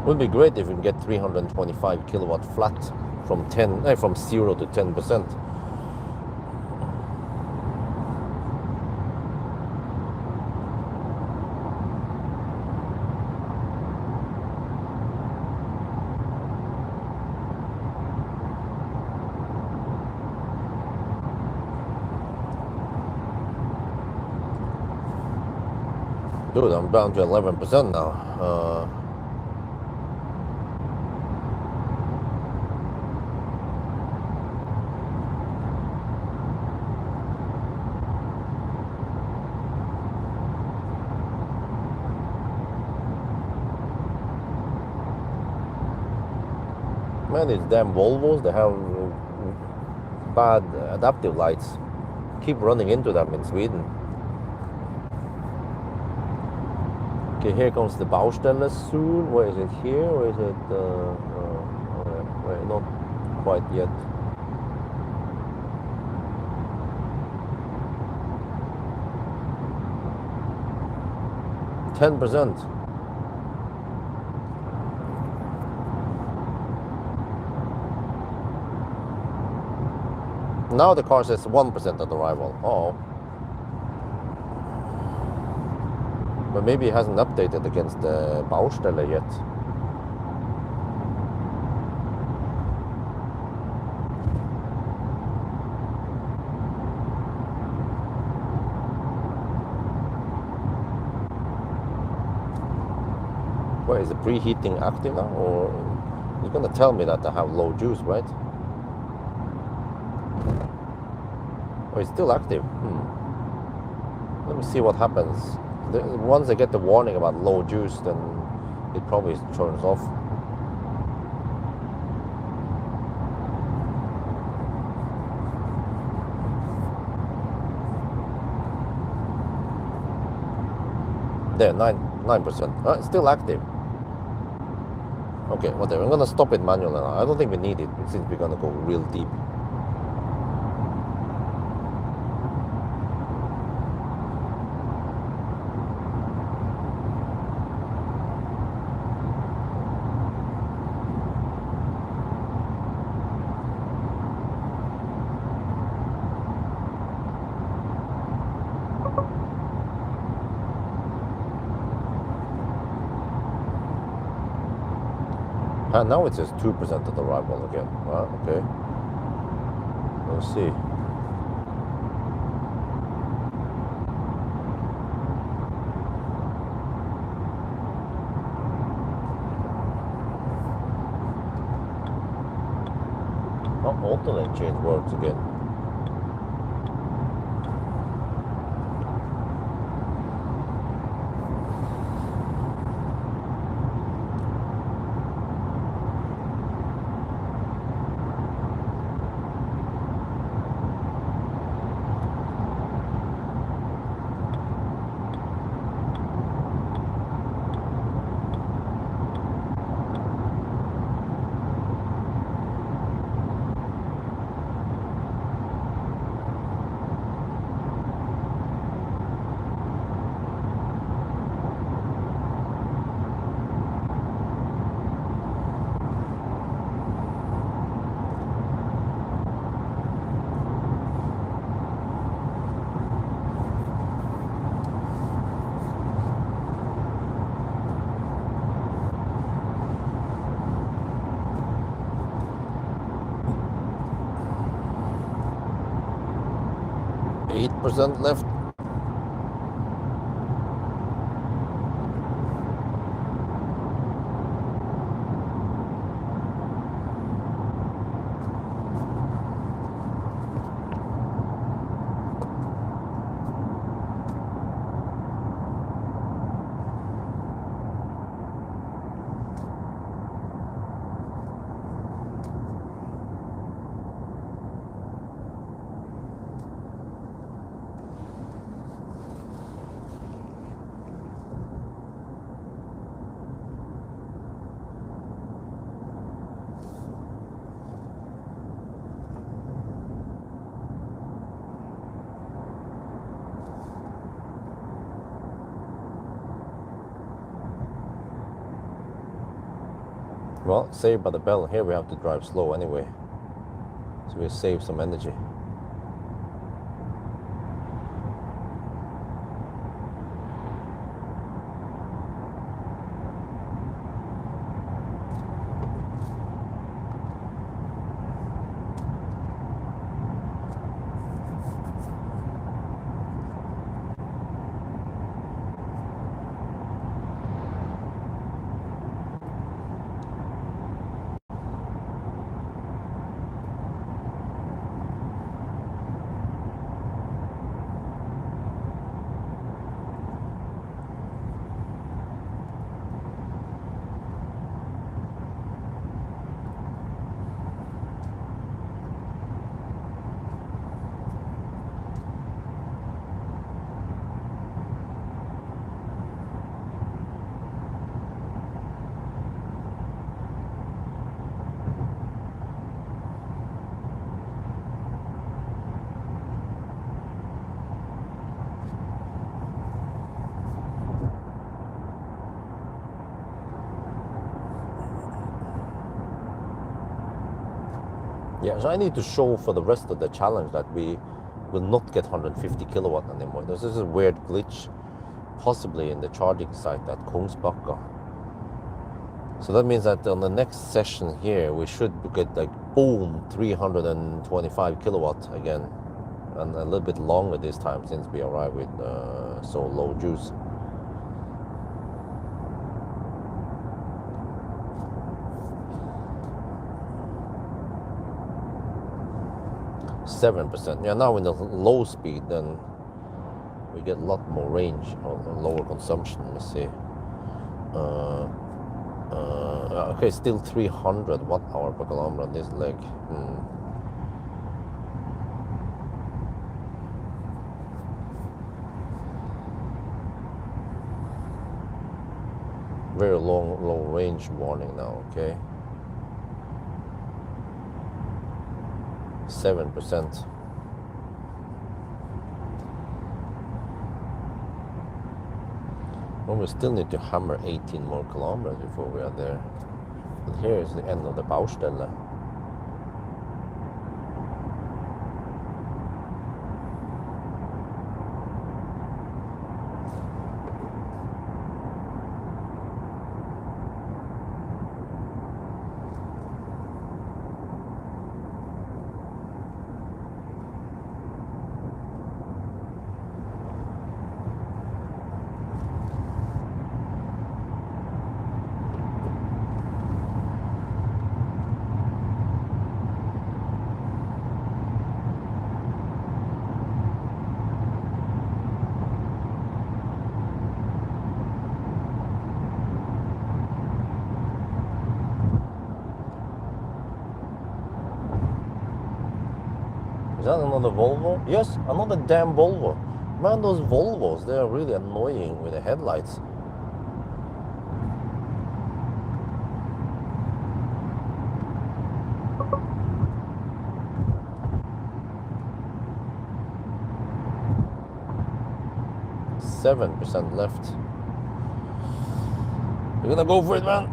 Would be great if we can get 325 kilowatt flat from 0 to 10%. Dude, I'm down to 11% now. Man, these damn Volvos, they have bad adaptive lights. Keep running into them in Sweden. Okay, here comes the Baustelle soon. Where is it? Here or is it? Wait, not quite yet. %. Now the car says 1% on arrival. Oh. But maybe it hasn't updated against the Baustelle yet. What, is the preheating active now? Or you're gonna tell me that I have low juice, right? Oh, it's still active. Let me see what happens. Once I get the warning about low juice, then it probably turns off. There, 9%. It's still active. Okay, whatever. I'm gonna stop it manually now. I don't think we need it since we're gonna go real deep. And now it says 2% of the arrival again. Okay. Let's see. Oh, alternate change works again. %8 left. Well, saved by the bell. Here we have to drive slow anyway, so we save some energy. Yeah, so I need to show for the rest of the challenge that we will not get 150 kilowatt anymore. This is a weird glitch, possibly in the charging site at Kongsbakka. So that means that on the next session here, we should get like boom, 325 kilowatt again, and a little bit longer this time since we arrived with so low juice. %. Yeah, now in the low speed, then we get a lot more range or lower consumption. Let me see. Okay, still 300 watt-hour per kilometer on this leg. Very low range warning now. Okay, 7%. Well, we still need to hammer 18 more kilometers before we are there. And here is the end of the Baustelle. Is that another Volvo? Yes, another damn Volvo. Man, those Volvos, they are really annoying with the headlights. %7 left. You're gonna go for it, man.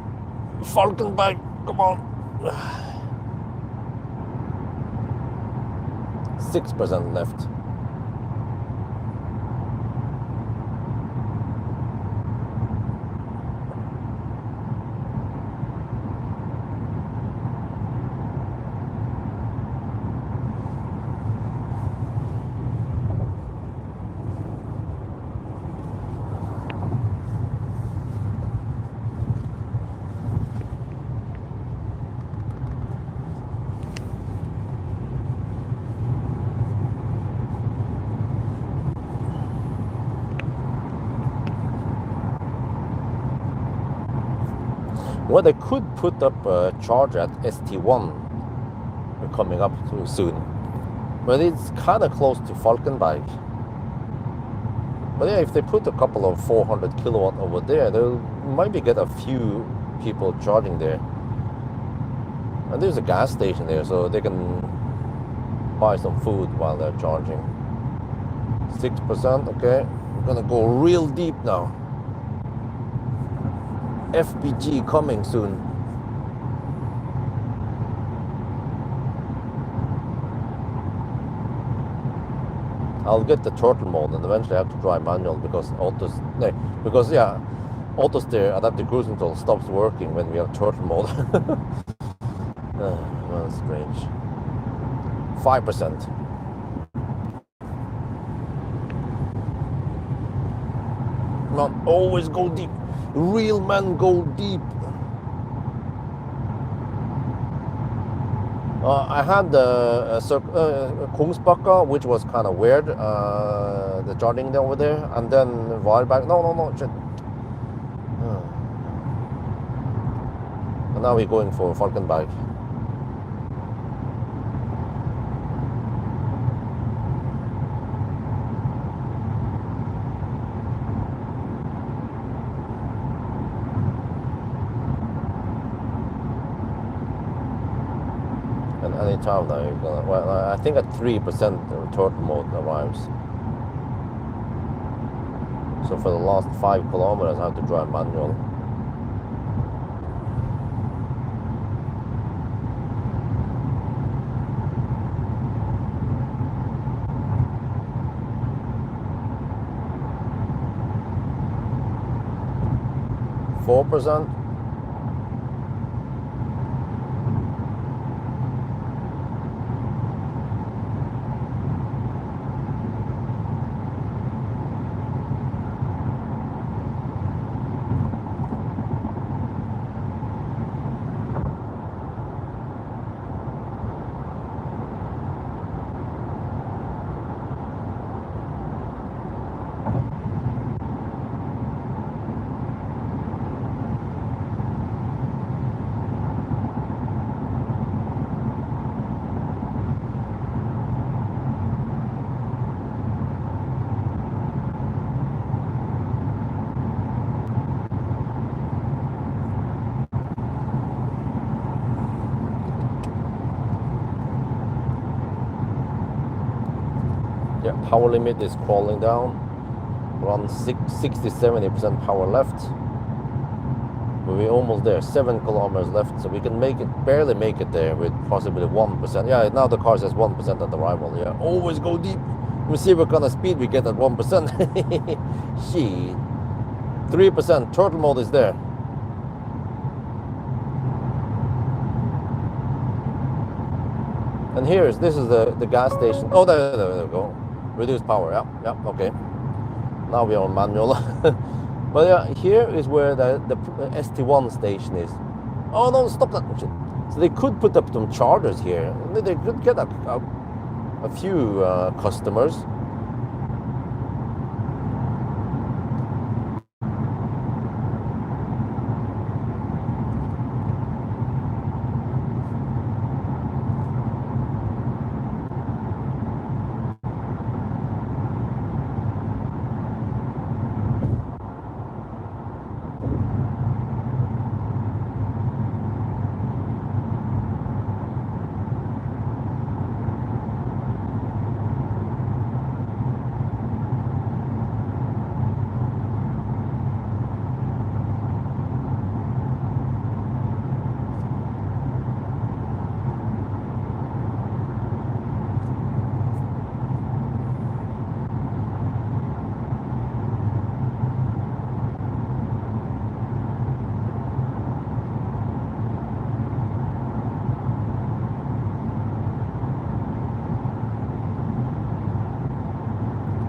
Falkenberg, come on. 6% left. Well, they could put up a charger at ST1 coming up too soon, but it's kind of close to Falkenberg. But yeah, if they put a couple of 400 kilowatt over there, they'll maybe get a few people charging there. And there's a gas station there, so they can buy some food while they're charging. 6%, okay. We're gonna go real deep now. FPG coming soon. I'll get the turtle mode and eventually I have to drive manual because auto steer adaptive cruise control stops working when we have turtle mode. Well, strange. 5%. Not always go deep. Real men go deep. I had the Kongsbakka, which was kind of weird, the charging over there, and then Varberg. No, shit. And now we're going for Falkenberg. Anytime now, you're gonna, well, I think at 3% the turtle mode arrives. So for the last 5 kilometers I have to drive manual. 4%. Yeah, power limit is crawling down. Around 60-70% power left. We're almost there. 7 kilometers left, so we can make it, barely make it there with possibly 1%. Yeah, now the car says 1% at arrival. Yeah, always go deep. We'll see what kind of speed we get at 1%. Shit. 3%. Turtle mode is there. And this is the gas station. Oh, there we go. Reduce power. Yeah, okay. Now we are on manual. But yeah, here is where the ST1 station is. Oh no, stop that. So they could put up some chargers here. They could get a few customers.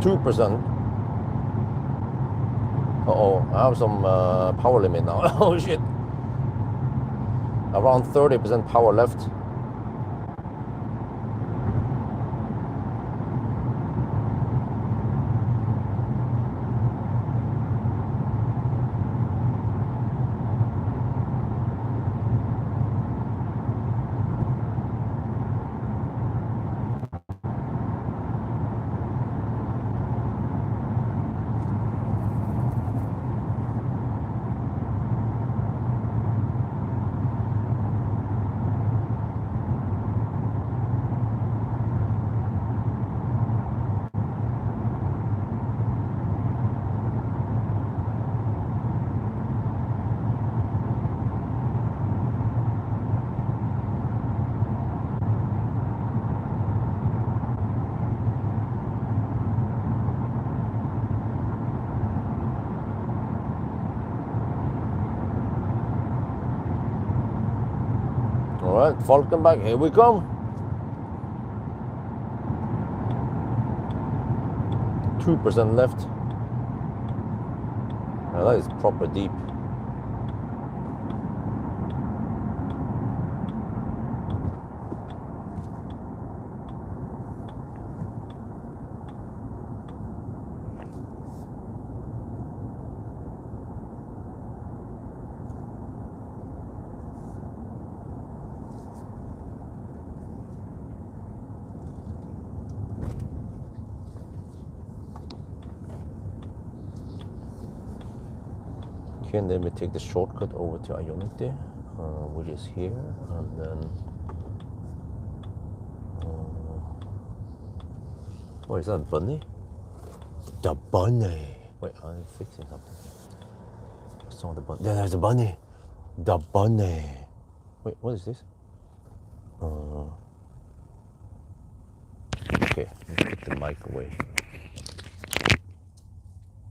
%. Uh-oh, I have some power limit now. Oh shit. Around 30% power left. All right, Falkenberg, here we come. 2% left. Now that is proper deep. Okay, and then we take the shortcut over to Ionity, which is here, and then what is that, a bunny? The bunny. Wait, I'm fixing something. I saw the bunny. There's a bunny. The bunny. Wait, what is this? Okay, let's put the mic away.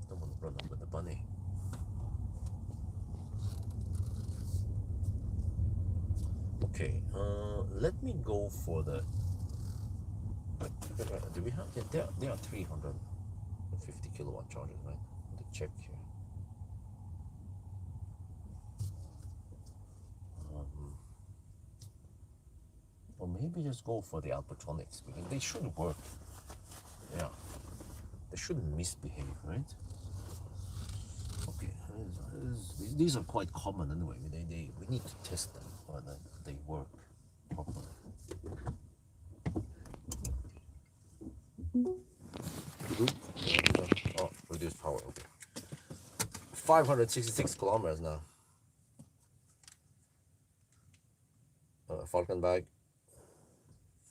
Don't want to run up with the bunny. me go for the. Do we have? Yeah, they are 350 kilowatt chargers, right? To check here. Or maybe just go for the Alpatronics because they should work. Yeah, they shouldn't misbehave, right? Okay, these are quite common anyway. We need to test them whether they work properly. Oh, reduced power. Okay, 566 kilometers now. Falcon bag,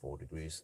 4 degrees.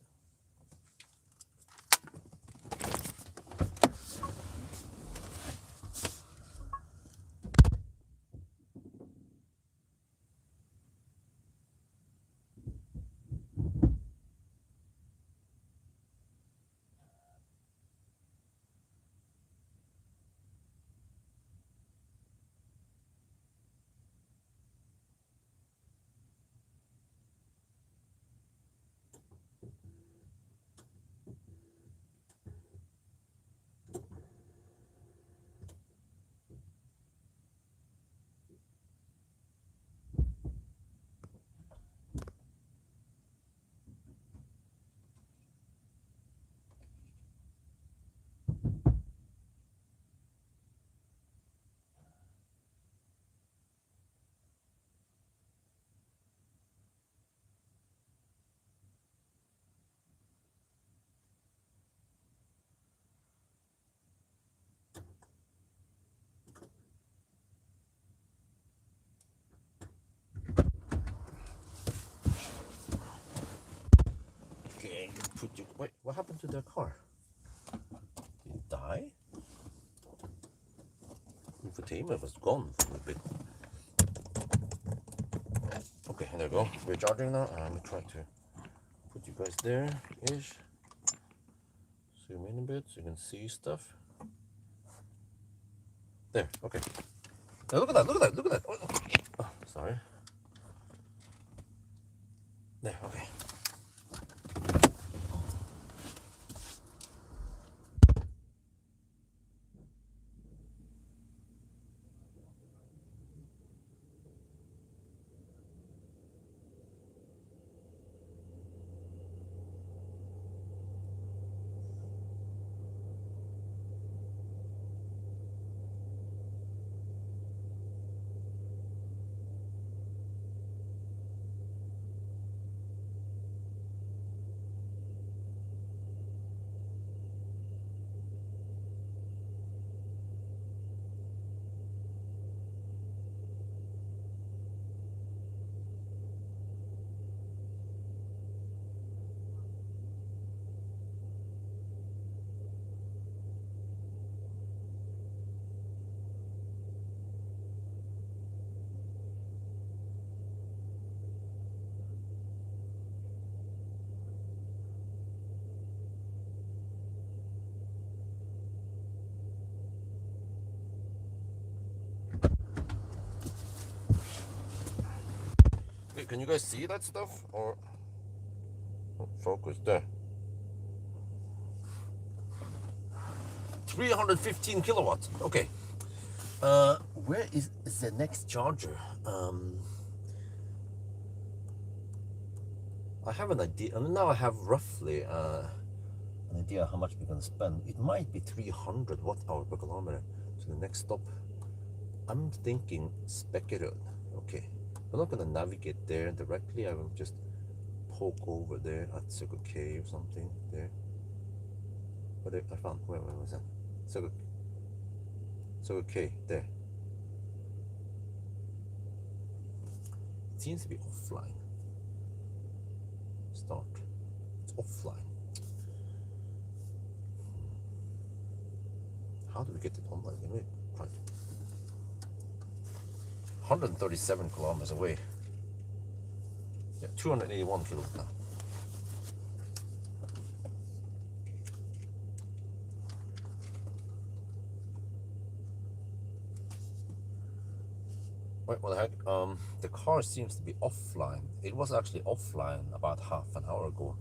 Okay, put you. Wait, what happened to their car? Did it die? Infotainment was gone for a bit. Okay, there we go. We're charging now. I'm trying to put you guys there-ish. Zoom in a bit so you can see stuff. There, okay. Now look at that, look at that, look at that. Oh, sorry. There, okay. Okay, can you guys see that stuff? Or focus there. 315 kilowatts. Okay. Where is the next charger? I have an idea. I mean, now I have roughly an idea how much we're gonna spend. It might be 300 watt-hour per kilometer to the next stop. I'm thinking Spekerud. Okay. I'm not gonna navigate there directly. I will just poke over there at Circle K or something there. But I found where was that? Circle K there. It seems to be offline. Start. It's offline. How do we get it online? Let me try. 137 kilometers away. Yeah, 281 kilometers now. Wait, what the heck? The car seems to be offline. It was actually offline about half an hour ago.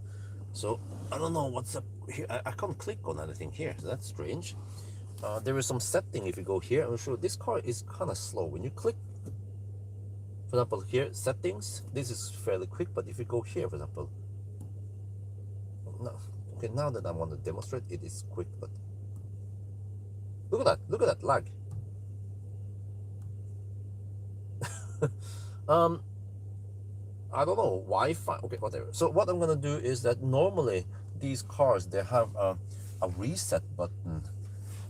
So I don't know what's up here. I can't click on anything here. So that's strange. There is some setting if you go here. I'm sure this car is kind of slow. When you click, for example, here, settings, this is fairly quick. But if you go here, for example, no, okay, now that I want to demonstrate, it is quick. But look at that lag. I don't know, Wi-Fi, okay, whatever. So what I'm gonna do is that normally these cars, they have a reset button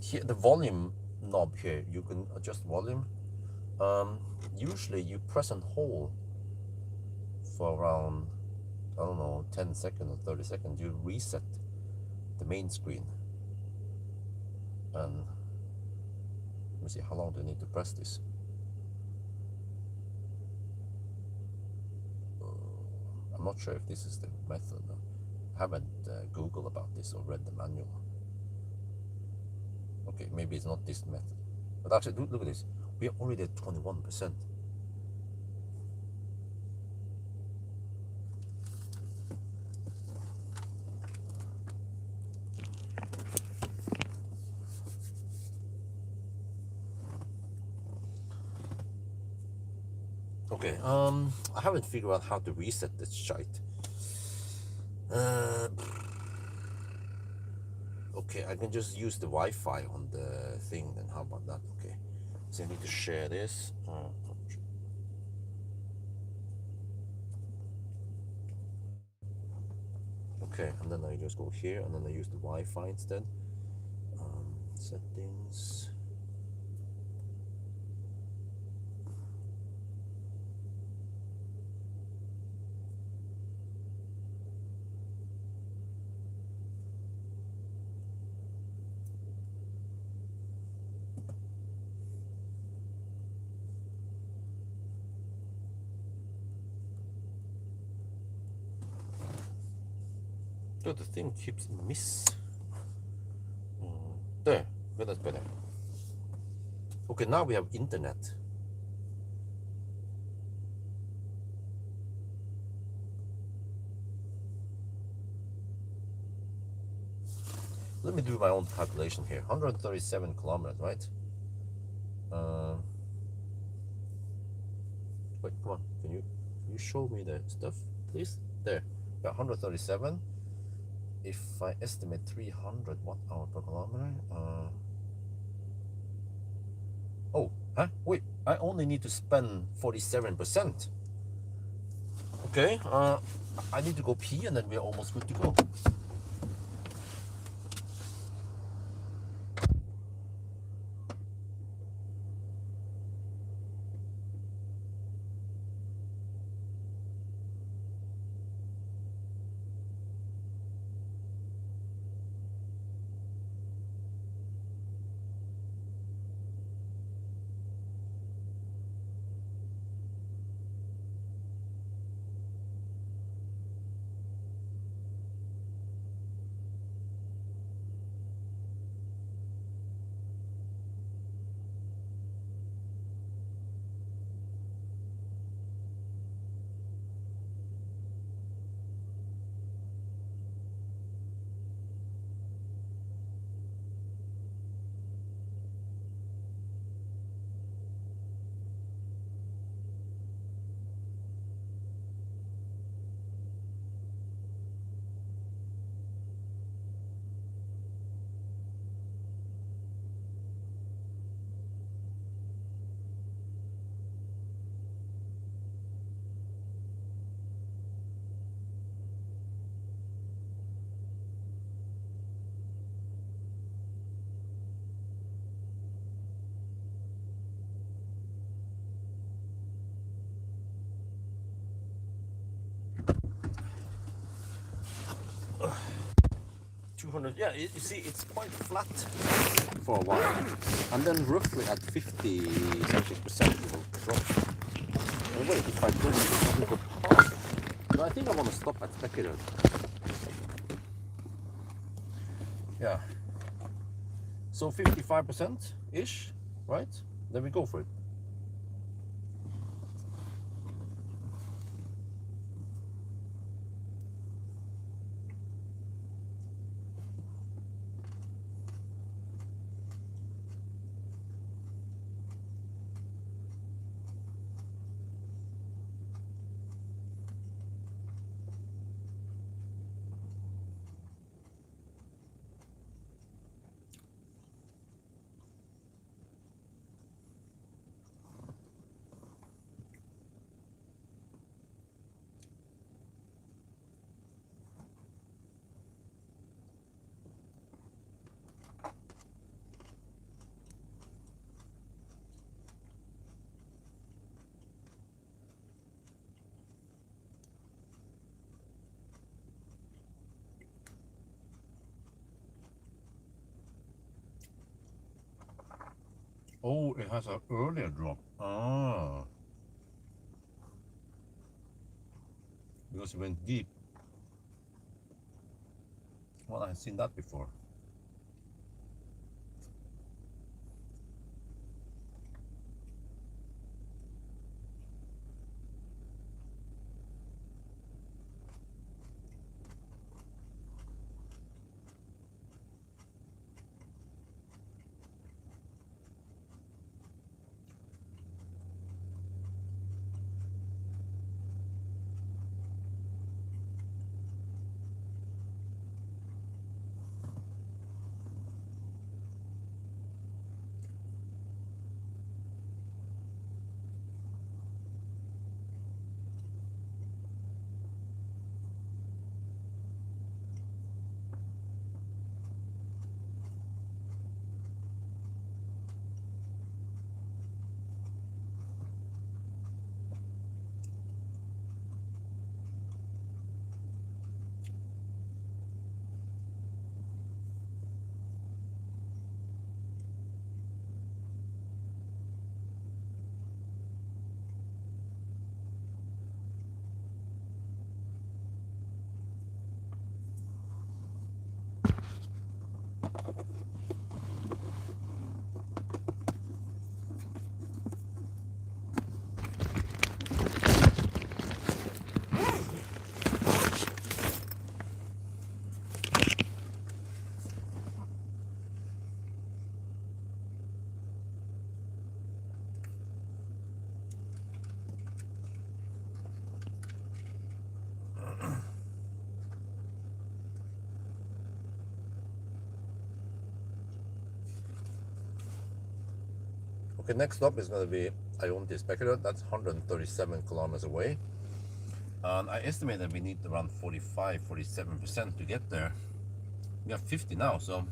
here, the volume knob here. You can adjust volume. Usually you press and hold for around, I don't know, 10 seconds or 30 seconds. You reset the main screen. And let me see, how long do I need to press this? I'm not sure if this is the method. I haven't Googled about this or read the manual. Okay, maybe it's not this method. But actually, look at this. We are already at 21%. Okay, I haven't figured out how to reset this shite. Okay, I can just use the Wi-Fi on the thing. Then how about that? Okay, so I need to share this. Okay, and then I just go here, and then I use the Wi-Fi instead. Settings. Oh, the thing keeps miss. There, okay, that's better. Okay, now we have internet. Let me do my own calculation here. 137 kilometers, right? Wait, come on. Can you show me the stuff, please? There, yeah, 137. If I estimate 300 watt-hour per kilometer, oh, huh? Wait, I only need to spend 47%. Okay, I need to go pee and then we're almost good to go. Yeah, you see, it's quite flat for a while, and then roughly at 50 something% it will drop. And wait, if I go to the technical part, but I think I want to stop at speculator. Yeah. So 55% ish, right? Then we go for it. Oh, it has an earlier drop. Ah. Because it went deep. Well, I've seen that before. Okay, next stop is going to be Ionti Specular. That's 137 kilometers away. And I estimate that we need around 47% to get there. We have 50 now, so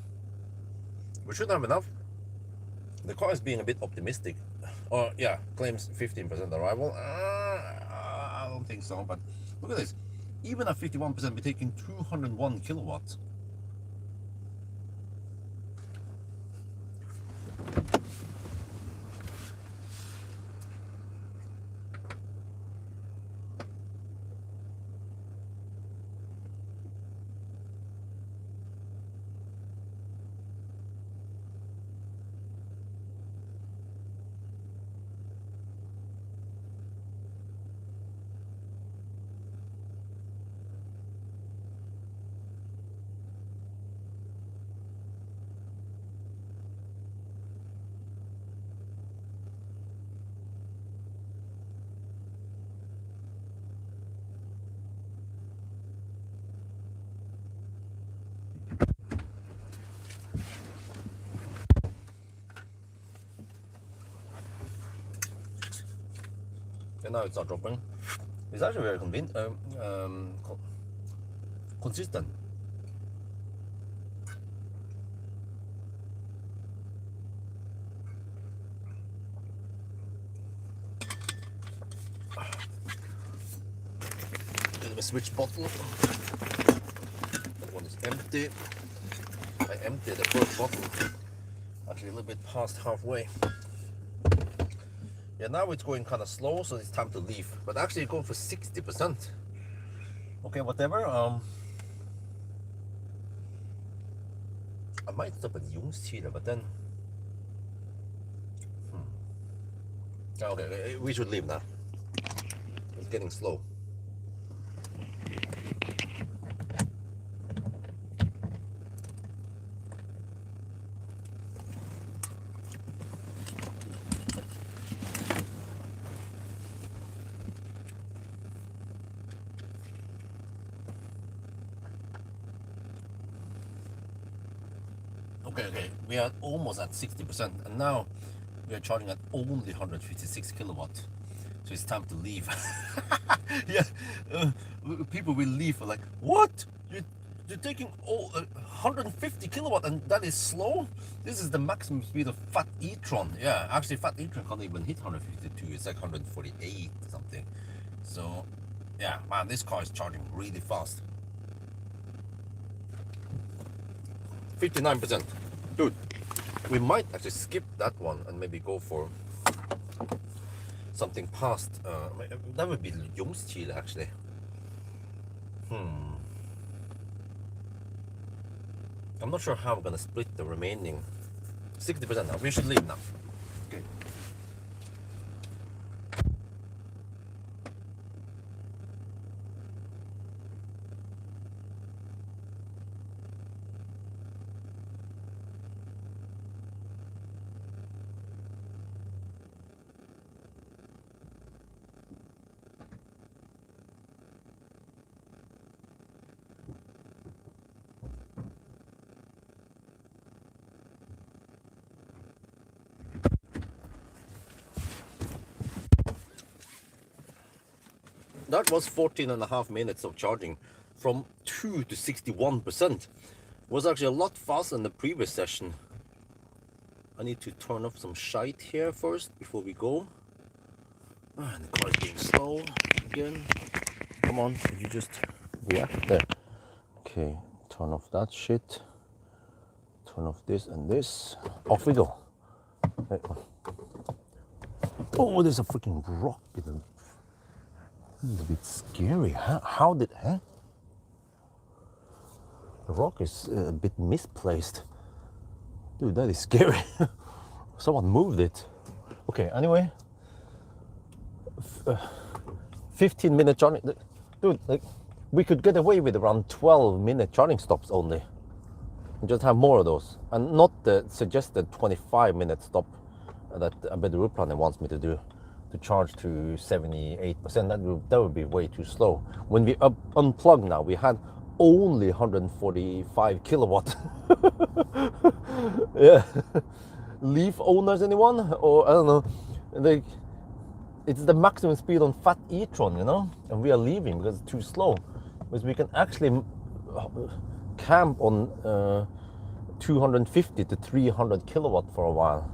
we should have enough. The car is being a bit optimistic. Or, yeah, claims 15% arrival. I don't think so, but look at this. Even at 51%, we're taking 201 kilowatts. And now it's not dropping. It's actually very consistent. Let me switch bottle. That one is empty. I emptied the first bottle. Actually a little bit past halfway. Yeah, now it's going kind of slow, so it's time to leave. But actually going for 60%. Okay, whatever. I might stop at Jungstile, but then... Okay, we should leave now. It's getting slow. Okay, we are almost at 60%, and now we are charging at only 156 kilowatts. So it's time to leave. Yeah, people will leave like, what? You're taking 150 kilowatt and that is slow? This is the maximum speed of Fat e-tron. Yeah, actually Fat e-tron can't even hit 152. It's like 148 or something. So yeah, man, this car is charging really fast. 59%. Dude, We might actually skip that one and maybe go for something past. That would be Ljungskile actually. I'm not sure how I'm gonna split the remaining 60% now. We should leave now. Okay. That was 14.5 minutes of charging from 2 to 61%. Was actually a lot faster than the previous session. I need to turn off some shite here first before we go. And the car is being slow again. Come on, you just react there. Okay, turn off that shit. Turn off this and this. Off we go. Oh, there's a freaking rock in the... It's a bit scary. How did... The rock is a bit misplaced. Dude, that is scary. Someone moved it. Okay, anyway. 15-minute charging. Dude, like, we could get away with around 12-minute charging stops only. And just have more of those. And not the suggested 25-minute stop that Abeduruplan wants me to do. To charge to 78%, that would be way too slow. When we unplug now, we had only 145 kilowatt. Yeah. Leaf owners, anyone? Or I don't know. Like, it's the maximum speed on Fat e-tron, you know, and we are leaving because it's too slow. Because we can actually camp on 250 to 300 kilowatt for a while.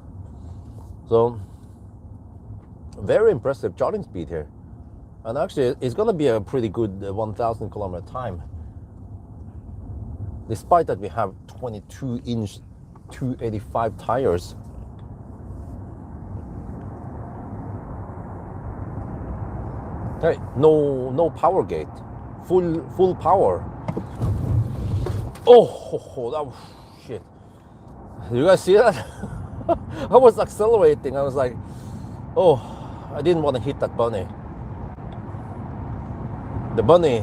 So. Very impressive charging speed here, and actually it's gonna be a pretty good 1,000 kilometer time, despite that we have 22-inch 285 tires. Hey, no power gate, full power. Oh, that was shit. You guys see that? I was accelerating. I was like, oh. I didn't want to hit that bunny. The bunny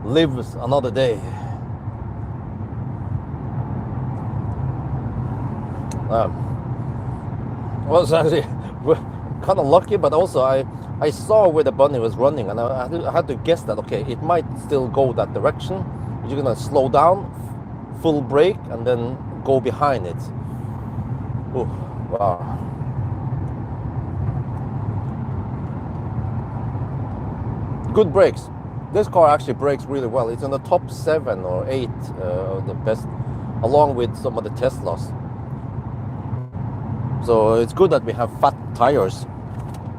lives another day. I was actually kind of lucky, but also I saw where the bunny was running, and I had to guess that, okay, it might still go that direction. You're gonna slow down, full brake, and then go behind it. Oh, wow. Good brakes. This car actually brakes really well. It's in the top 7 or 8 of the best, along with some of the Teslas. So it's good that we have fat tires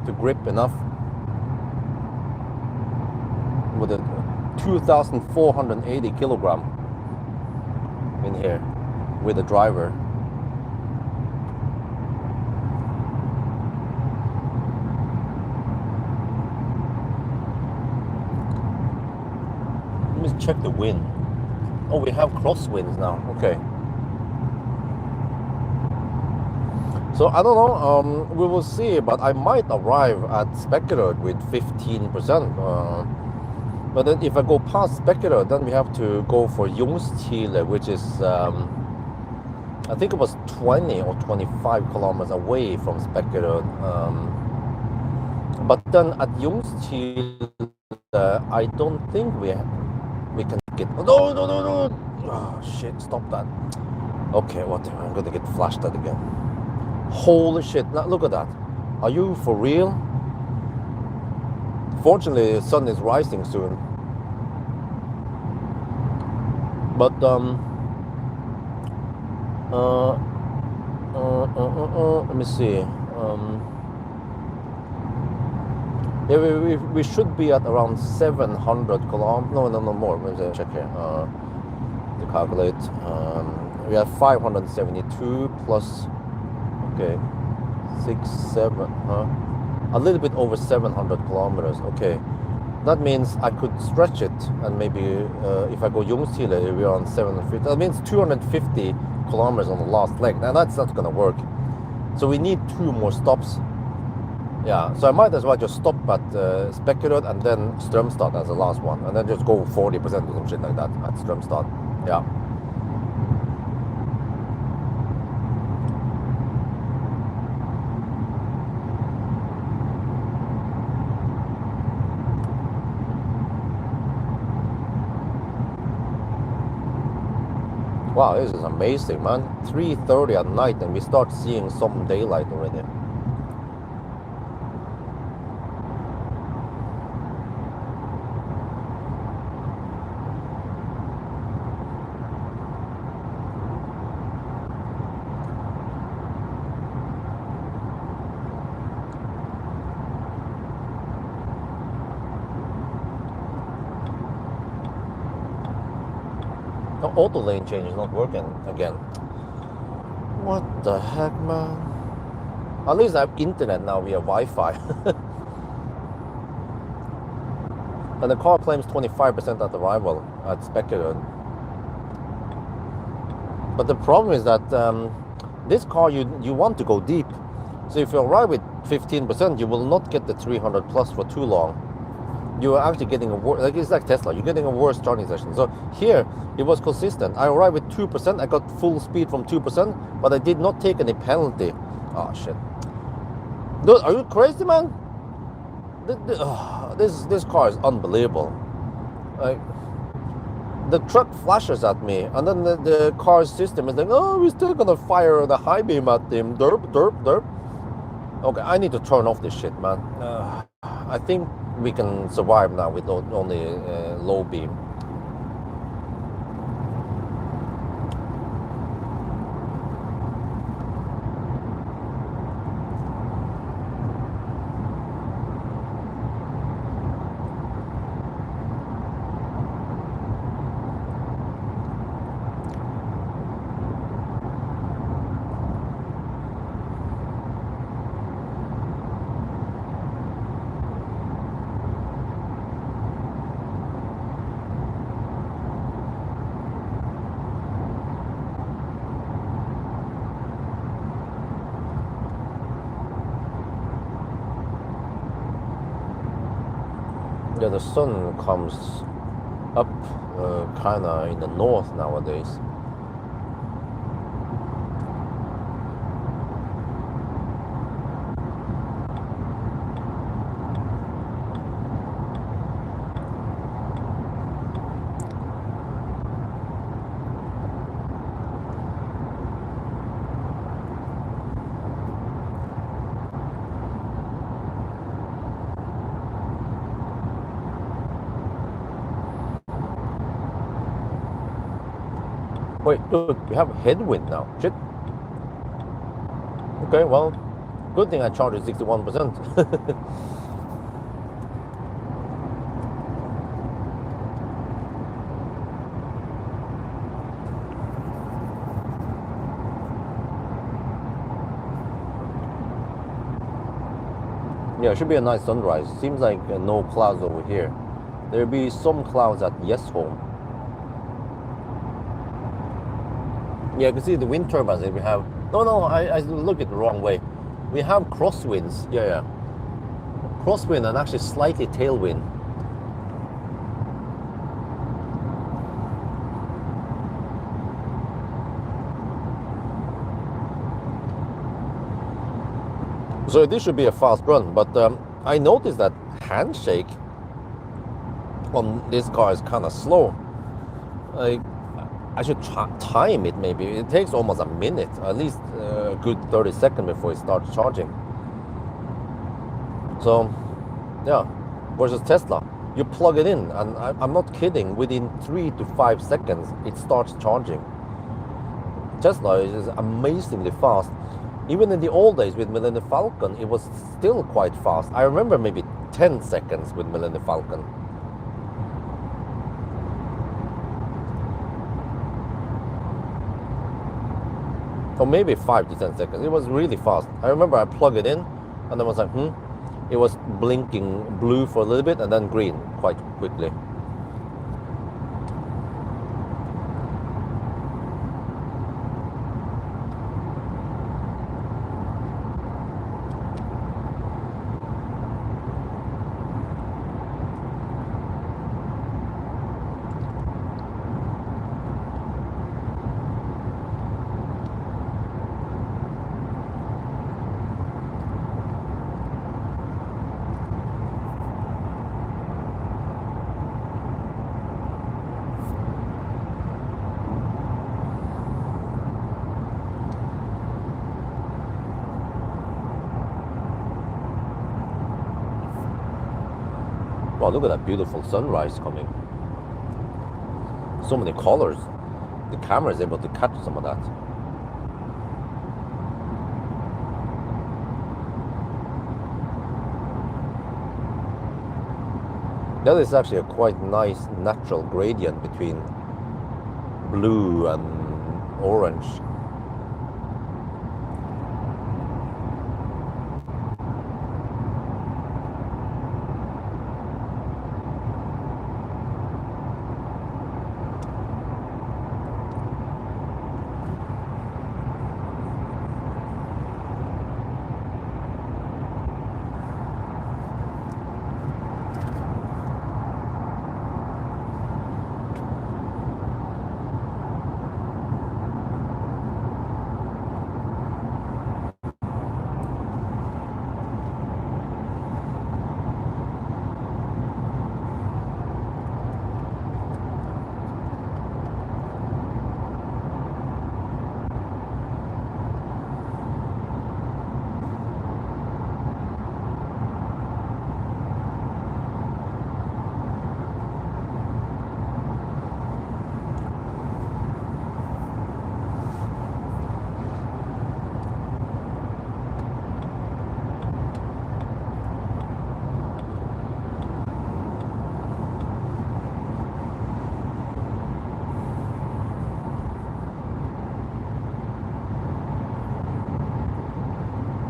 to grip enough. With a 2,480 kilogram in here with the driver. Check the wind. Oh, we have crosswinds now. Okay. So I don't know. We will see. But I might arrive at Spekkerød with 15%. But then if I go past Spekkerød, then we have to go for Ljungskile, which is I think it was 20 or 25 kilometers away from Spekkerød. But then at Ljungskile, I don't think we can get... No! Oh, shit, stop that. Okay, what? I'm gonna get flashed at again. Holy shit, now look at that. Are you for real? Fortunately, the sun is rising soon. But, let me see. Yeah, we should be at around 700 kilometers. No, more. Let me check here. To calculate. We have 572 plus, okay, 6, 7, huh? A little bit over 700 kilometers, okay. That means I could stretch it, and maybe if I go Ljungstile, we're on 750. That means 250 kilometers on the last leg. Now that's not gonna work. So we need 2 more stops. Yeah, so I might as well just stop at Spekkerud and then Strømstad as the last one, and then just go 40% or some shit like that at Strømstad. Yeah. Wow, this is amazing, man. 3:30 at night and we start seeing some daylight already. The auto lane change is not working again. What the heck, man? At least I have internet now via Wi-Fi. And the car claims 25% at arrival at Spekkerud. But the problem is that this car, you want to go deep. So if you arrive with 15%, you will not get the 300 plus for too long. You are actually getting a worse, like it's like Tesla, you're getting a worse charging session. So here, it was consistent. I arrived with 2%, I got full speed from 2%, but I did not take any penalty. Oh shit. Dude, are you crazy, man? This car is unbelievable. Like, the truck flashes at me, and then the car's system is like, oh, we're still gonna fire the high beam at him. Derp, derp, derp. Okay, I need to turn off this shit, man. I think we can survive now with only low beam. Yeah, the sun comes up kind of in the north nowadays. Wait, dude, we have headwind now. Shit. Okay, well, good thing I charged 61%. Yeah, it should be a nice sunrise. Seems like no clouds over here. There'll be some clouds at Yesholm. Yeah, you can see the wind turbines that we have. No, I look at the wrong way. We have crosswinds. Yeah. Crosswind and actually slightly tailwind. So this should be a fast run, but I noticed that handshake on this car is kind of slow. I should time it maybe. It takes almost a minute, at least a good 30 seconds before it starts charging. So, yeah, versus Tesla. You plug it in, and I'm not kidding, within 3 to 5 seconds, it starts charging. Tesla is amazingly fast. Even in the old days with Millennium Falcon, it was still quite fast. I remember maybe 10 seconds with Millennium Falcon. or maybe 5 to 10 seconds. It was really fast. I remember I plugged it in, and then was like, it was blinking blue for a little bit and then green quite quickly. Wow, look at that beautiful sunrise coming. So many colors. The camera is able to catch some of that. That is actually a quite nice natural gradient between blue and orange.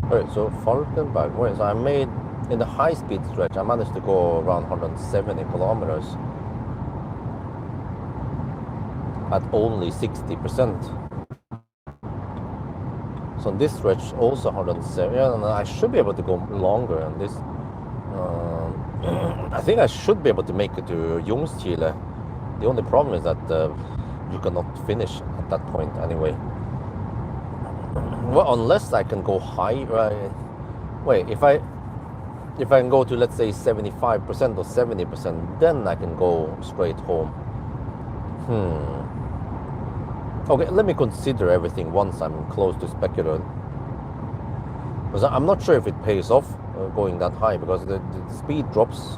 Alright, so Falkenberg, so I made, in the high-speed stretch, I managed to go around 170 kilometers at only 60%. So on this stretch, also 170, and I should be able to go longer on this. I think I should be able to make it to Ljungskile. The only problem is that you cannot finish at that point anyway. Well, unless I can go high, wait, if I can go to, let's say, 75% or 70%, then I can go straight home. Okay, let me consider everything once I'm close to Specular. Because I'm not sure if it pays off going that high, because the speed drops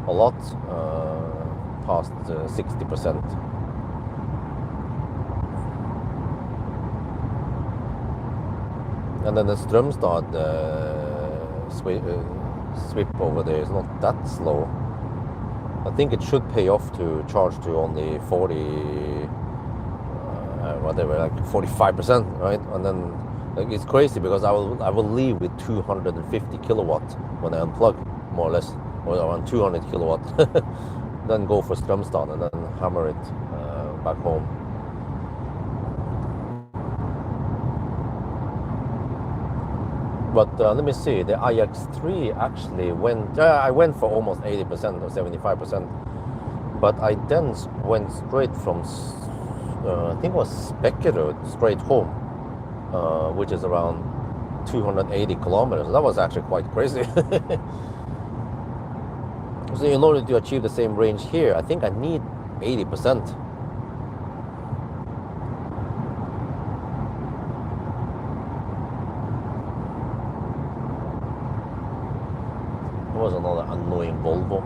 a lot past 60%. And then the Strömstad sweep over there is not that slow. I think it should pay off to charge to only 40, whatever, like 45%, right? And then like, it's crazy because I will leave with 250 kilowatt when I unplug, more or less, or around 200 kilowatt. Then go for Strömstad and then hammer it back home. But let me see, the iX3 actually went, I went for almost 80% or 75%, but I then went straight from, I think it was Specular, straight home, which is around 280 kilometers. That was actually quite crazy. So in order to achieve the same range here, I think I need 80%. Was another annoying Volvo.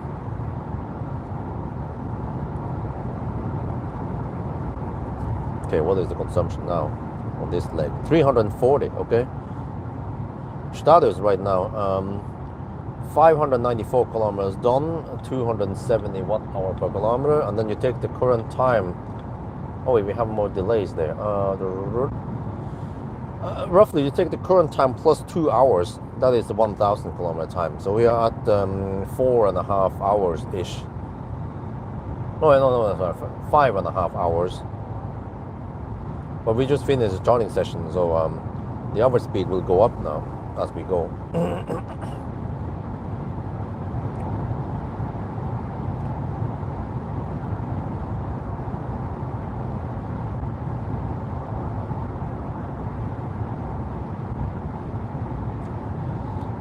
Okay, what is the consumption now on this leg? 340, okay. Status right now, 594 kilometers done, 270 watt-hour per kilometer, and then you take the current time. Oh wait, we have more delays there. Roughly, you take the current time plus 2 hours. That is the 1,000 kilometer time. So we are at 4.5 hours ish. No, sorry, 5.5 hours. But we just finished the charging session, so the average speed will go up now as we go.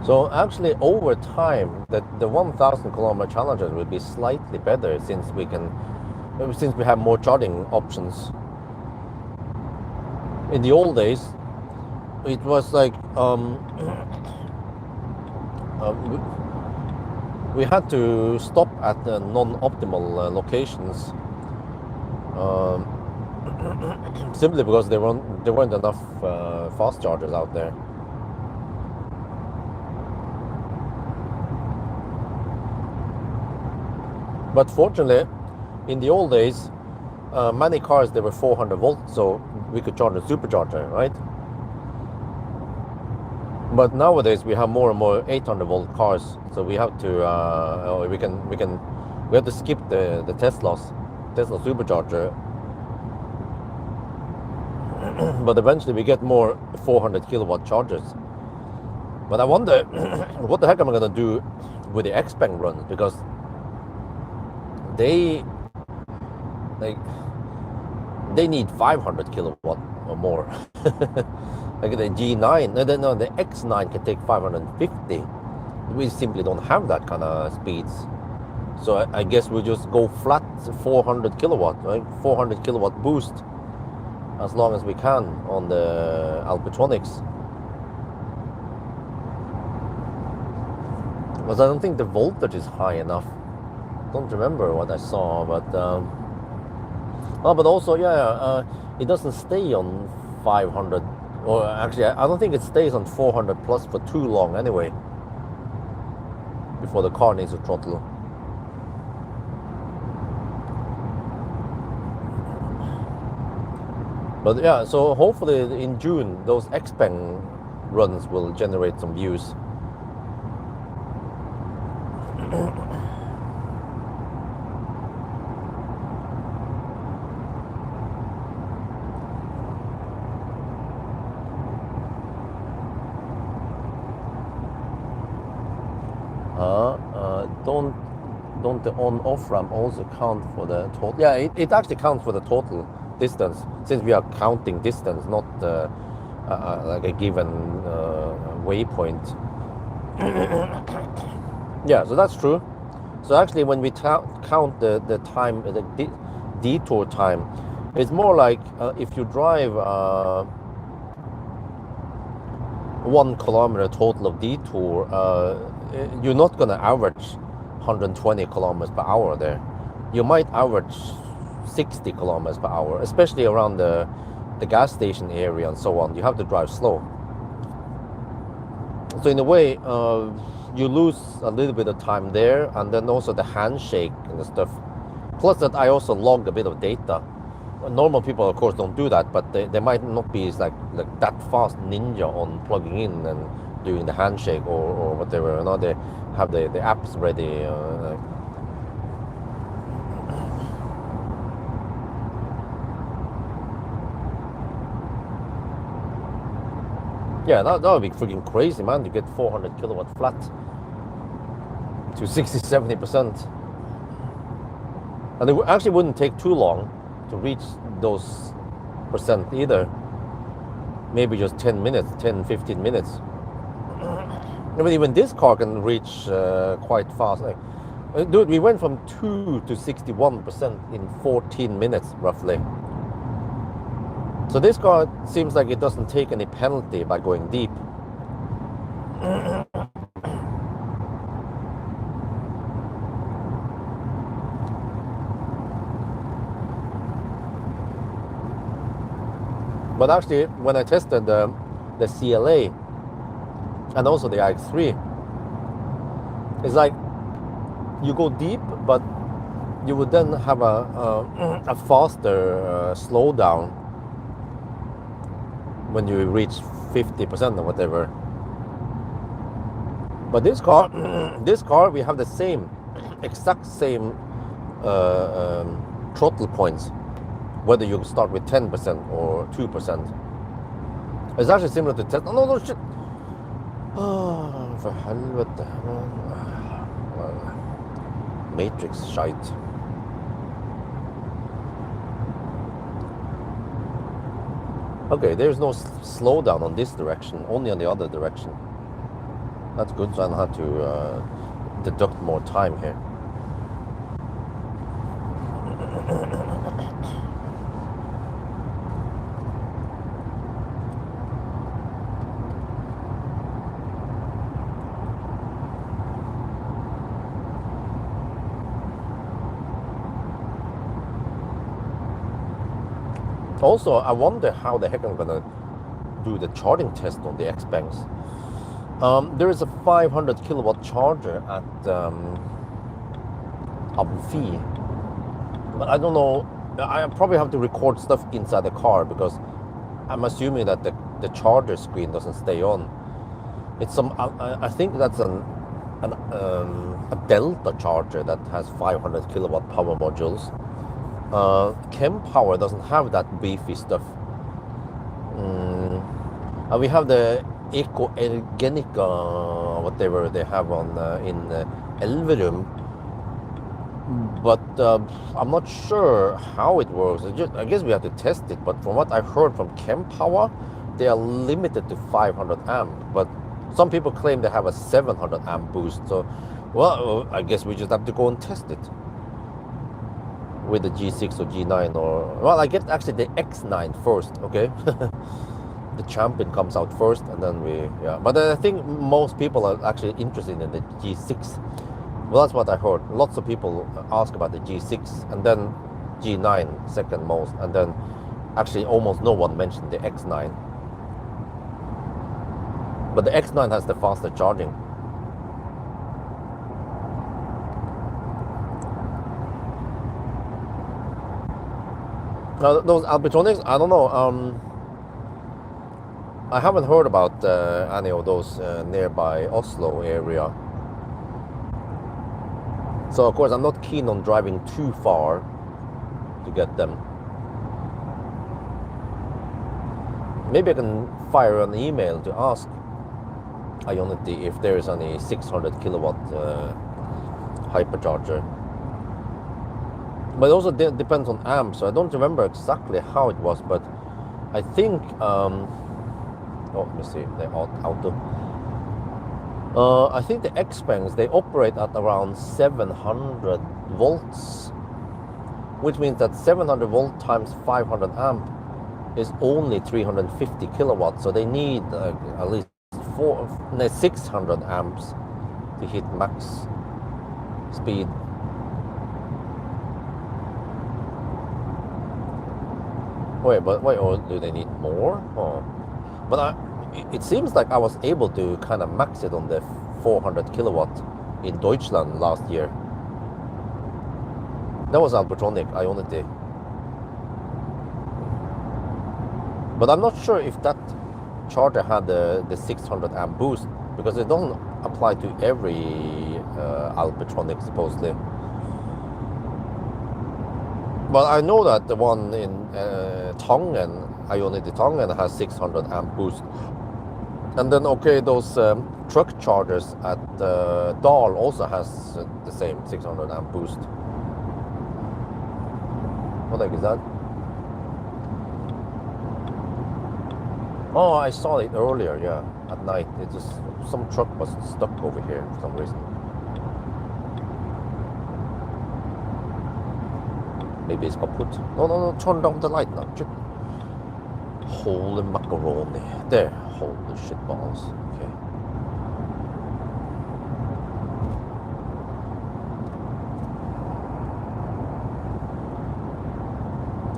So actually, over time, the 1,000 kilometer challenges will be slightly better since we have more charging options. In the old days, it was like we had to stop at the non-optimal locations simply because there weren't enough fast chargers out there. But fortunately, in the old days, many cars they were 400 volts, so we could charge a supercharger, right? But nowadays we have more and more 800 volt cars, so we have to we have to skip the Tesla supercharger. But eventually we get more 400 kilowatt chargers. But I wonder what the heck am I gonna do with the Xpeng runs, because they need 500 kilowatt or more. Like the G9, no, the X9 can take 550. We simply don't have that kind of speeds. So I guess we'll just go flat 400 kilowatt, right? 400 kilowatt boost as long as we can on the Alpitronics. Because I don't think the voltage is high enough. Don't remember what I saw, but but also it doesn't stay on 500, or actually I don't think it stays on 400 plus for too long anyway before the car needs a throttle. But yeah, so hopefully in June those Xpeng runs will generate some views. Don't the on-off ramp also count for the total? Yeah, it actually counts for the total distance, since we are counting distance, not like a given waypoint. Yeah, so that's true. So actually when we count the time, the detour time, it's more like if you drive 1 kilometer total of detour, you're not going to average 120 kilometers per hour there. You might average 60 kilometers per hour, especially around the gas station area and so on. You have to drive slow. So in a way, you lose a little bit of time there, and then also the handshake and the stuff. Plus that I also logged a bit of data. Normal people, of course, don't do that, but they might not be like that fast ninja on plugging in and doing the handshake or whatever. You know, they have the apps ready. Yeah, that would be freaking crazy, man, to get 400 kilowatt flat to 60-70%. And it actually wouldn't take too long to reach those percent either. Maybe just 10-15 minutes. I mean, even this car can reach quite fast. Like, dude, we went from 2 to 61% in 14 minutes, roughly. So this car seems like it doesn't take any penalty by going deep. But actually, when I tested the CLA and also the iX3, it's like you go deep, but you would then have a faster slowdown. when you reach 50% or whatever. But this car, this car, we have the same, exact same throttle points, whether you start with 10% or 2%. It's actually similar to Tesla. No, no, shit. For helvete. Matrix shite. Okay, there's no slowdown on this direction, only on the other direction. That's good, so I don't have to deduct more time here. Also, I wonder how the heck I'm gonna do the charging test on the Xbanks. There is a 500 kilowatt charger at Abu Fi, but I don't know. I probably have to record stuff inside the car because I'm assuming that the charger screen doesn't stay on. It's some. I think that's a Delta charger that has 500 kilowatt power modules. Power doesn't have that beefy stuff. And we have the Eco Ergenica, whatever they have on in Elverum, but I'm not sure how it works. I guess we have to test it. But from what I heard from Power, they are limited to 500 amp. But some people claim they have a 700 amp boost. So, well, I guess we just have to go and test it with the G6 or G9, or well, I get actually the X9 first, okay? The Champion comes out first, and then yeah. But I think most people are actually interested in the G6. Well, that's what I heard. Lots of people ask about the G6, and then G9 second most, and then actually almost no one mentioned the X9. But the X9 has the faster charging. Now, those Alpitronics, I don't know. I haven't heard about any of those nearby Oslo area. So, of course, I'm not keen on driving too far to get them. Maybe I can fire an email to ask Ionity if there is any 600 kilowatt hypercharger. But it also depends on amps, so I don't remember exactly how it was, but I think, oh, let me see, the auto. I think the Xbanks, they operate at around 700 volts, which means that 700 volt times 500 amp is only 350 kilowatts, so they need at least 600 amps to hit max speed. Wait, or do they need more? Oh. But it seems like I was able to kind of max it on the 400 kilowatt in Deutschland last year. That was Alpitronic Ionity. But I'm not sure if that charger had the 600 amp boost, because it doesn't apply to every Alpitronic supposedly. But I know that the one in Tangen, Ionity Tangen, has 600 amp boost. And then, okay, those truck chargers at Dahl also has the same 600 amp boost. What the heck is that? Oh, I saw it earlier, yeah, at night. It just, some truck was stuck over here for some reason. Maybe it's kaput. No, turn down the light now. Holy macaroni. There. Holy shit balls.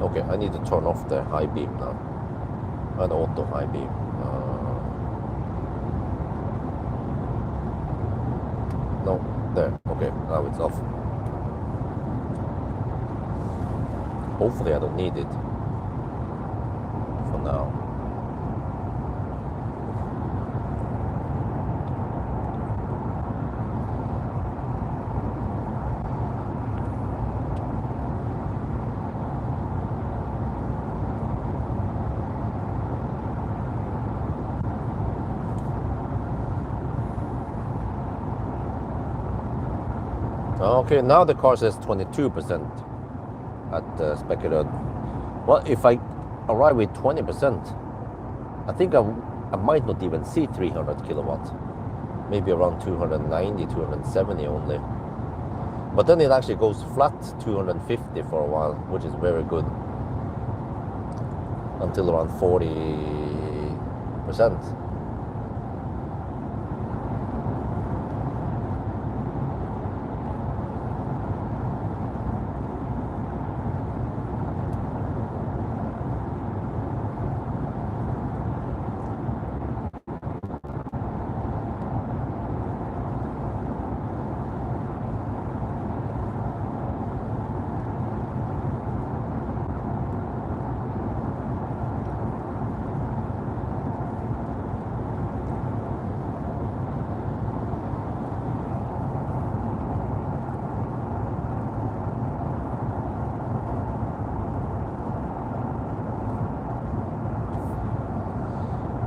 Okay. Okay, I need to turn off the high beam now. An auto high beam. No, there. Okay, now it's off. Hopefully I don't need it for now. Okay, now the car says 22% at Speckerud. Well, if I arrive with 20%, I think I might not even see 300 kilowatt. Maybe around 290, 270 only. But then it actually goes flat 250 for a while, which is very good. Until around 40%.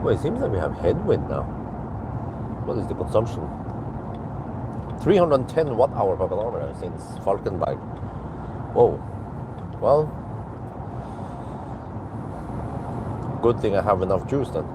Well, it seems like we have headwind now. What is the consumption? 310 watt-hour per kilometer since Falkenberg. Whoa. Well, good thing I have enough juice then.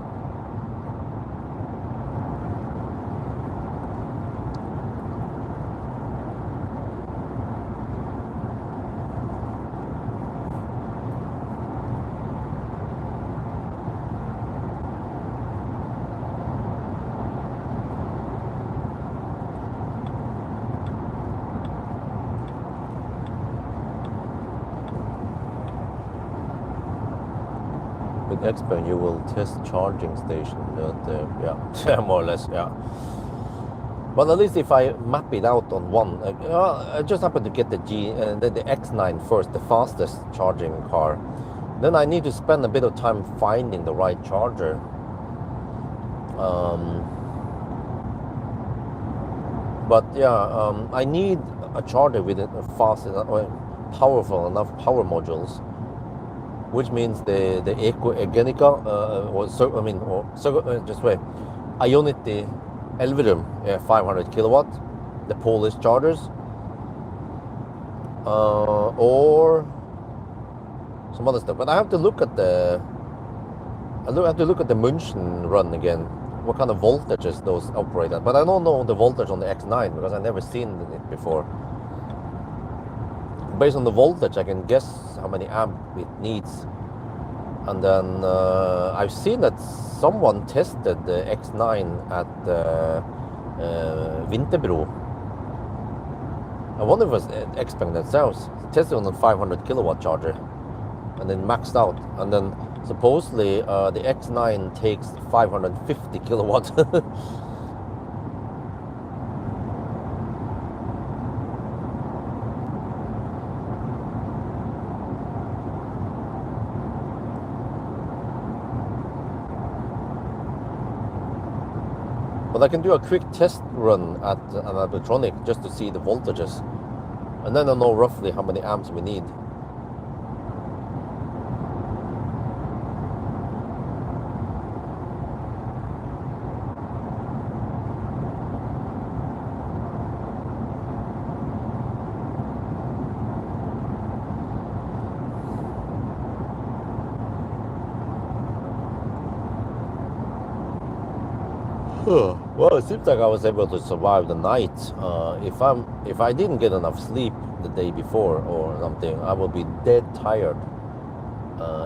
With Xpeng you will test charging station, yeah, more or less, yeah. But at least if I map it out on one, I just happen to get the X9 first, the fastest charging car. Then I need to spend a bit of time finding the right charger. But yeah, I need a charger with fast enough, powerful enough power modules. Which means the Egenica, Ionity Elverum 500 kilowatt, the Polish chargers, or some other stuff. But I have to look at the München run again, what kind of voltages those operate at. But I don't know the voltage on the X9 because I've never seen it before. Based on the voltage, I can guess how many amp it needs. And then I've seen that someone tested the X9 at Winterbro. I wonder if it was Xpeng themselves. Tested on a 500 kilowatt charger and then maxed out. And then supposedly the X9 takes 550 kilowatt. But I can do a quick test run at an Alpitronic just to see the voltages. And then I know roughly how many amps we need. Well, it seems like I was able to survive the night. If I didn't get enough sleep the day before or something, I will be dead tired.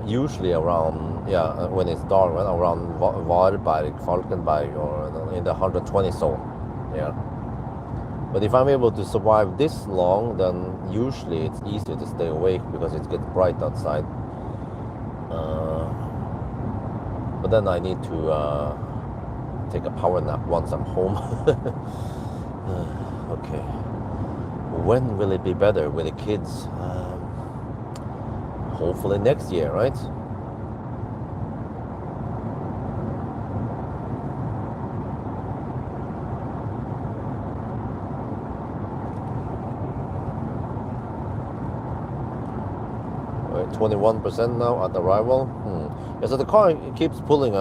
Usually around when it's dark, around Varberg, Falkenberg, or in the 120 zone. Yeah. But if I'm able to survive this long, then usually it's easier to stay awake because it gets bright outside. But then I need to take a power nap once I'm home. Okay. When will it be better with the kids? Hopefully next year, right? We're at 21% now at arrival. Yeah, so the car keeps pulling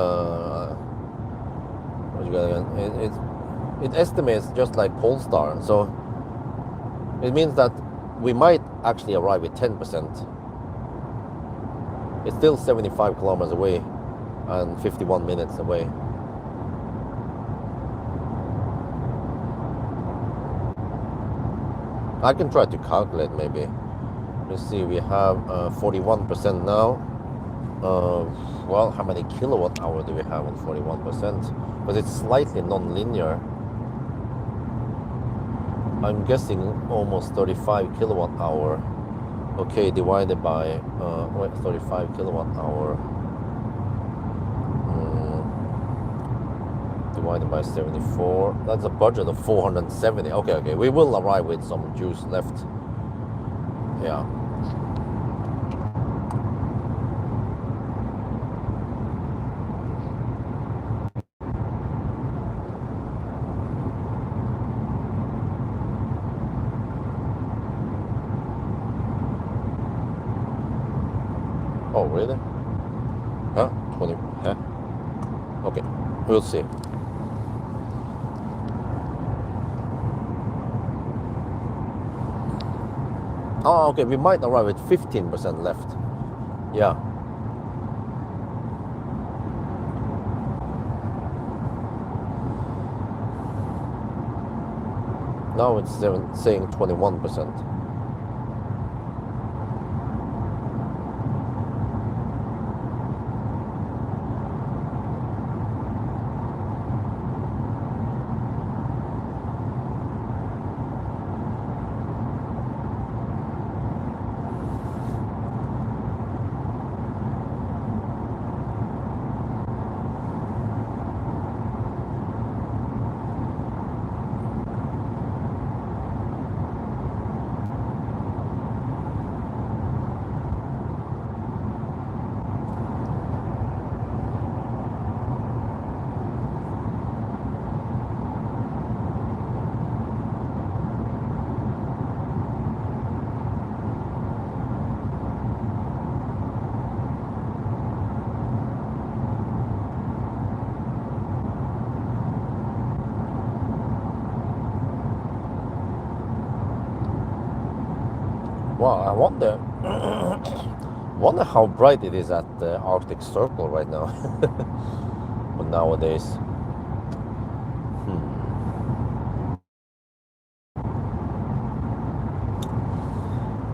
it estimates just like Polestar. So It means that we might actually arrive at 10%. It's still 75 kilometers away and 51 minutes away. I can try to calculate maybe. Let's see, we have 41% now. Well, how many kilowatt hour do we have on 41%? But it's slightly non-linear. I'm guessing almost 35 kilowatt hour. Okay, divided by 35 kilowatt hour. Divided by 74. That's a budget of 470. Okay, we will arrive with some juice left. Yeah. Oh, really? Huh? 20? Huh? Okay, we'll see. Oh, okay, we might arrive at 15% left. Yeah. Now it's saying 21%. Wow, I wonder how bright it is at the Arctic Circle right now. But nowadays.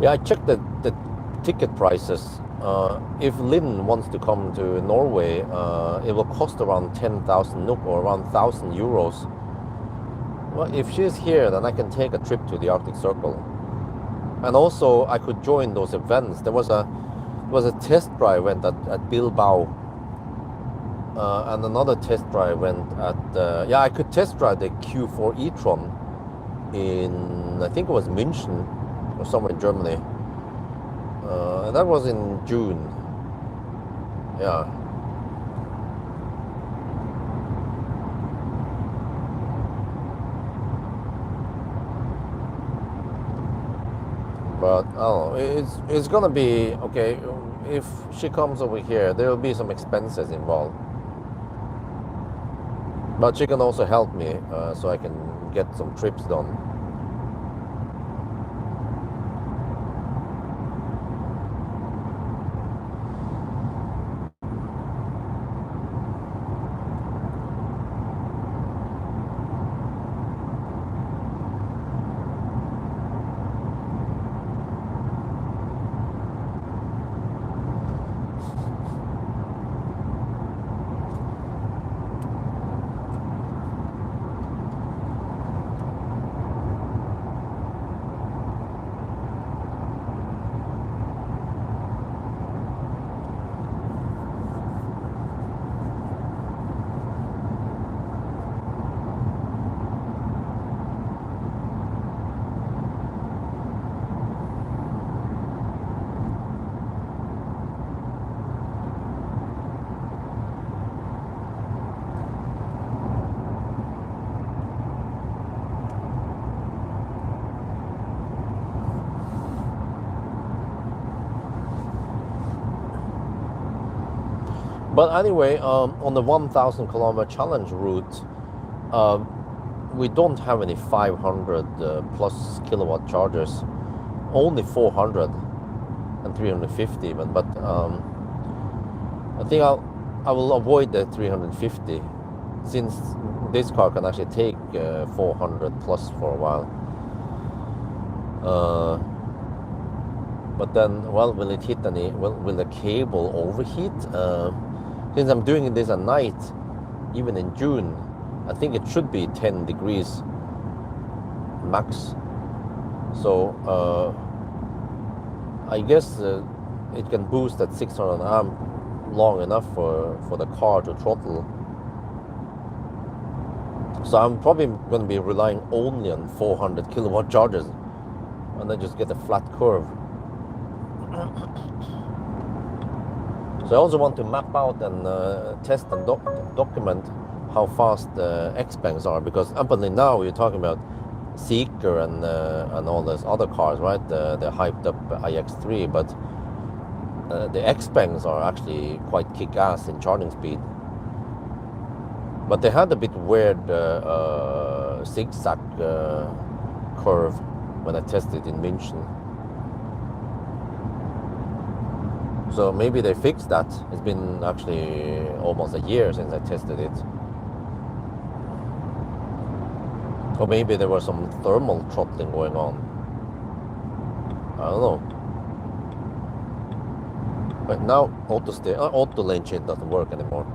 Yeah, I checked the ticket prices. If Lynn wants to come to Norway, it will cost around 10,000 NOK or around 1,000 euros. Well, if she's here, then I can take a trip to the Arctic Circle. And also, I could join those events. There was a test drive went at Bilbao, and another test drive went at yeah. I could test drive the Q4 e-tron in, I think it was München or somewhere in Germany. That was in June. Yeah. But oh, it's gonna be okay. If she comes over here, there will be some expenses involved. But she can also help me, so I can get some trips done. But anyway, on the 1,000 kilometer challenge route, we don't have any 500 plus kilowatt chargers, only 400 and 350 even, but I think I will avoid the 350 since this car can actually take 400 plus for a while. But then, well, will it hit any, will the cable overheat? Since I'm doing this at night, even in June, I think it should be 10 degrees max. So I guess it can boost at 600 amp long enough for the car to throttle. So I'm probably going to be relying only on 400 kilowatt chargers and then just get a flat curve. So I also want to map out and test and document how fast X-Bangs are, because up until now you're talking about Seeker and all those other cars, right? The hyped up iX3, but the X-Bangs are actually quite kick-ass in charging speed. But they had a bit weird zigzag curve when I tested in München. So maybe they fixed that. It's been actually almost a year since I tested it. Or maybe there was some thermal throttling going on. I don't know. But now auto lane change doesn't work anymore.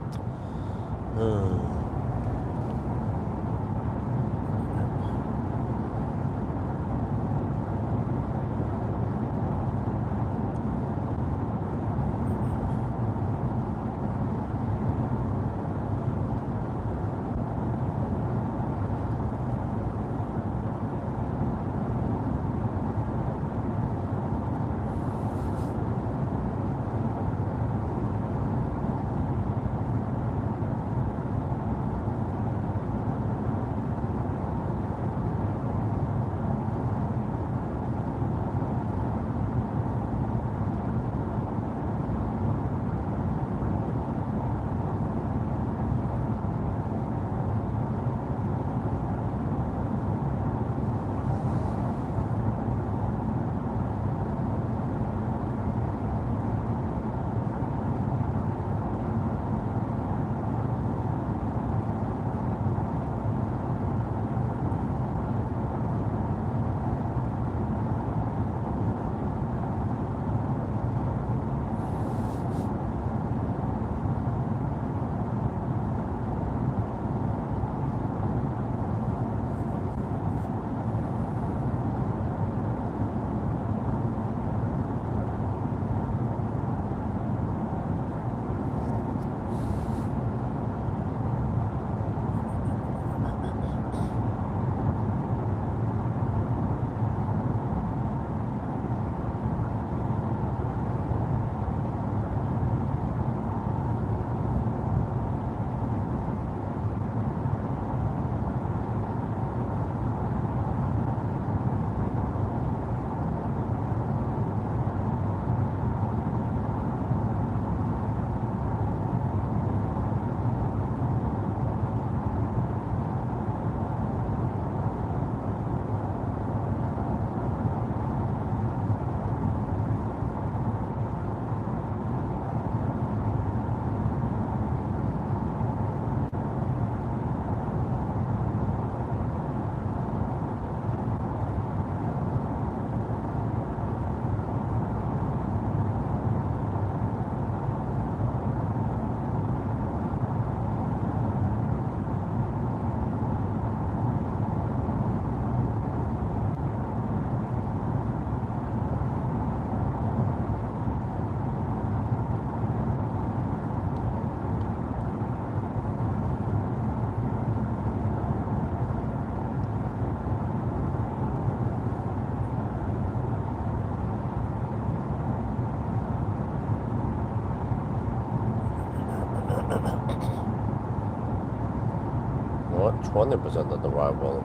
What, 20% of the rival?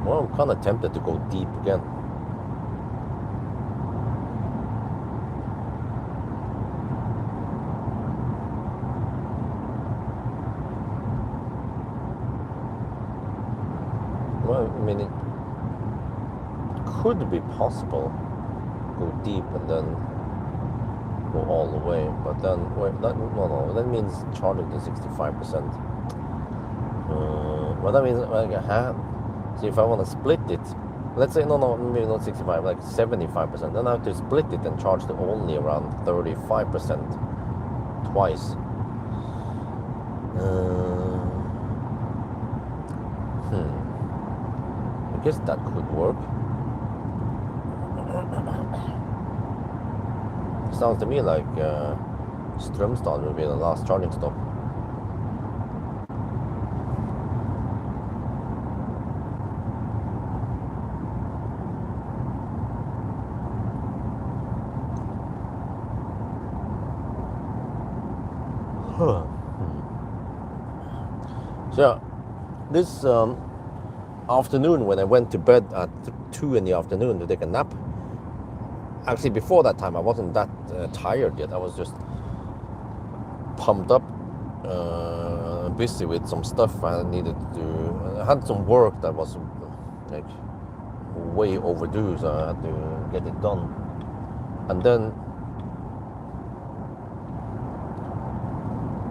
Well, I'm kind of tempted to go deep again. I mean, it could be possible. Go deep and then go all the way, but then no, that means charging to 65%. Well, that means like see if I want to split it, let's say no, maybe not 65, like 75%, then I have to split it and charge to only around 35% twice. I guess that could work. Sounds to me like Strömstad will be the last charging stop. So this afternoon, when I went to bed at 2 in the afternoon to take a nap, actually before that time I wasn't that tired yet. I was just pumped up, busy with some stuff I needed to do. I had some work that was like way overdue, so I had to get it done. And then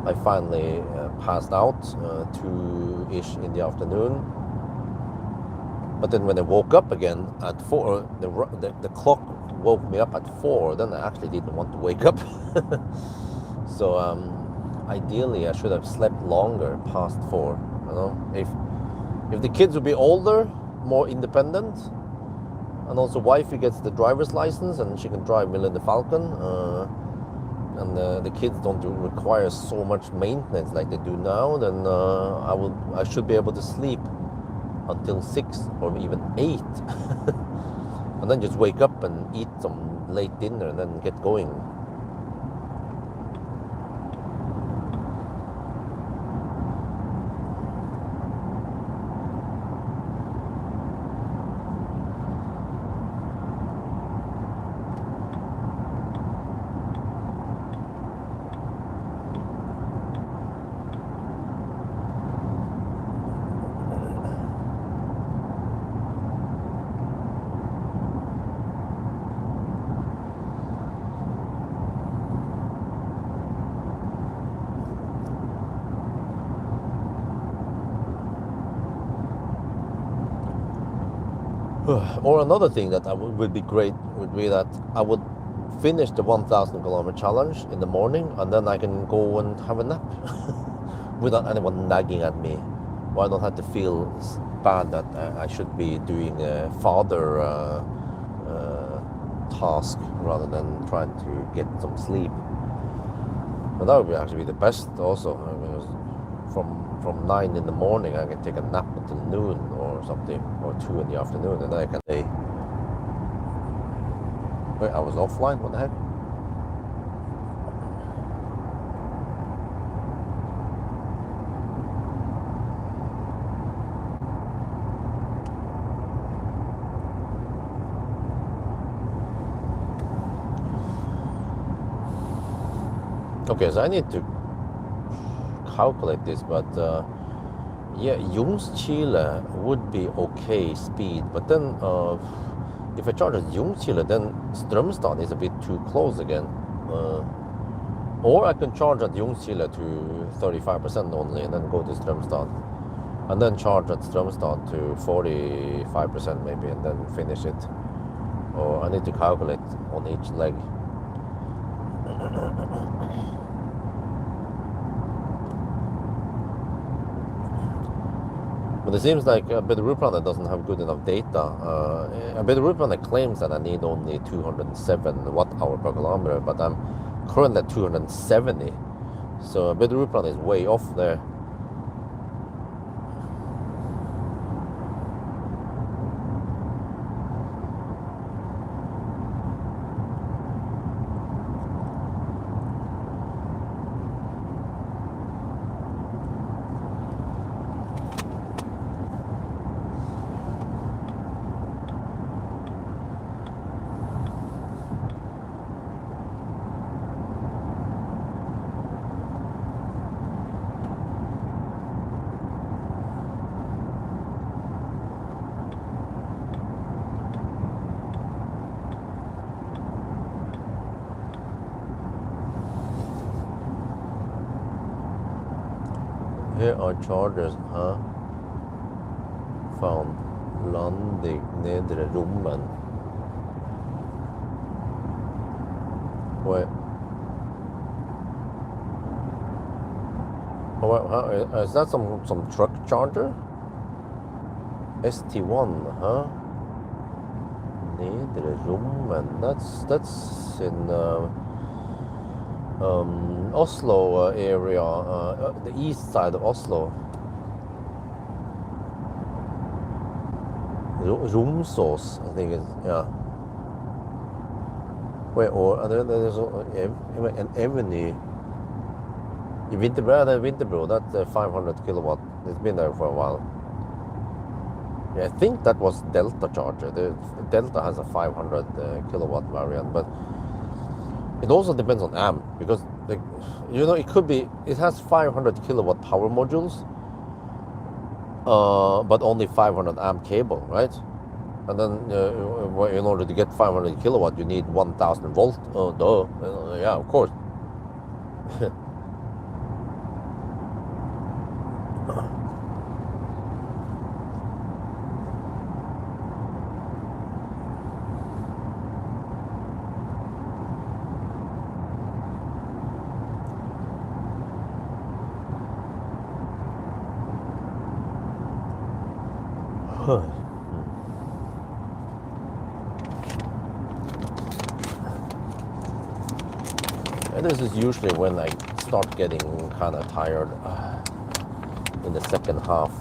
I finally passed out 2-ish in the afternoon. But then when I woke up again at 4, the clock woke me up at 4. Then I actually didn't want to wake up. So ideally I should have slept longer past 4. You know, if the kids would be older, more independent, and also wifey gets the driver's license and she can drive Milan the Falcon, and the kids don't require so much maintenance like they do now, then I should be able to sleep until 6 or even 8 and then just wake up and eat some late dinner and then get going. Or another thing that would be great would be that I would finish the 1,000 kilometer challenge in the morning, and then I can go and have a nap without anyone nagging at me. Or I don't have to feel bad that I should be doing a father task rather than trying to get some sleep. But that would actually be the best also, because from 9 in the morning I can take a nap until noon or something, or 2 in the afternoon, and then I can say, wait, I was offline, what the heck? Okay, so I need to calculate this, but yeah, Ljungskile would be okay speed, but then if I charge at Ljungskile, then Strömstad is a bit too close again. Or I can charge at Ljungskile to 35% only and then go to Strömstad, and then charge at Strömstad to 45% maybe, and then finish it. Or I need to calculate on each leg. But it seems like Billerud doesn't have good enough data. Billerud claims that I need only 207 watt-hour per kilometer, but I'm currently at 270. So Billerud is way off there. Here are chargers, huh? Found. Landing nedre rommen. Wait. Oh, is that some truck charger? ST1, huh? Nedre rommen. That's in Oslo area, the east side of Oslo. Romsås, I think it's, yeah. Wait, or there's an avenue. In Winterbro, that's 500 kilowatt. It's been there for a while. Yeah, I think that was Delta charger. The Delta has a 500 kilowatt variant, but it also depends on amp because, it could be, it has 500 kilowatt power modules, but only 500 amp cable, right? And then in order to get 500 kilowatt, you need 1000 volt. Yeah, of course. And this is usually when I start getting kind of tired in the second half.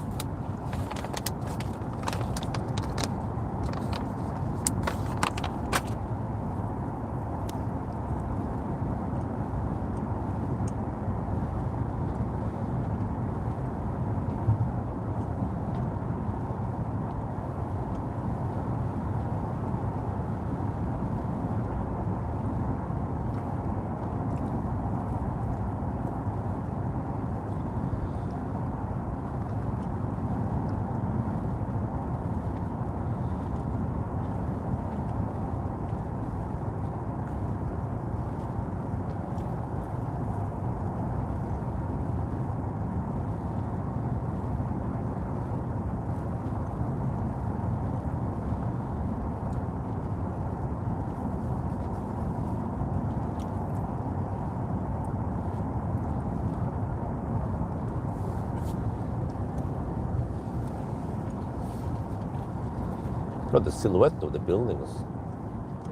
But the silhouette of the buildings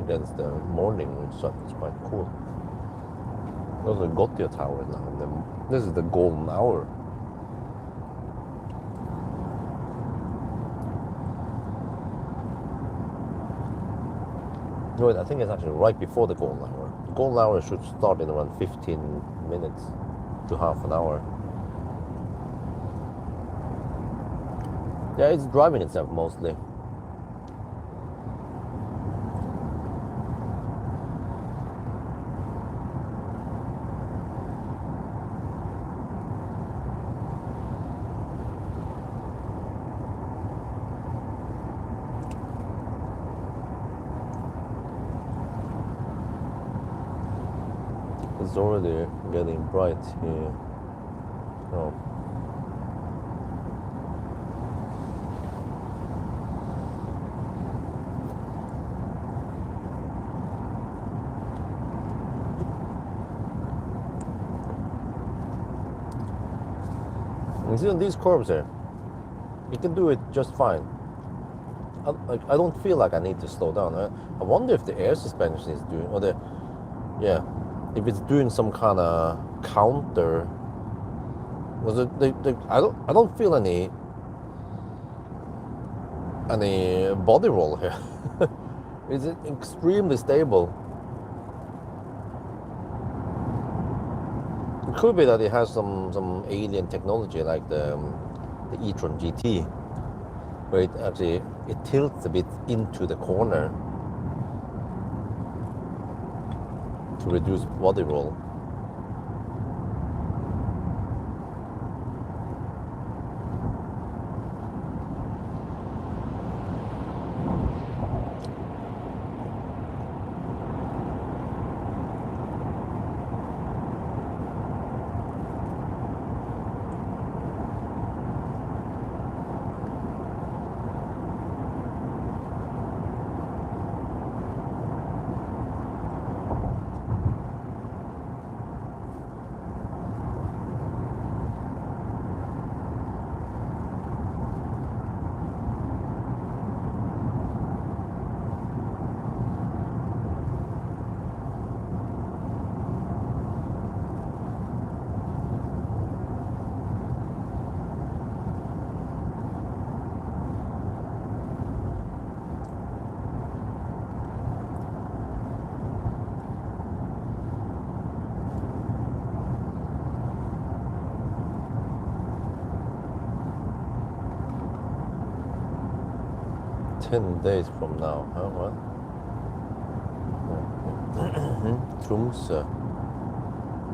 against the morning sun is quite cool. There's a Gothia Tower now. This is the golden hour. No, I think it's actually right before the golden hour. The golden hour should start in around 15 minutes to half an hour. Yeah, it's driving itself mostly. It's already getting bright here. Oh. You see on these curves here, you can do it just fine. I don't feel like I need to slow down. I wonder if the air suspension is doing, or if it's doing some kind of counter. Was it? I don't feel any body roll here. It's extremely stable. It could be that it has some alien technology like the e-tron GT, where it tilts a bit into the corner to reduce body roll. 10 days from now. Huh? What? Tromsø.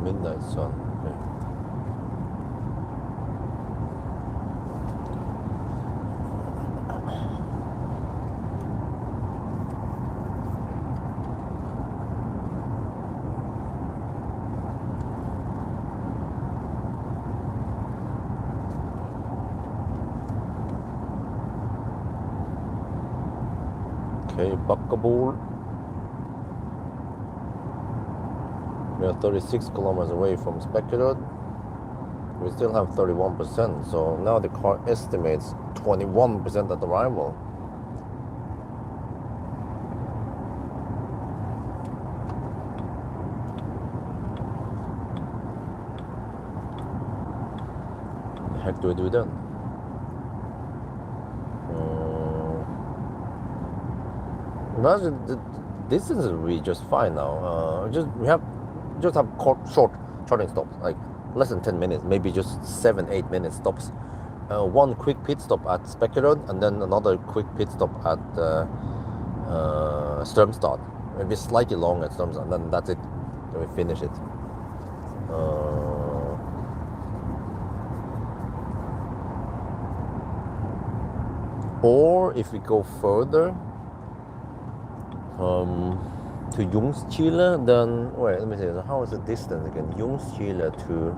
Midnight sun. Okay. Okay, Bakkabol. We are 36 kilometers away from Spekkerud. We still have 31%, so now the car estimates 21% at arrival. What the heck do we do then? The distance will be just fine now. We have short charging stops, like less than 10 minutes, maybe just 7-8 minute stops. One quick pit stop at Spekkerud, and then another quick pit stop at Strømstad. Maybe slightly long at Strømstad, and then that's it. Then we finish it. Or if we go further to Ljungskile, then wait, let me see. So how is the distance again? Ljungskile to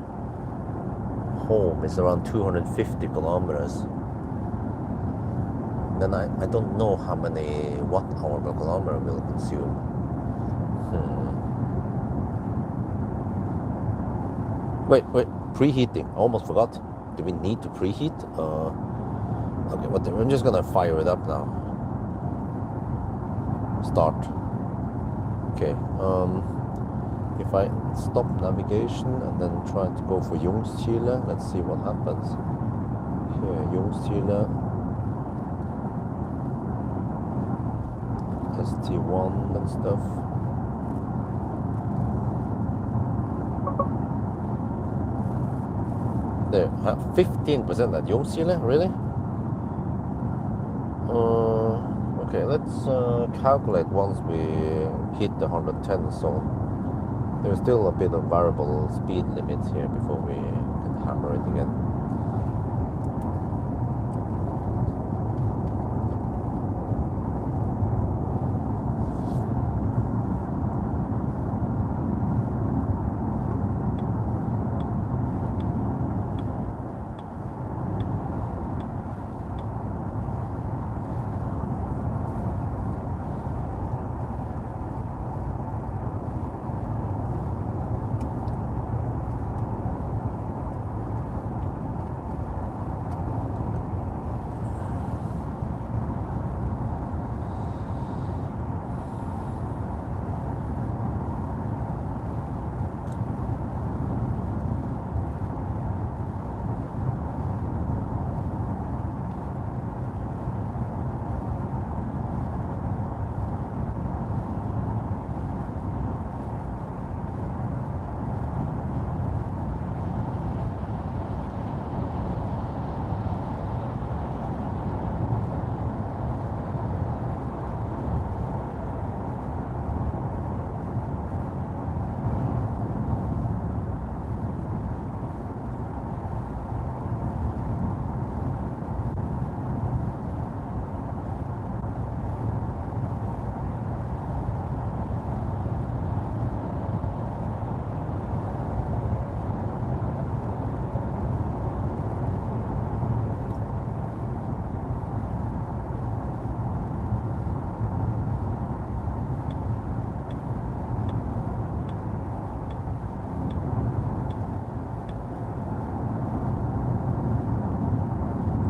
home is around 250 kilometers. Then I don't know how many watt-hour per kilometer will consume. Wait, preheating. I almost forgot. Do we need to preheat? Okay, but I'm just gonna fire it up now. Start. Okay. If I stop navigation and then try to go for Ljungskile, let's see what happens. Here, Ljungskile. ST1 and stuff. There, 15% at Ljungskile, really? Okay, let's calculate once we hit the 110 zone. There's still a bit of variable speed limits here before we can hammer it again.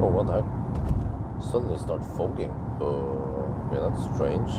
Oh, what the heck? Suddenly start fogging. Yeah, that's strange.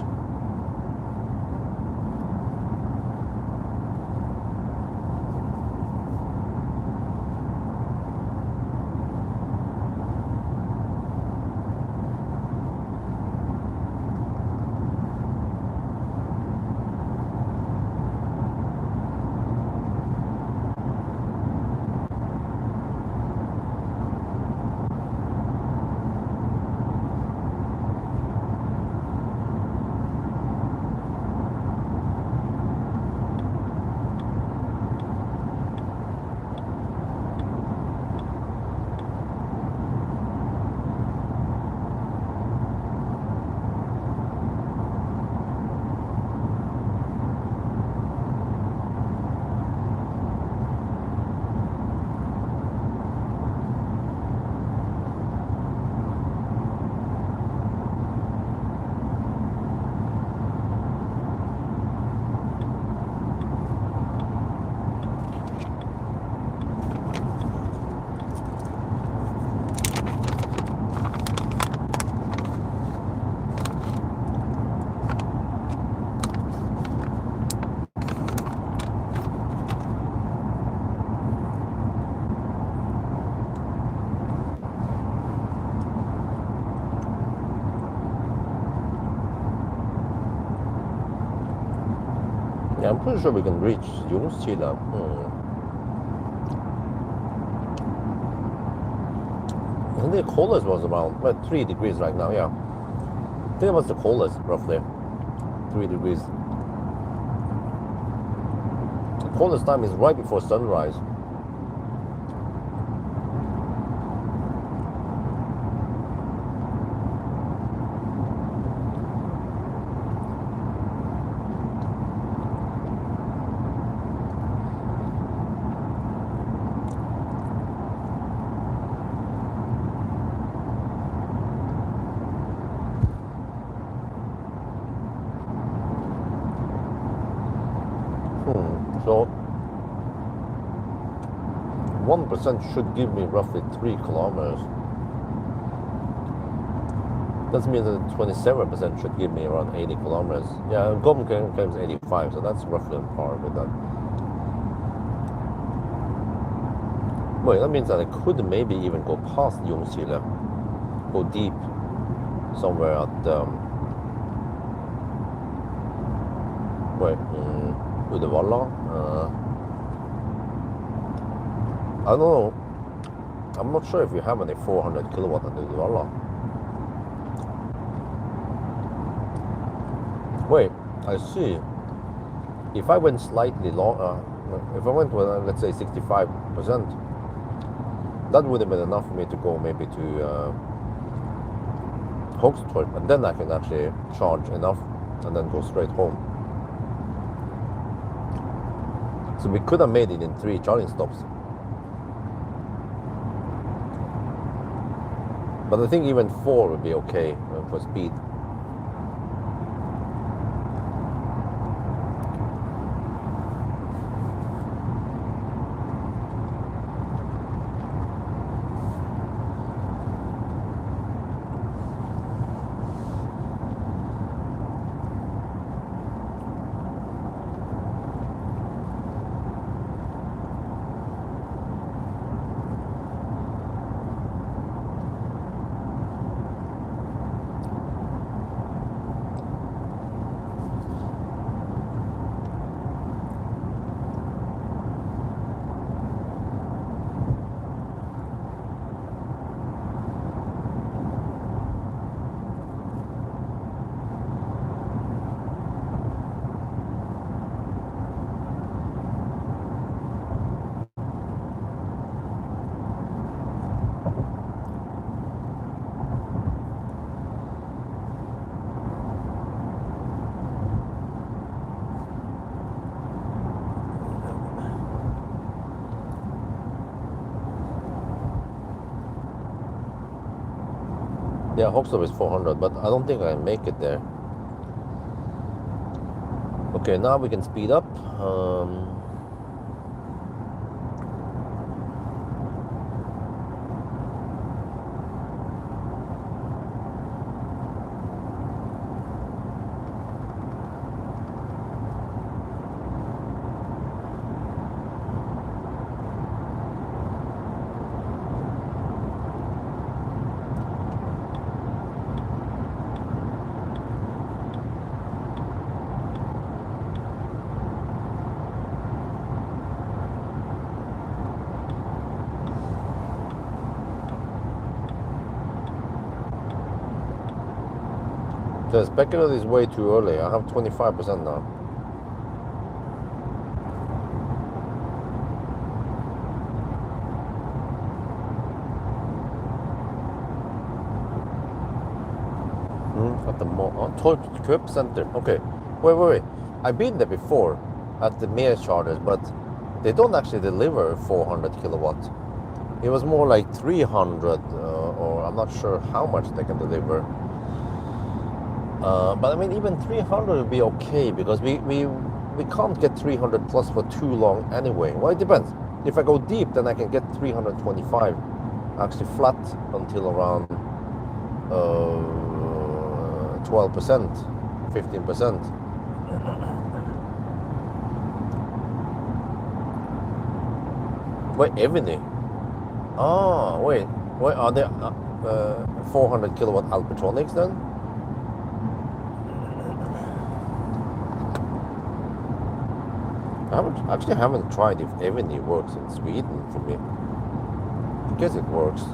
I'm pretty sure we can reach Ljungskile. I think the coldest was around 3 degrees right now, yeah. I think it was the coldest, roughly. 3 degrees. The coldest time is right before sunrise. So 1% should give me roughly 3 kilometers. That means that 27% should give me around 80 kilometers. Yeah, Gom claims 85, so that's roughly on par with that. Wait, that means that I could maybe even go past Ljungskile, go deep somewhere at Uddevalla. I don't know. I'm not sure if you have any 400 kilowatt at Uddevalla. Wait, I see. If I went slightly long, if I went with let's say 65%, that would have been enough for me to go maybe to Hogstorp, and then I can actually charge enough and then go straight home. So we could have made it in 3 charging stops. But I think even 4 would be okay for speed. Yeah, Hogstorp is 400, but I don't think I can make it there. Okay, now we can speed up. The specular is way too early. I have 25% now. At the Torp Center. Okay. Wait. I've been there before at the Mere chargers, but they don't actually deliver 400 kilowatt. It was more like 300, or I'm not sure how much they can deliver. But I mean, even 300 would be okay, because we can't get 300 plus for too long anyway. Well, it depends. If I go deep, then I can get 325, actually flat until around 12%, 15%. Wait, Evony? Oh, wait, are there 400 kilowatt Alpitronics then? Actually, I haven't tried if Evony works in Sweden for me. I guess it works.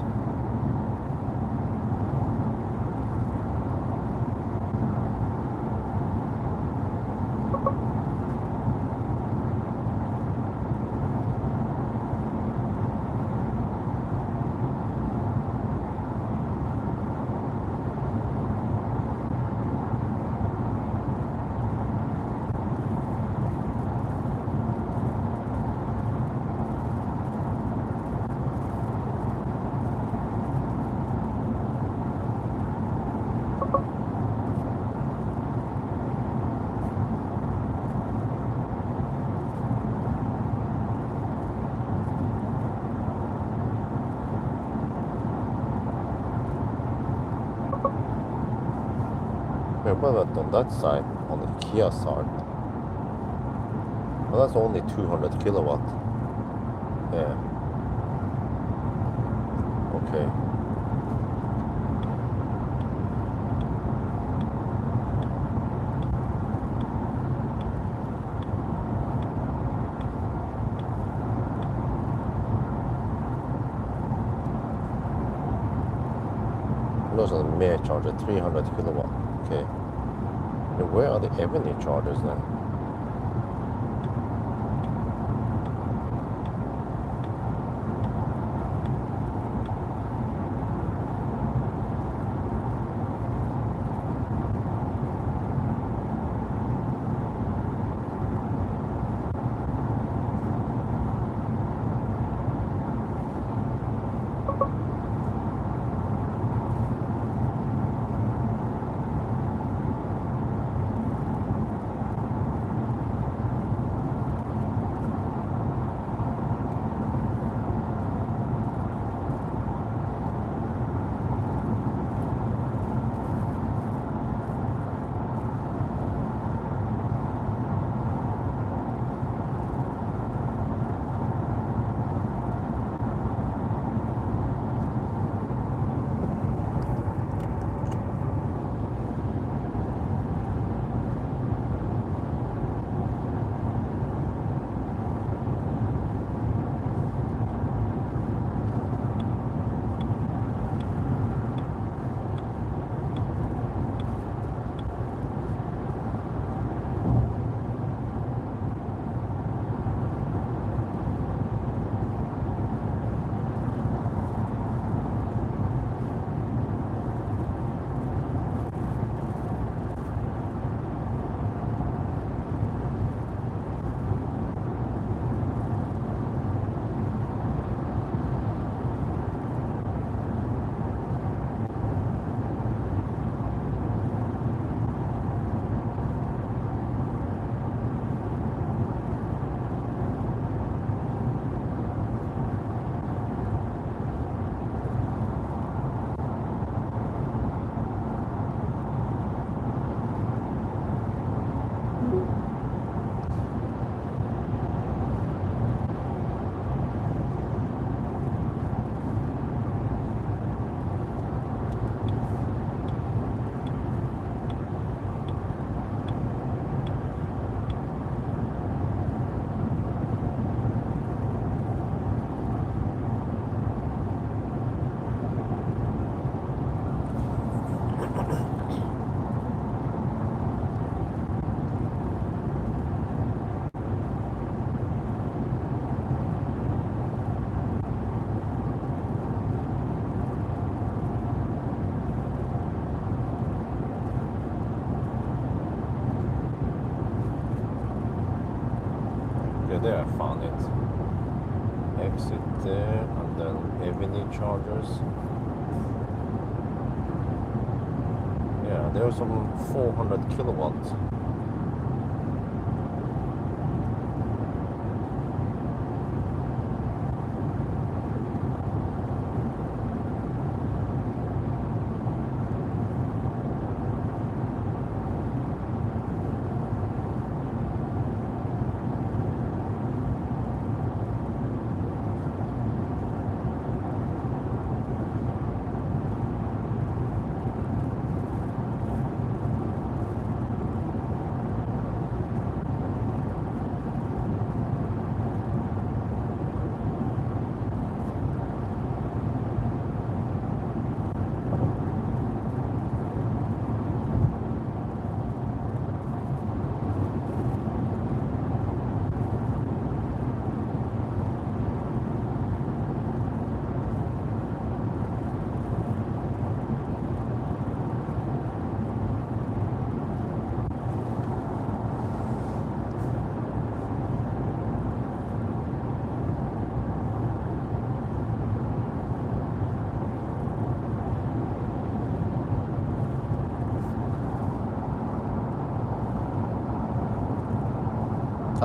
What about on that side, on the Kia side? Well, that's only 200 kilowatt. Yeah. Okay. Those are the Mer charger, 300 kilowatt. Okay. And where are the Evony chargers then? There, I found it. Exit there, and then Evony chargers. Yeah, there's some 400 kilowatts.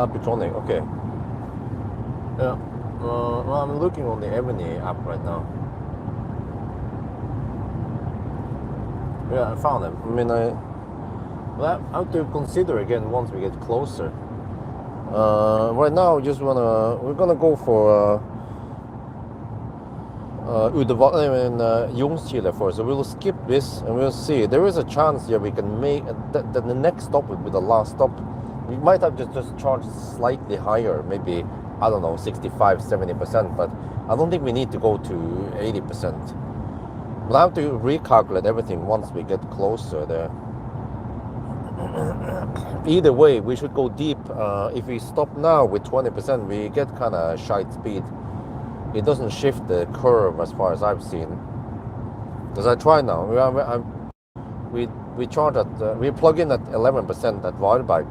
Abitronic, okay. Yeah. Well, I'm looking on the Evany app right now. Yeah, I found them. I mean, well, I have to consider again once we get closer. Right now, we're gonna go for Ljungskile first. So we'll skip this and we'll see. There is a chance here we can make that the next stop would be the last stop. We might have just charged slightly higher, maybe, I don't know, 65, 70%, but I don't think we need to go to 80%. We'll have to recalculate everything once we get closer there. Either way, we should go deep. If we stop now with 20%, we get kind of shite speed. It doesn't shift the curve as far as I've seen. Because I try now. We charge at we plug in at 11% at Varberg,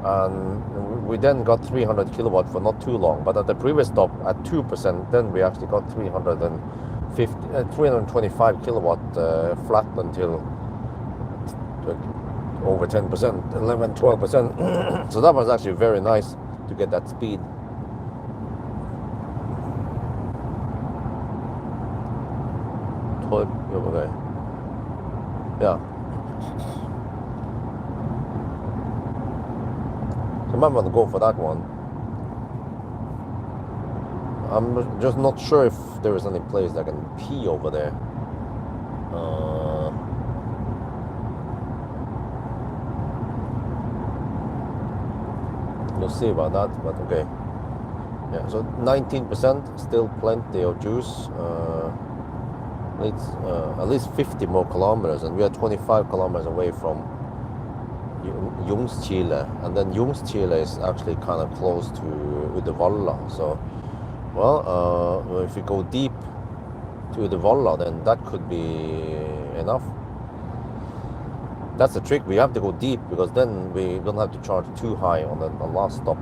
and we then got 300 kilowatt for not too long. But at the previous stop at 2%, then we actually got 325 kilowatt flat until over 10%, 11, 12%. So that was actually very nice to get that speed. Okay. Yeah. So I might want to go for that one. I'm just not sure if there is any place that I can pee over there. We'll see about that, but okay. Yeah, so 19%, still plenty of juice. It's at least 50 more kilometers, and we are 25 kilometers away from Ljungskile, and then Ljungskile is actually kind of close to Uddevalla. So, well, if we go deep to Uddevalla, then that could be enough. That's the trick. We have to go deep because then we don't have to charge too high on the last stop.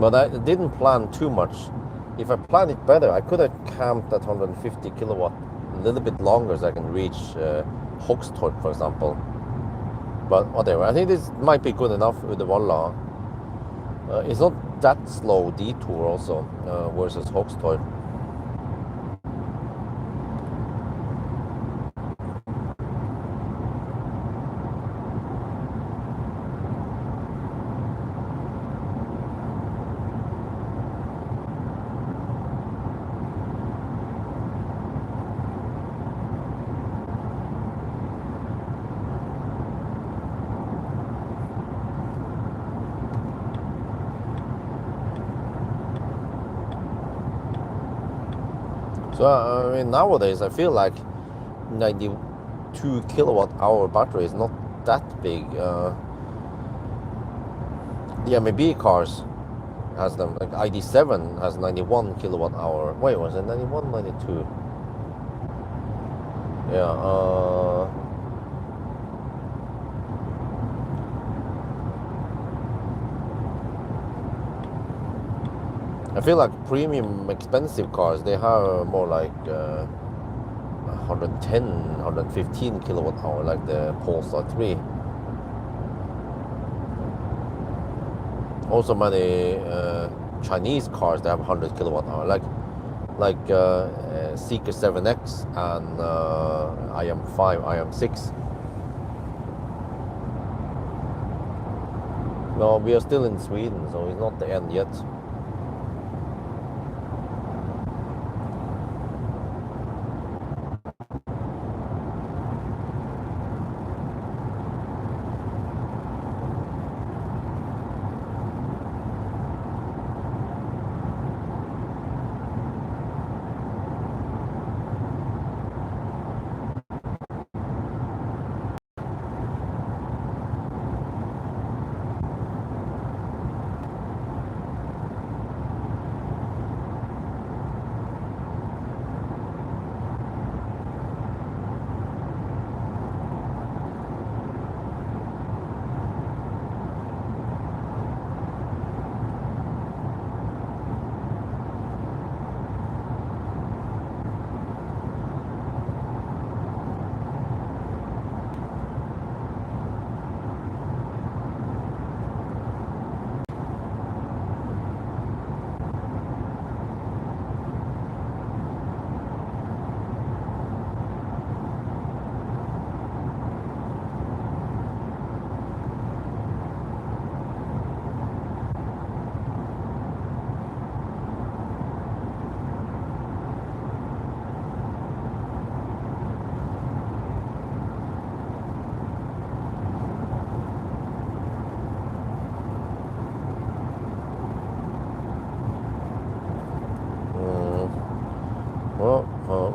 But I didn't plan too much. If I planned it better, I could have camped at 150 kilowatt a little bit longer so I can reach Hogstorp, for example. But whatever, I think this might be good enough with the Uddevalla. It's not that slow detour also versus Hogstorp. So I mean, nowadays I feel like 92 kilowatt hour battery is not that big. The MEB cars has them, like ID7 has 91 kilowatt hour. Wait, was it 91, 92? Yeah. I feel like premium expensive cars, they have more like 110, 115 kilowatt hour, like the Polestar 3. Also many Chinese cars, they have 100 kilowatt hour, like Seeker 7X and IM5, IM6. No, we are still in Sweden, so it's not the end yet.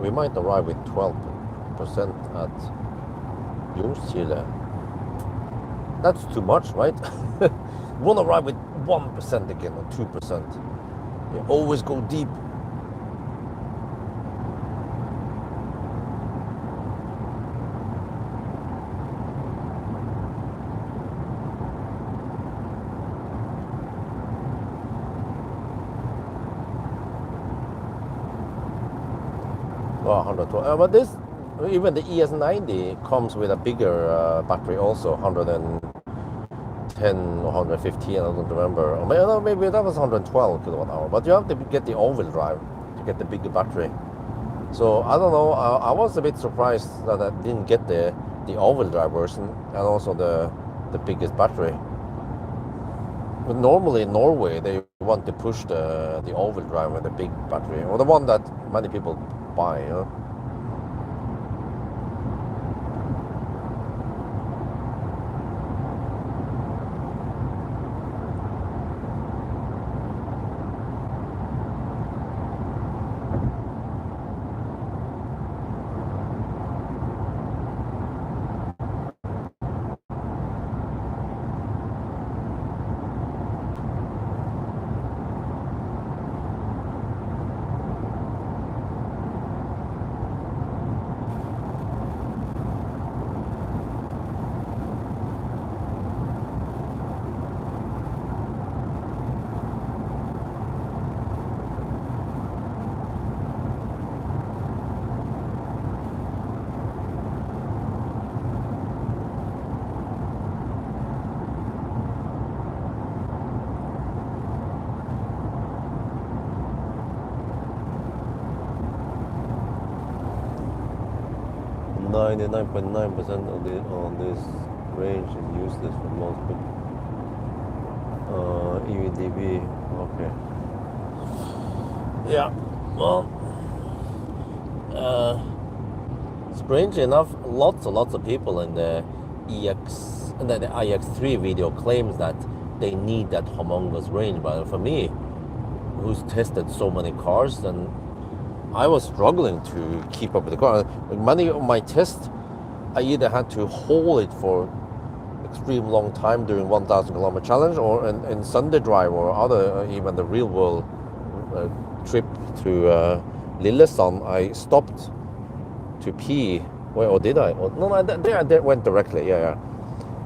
We might arrive with 12% at Ljungskile. That's too much, right? We won't arrive with 1% again or 2%. You always go deep. Oh, 112. But this, even the ES90 comes with a bigger battery also, 110 or 115, I don't remember. Or maybe that was 112 kilowatt hour. But you have to get the all-wheel drive to get the bigger battery. So I don't know. I was a bit surprised that I didn't get the all-wheel drive version and also the biggest battery. But normally in Norway they want to push the all-wheel drive with the big battery, or the one that many people buy. You know? .9% on this range is useless for most people. EVDB, okay. Yeah, well, strange enough, lots and lots of people in the iX3 video claims that they need that humongous range, but for me, who's tested so many cars, and I was struggling to keep up with the car. Many of my tests, I either had to hold it for extreme long time during 1,000 kilometer challenge, or in Sunday drive, or other, even the real world trip to Lillesand, I stopped to pee. Wait, or did I? No, there I went directly. Yeah.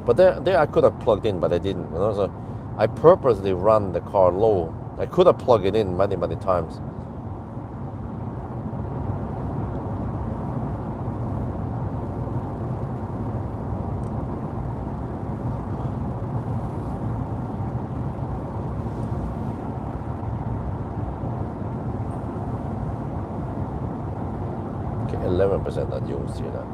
But there I could have plugged in, but I didn't. You know, so I purposely ran the car low. I could have plugged it in many times. Okay, 11% at Ljungskile.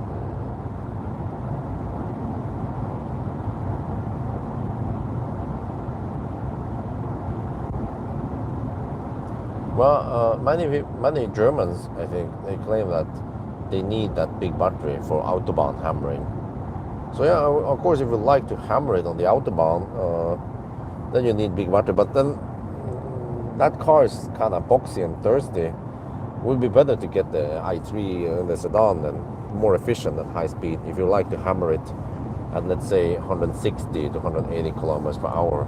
Well, many Germans, I think, they claim that they need that big battery for Autobahn hammering. So yeah, of course, if you like to hammer it on the Autobahn, then you need big battery. But then that car is kind of boxy and thirsty. It would be better to get the i3, the sedan, and more efficient and high speed if you like to hammer it at, let's say, 160 to 180 kilometers per hour.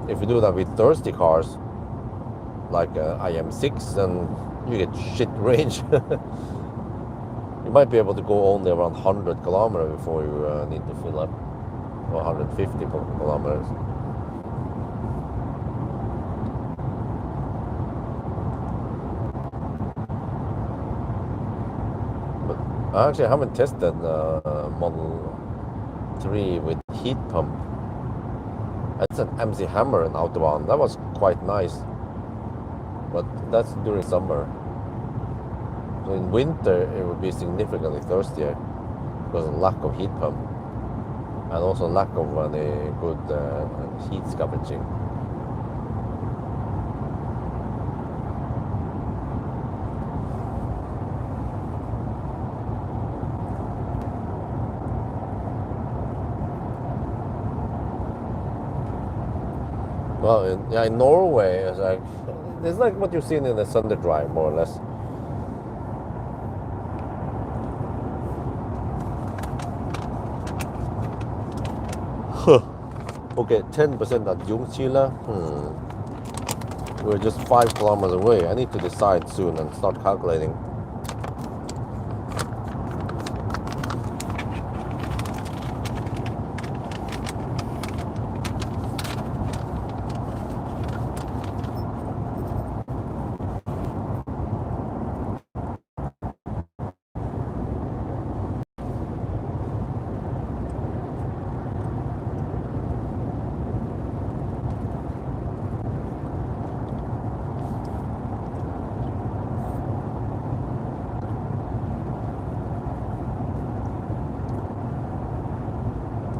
If you do that with thirsty cars, like IM6, then you get shit range. You might be able to go only around 100 kilometers before you need to fill up, or 150 kilometers. But I actually haven't tested Model 3 with heat pump. That's an MC Hammer in Autobahn. That was quite nice. But that's during summer. So in winter it would be significantly thirstier because of lack of heat pump and also lack of any good heat scavenging. Well, in Norway, it's like what you've seen in the Sunday drive, more or less. Okay, 10% at Jungchile. We're just 5 kilometers away. I need to decide soon and start calculating.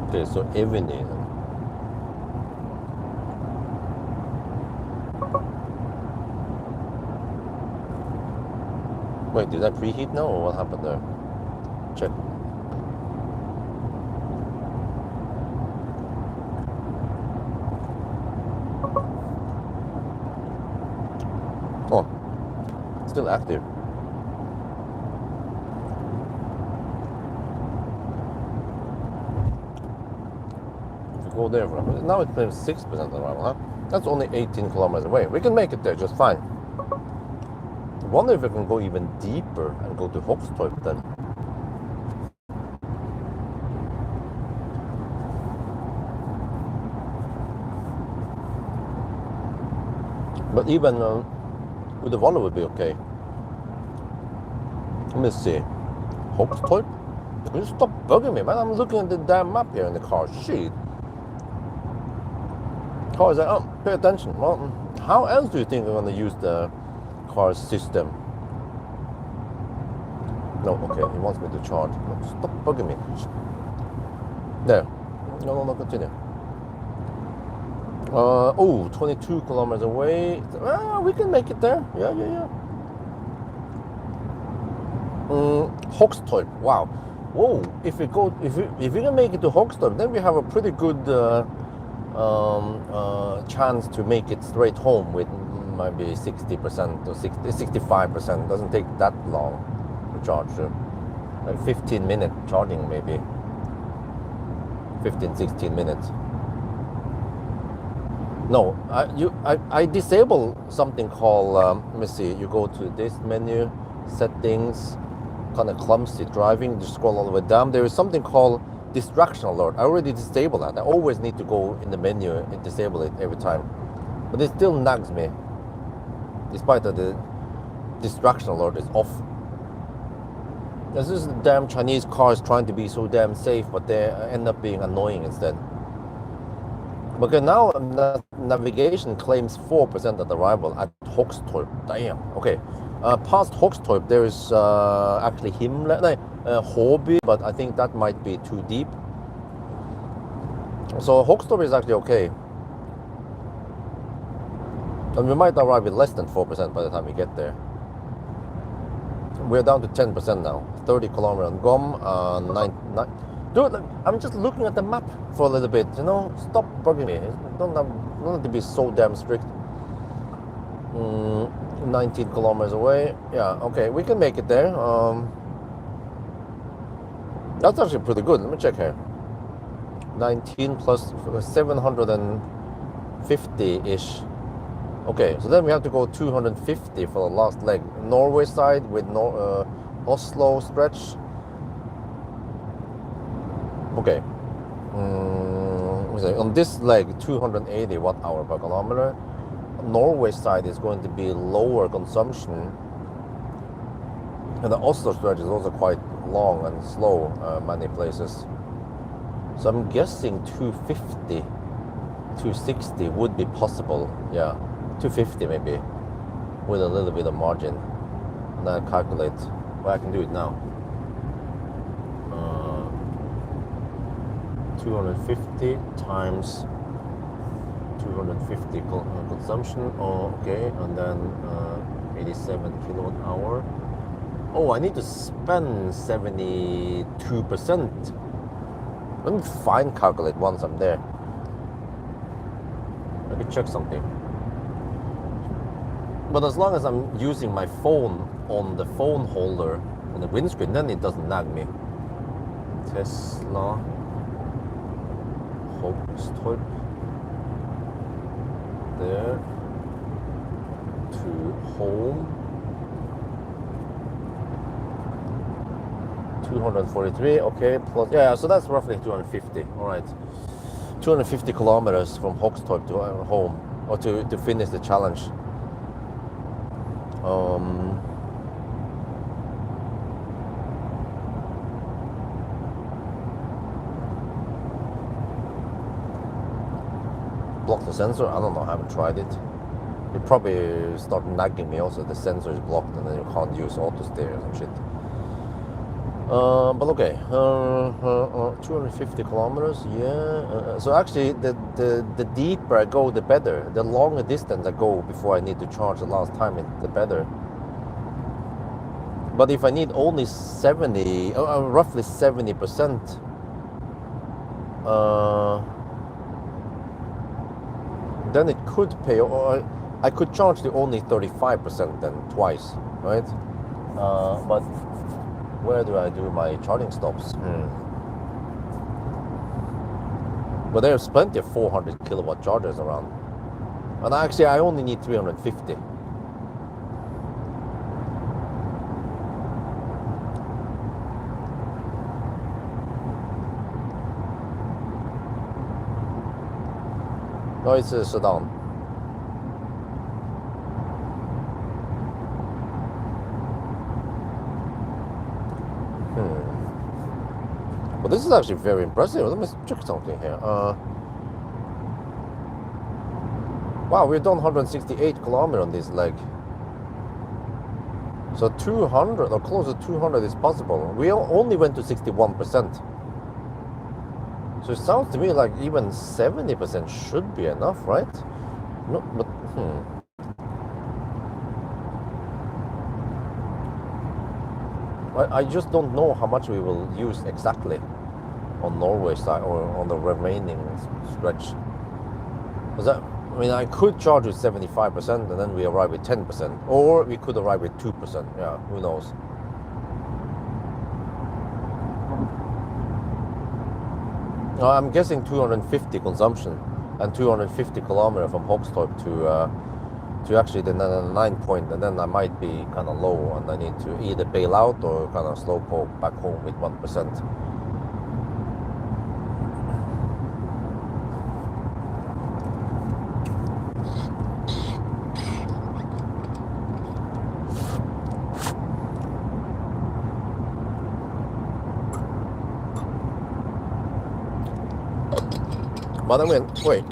Okay, so evening. Wait, did I preheat now or what happened there? Check. Oh, still active. Go there for now it claims 6% arrival, huh? That's only 18 kilometers away. We can make it there just fine. I wonder if we can go even deeper and go to Hoxtorp then. But even with the Volvo would be okay. Let me see. Hoxtorp? Can you stop bugging me, man? I'm looking at the damn map here in the car. Shit. Car is like, oh, pay attention. Well, how else do you think we're going to use the car's system? No, okay, he wants me to charge. No, stop bugging me. There. No, continue. Oh, 22 kilometers away. We can make it there. Yeah. Hoxtorp. Wow. Whoa. If we can make it to Hoxtorp, then we have a pretty good chance to make it straight home with maybe 60% or 65%. Doesn't take that long to charge. Like 15-minute charging maybe. 15-16 minutes. No, I disable something called, let me see, you go to this menu, settings, kind of clumsy driving, just scroll all the way down. There is something called distraction alert. I already disabled that. I always need to go in the menu and disable it every time. But it still nags me, despite that the distraction alert is off. This is the damn Chinese cars trying to be so damn safe, but they end up being annoying instead. Okay, now navigation claims 4% at arrival at Hoxtorp. Damn. Okay. Past Hoxtorp, there is actually Håby, but I think that might be too deep. So Hoxtorp is actually okay. And we might arrive with less than 4% by the time we get there. We're down to 10% now. 30 kilometers on GOM, Dude, I'm just looking at the map for a little bit, you know? Stop bugging me. Don't have to be so damn strict. 19 kilometers away. Yeah, okay, we can make it there. That's actually pretty good. Let me check here. 19 plus 750-ish. Okay, so then we have to go 250 for the last leg. Norway side with Oslo stretch. Okay. On this leg, 280 watt-hour per kilometer. Norway side is going to be lower consumption. And the Oslo stretch is also quite long and slow, many places. So I'm guessing 250, 260 would be possible. Yeah, 250 maybe, with a little bit of margin. And I calculate. Well, I can do it now. 250 times 250 consumption. Oh, okay, and then 87 kilowatt hour. Oh, I need to spend 72%. Let me fine calculate once I'm there. Let me check something. But as long as I'm using my phone on the phone holder on the windscreen, then it doesn't nag me. Tesla Hogstorp. There. To home. 243, okay, plus, yeah, so that's roughly 250, all right. 250 kilometers from Hogstorp to home, or to finish the challenge. Block the sensor, I don't know, I haven't tried it. It probably start nagging me also, the sensor is blocked and then you can't use auto steer or some shit. But okay, 250 kilometers, yeah. So actually, the deeper I go, the better. The longer distance I go before I need to charge the last time, the better. But if I need only 70, roughly 70%, then it could pay, or I could charge the only 35% then twice, right? But where do I do my charging stops? But there's plenty of 400 kilowatt chargers around. And actually I only need 350. No, it's a sedan. But this is actually very impressive. Let me check something here. Wow, we've done 168 kilometers on this leg. So 200 or close to 200 is possible. We only went to 61%. So it sounds to me like even 70% should be enough, right? No, but I just don't know how much we will use exactly on Norway side or on the remaining stretch. I mean, I could charge with 75% and then we arrive with 10%, or we could arrive with 2%. Yeah, who knows? I'm guessing 250 consumption and 250 kilometers from Hogstorp to actually the 9 point, and then I might be kind of low and I need to either bail out or kind of slow poke back home with 1%. But I mean, wait,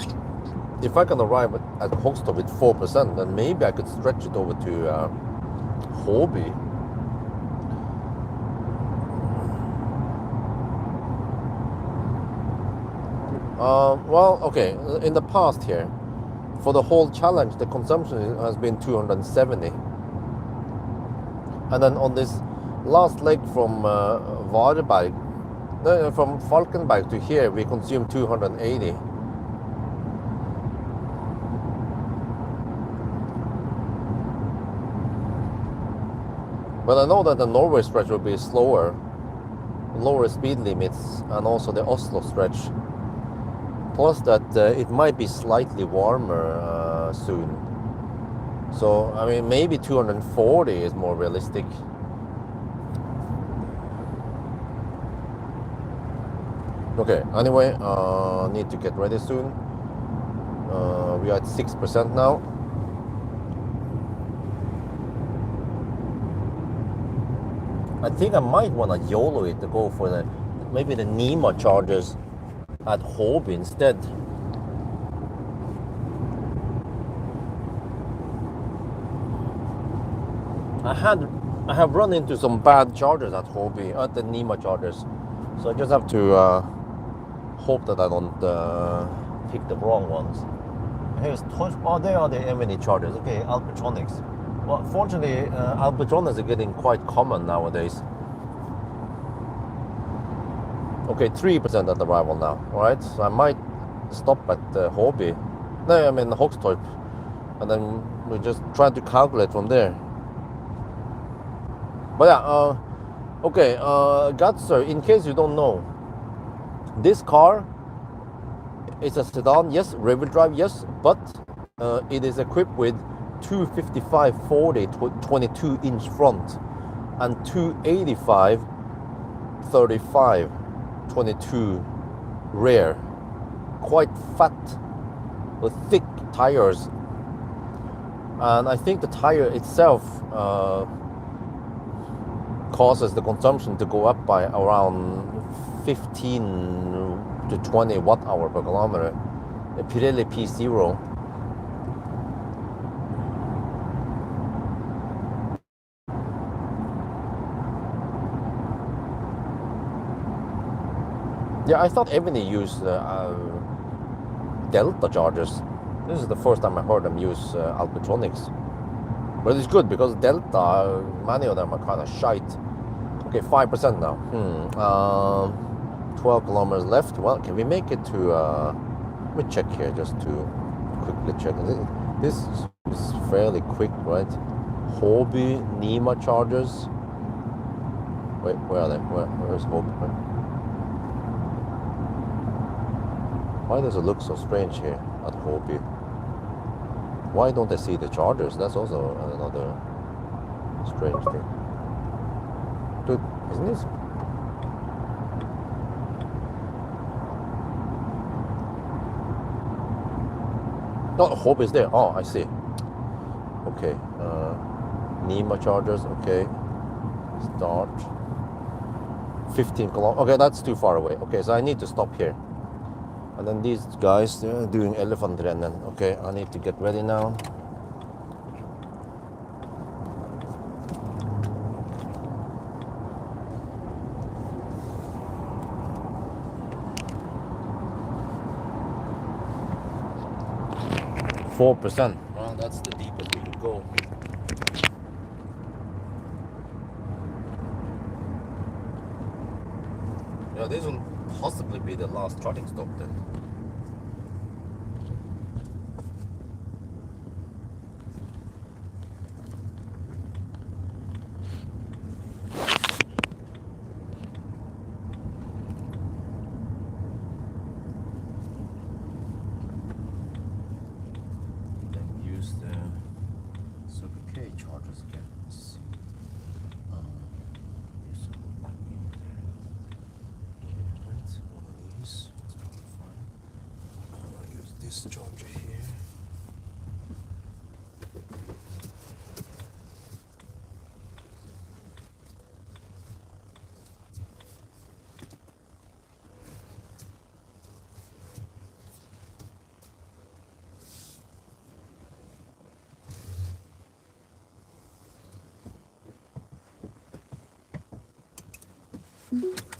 if I can arrive at Hogstorp with 4%, then maybe I could stretch it over to Hobby. Well, okay, in the past here, for the whole challenge, the consumption has been 270. And then on this last leg from Vareberg, from Falkenberg to here, we consume 280. But I know that the Norway stretch will be slower, lower speed limits, and also the Oslo stretch. Plus that it might be slightly warmer soon. So, I mean, maybe 240 is more realistic. Okay, anyway, need to get ready soon. We are at 6% now. I think I might want to YOLO it to go for maybe the NEMA chargers at Hobby instead. I have run into some bad chargers at Hobby, at the NEMA chargers. So I just have to hope that I don't pick the wrong ones. Here's oh, they are the M&E chargers. Okay, Alpetronics. Well, fortunately, Alpetronics are getting quite common nowadays. Okay, 3% at arrival now. All right, so I might stop at Hobby. No, I mean Hogstorp, and then we just try to calculate from there. But yeah, okay, Gatser, in case you don't know, this car It's a sedan, yes. Rear-wheel drive, yes. But it is equipped with 255/40 22-inch front and 285/35 22 rear. Quite fat with thick tires, and I think the tire itself causes the consumption to go up by around 15 to 20 watt-hour per kilometer. The Pirelli P0. Yeah, I thought Evony used Delta chargers. This is the first time I heard them use Alpitronics. But it's good because Delta, many of them are kind of shite. Okay, 5% now. 12 kilometers left. Well, can we make it to... let me check here just to quickly check. This is fairly quick, right? Hobby, Nima chargers. Wait, where are they? Where's Hobby? Why does it look so strange here at Hobby? Why don't I see the chargers? That's also another strange thing. Dude, isn't this? No, Hobby is there. Oh, I see. Okay. Nima chargers. Okay. Start. 15 kilometers. Okay, that's too far away. Okay, so I need to stop here. And then these guys, they're doing Elefantrennen. Okay, I need to get ready now. %. Well, that's the deepest we could go. Yeah, this will possibly be the last charging stop then. Charger here.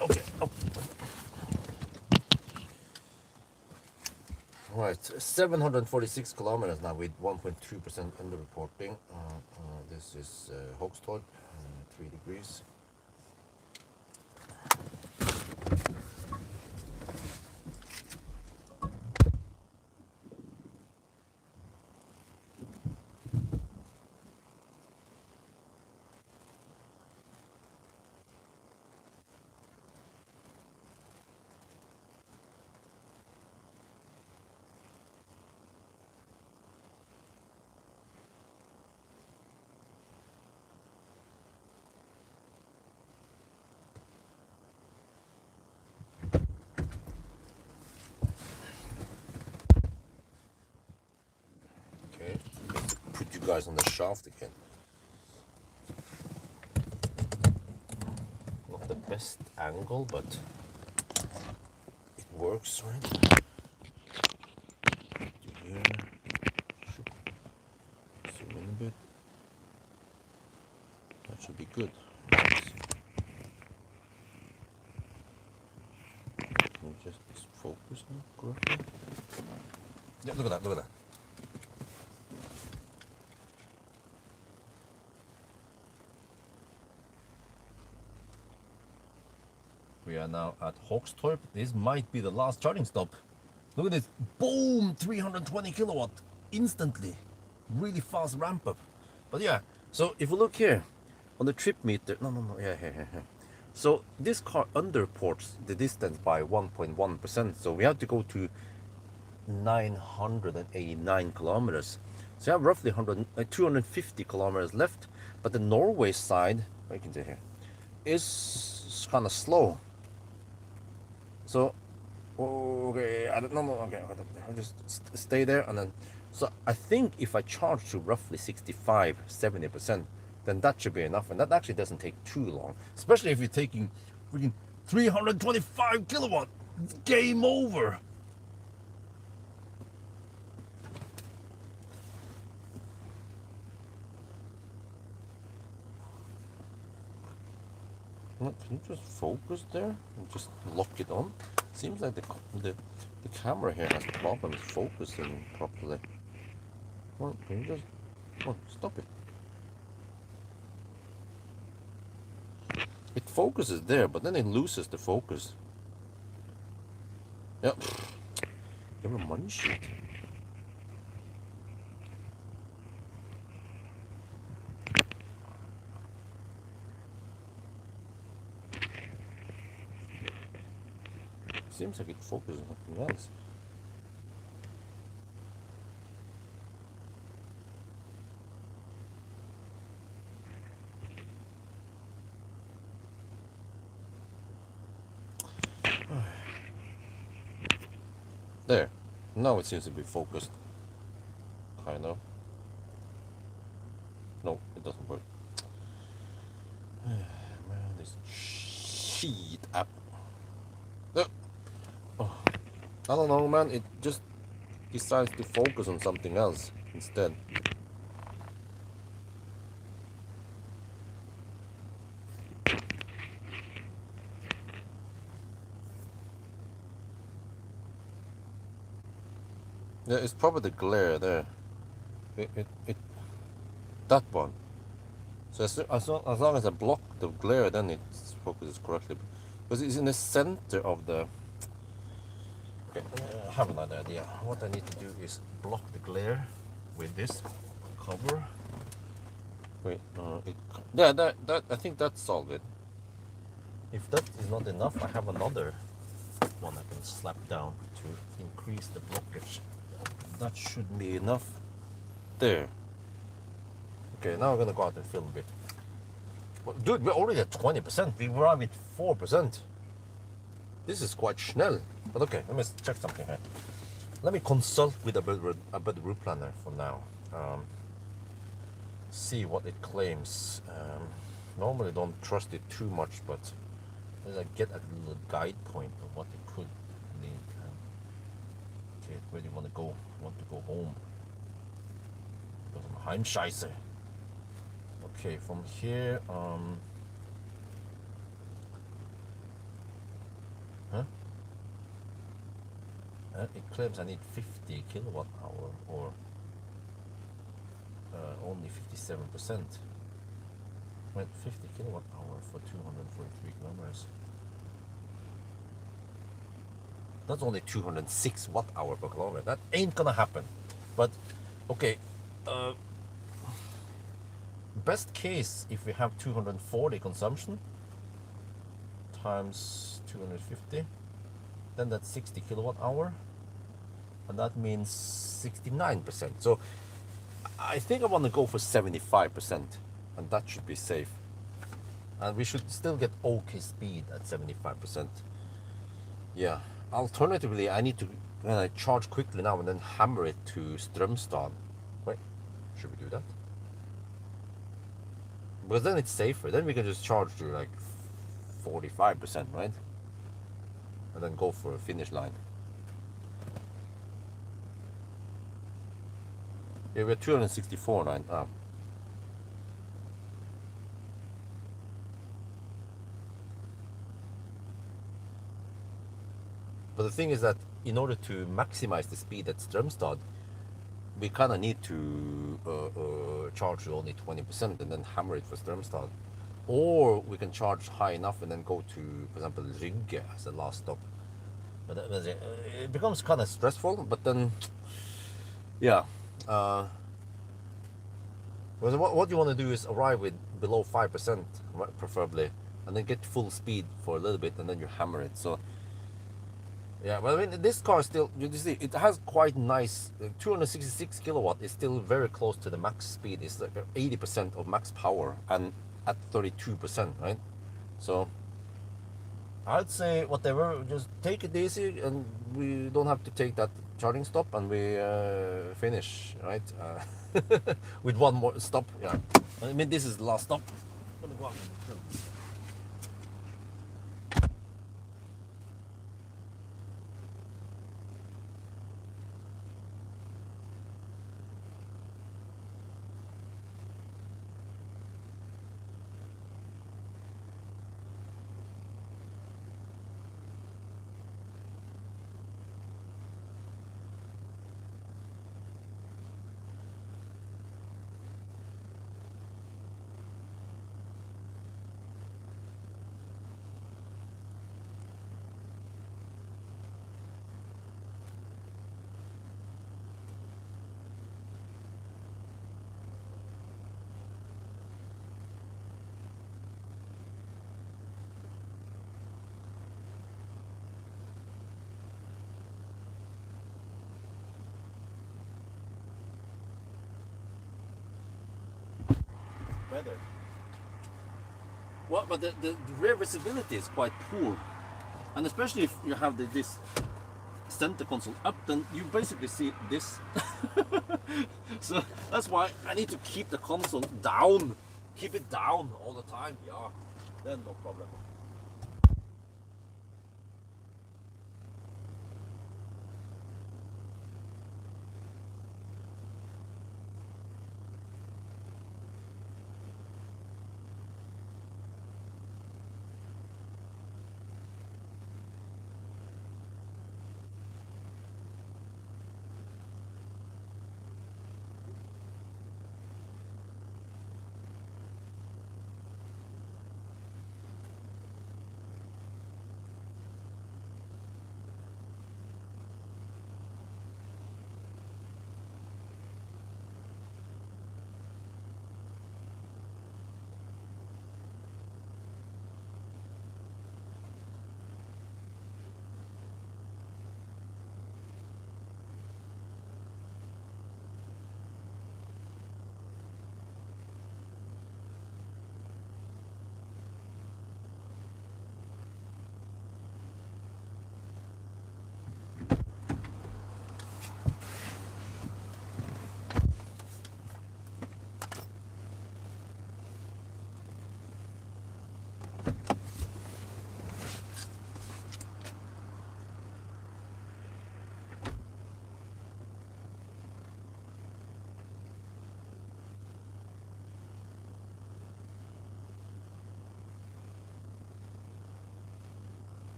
Okay. Oh. Right, 746 kilometers now with 1.2% underreporting. This is Hogstorp, 3 degrees. Put you guys on the shaft again. Not the best angle, but it works, right? Here. Zoom in a bit. That should be good. Can you just focus now correctly? Yeah, look at that, look at that. We are now at Hogstorp. This might be the last charging stop. Look at this. Boom! 320 kilowatt instantly. Really fast ramp up. But yeah, so if you look here on the trip meter. No. Yeah. So this car underports the distance by 1.1%. So we have to go to 989 kilometers. So I have roughly 250 kilometers left, but the Norway side, you can see here, is kind of slow. So, okay, I don't know, okay, I'll just stay there, and then, so I think if I charge to roughly 65-70%, then that should be enough, and that actually doesn't take too long, especially if you're taking freaking 325 kilowatt. Game over. Can you just focus there and just lock it on? Seems like the camera here has problems focusing properly. Well, can you just stop it? It focuses there, but then it loses the focus. Yep. Give him a money shit. Seems like it focuses on something else. There. Now it seems to be focused. Kind of. No, it doesn't work. Man, this shit app. Oh, I don't know, man. It just decides to focus on something else instead. Yeah, it's probably the glare there. That one. So as long as I block the glare, then it focuses correctly. Because it's in the center of the. Okay, I have another idea. What I need to do is block the glare with this cover. Wait, that I think that's solid. If that is not enough, I have another one I can slap down to increase the blockage. That should be enough. There. Okay, now I'm gonna go out and film a bit. Well, dude, we're already at 20%. We were at 4%. This is quite schnell. But okay, let me check something here. Let me consult with a better route planner for now. See what it claims. Normally don't trust it too much, but I get a little guide point of what it could need. Okay, where do you want to go? I want to go home. Go to Heimscheiße. Okay, from here, it claims I need 50 kilowatt hour or only 57%. Wait, 50 kilowatt hour for 243 kilometers. That's only 206 watt hour per kilometer. That ain't gonna happen. But okay, best case, if we have 240 consumption times 250, then that's 60 kilowatt hour, and that means 69%. So I think I want to go for 75%, and that should be safe. And we should still get okay speed at 75%. Yeah. Alternatively, I need to charge quickly now and then hammer it to Strömstad. Wait, should we do that? Because then it's safer. Then we can just charge to like 45%, right? And then go for a finish line. Yeah, we're 264 right now. But the thing is that in order to maximize the speed at Strömstad, we kind of need to charge to only 20% and then hammer it for Strömstad. Or we can charge high enough and then go to, for example, Rygge as the last stop. But it becomes kind of stressful, but then, yeah. What you want to do is arrive with below 5%, preferably, and then get full speed for a little bit, and then you hammer it. So Yeah, but I mean, this car still, you see, it has quite nice, 266 kilowatt is still very close to the max speed. It's like 80% of max power and at 32%, right? So I'd say whatever, just take it easy, and we don't have to take that charging stop, and we finish, right? With one more stop, yeah. I mean, this is the last stop. Let me go out. Weather. Well, but the rear visibility is quite poor, and especially if you have this center console up, then you basically see this. So that's why I need to keep the console down, keep it down all the time. Yeah, then no problem.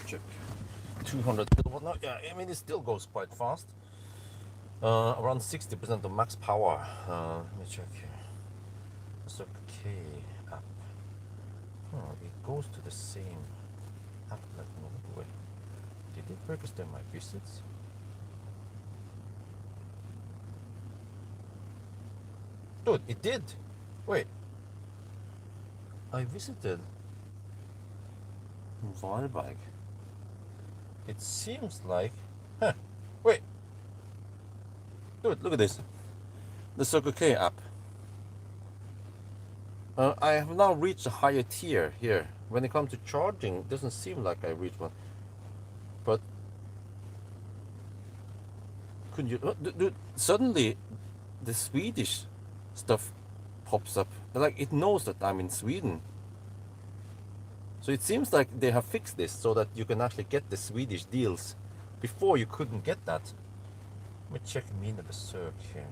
Check 200 kilowatt now. Yeah, I mean, it still goes quite fast. Around 60% of max power. Let me check here. Circle K app. it goes to the same app like Norway. Did it register my visits? Dude, it did. Wait. I visited Varberg. It seems like... Huh. Wait. Dude, look at this. The Circle K app. I have now reached a higher tier here. When it comes to charging, it doesn't seem like I reached one. But... Couldn't you... Dude, suddenly the Swedish stuff pops up. Like, it knows that I'm in Sweden. So it seems like they have fixed this so that you can actually get the Swedish deals. Before you couldn't get that. Let me check mean of the search here.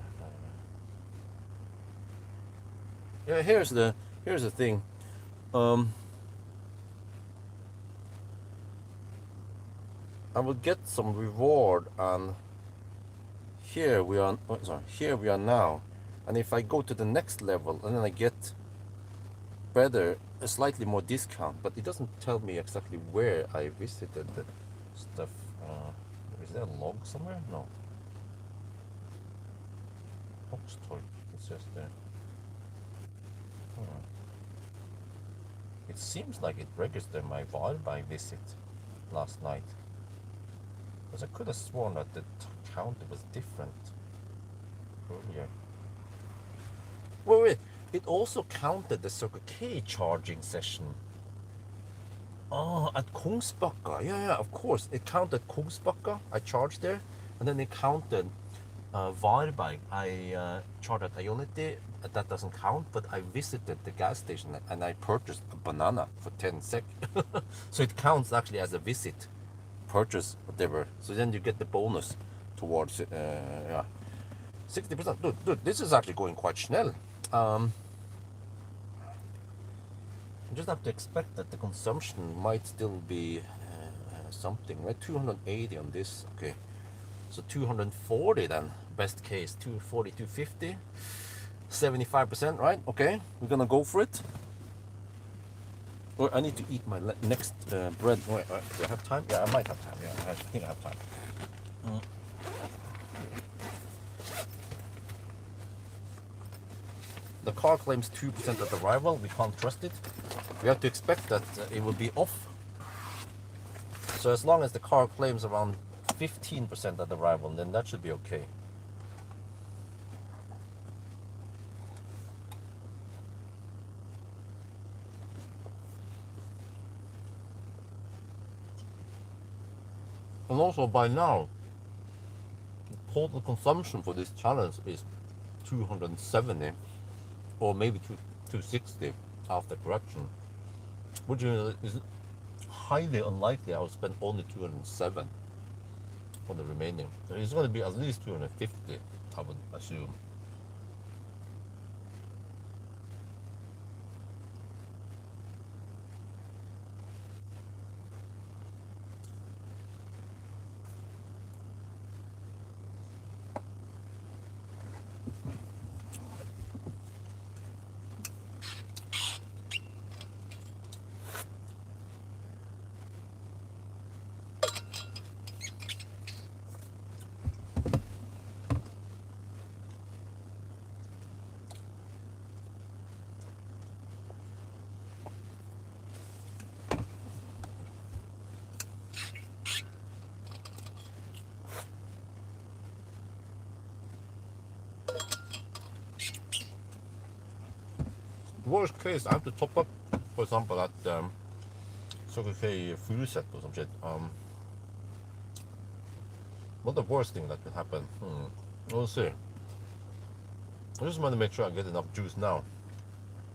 Yeah, here's the thing. I will get some reward, and here we are. Oh, sorry, here we are now. And if I go to the next level, and then I get a slightly more discount, but it doesn't tell me exactly where I visited the stuff. Is there a log somewhere? No. Oxtorp, it says there. It seems like it registered my Varberg visit last night. Because I could have sworn that the counter was different earlier. Wait, it also counted the Circle K charging session. Oh, at Kungsbacka. Yeah, of course. It counted Kungsbacka. I charged there. And then it counted Varberg. I charged at Ionity. That doesn't count, but I visited the gas station and I purchased a banana for 10 SEK. So it counts actually as a visit, purchase, whatever. So then you get the bonus towards it. Yeah, 60%. Dude, this is actually going quite schnell. You just have to expect that the consumption might still be something, right? 280 on this. Okay, so 240 then. Best case, 240, 250. 75%, right? Okay, we're gonna go for it. Or I need to eat my next bread. Wait, do I have time? Yeah, I might have time. Yeah, I think I have time. The car claims 2% at arrival. We can't trust it. We have to expect that it will be off. So as long as the car claims around 15% at arrival, then that should be okay. And also by now, the total consumption for this challenge is 270 or maybe 260 after correction, which is highly unlikely. I will spend only 207 for the remaining. So it's going to be at least 250, I would assume. Worst case, I have to top up, for example, at Circle K fuel set or some shit. Not the worst thing that could happen. We'll see. I just want to make sure I get enough juice now.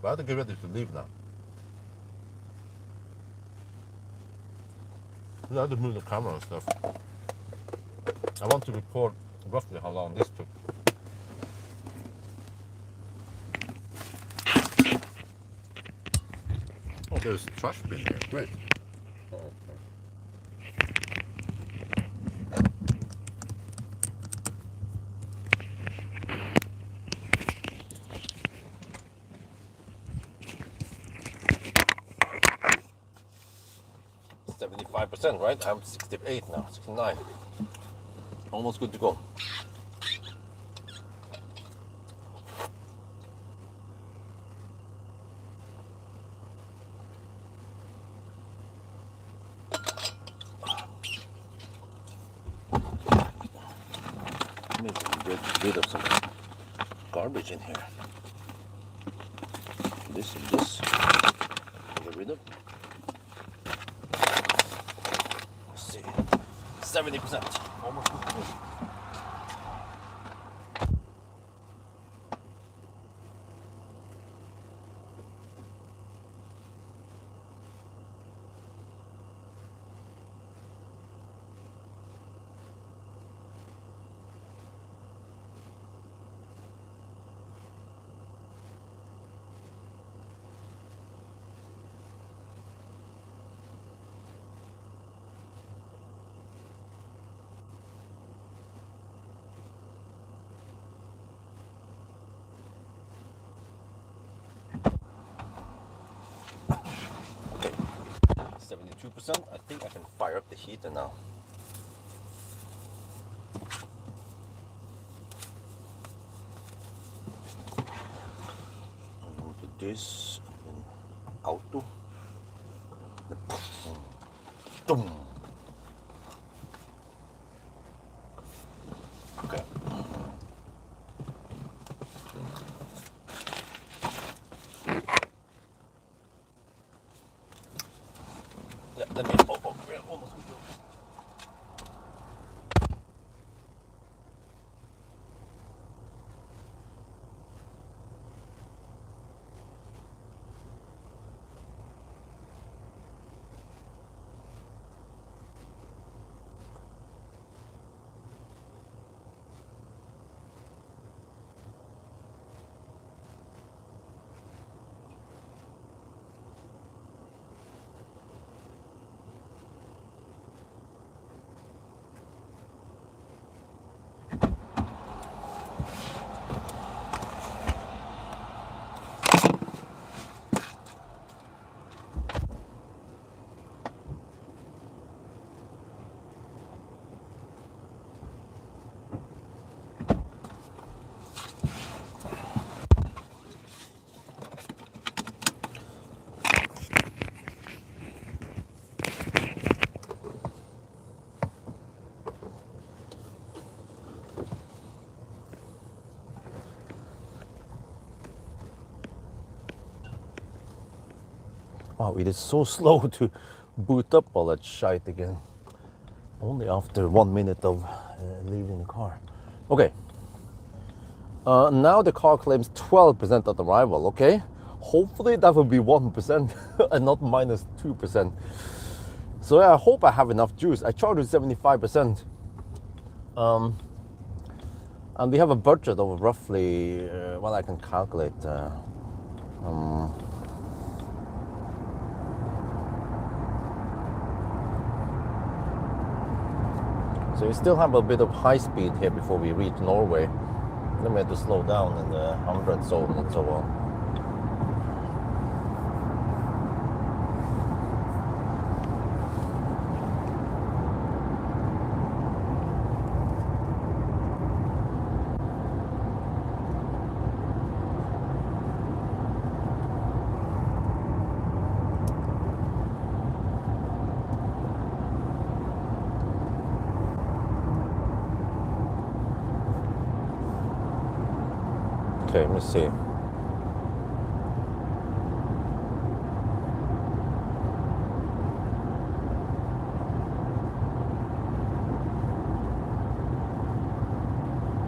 But I have to get ready to leave now. I have to move the camera and stuff. I want to record roughly how long this took. Oh, there's a trash bin here. Great. Oh, 75%, right? I'm 68 now, 69. Almost good to go. Maybe get rid of some garbage in here. This and this. Get rid of. Let's see. 70%. Almost good to go. Okay, 72%. I think I can fire up the heater now. I'm going to do this and then auto. Boom. Okay. Yeah, let me. Oh, we're almost good. Wow, it is so slow to boot up all that shite again. Only after 1 minute of leaving the car. Okay. Now the car claims 12% at arrival, okay? Hopefully that will be 1% and not minus 2%. So yeah, I hope I have enough juice. I charged 75%. And we have a budget of roughly, well, I can calculate. So we still have a bit of high speed here before we reach Norway. Then we have to slow down in the 100 zone and so on. Okay, let me see.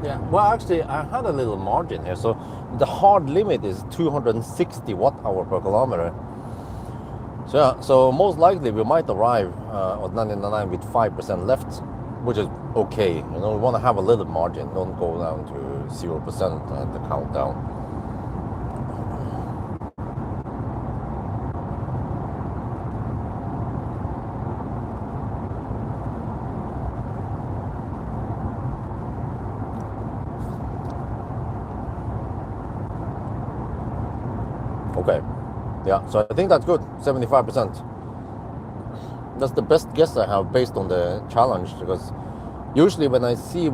Yeah, well, actually, I had a little margin here. So the hard limit is 260 watt-hour per kilometer. So yeah, so most likely we might arrive at 99 with 5% left, which is okay. You know, we want to have a little margin. Don't go down to 0% at the countdown. Okay, yeah, so I think that's good, 75%. That's the best guess I have based on the challenge, because usually when I see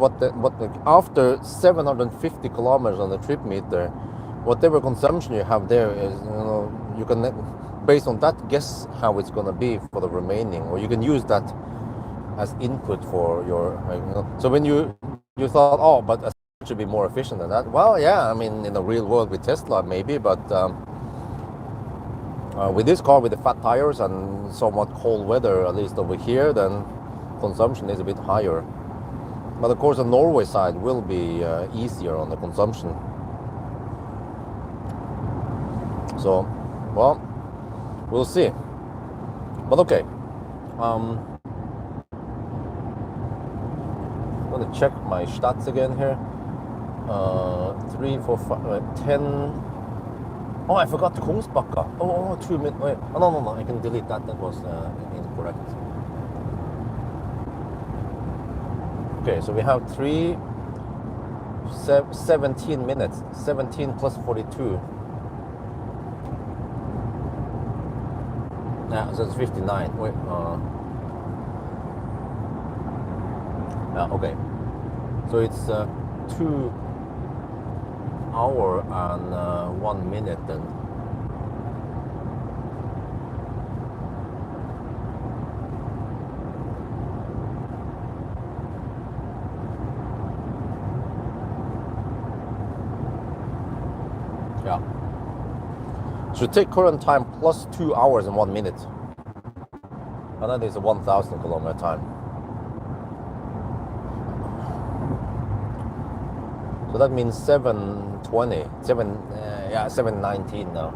after 750 kilometers on the trip meter, whatever consumption you have there is, you can, based on that, guess how it's going to be for the remaining, or you can use that as input for your, So when you thought, oh, but it should be more efficient than that. Well, yeah, I mean, in the real world with Tesla, maybe, but with this car with the fat tires and somewhat cold weather, at least over here, then consumption is a bit higher. But of course, the Norway side will be easier on the consumption. So, well, we'll see. But okay. I'm going to check my stats again here. 3, 4, 5, 10. Oh, I forgot Kungsbacka. Oh, 2 minutes. Wait. Oh, no, I can delete that. That was incorrect. Okay, so we have 17 minutes. 17 plus 42. Yeah, so it's 59. Wait. Yeah, okay. So it's 2 hour and 1 minute then. Yeah. So take current time plus 2 hours and 1 minute. And that is a 1,000 kilometer time. So that means 720, 719 now.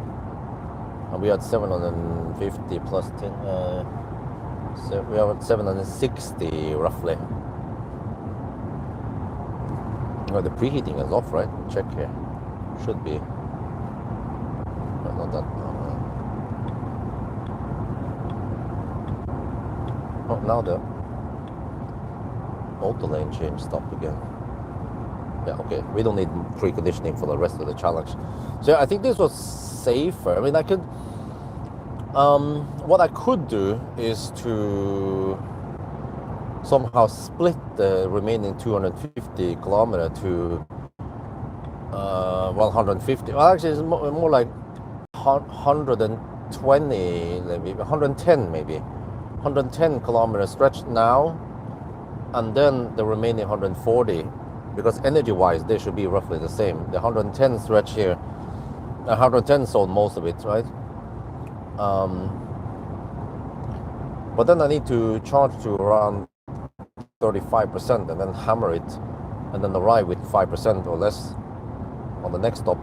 And we had 750 plus 10, so we are at 760 roughly. Oh, the preheating is off, right? Check here. Should be. But not that. Oh, now the auto lane change stopped again. Yeah, okay. We don't need preconditioning for the rest of the challenge. So I think this was safer. I mean, I could. What I could do is to somehow split the remaining 250 kilometer to 150. Well, actually, it's more like 120, maybe 110, maybe 110 kilometer stretch now, and then the remaining 140. Because energy-wise, they should be roughly the same. The 110 stretch here, 110 sold most of it, right? But then I need to charge to around 35% and then hammer it, and then arrive with 5% or less on the next stop,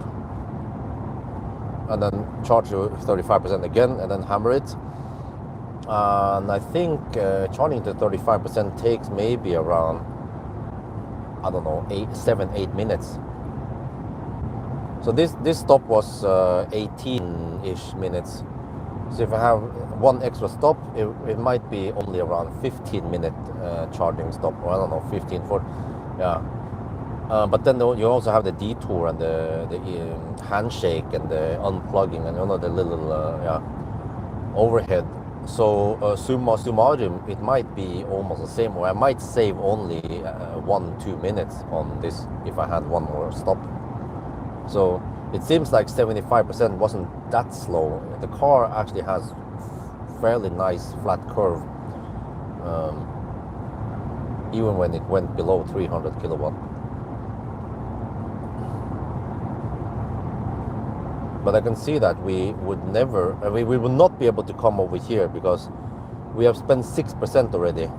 and then charge to 35% again, and then hammer it. And I think charging to 35% takes maybe around, I don't know, 7, 8 minutes. So this stop was 18-ish minutes. So if I have one extra stop, it might be only around 15-minute charging stop, or I don't know, 15, 4, yeah. But then you also have the detour and the handshake and the unplugging and the little overhead. So summa summarum, it might be almost the same, or I might save only 1-2 minutes on this if I had one more stop. So it seems like 75% wasn't that slow. The car actually has fairly nice flat curve, even when it went below 300 kilowatt. But I can see that we would never, we would not be able to come over here because we have spent 6% already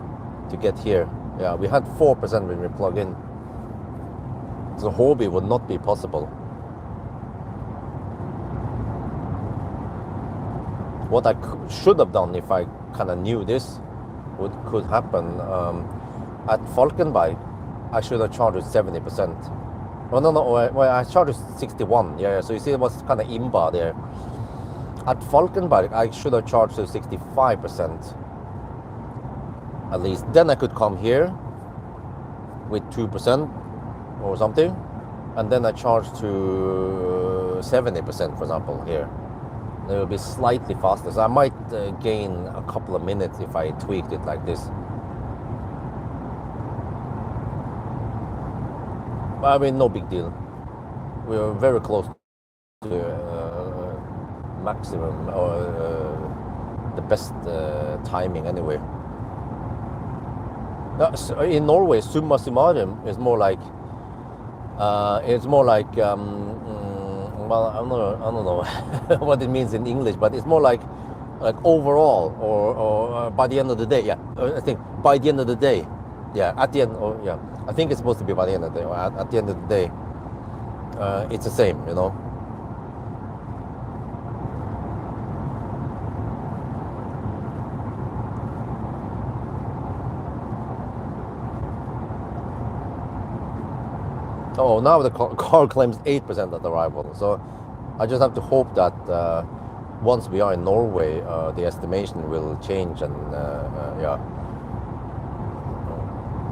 to get here. Yeah, we had 4% when we plug in. So Hobby would not be possible. What I should have done if I kind of knew this could happen, at Falkenberg, I should have charged 70%. Oh, no, well, I charged 61. Yeah, so you see it was kind of imba there. At Falkenberg, I should have charged to 65%. At least. Then I could come here with 2% or something. And then I charged to 70%, for example, here. It will be slightly faster. So I might gain a couple of minutes if I tweaked it like this. But I mean, no big deal. We are very close to maximum or the best timing anyway. In Norway, summa summarum is more like well, I don't know what it means in English, but it's more like overall or by the end of the day. Yeah, I think by the end of the day. Yeah, at the end. Oh, yeah, I think it's supposed to be by the end of the day. Or at the end of the day, it's the same, you know. Oh, now the car claims 8% at arrival. So I just have to hope that once we are in Norway, the estimation will change and yeah,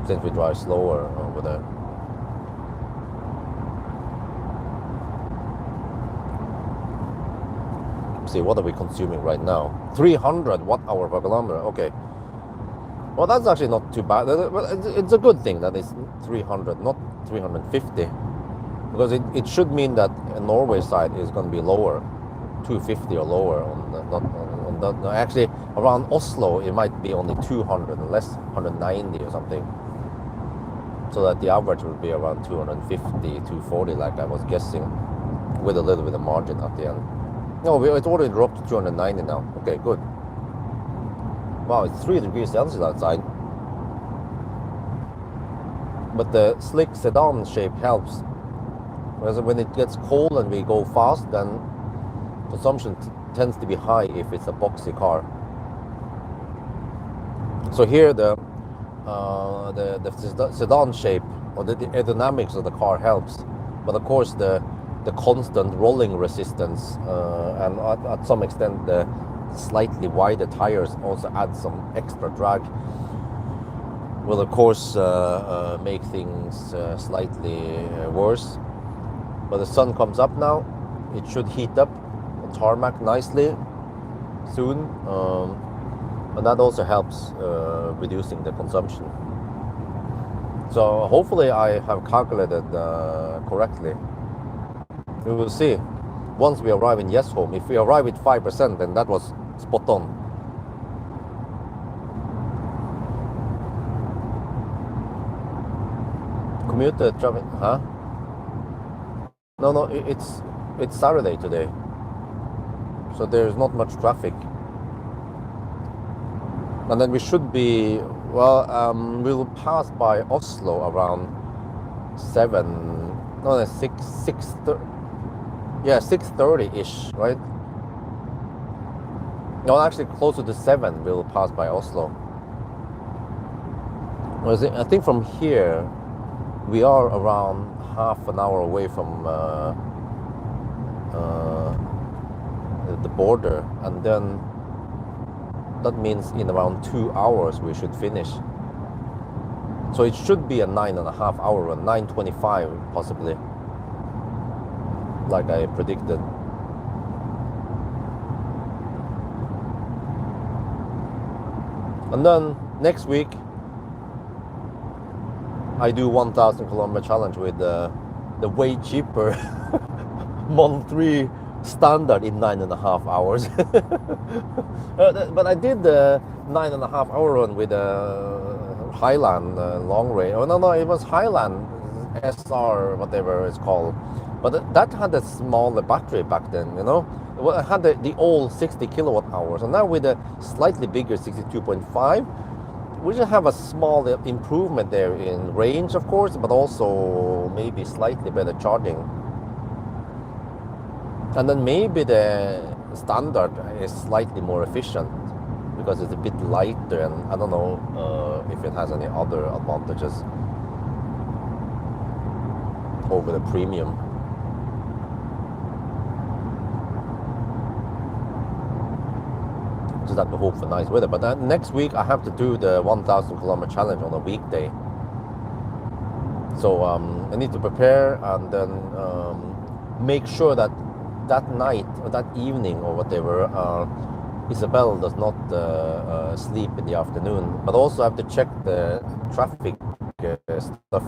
since we drive slower over there. See, what are we consuming right now? 300 watt-hour per kilometer. Okay. Well, that's actually not too bad. It's a good thing that it's 300, not 350, because it should mean that the Norway side is going to be lower, 250 or lower on the actually around Oslo it might be only 200 and less, 190 or something, so that the average would be around 250, 240 like I was guessing, with a little bit of margin at the end. No, it's already dropped to 290 now. Okay, good. Wow, it's 3 degrees Celsius outside. But the slick sedan shape helps. Whereas when it gets cold and we go fast, then consumption tends to be high if it's a boxy car. So here the sedan shape or the aerodynamics of the car helps. But of course the constant rolling resistance and at some extent the slightly wider tires also add some extra drag, will of course make things slightly worse. But the sun comes up now, it should heat up the tarmac nicely soon, and that also helps reducing the consumption. So hopefully I have calculated correctly. We will see once we arrive in Yesholm. If we arrive with 5%, then that was spot on. Commuter traffic, huh? No, it's Saturday today, so there's not much traffic. And then we should be, well, we'll pass by Oslo around 6:30-ish, right? No, actually closer to 7 we'll pass by Oslo. I think from here we are around half an hour away from the border, and then that means in around 2 hours we should finish. So it should be a 9.5 hour run, 9:25 possibly, like I predicted. And then next week I do 1,000 kilometer challenge with the way cheaper Model 3 standard in 9.5 hours. But I did the 9.5 hour run with a Highland long range. Oh no, it was Highland SR, whatever it's called. But that had a smaller battery back then, you know. Well, it had the old 60 kilowatt hours, and now with a slightly bigger 62.5, we just have a small improvement there in range, of course, but also maybe slightly better charging. And then maybe the standard is slightly more efficient because it's a bit lighter, and I don't know if it has any other advantages over the premium. Just have to hope for nice weather. But next week I have to do the 1,000 kilometer challenge on a weekday. So I need to prepare and then make sure that that night or that evening or whatever, Isabel does not sleep in the afternoon, but also have to check the traffic stuff,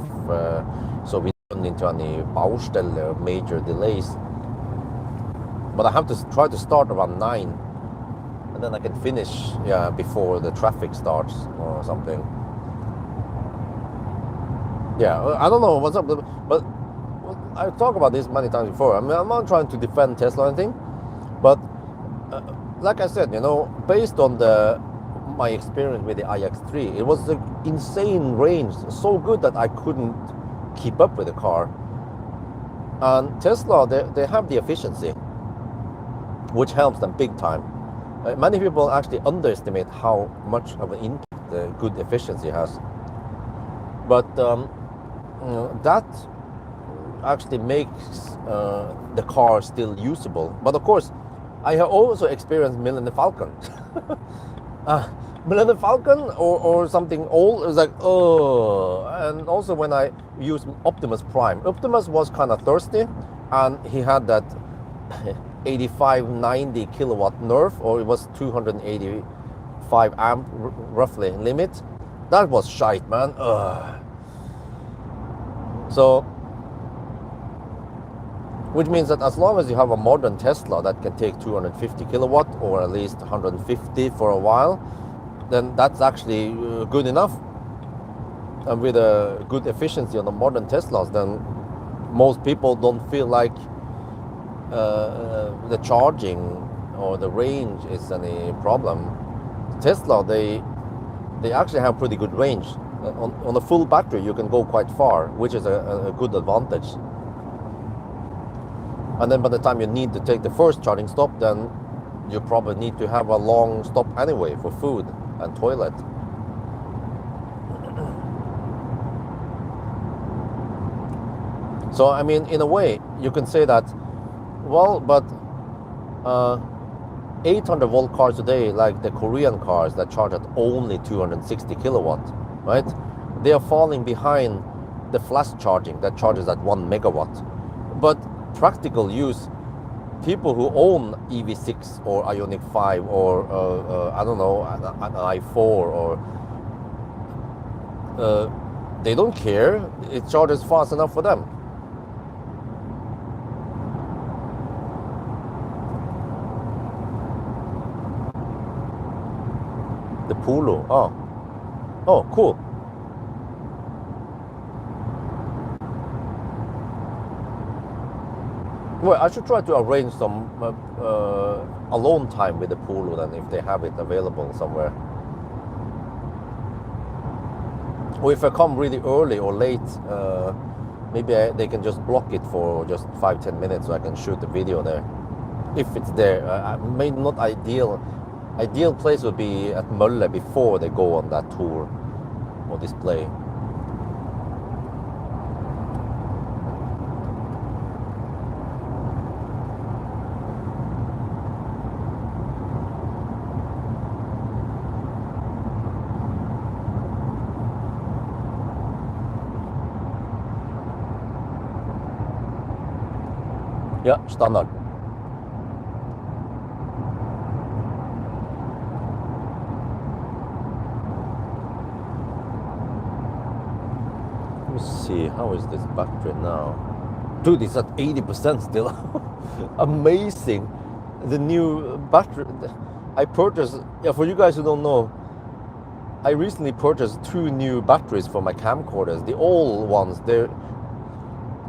so we don't run into any Baustelle or major delays. But I have to try to start around 9, and then I can finish before the traffic starts or something. Yeah, I don't know what's up, but I talked about this many times before. I mean, I'm not trying to defend Tesla or anything, but like I said, you know, based on my experience with the iX3, it was an insane range, so good that I couldn't keep up with the car. And Tesla, they have the efficiency, which helps them big time. Many people actually underestimate how much of an impact the good efficiency has. But that actually makes the car still usable. But of course, I have also experienced Millennium Falcon. Millennium Falcon or something old, it was like, oh. And also when I used Optimus Prime, Optimus was kind of thirsty, and he had that 85-90 kilowatt nerf, or it was 285 amp roughly limit. That was shite, man. So, which means that as long as you have a modern Tesla that can take 250 kilowatt or at least 150 for a while, then that's actually good enough. And with a good efficiency on the modern Teslas, then most people don't feel like the charging or the range is any problem. Tesla, they actually have pretty good range. On a full battery, you can go quite far, which is a good advantage. And then by the time you need to take the first charging stop, then you probably need to have a long stop anyway for food and toilet. So, I mean, in a way, you can say that, well, but 800 volt cars today, like the Korean cars that charge at only 260 kilowatt, right? They are falling behind the flash charging that charges at 1 megawatt. But practical use, people who own EV6 or Ioniq 5 or I don't know, an i4 or they don't care. It charges fast enough for them. The Polo. Oh, cool. Well, I should try to arrange some alone time with the Polo then, if they have it available somewhere. Or if I come really early or late, maybe they can just block it for just 5-10 minutes so I can shoot the video there. If it's there. Maybe not ideal. Ideal place would be at Mølle before they go on that tour or display. Ja, standard. Let me see, how is this battery now? Dude, it's at 80% still. Amazing. The new battery I purchased, for you guys who don't know, I recently purchased 2 new batteries for my camcorders. The old ones,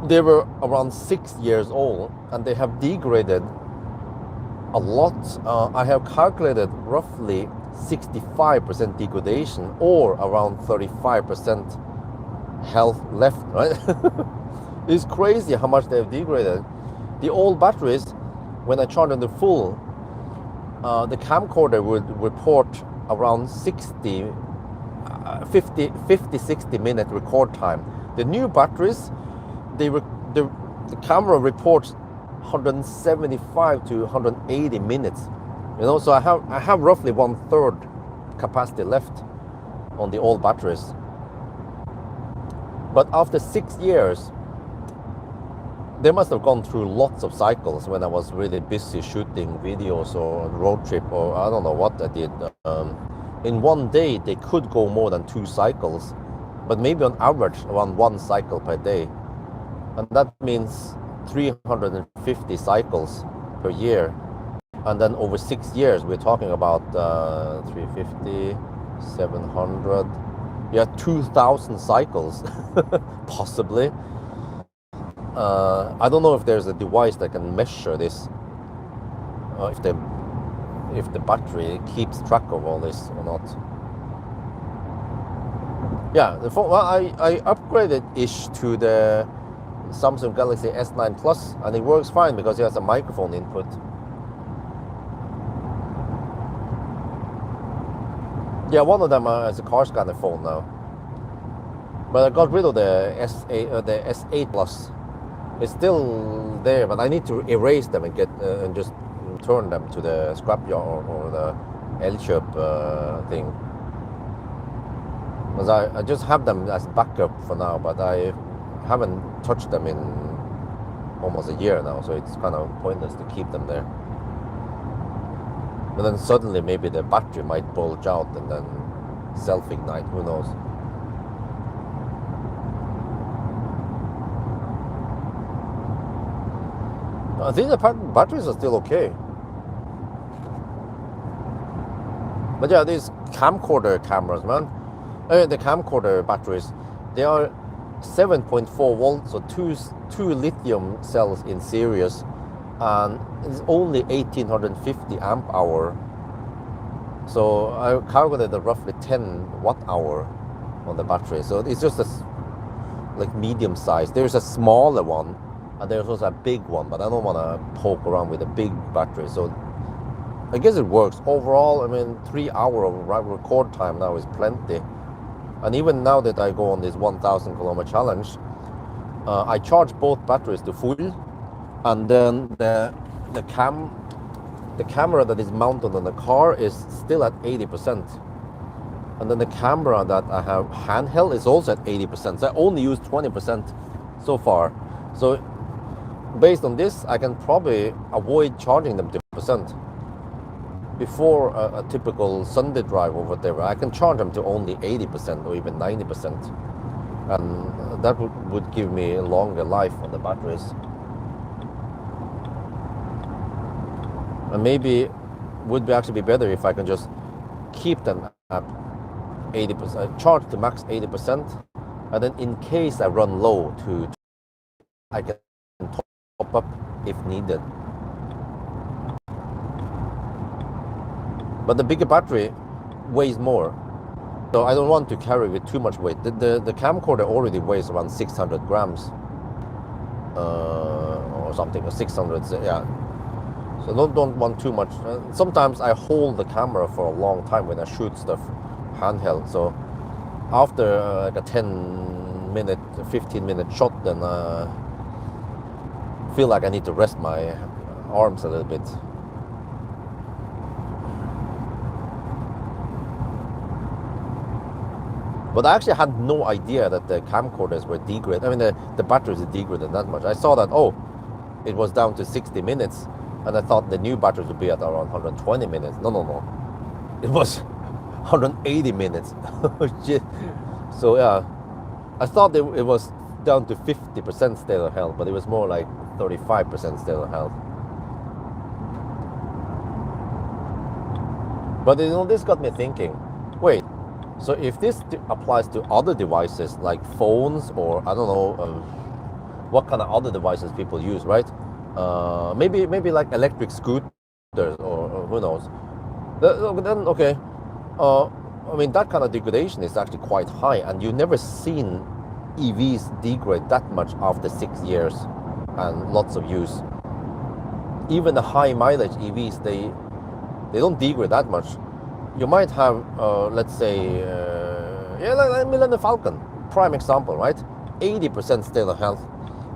they were around 6 years old, and they have degraded a lot. I have calculated roughly 65% degradation, or around 35% health left, right? It's crazy how much they have degraded. The old batteries, when I charge them to full, the camcorder would report around 50-60 minute record time. The new batteries, the camera reports 175 to 180 minutes. You know, so I have roughly 1/3 capacity left on the old batteries. But after 6 years, they must have gone through lots of cycles when I was really busy shooting videos or road trip, or I don't know what I did. In one day, they could go more than 2 cycles, but maybe on average around 1 cycle per day. And that means 350 cycles per year. And then over 6 years, we're talking about 350, 700, yeah, 2,000 cycles, possibly. I don't know if there's a device that can measure this, if the battery keeps track of all this or not. Yeah, the phone, well, I upgraded ish to the Samsung Galaxy S9 Plus, and it works fine because it has a microphone input. Yeah, one of them has a car scanner phone now. But I got rid of the S8 Plus. It's still there, but I need to erase them and and just turn them to the scrapyard or the Elkjøp thing. Because I just have them as backup for now, but I haven't touched them in almost a year now, so it's kind of pointless to keep them there. But then suddenly maybe the battery might bulge out and then self-ignite, who knows. I think the batteries are still okay. But yeah, these camcorder cameras, man. The camcorder batteries, they are 7.4 volts, so two lithium cells in series, and it's only 1850 amp hour. So I calculated roughly 10 watt hour on the battery. So it's just like medium size. There's a smaller one, and there's also a big one, but I don't want to poke around with a big battery. So I guess it works. Overall, I mean, 3 hour of record time now is plenty. And even now that I go on this 1,000 kilometer challenge, I charge both batteries to full, and then the camera that is mounted on the car is still at 80%. And then the camera that I have handheld is also at 80%. So I only use 20% so far. So based on this, I can probably avoid charging them to percent. Before a typical Sunday drive or whatever, I can charge them to only 80% or even 90%. And that would give me a longer life on the batteries. And maybe would actually be better if I can just keep them at 80%, charge to max 80%, and then in case I run low, I can top up if needed. But the bigger battery weighs more, so I don't want to carry with too much weight. The camcorder already weighs around 600 grams or something, or 600, yeah. So don't want too much. Sometimes I hold the camera for a long time when I shoot stuff handheld. So after like a 10-minute, 15-minute shot, then feel like I need to rest my arms a little bit. But I actually had no idea that the camcorders were degraded. I mean, the batteries are degraded that much. I saw that, oh, it was down to 60 minutes. And I thought the new batteries would be at around 120 minutes. No. It was 180 minutes. So yeah, I thought it was down to 50% stellar health, but it was more like 35% stellar health. But you know, this got me thinking, wait, so if this applies to other devices like phones, or I don't know, what kind of other devices people use, right? Maybe like electric scooters, or who knows. Then okay, I mean, that kind of degradation is actually quite high, and you've never seen EVs degrade that much after 6 years and lots of use. Even the high mileage EVs, they don't degrade that much. You might have, let's say, like Millennium Falcon, prime example, right? 80% stellar health.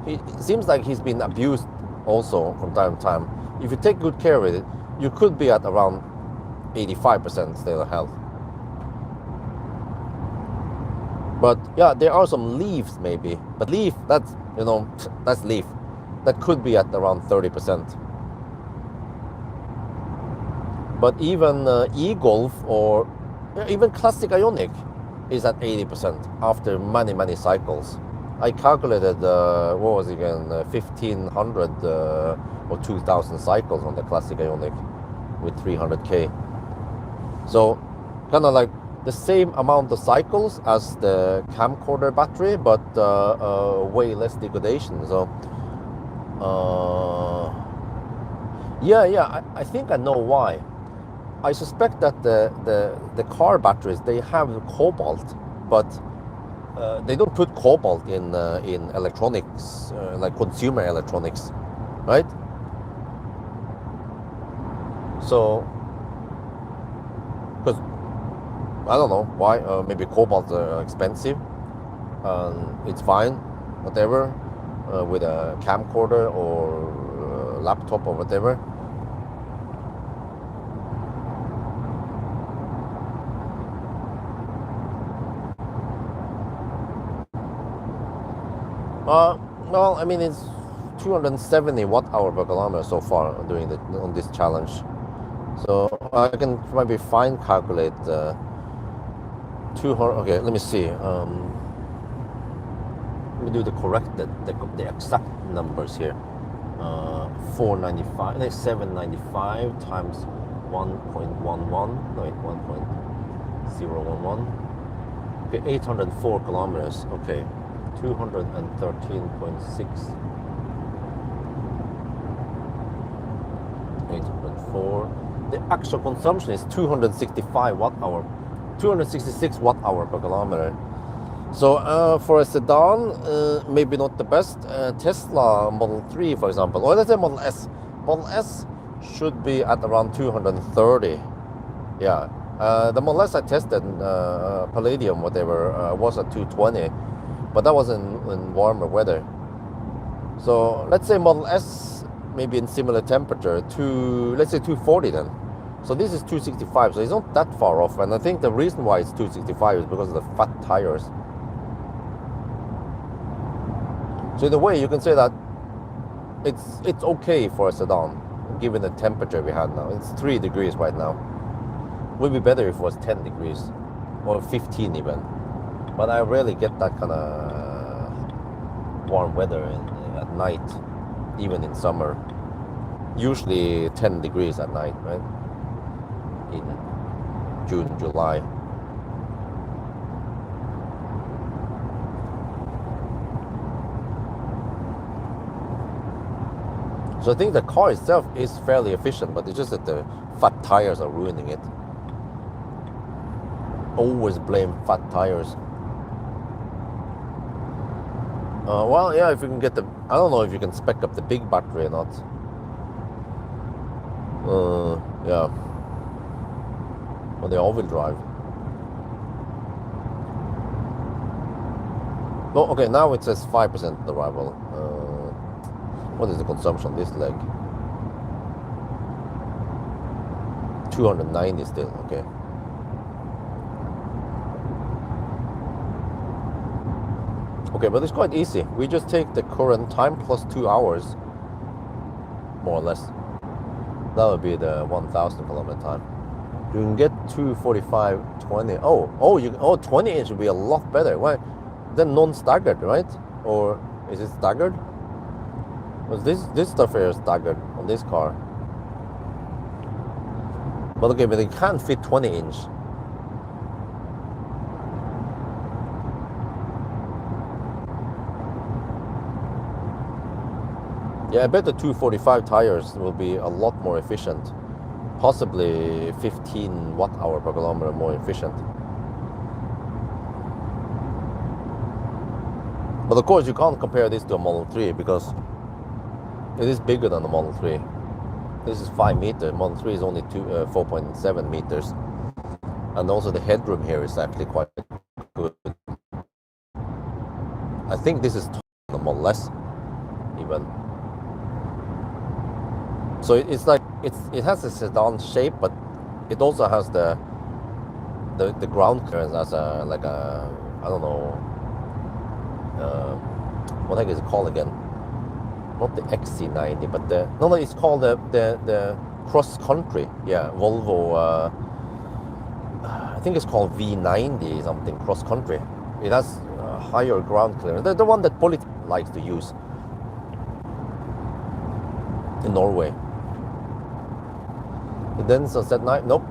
It seems like he's been abused also from time to time. If you take good care of it, you could be at around 85% stellar health. But yeah, there are some Leafs maybe. But Leaf, that's, you know, that's Leaf. that could be at around 30%. But even e-Golf or even classic Ioniq is at 80% after many cycles. I calculated, what was it again, 1500 or 2000 cycles on the classic Ioniq with 300k. So kind of like the same amount of cycles as the camcorder battery, but way less degradation. So I think I know why. I suspect that the car batteries, they have cobalt, but they don't put cobalt in electronics, like consumer electronics, right? So, because I don't know why, maybe cobalt expensive, it's fine, whatever, with a camcorder or laptop or whatever. Well, I mean, it's 270 watt-hour per kilometer so far on this challenge. So I can maybe fine calculate 200. Okay, let me see. Let me do the exact numbers here. 495, 795 times 1.11. No, wait, 1.011. Okay, 804 kilometers. Okay. 213.6. 804. The actual consumption is 265 watt-hour, 266 watt-hour per kilometer. So for a sedan, maybe not the best. Tesla Model 3, for example, or let's say Model S. Model S should be at around 230. Yeah. The Model S I tested, Palladium, whatever, was at 220. But that was in warmer weather. So let's say Model S, maybe in similar temperature, let's say 240 then. So this is 265, so it's not that far off. And I think the reason why it's 265 is because of the fat tires. So in a way, you can say that it's okay for a sedan, given the temperature we had now. It's 3 degrees right now. It would be better if it was 10 degrees, or 15 even. But I rarely get that kind of warm weather at night, even in summer. Usually 10 degrees at night, right? In June, July. So I think the car itself is fairly efficient, but it's just that the fat tires are ruining it. Always blame fat tires. Well, yeah, if you can get I don't know if you can spec up the big battery or not. Yeah. Or the all-wheel drive. Oh, okay, now it says 5% arrival. What is the consumption on this leg? 290 still, okay. Okay, but it's quite easy. We just take the current time plus 2 hours, more or less. That would be the 1,000 kilometer time. You can get 245.20. Oh, 20 inch would be a lot better. Why? Then non-staggered, right? Or is it staggered? Because this stuff here is staggered on this car. But okay, but it can't fit 20 inch. Yeah, I bet the 245 tires will be a lot more efficient. Possibly 15 watt-hour per kilometer more efficient. But of course, you can't compare this to a Model 3 because it is bigger than the Model 3. This is 5 meters. Model 3 is only 4.7 meters. And also the headroom here is actually quite good. I think this is the Model S even. So it's like it has a sedan shape, but it also has the ground clearance as a I don't know, what the heck is it called again? not the XC90, but no, it's called the cross country. Yeah, Volvo. I think it's called V90 something cross country. It has higher ground clearance. The one that Polit likes to use in Norway. The Denza Z9, nope.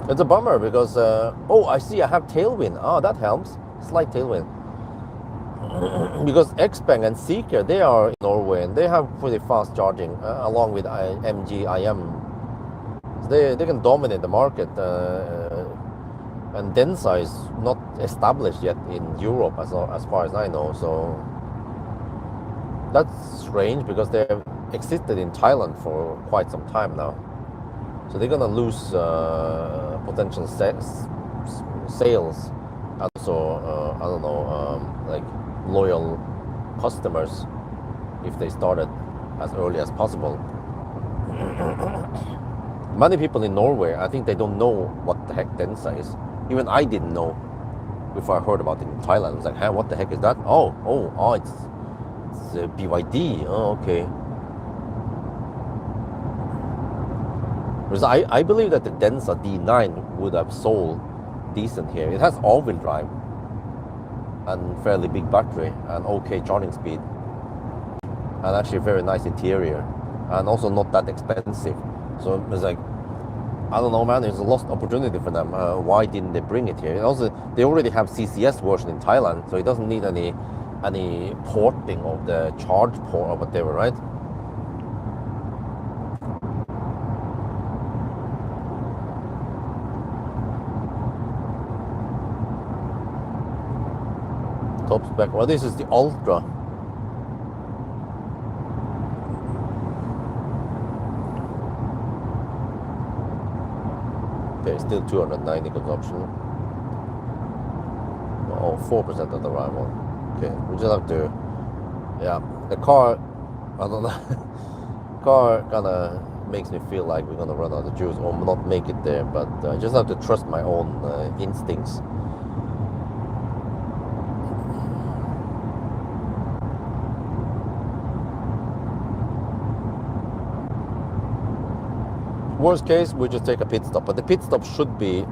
It's a bummer because oh, I see I have tailwind. Oh, that helps. Slight tailwind. Because Xpeng and Seeker, they are in Norway and they have pretty fast charging along with MG IM. So they can dominate the market. And Denza is not established yet in Europe as far as I know. So that's strange because they've existed in Thailand for quite some time now. So they're gonna lose potential sales. Also, I don't know, like loyal customers if they started as early as possible. Many people in Norway, I think they don't know what the heck Denza is. Even I didn't know before I heard about it in Thailand. I was like, hey, what the heck is that? Oh, it's BYD. Oh, okay. Because I believe that the Denza D9 would have sold decent here. It has all-wheel drive and fairly big battery and okay charging speed and actually very nice interior and also not that expensive. So it's like, I don't know, man, it's a lost opportunity for them. Why didn't they bring it here? And also, they already have CCS version in Thailand, so it doesn't need any porting of the charge port or whatever, right? Top spec. Well, this is the Ultra. Okay, still 290 consumption. Oh, 4% of the rival. Okay, we just have to, yeah, the car, I don't know, car kind of makes me feel like we're gonna run out of juice or not make it there, but I just have to trust my own instincts. Worst case, we just take a pit stop, but the pit stop should be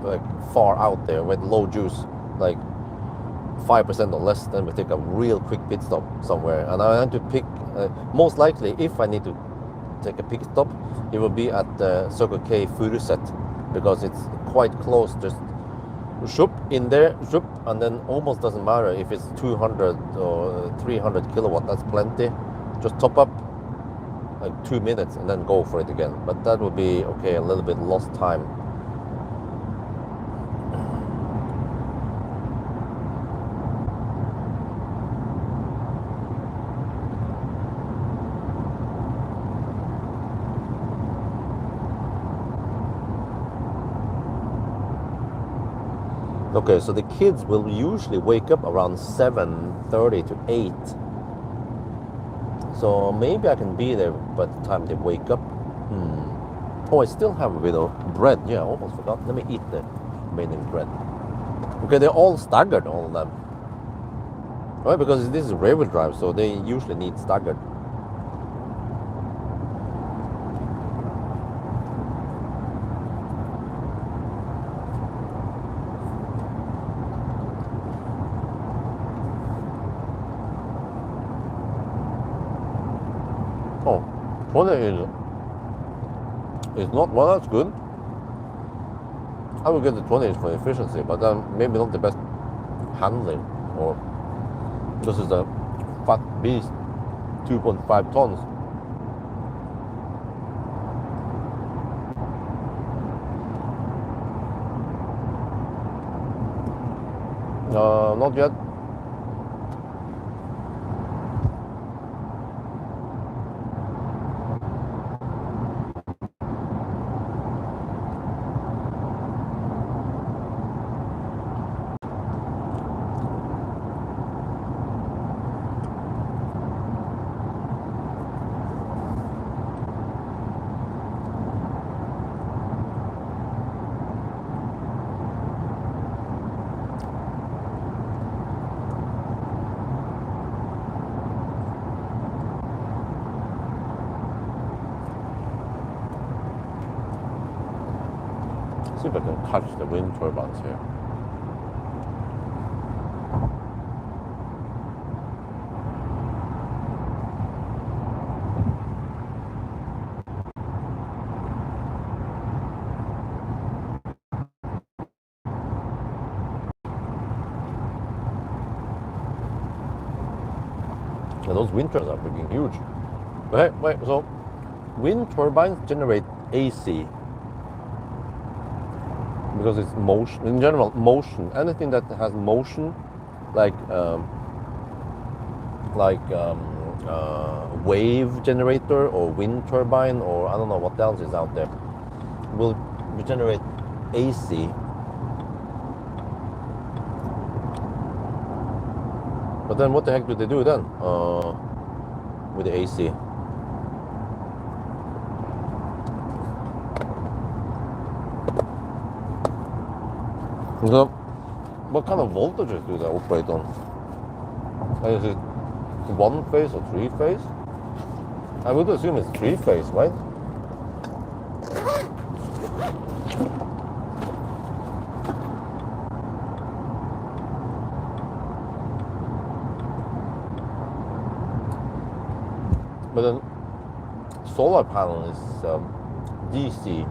like far out there with low juice, like 5% or less. Then we take a real quick pit stop somewhere, and I want to pick. Most likely, if I need to take a pit stop, it will be at the Circle K Furuset because it's quite close. Just shoop in there, shoop, and then almost doesn't matter if it's 200 or 300 kilowatt. That's plenty. Just top up like 2 minutes and then go for it again. But that would be okay, a little bit lost time. Okay, so the kids will usually wake up around 7:30 to 8. So maybe I can be there by the time they wake up. Oh, I still have a bit of bread. Yeah, I almost forgot. Let me eat the remaining bread. Okay, they're all staggered, all of them. Right, because this is rear-wheel drive, so they usually need staggered. Oh, 20 is not, well, that's good. I will get the 20 for efficiency, but maybe not the best handling, or this is a fat beast, 2.5 tons. Not yet. see if I can catch the wind turbines here. Yeah, those wind turbines are freaking huge. But hey, wait, so wind turbines generate AC because it's motion. In general, motion. Anything that has motion, like wave generator or wind turbine or I don't know what else is out there, will generate AC. But then what the heck do they do then with the AC? So what kind of voltages do they operate on? Is it one phase or three phase? I would assume it's three phase, right? But then solar panel is DC.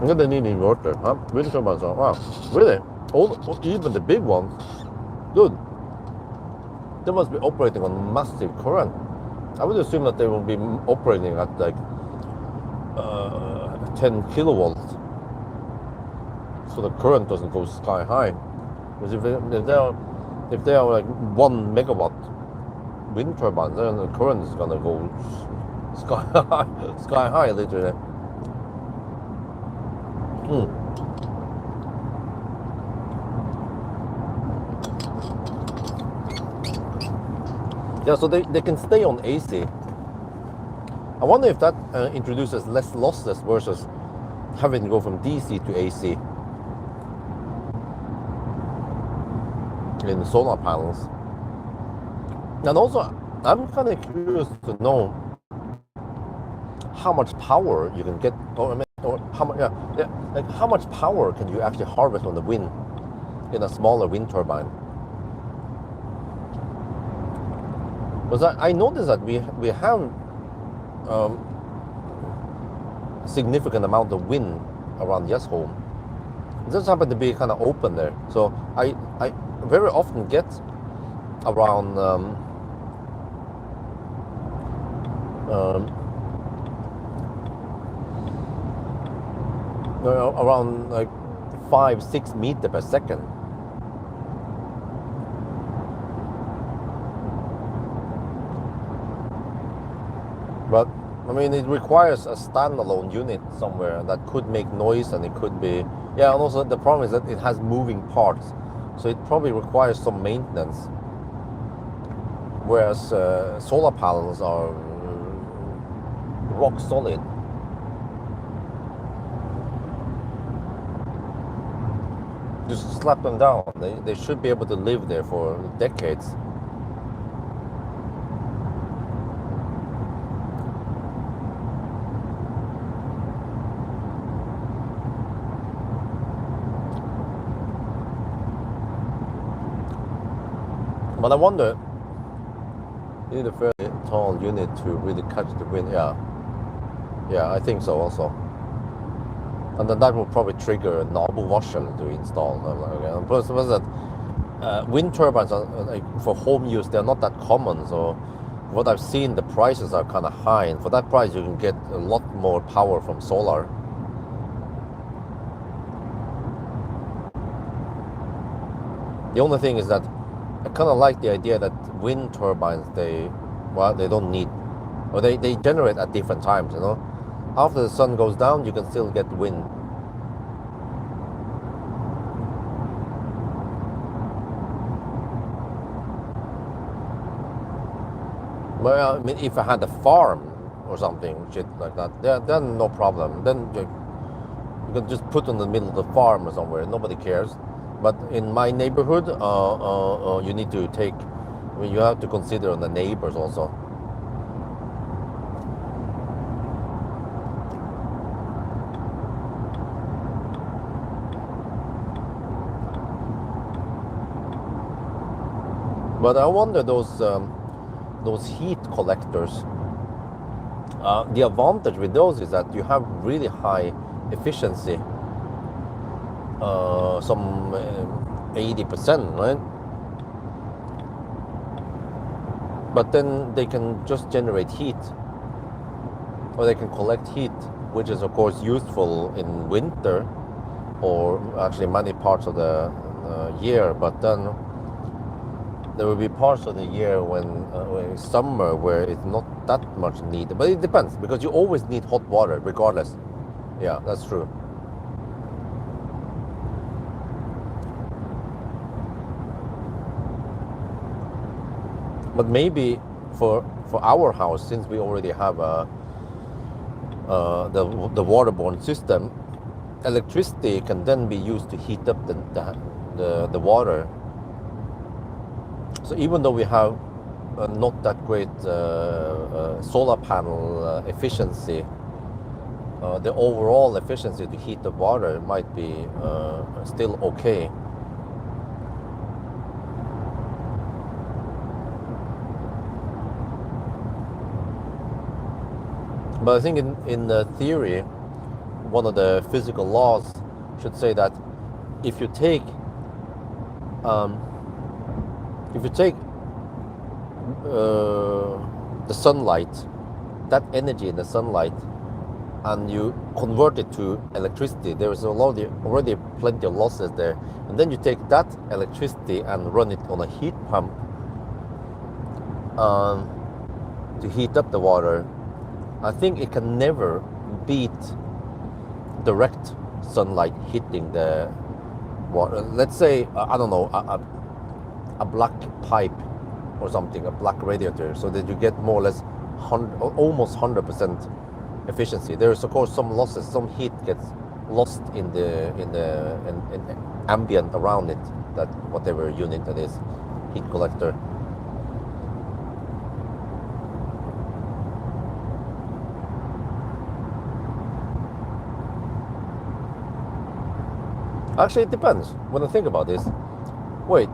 And then they need an inverter, huh? Wind turbines are, wow, really? Even the big ones, dude, they must be operating on massive current. I would assume that they will be operating at like 10 kilowatts, so the current doesn't go sky high. Because if they are like 1 megawatt wind turbines, then the current is gonna go sky high literally. Yeah, so they can stay on AC. I wonder if that introduces less losses versus having to go from DC to AC in the solar panels. And also, I'm kind of curious to know how much power you can get, or how much, like how much power can you actually harvest from the wind in a smaller wind turbine? Because I noticed that we have significant amount of wind around Yesholm. It just happened to be kind of open there, so I very often get around around like 5-6 meters per second. But I mean, it requires a standalone unit somewhere that could make noise, and it could be, yeah, and also the problem is that it has moving parts, so it probably requires some maintenance, whereas solar panels are rock solid. Just slap them down. They should be able to live there for decades. But I wonder, you need a fairly tall unit to really catch the wind. Yeah, I think so also. And then that will probably trigger a noble washer to install. And plus, was that wind turbines are like for home use, they're not that common. So, what I've seen, the prices are kind of high, and for that price, you can get a lot more power from solar. The only thing is that I kind of like the idea that wind turbines, they don't need, or they generate at different times, you know. After the sun goes down, you can still get wind. Well, I mean, if I had a farm or something, shit like that, then no problem. Then you can just put in the middle of the farm or somewhere, nobody cares. But in my neighborhood, you need to take, I mean, you have to consider the neighbors also. But I wonder those heat collectors. The advantage with those is that you have really high efficiency, some 80%, right? But then they can just generate heat, or they can collect heat, which is of course useful in winter, or actually many parts of the year. But then there will be parts of the year when summer where it's not that much needed. But it depends, because you always need hot water regardless. Yeah, that's true. But maybe for our house, since we already have the waterborne system, electricity can then be used to heat up the water. So even though we have not that great solar panel efficiency, the overall efficiency to heat the water might be still okay. But I think in the theory, one of the physical laws should say that if you take the sunlight, that energy in the sunlight, and you convert it to electricity, there is already plenty of losses there. And then you take that electricity and run it on a heat pump to heat up the water. I think it can never beat direct sunlight hitting the water. Let's say, I don't know, a black pipe or something, a black radiator, so that you get more or less almost 100% efficiency. There is of course some losses, some heat gets lost in the ambient around it, that whatever unit that is, heat collector. Actually, it depends. When I think about this, wait,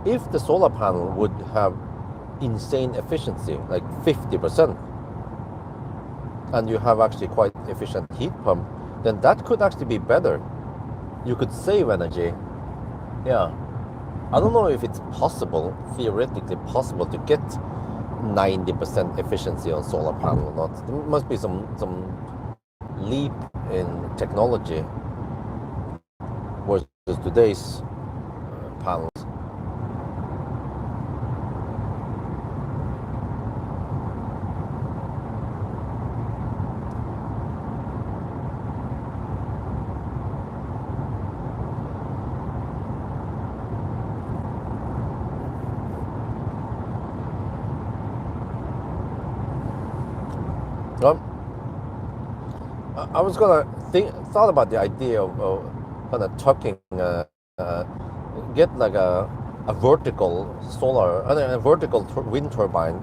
if the solar panel would have insane efficiency, like 50%, and you have actually quite efficient heat pump, then that could actually be better. You could save energy. Yeah. I don't know if it's possible, theoretically possible, to get 90% efficiency on solar panel or not. There must be some leap in technology versus today's panels. I was gonna thought about the idea of kind of tucking, get like a vertical solar, a vertical wind turbine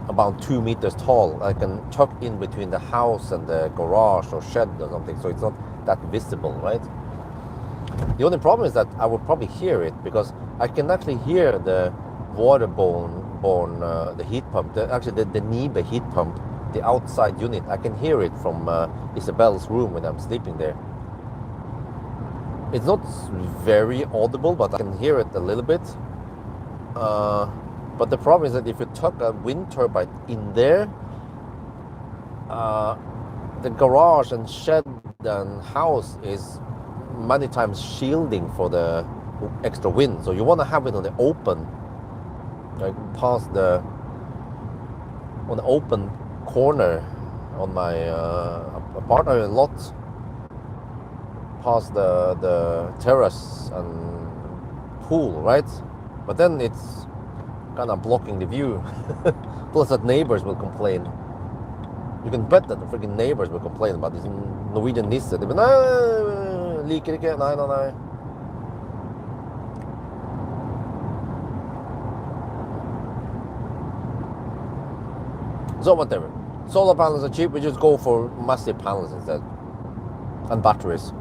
about 2 meters tall. I can tuck in between the house and the garage or shed or something, so it's not that visible, right? The only problem is that I would probably hear it, because I can actually hear the waterborne the heat pump, the NIBE heat pump, the outside unit. I can hear it from Isabel's room when I'm sleeping there. It's not very audible, but I can hear it a little bit. But the problem is that if you tuck a wind turbine in there, the garage and shed and house is many times shielding for the extra wind. So you want to have it on the open, like past on the open corner on my apartment lot, past the terrace and pool, right? But then it's kind of blocking the view. Plus that neighbors will complain. You can bet that the freaking neighbors will complain about this Norwegian Nisse. They'll be, nei, liker ikke, nei. So whatever. Solar panels are cheap, we just go for massive panels instead. And batteries.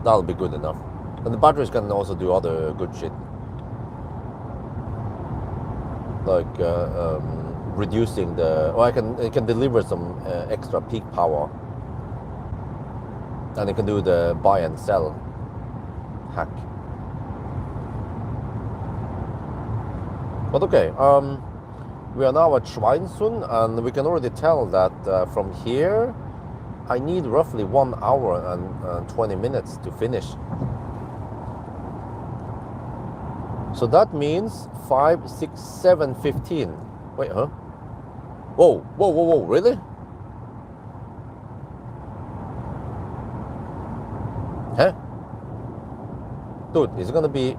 That'll be good enough. And the batteries can also do other good shit. like reducing the, or it can deliver some extra peak power, and it can do the buy and sell hack. But okay, we are now at Schweinsund, and we can already tell that from here I need roughly 1 hour and 20 minutes to finish. So that means 5, 6, 7, 15. Wait, huh? Whoa, whoa, whoa, whoa, really? Huh? Dude, is it gonna be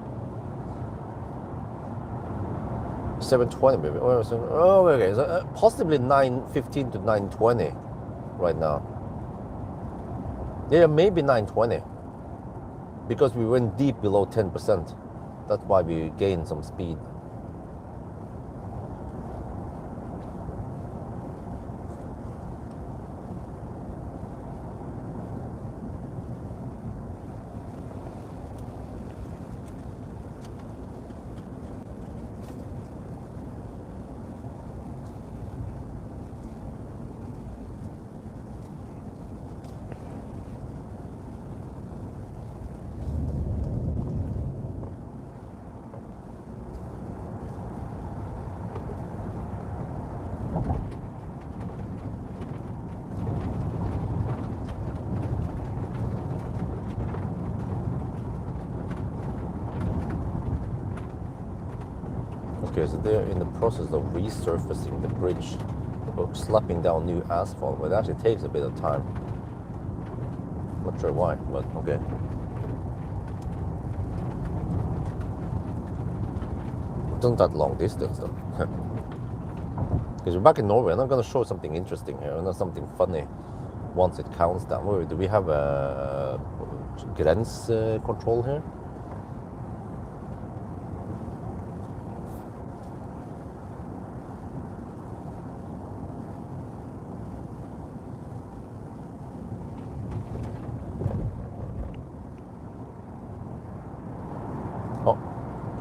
7:20 maybe? Oh, okay, so possibly 9:15 to 9:20 right now. Yeah, maybe 9:20. Because we went deep below 10%. That's why we gained some speed. Okay, so they're in the process of resurfacing the bridge, or slapping down new asphalt, but it actually takes a bit of time. Not sure why, but okay. It isn't that long distance though. Because we're back in Norway, and I'm going to show something interesting here, and something funny once it counts down. Do we have a grens control here?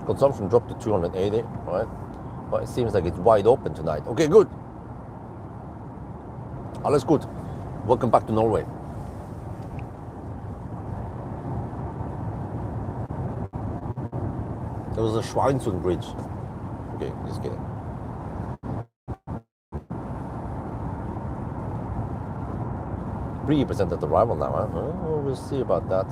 Consumption dropped to 280, right? But it seems like it's wide open tonight. Okay, good. Alles gut. Welcome back to Norway. There was a Schweinsund bridge. Okay, just kidding. %3% at arrival now, huh? Oh, we'll see about that.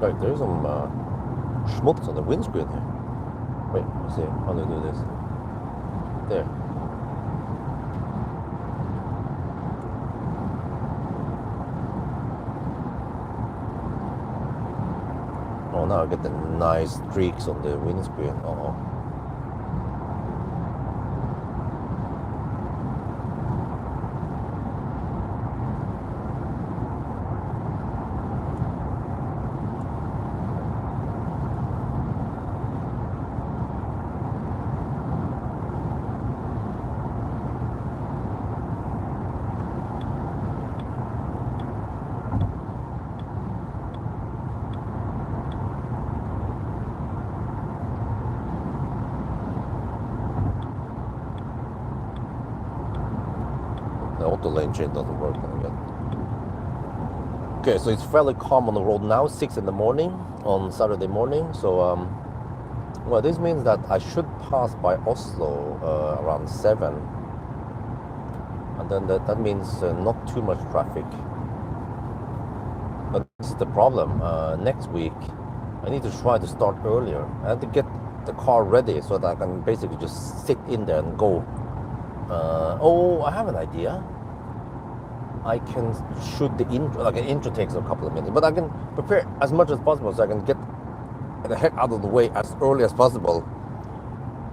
Right, there's some schmutz on the windscreen here. Wait, let's see, how do I do this? There. Oh, now I get the nice streaks on the windscreen. Uh-oh. The auto lane change doesn't work again. Okay, so it's fairly calm on the road now, 6 in the morning on Saturday morning. So, well, this means that I should pass by Oslo around 7. And then that means not too much traffic. But this is the problem. Next week, I need to try to start earlier. I have to get the car ready so that I can basically just sit in there and go. Oh, I have an idea. I can shoot the intro, like an intro takes a couple of minutes, but I can prepare as much as possible so I can get the heck out of the way as early as possible,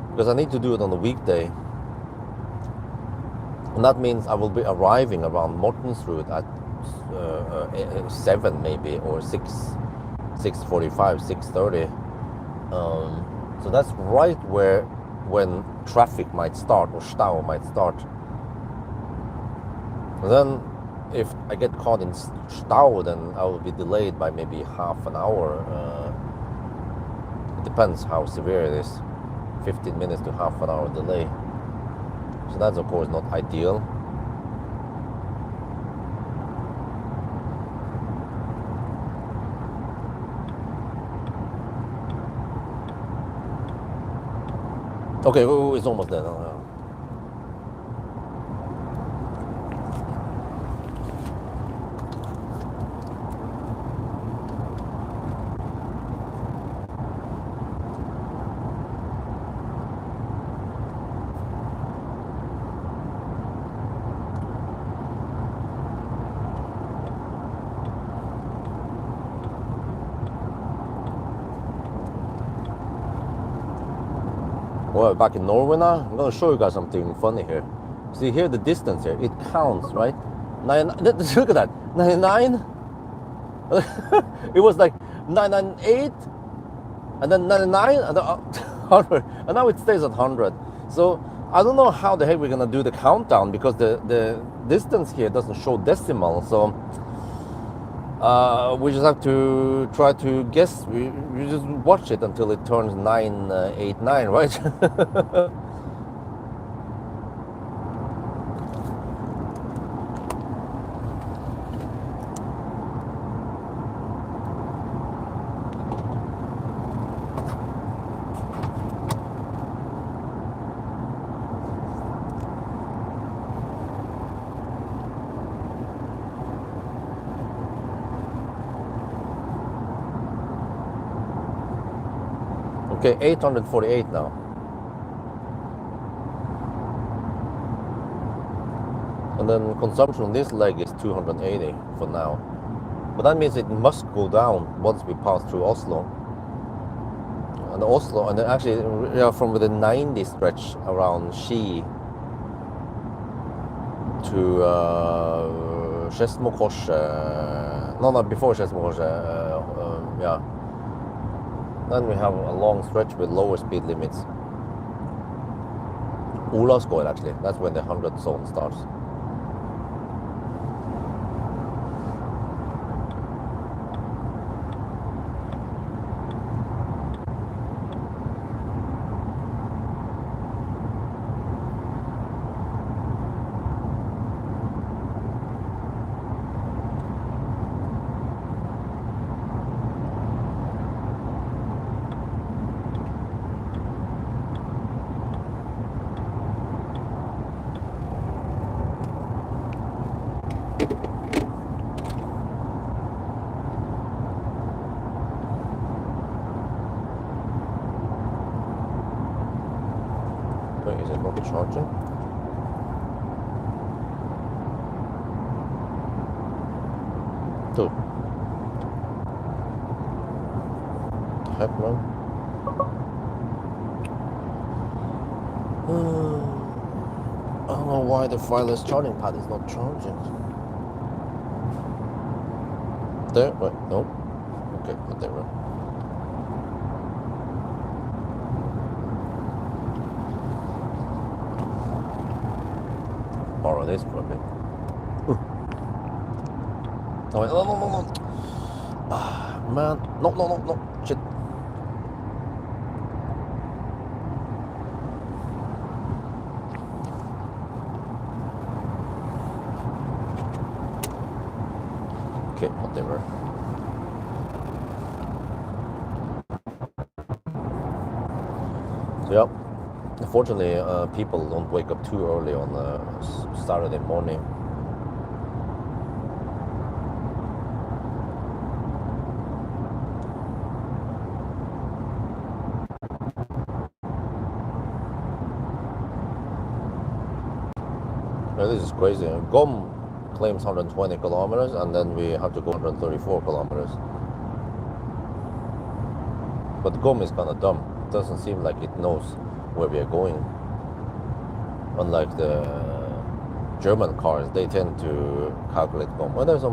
because I need to do it on a weekday. And that means I will be arriving around Mortensrud at 7 maybe, or 6:45, 6:30. So that's right where when traffic might start or Stau might start. And then if I get caught in Stau, then I will be delayed by maybe half an hour. It depends how severe it is. 15 minutes to half an hour delay. So that's of course not ideal. Okay, it's almost there. Well, back in Norway now, I'm gonna show you guys something funny here. See here, the distance here, it counts, right? Look at that, 99. It was like 998, and then 99, and then 100, and now it stays at 100. So I don't know how the heck we're gonna do the countdown because the distance here doesn't show decimal. So we just have to try to guess. We just watch it until it turns 989, right? Okay, 848 now. And then consumption on this leg is 280 for now. But that means it must go down once we pass through Oslo. And then actually, yeah, from the 90 stretch around Ski to Skedsmokorset. No, before Skedsmokorset. Yeah. Then we have a long stretch with lower speed limits. Olavsgård actually, that's when the 100 zone starts. Is it not charging? Two. Heck, man. I don't know why the wireless charging pad is not charging. There? Wait, no. Okay, not there. Right. Borrow this for a bit. Oh, wait, no. Ah, man. No. Shit. Okay, whatever. So, yeah. Unfortunately, people don't wake up too early on Saturday morning. Now, this is crazy. GOM claims 120 kilometers, and then we have to go 134 kilometers. But GOM is kind of dumb. It doesn't seem like it knows where we are going. Unlike the German cars, they tend to calculate GOM. Well, there's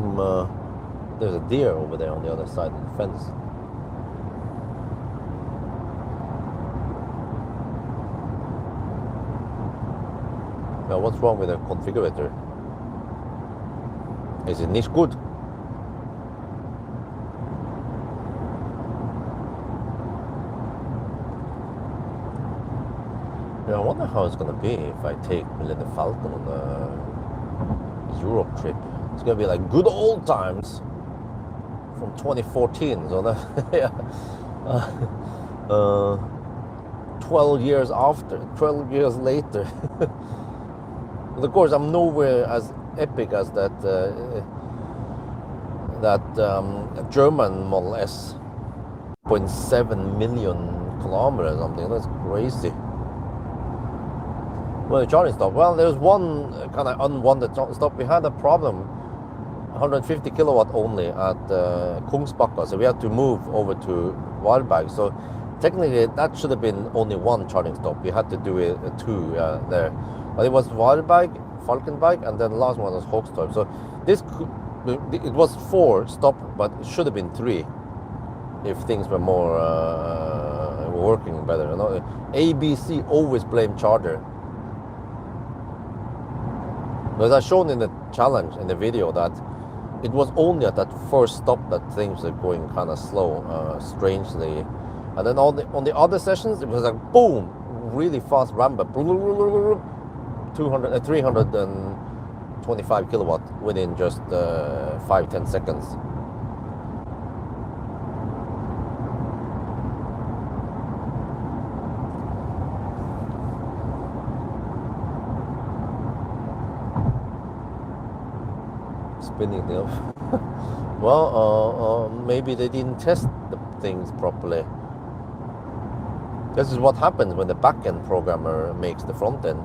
a deer over there on the other side of the fence. Now, what's wrong with the configurator? Is it nicht good? Yeah, I wonder how it's gonna be if I take Millennium Falcon on a Europe trip. It's gonna be like good old times from 2014. So that, yeah, 12 years after, 12 years later. But of course, I'm nowhere as epic as that German Model S, 0.7 million kilometers or something. That's crazy. Well, the charging stop. Well, there's one kind of unwanted stop. We had a problem, 150 kilowatt only at Kungsbacka, so we had to move over to Varberg. So technically, that should have been only one charging stop. We had to do it two there, but it was Varberg, Falkenberg, and then the last one was Håkstorp. So this it was 4 stop, but it should have been 3 if things were more working better. You know? ABC always blame charger. But as shown in the challenge, in the video, that it was only at that first stop that things are going kind of slow, strangely. And then on the other sessions, it was like boom, really fast ramp up, 325 kilowatt within just 5-10 seconds. Spinning the well, maybe they didn't test the things properly. This is what happens when the back-end programmer makes the front end.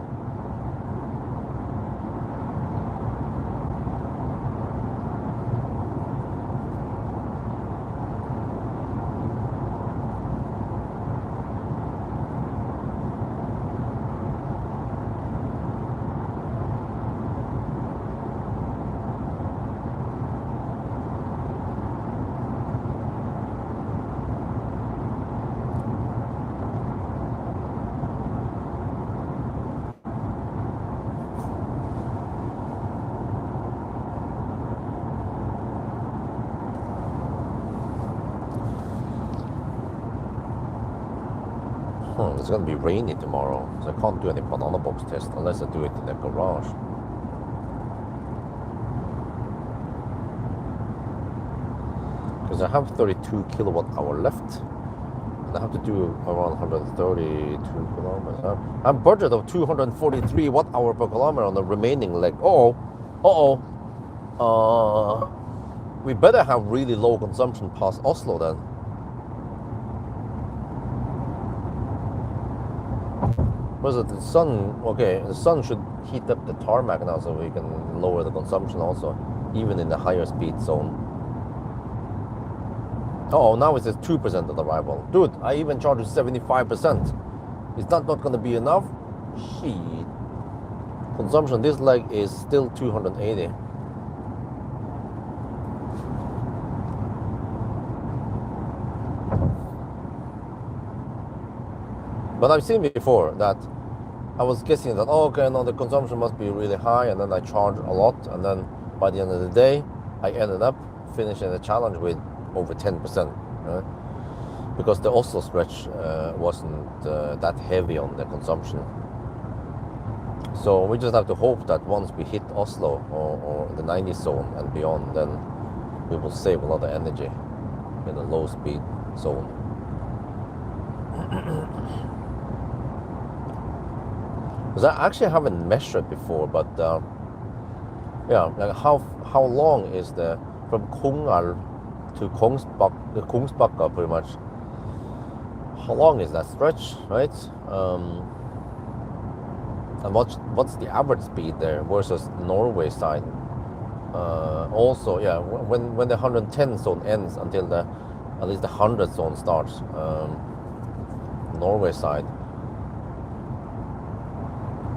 It's going to be rainy tomorrow, so I can't do any banana box test unless I do it in the garage. Because I have 32 kilowatt hour left, and I have to do around 132 kilometers. I have a budget of 243 watt hour per kilometer on the remaining leg. We better have really low consumption past Oslo then. Was it the sun? Okay, the sun should heat up the tarmac now, so we can lower the consumption also, even in the higher speed zone. Oh, now it says 2% on arrival. Dude, I even charged 75%. Is that not going to be enough? Shit. Consumption this leg is still 280. But I've seen before that I was guessing that, oh, okay, no, the consumption must be really high, and then I charge a lot, and then by the end of the day, I ended up finishing the challenge with over 10%, right? Because the Oslo stretch wasn't that heavy on the consumption. So we just have to hope that once we hit Oslo or the 90 zone and beyond, then we will save a lot of energy in the low speed zone. Because I actually haven't measured before, but yeah, like how long is the from Kongal to Kungsbacka pretty much? How long is that stretch, right? And what's the average speed there versus Norway side? Also, yeah, when the 110 zone ends until at least the 100 zone starts, Norway side.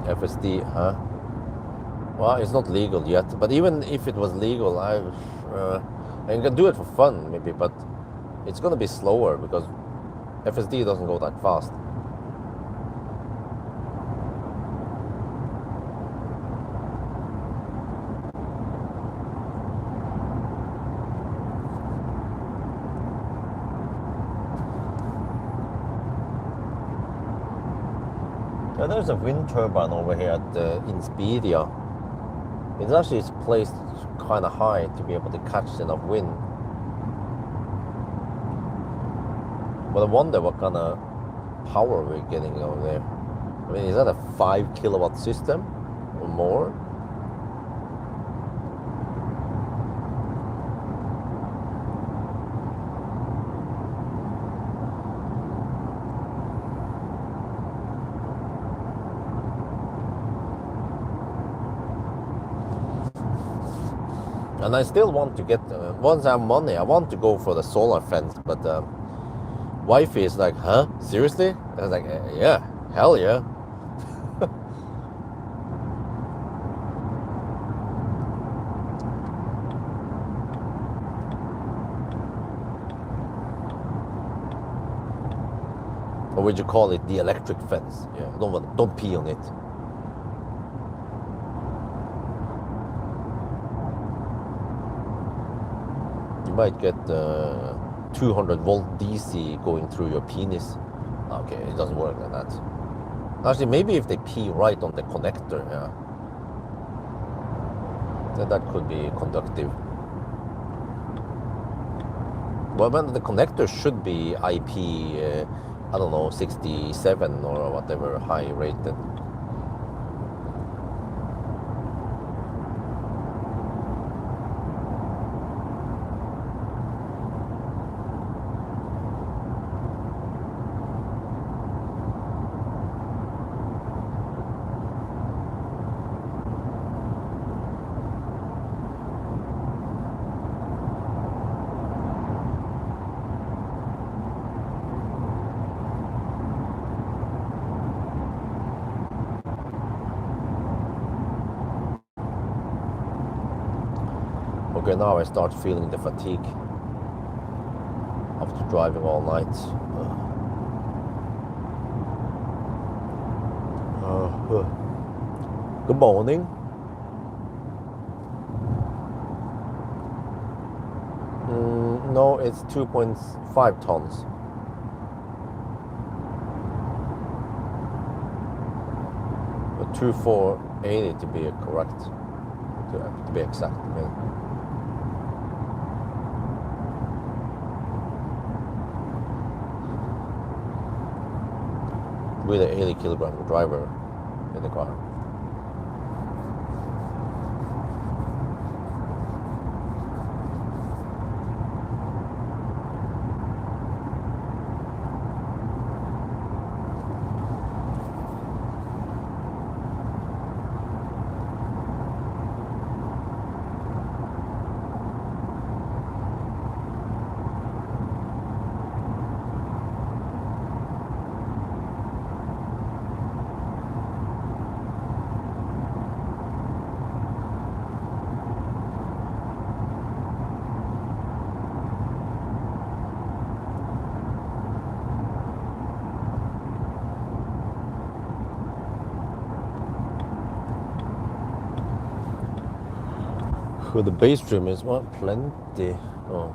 FSD, huh? Well, it's not legal yet, but even if it was legal, I can do it for fun maybe, but it's gonna be slower because FSD doesn't go that fast. Yeah, there's a wind turbine over here at in Speedia. It's actually placed kind of high to be able to catch enough wind. But I wonder what kind of power we're getting over there. I mean, is that a 5 kilowatt system or more? And I still want to get, once I have money, I want to go for the solar fence, but wife is like, huh? Seriously? I was like, yeah, hell yeah. Or would you call it the electric fence? Yeah, don't pee on it. You might get 200 volt DC going through your penis. Okay, it doesn't work like that. Actually, maybe if they pee right on the connector, yeah, then that could be conductive. Well, when the connector should be IP, I don't know, 67 or whatever, high rated. Okay, now I start feeling the fatigue after driving all night. Good morning. No, it's 2.5 tons. But 2480 to be correct, to be exact. Yeah. With an 80 kilogram driver in the car. The base trim is plenty. Oh.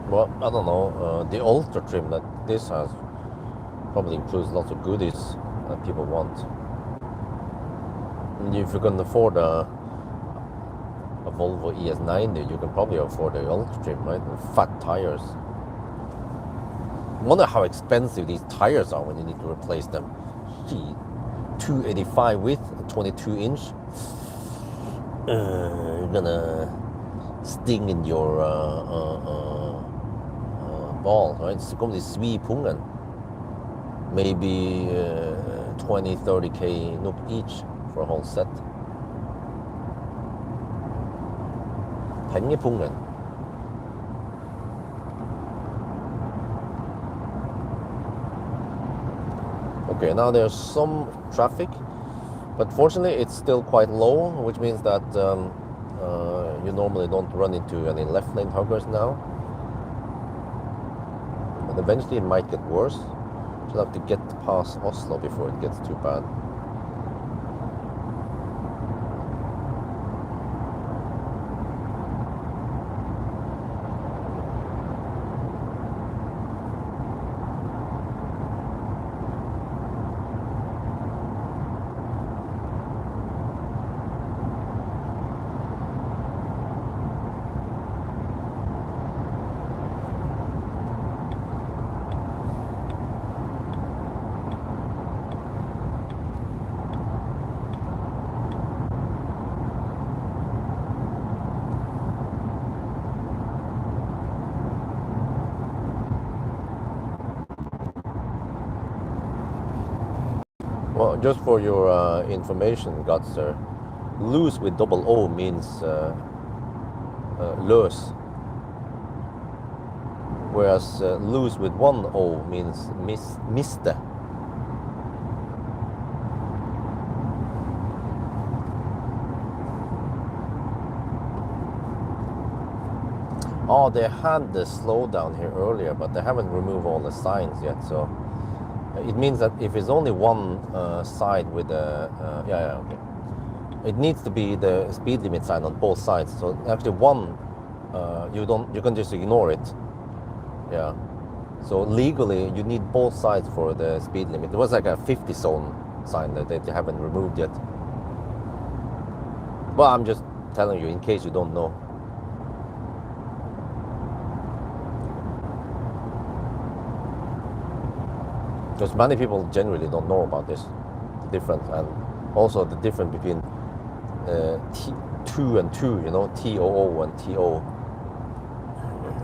Well, I don't know. The ultra trim that this has probably includes lots of goodies that people want. And if you can afford a Volvo ES90, you can probably afford the ultra trim, right? And fat tires. I wonder how expensive these tires are when you need to replace them. Gee, 285 width, 22 inch. You're gonna sting in your ball, right? Så kommer det svi pungen. Maybe 20-30k NOK each for a whole set. Pengepungen. Okay, now there's some traffic. But fortunately, it's still quite low, which means that you normally don't run into any left lane huggers now. But eventually it might get worse. You'll have to get past Oslo before it gets too bad. Well, just for your information, Gutser, loose with double O means lös, whereas loose with one O means miste. Oh, they had the slowdown here earlier, but they haven't removed all the signs yet. So it means that if it's only one side with a okay, it needs to be the speed limit sign on both sides. So actually, one you can just ignore it. Yeah. So legally, you need both sides for the speed limit. It was like a 50 zone sign that they haven't removed yet. But I'm just telling you in case you don't know. Because many people generally don't know about this difference, and also the difference between T2 and 2, you know, TOO and TO.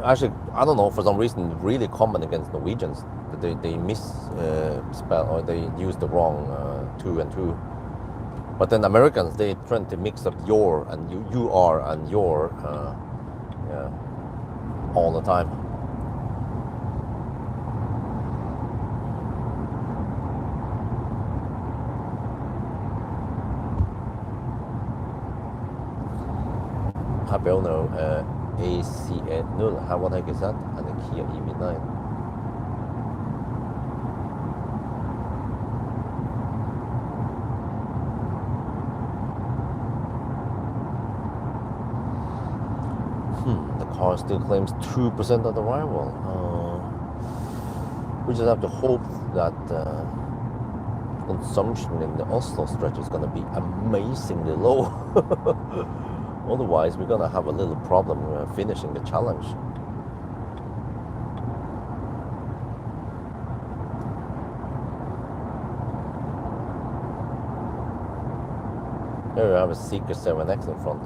Actually, I don't know, for some reason, really common against Norwegians. That they misspell or they use the wrong 2 and 2. But then Americans, they tend to mix up your and you are and your all the time. Happy owner ACE0, what the heck is that? And a Kia EV9. The car still claims 2% of the arrival. We just have to hope that consumption in the Oslo stretch is going to be amazingly low. Otherwise, we're going to have a little problem finishing the challenge. Here we have a Seeker 7X in front.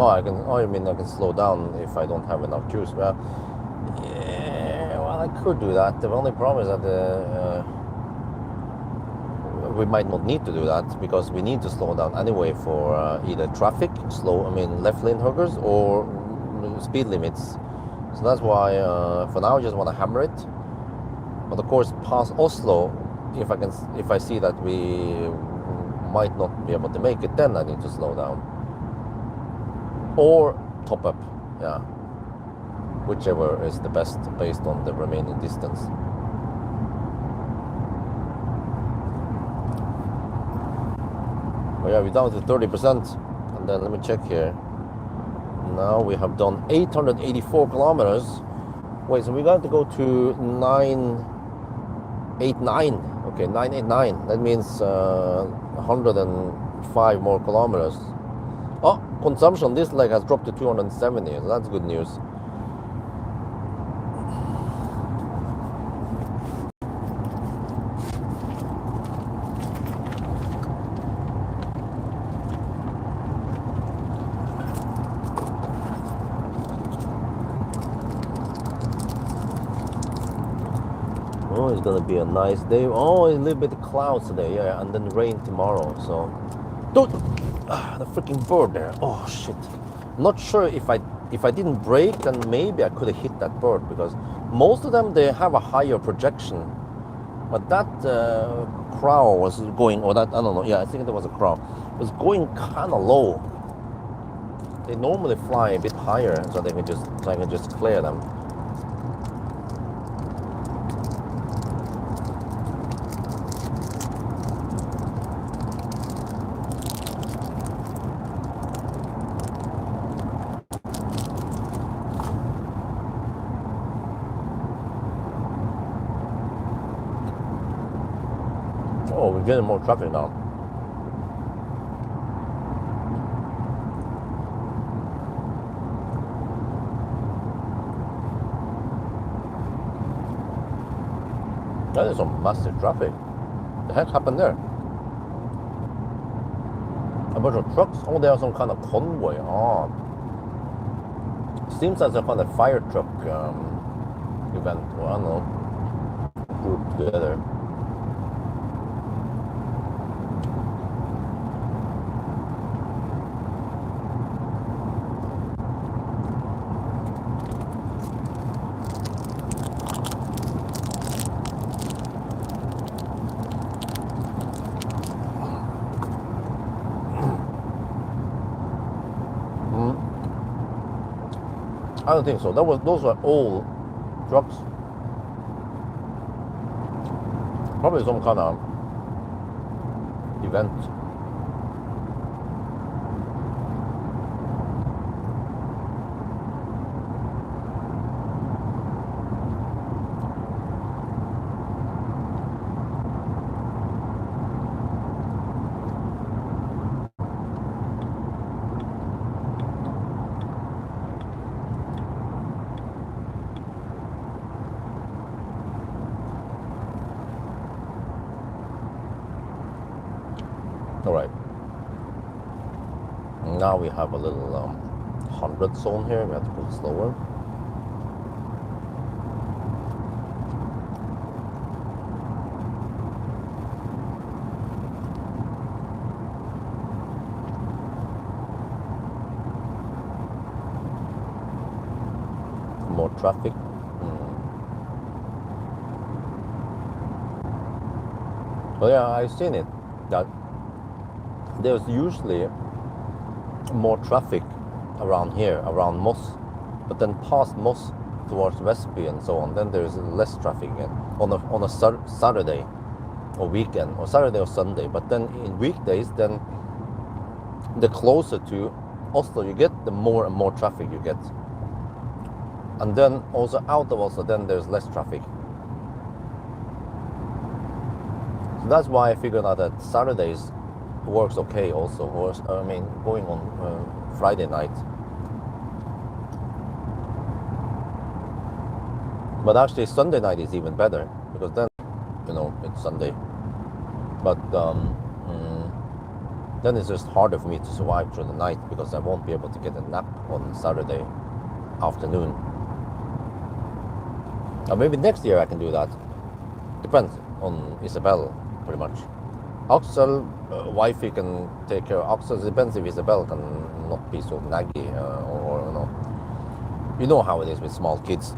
Oh, you mean I can slow down if I don't have enough juice? Well, yeah, well, I could do that. The only problem is that we might not need to do that because we need to slow down anyway for either traffic, left lane huggers or speed limits. So that's why for now I just want to hammer it. But of course, past Oslo, if I see that we might not be able to make it, then I need to slow down. Or top up, yeah. Whichever is the best based on the remaining distance. Oh yeah, we're down to 30%. And then let me check here. Now we have done 884 kilometers. Wait, so we got to go to 989. Okay, 989. That means 105 more kilometers. Oh, consumption this leg has dropped to 270, so that's good news. Oh, it's gonna be a nice day. Oh, a little bit of clouds today, yeah, and then rain tomorrow, so... Don't... the freaking bird there. Oh shit. Not sure if I didn't brake, then maybe I could have hit that bird, because most of them, they have a higher projection. But that crow was going, or that, I don't know, yeah, I think there was a crow. was going kind of low. They normally fly a bit higher so I can just clear them. Oh, we're getting more traffic now. That is some massive traffic. The heck happened there? A bunch of trucks? Oh, they are some kind of convoy. Oh. Seems as a kind of fire truck event, or I don't know, grouped together. I don't think so. Those were old trucks. Probably some kind of event. All right. Now we have a little 100 zone here. We have to go slower. More traffic. Well, yeah, I've seen it. That there's usually more traffic around here, around Moss, but then past Moss towards Westby and so on, then there's less traffic again on a Saturday or weekend, or Saturday or Sunday. But then in weekdays, then the closer to Oslo you get, the more and more traffic you get. And then also out of Oslo, then there's less traffic. So that's why I figured out that Saturdays works okay also, or I mean going on Friday night. But actually Sunday night is even better, because then, you know, it's Sunday. But then it's just harder for me to survive through the night, because I won't be able to get a nap on Saturday afternoon. Now maybe next year I can do that. Depends on Isabel, pretty much. Axel, wifey can take care of Axel. It depends if Isabel can not be so naggy, or you know how it is with small kids.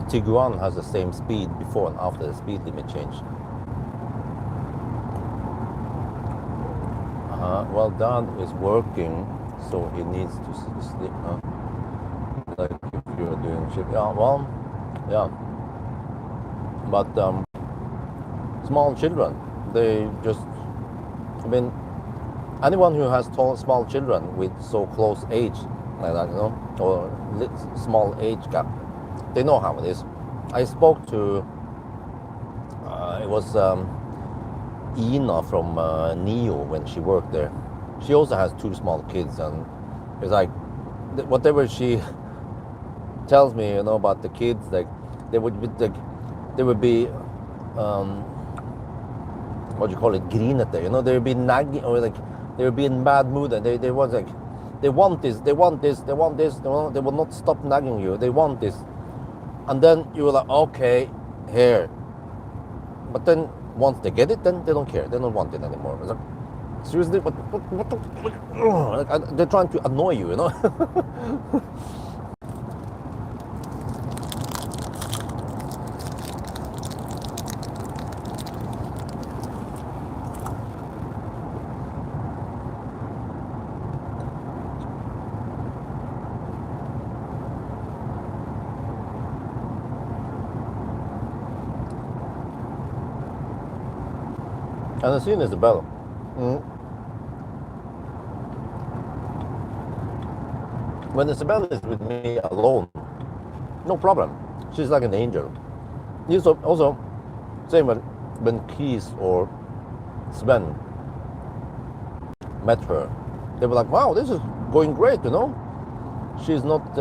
Tiguan has the same speed before and after the speed limit change. Well, Dad is working, so he needs to sleep. like if you're doing shit. Yeah, well, yeah. But small children, they just, I mean, anyone who has small children with so close age like that, you know, or small age gap, they know how it is. I spoke to, it was Ina from Neo when she worked there. She also has 2 small kids, and it's like whatever she tells me, you know, about the kids, like they would be like, they would be what do you call it, grinete, you know, they would be nagging, or like they would be in bad mood, and they was like, they want this, they want this, they want this, you know, they will not stop nagging you, they want this, and then you were like, okay, here, but then once they get it, then they don't care, they don't want it anymore. It's like, seriously, what like, they're trying to annoy you, you know. And the scene is the bell. When Isabel is with me alone, no problem. She's like an angel. Also, same when Keith or Sven met her, they were like, wow, this is going great, you know. She's not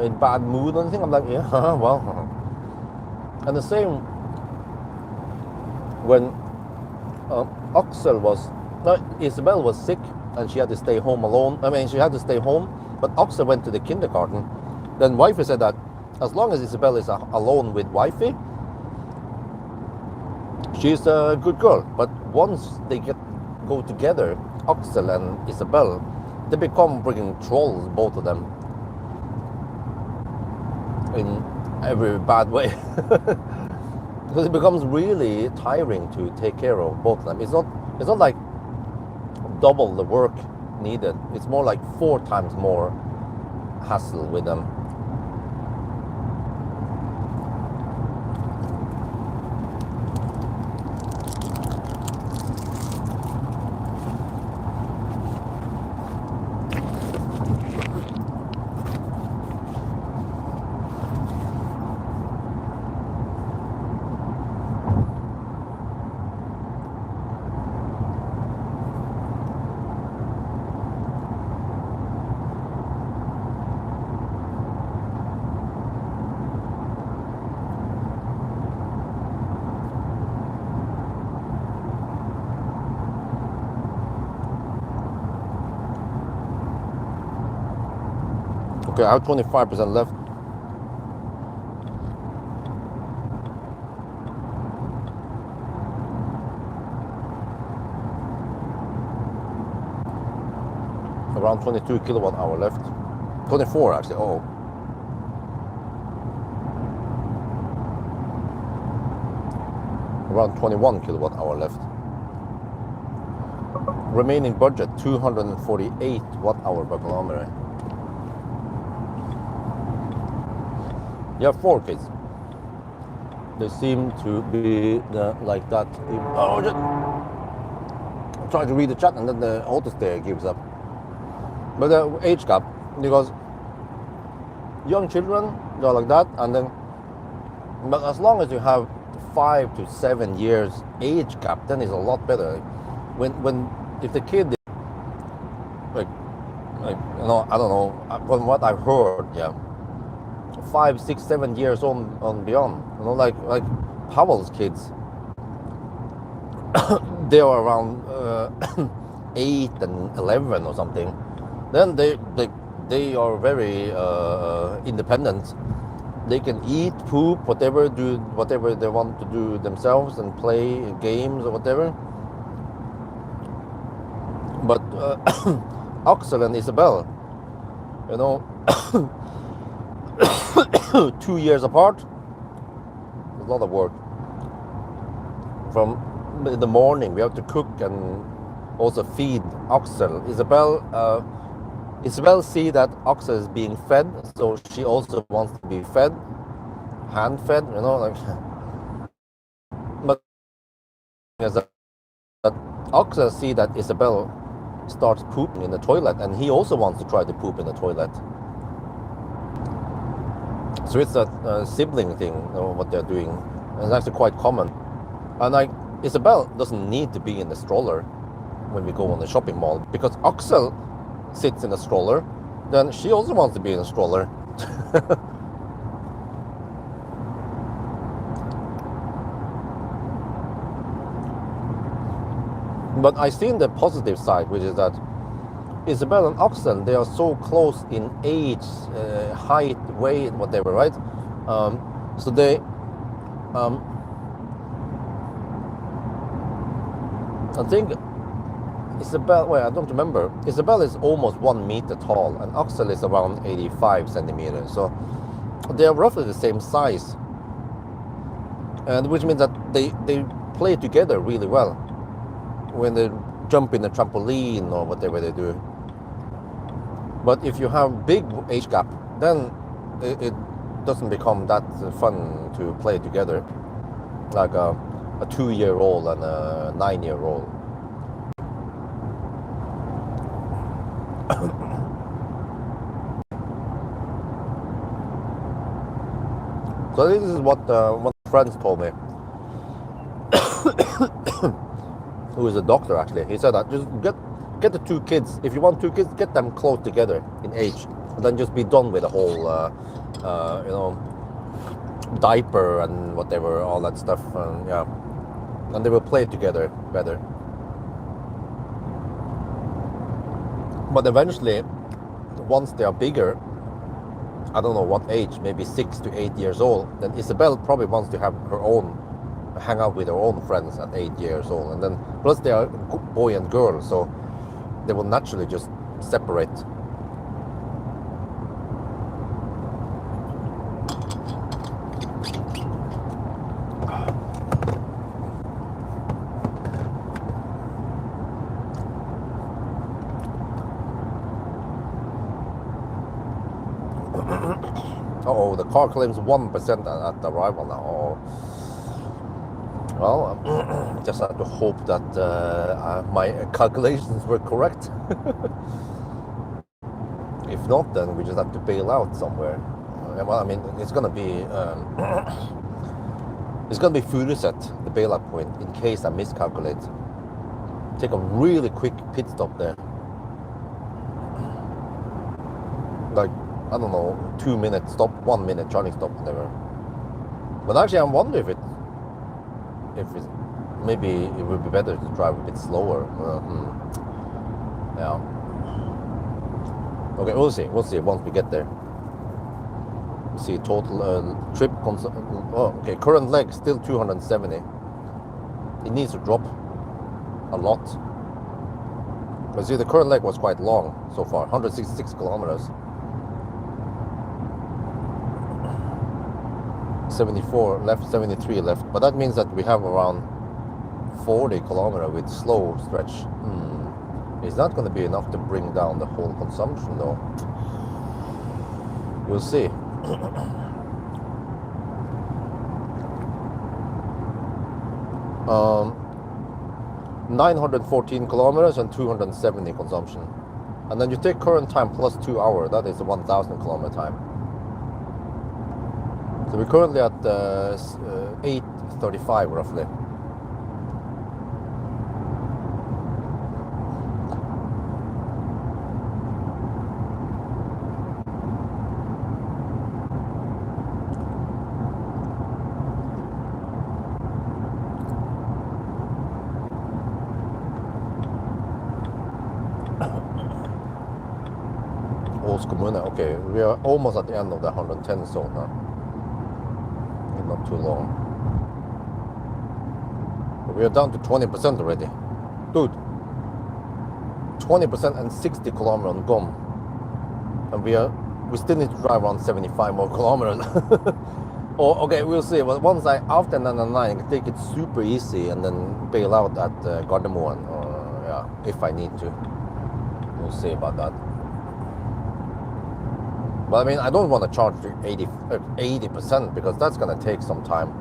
in bad mood or anything. I'm like, yeah, well. And the same when Isabel was sick and she had to stay home alone. I mean, she had to stay home, but Axel went to the kindergarten. Then wifey said that as long as Isabel is alone with wifey, she's a good girl. But once they go together, Axel and Isabel, they become freaking trolls, both of them, in every bad way. Because it becomes really tiring to take care of both of them. It's not like double the work needed. It's more like 4 times more hassle with them. Okay, I have 25% left. Around 22 kilowatt hour left. 24 actually. Oh. Around 21 kilowatt hour left. Remaining budget 248 watt hour per kilometer. You have 4 kids. They seem to be like that. Oh, I'm trying to read the chat and then the auto stay gives up. But the age gap, because young children, they're like that, and then, but as long as you have 5 to 7 years age gap, then it's a lot better. If the kid, like you know, I don't know, from what I've heard, yeah, 5, 6, 7 years on beyond, you know, like Pawel's kids, they are around 8 and 11 or something. Then they are very independent. They can eat, poop, whatever they want to do themselves, and play games or whatever. But Axel and Isabel, you know, 2 years apart, a lot of work. From in the morning, we have to cook and also feed Axel. Isabel see that Axel is being fed, so she also wants to be fed, hand fed, you know, like. But as that Axel see that Isabel starts pooping in the toilet, and he also wants to try to poop in the toilet. So it's a sibling thing, you know, what they're doing. It's actually quite common. And like Isabel doesn't need to be in the stroller when we go on the shopping mall, because Axel sits in a stroller, then she also wants to be in a stroller. But I seen the positive side, which is that Isabel and Axel, they are so close in age, height, weight, whatever, right? So they, I think Isabel, well, I don't remember. Isabel is almost 1 meter tall, and Axel is around 85 centimeters. So they are roughly the same size, and which means that they play together really well when they jump in the trampoline or whatever they do. But if you have big age gap, then it doesn't become that fun to play together, like a 2-year-old and a 9-year-old. So this is what friends told me. Who is a doctor actually? He said that just get the 2 kids. If you want 2 kids, get them close together in age, and then just be done with the whole, you know, diaper and whatever, all that stuff. And yeah, and they will play together better. But eventually, once they are bigger, I don't know what age, maybe 6 to 8 years old, then Isabel probably wants to have her own, hang out with her own friends at 8 years old. And then, plus they are boy and girl, so they will naturally just separate. Uh-oh, the car claims 1% at arrival now. Oh. Well, just have to hope that my calculations were correct. If not, then we just have to bail out somewhere. Well, I mean, it's gonna be Furuset, the bailout point, in case I miscalculate. Take a really quick pit stop there. Like, I don't know, 2 minute stop, 1 minute charging stop, whatever. But actually, I'm wondering if it's, maybe it would be better to drive a bit slower. Yeah. Okay, we'll see once we get there. We'll see total trip. Oh, okay, current leg still 270. It needs to drop a lot. But see, the current leg was quite long so far, 166 kilometers. 74 left, 73 left, but that means that we have around 40 kilometers with slow stretch. It's not going to be enough to bring down the whole consumption though. We'll see. 914 kilometers and 270 consumption, and then you take current time plus 2 hours, that is a 1000 kilometer time. So we're currently at 8:35 roughly. Okay, we are almost at the end of the 110 zone now. Not too long. But we are down to 20% already. Dude, 20% and 60 kilometers on gone. And we still need to drive around 75 more kilometers. Oh, okay, we'll see. But once after 99, I can take it super easy and then bail out at Gardermoen, or yeah, if I need to. We'll see about that. But I mean, I don't want to charge to 80% because that's going to take some time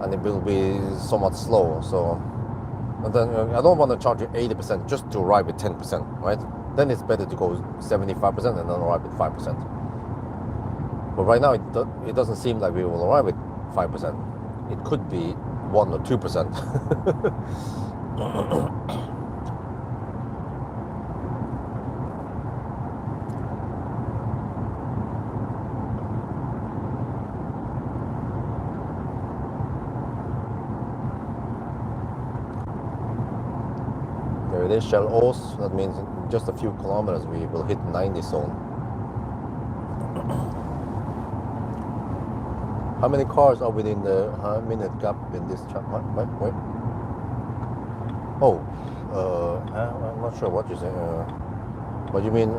and it will be somewhat slow. So and then I don't want to charge you 80% just to arrive at 10%, right? Then it's better to go 75% and then arrive at 5%. But right now it doesn't seem like we will arrive at 5%. It could be 1 or 2%. There it is, Shell O's. That means in just a few kilometers we will hit 90 zone. How many cars are within the minute gap in this chat? Wait. Oh, I'm not sure what you say. What you mean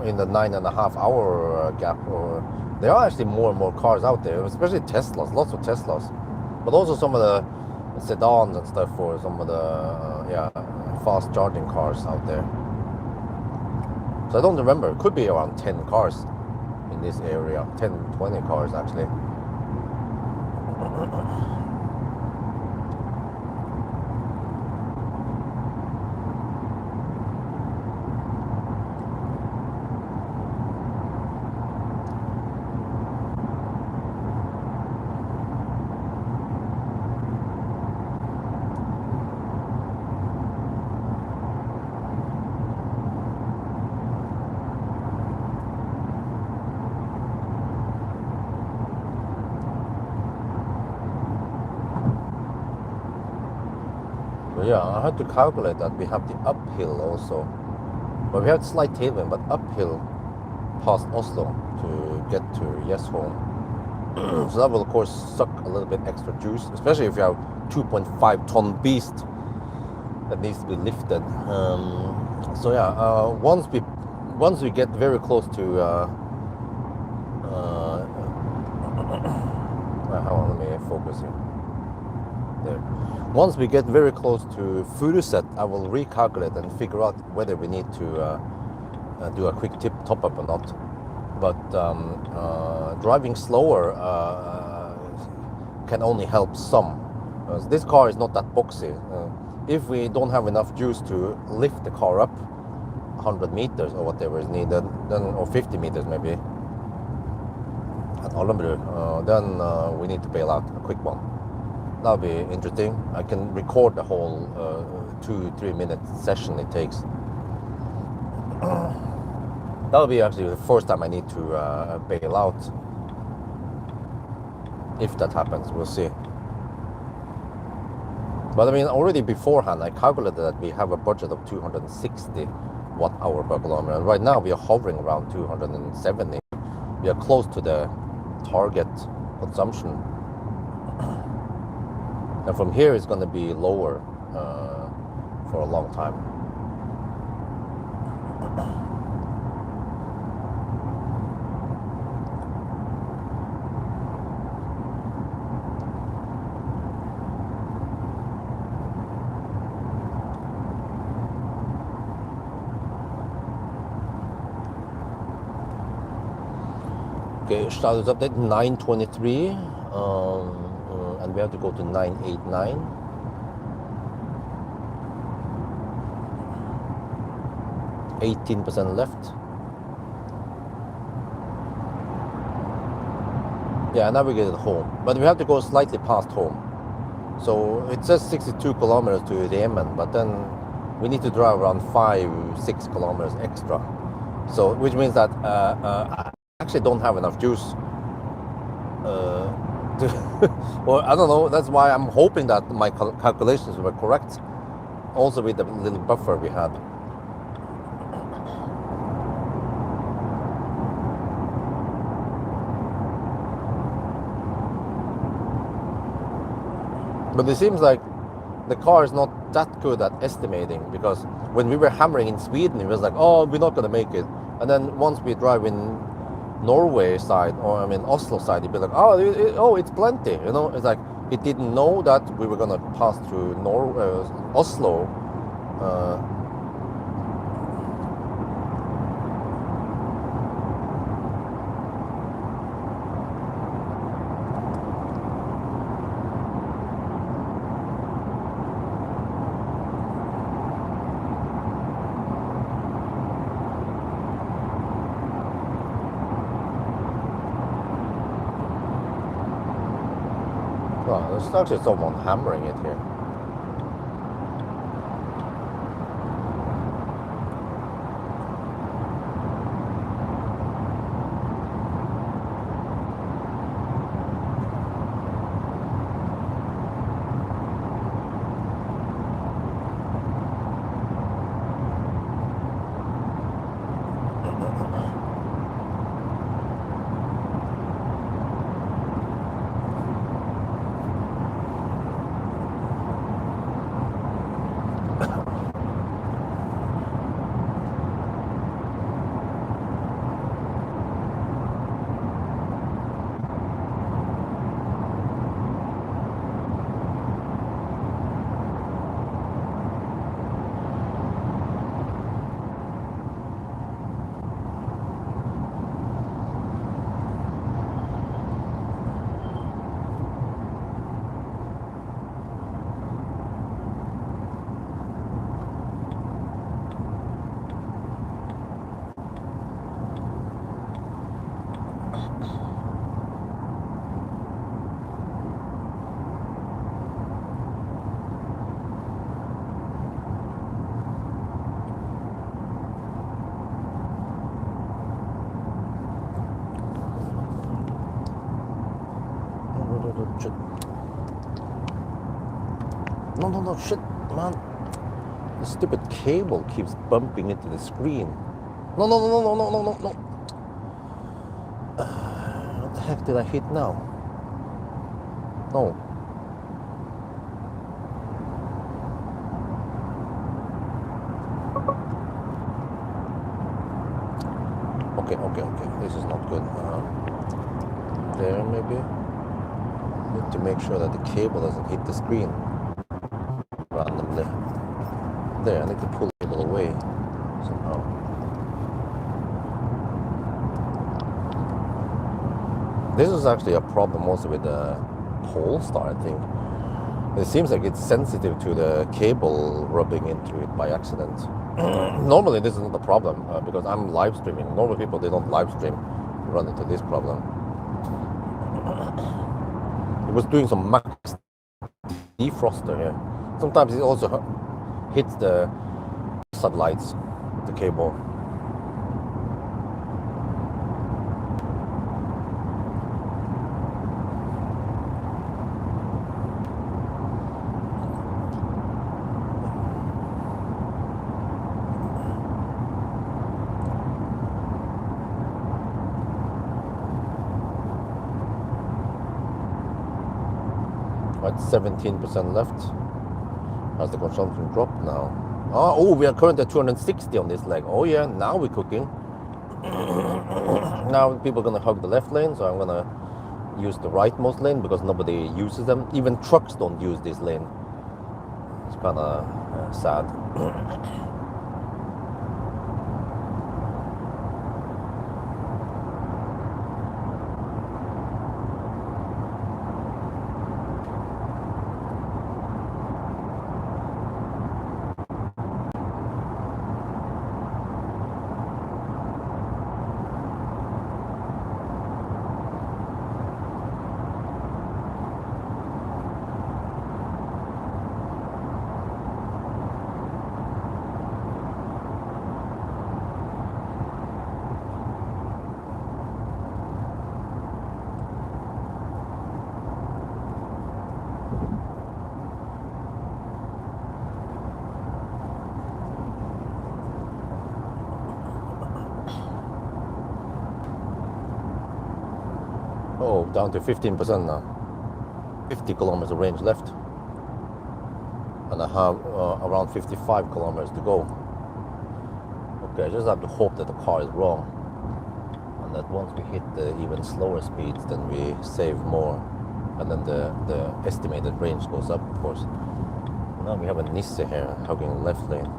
in the 9.5 hour gap? Or there are actually more and more cars out there, especially Teslas. Lots of Teslas, but also some of the sedans and stuff for some of the fast charging cars out there. So I don't remember. It could be around 10 cars in this area. 10, 20 cars actually. Yeah, I had to calculate that we have the uphill also, but we have slight tailwind, but uphill past Oslo to get to Jesholm. So that will of course suck a little bit extra juice, especially if you have 2.5 ton beast that needs to be lifted. So yeah, once we get very close to hold on, let me focus here. There. Once we get very close to Furuset, I will recalculate and figure out whether we need to do a quick top up or not. But driving slower can only help some. This car is not that boxy. If we don't have enough juice to lift the car up 100 meters or whatever is needed, then or 50 meters maybe, at Allenbru, then we need to bail out a quick one. That'll be interesting. I can record the whole 2-3 minute session it takes. That'll be actually the first time I need to bail out. If that happens, we'll see. But I mean, already beforehand, I calculated that we have a budget of 260 watt-hour per kilometer. And right now, we are hovering around 270. We are close to the target consumption. And from here, it's going to be lower for a long time. Okay, status update 9:23. And we have to go to 989. %, left. Yeah, now we get home, but we have to go slightly past home. So it says 62 kilometers to Remen, but then we need to drive around 5-6 kilometers extra. So which means that I actually don't have enough juice. Well, I don't know. That's why I'm hoping that my calculations were correct. Also with the little buffer we had. But it seems like the car is not that good at estimating, because when we were hammering in Sweden, it was like, oh, we're not going to make it. And then once we drive in Norway side, or I mean Oslo side, you'd be like, oh, it's plenty, you know. It's like it didn't know that we were gonna pass through Oslo. Well, there's actually someone hammering it here. Shit. No, shit, man. The stupid cable keeps bumping into the screen. No. What the heck did I hit now? No. Okay. This is not good. There, maybe. Need to make sure that the cable doesn't hit the screen randomly. There, I need to pull the cable away somehow. This is actually a problem also with the Polestar, I think. It seems like it's sensitive to the cable rubbing into it by accident. Normally this is not a problem because I'm live streaming. Normal people, they don't live stream, run into this problem. It was doing some max defroster here. Sometimes it also hits the satellites, the cable. At 17% left. Has the consumption dropped now? Oh, we are currently at 260 on this leg. Oh yeah, now we're cooking. Now people are gonna hug the left lane, so I'm gonna use the rightmost lane because nobody uses them. Even trucks don't use this lane. It's kind of sad. Oh, down to 15% now. 50 kilometers of range left. And I have around 55 kilometers to go. Okay, I just have to hope that the car is wrong. And that once we hit the even slower speeds, then we save more. And then the estimated range goes up, of course. Now we have a Nissan here, hugging the left lane.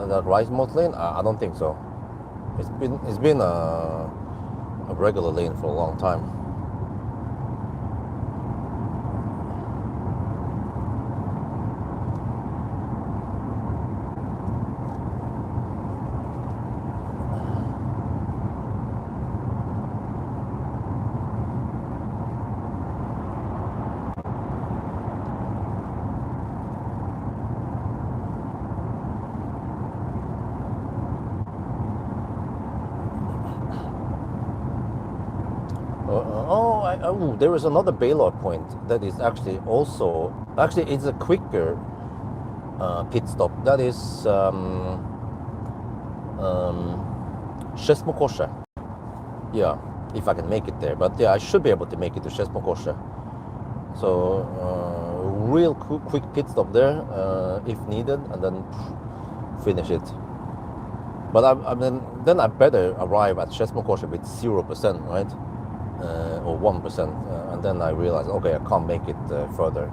That rightmost lane? I don't think so. It's been a regular lane for a long time. there is another bailout point that is actually also, actually it's a quicker pit stop. That is Sześmokoshe. Yeah, if I can make it there. But yeah, I should be able to make it to Sześmokoshe. So real quick pit stop there if needed, and then finish it. But then I better arrive at Sześmokoshe with 0%, right? Or 1%, and then I realize, okay, I can't make it further,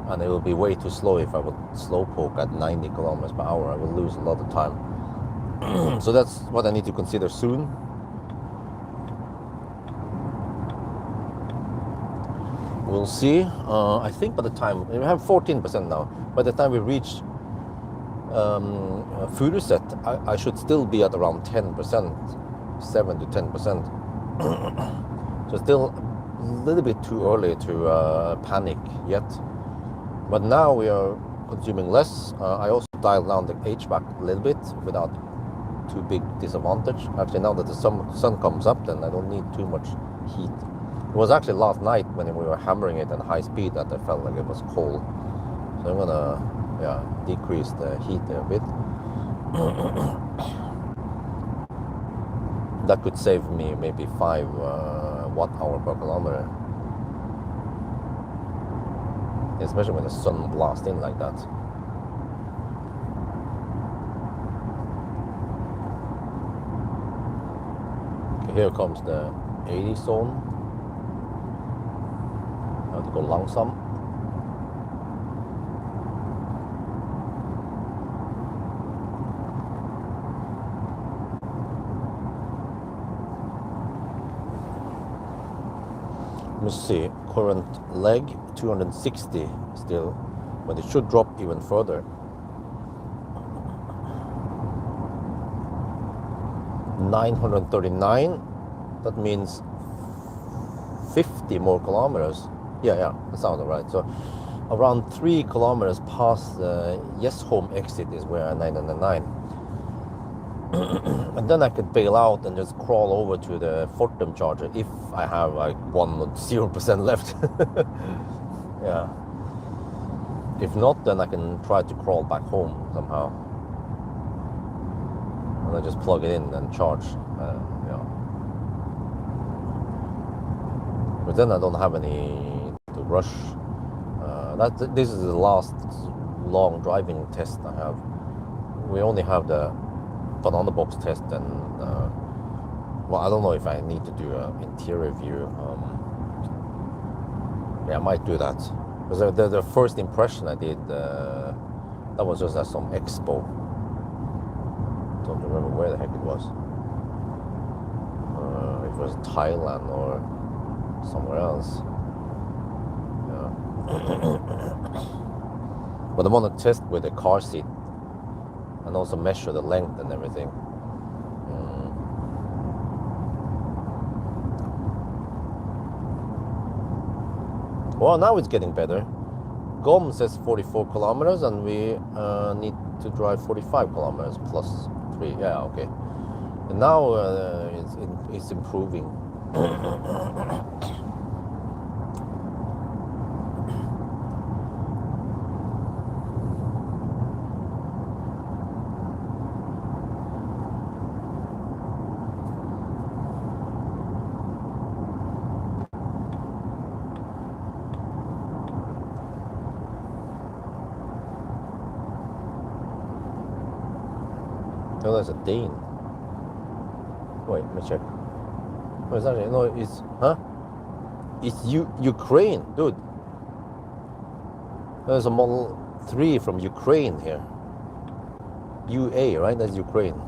and it will be way too slow if I would slowpoke at 90 kilometers per hour. I will lose a lot of time. So that's what I need to consider soon. We'll see. I think by the time we have 14% now, by the time we reach Furuset, I should still be at around 10%, 7 to 10%. So still a little bit too early to panic yet. But now we are consuming less. I also dialed down the HVAC a little bit without too big disadvantage. Actually, now that the sun comes up, then I don't need too much heat. It was actually last night when we were hammering it at high speed that I felt like it was cold. So I'm gonna decrease the heat a bit. That could save me maybe 5 watt-hour per kilometer. Especially when the sun blasts in like that. Okay, here comes the 80 zone. I have to go långsamt. Let me see, current leg 260 still, but it should drop even further. 939, that means 50 more kilometers. Yeah, that sounds right. So around 3 kilometers past the Home exit is where 999. And then I could bail out and just crawl over to the Fortum charger if I have like 1 or 0% left. Yeah. If not, then I can try to crawl back home somehow. And I just plug it in and charge. Yeah. But then I don't have any to rush. This is the last long driving test I have. We only have the banana box test, and well, I don't know if I need to do an interior view. Yeah, I might do that, because the first impression I did, that was just at some expo. Don't remember where the heck it was. It was Thailand or somewhere else. Yeah. But I want to test with the car seat and also measure the length and everything. Well, now it's getting better. GOM says 44 kilometers, and we need to drive 45 kilometers plus 3. Yeah, okay. And now it's improving. Oh, there's a Dane. Wait, let me check. Oh, is that it? No, it's, huh? It's Ukraine, dude. There's a Model 3 from Ukraine here. UA, right? That's Ukraine.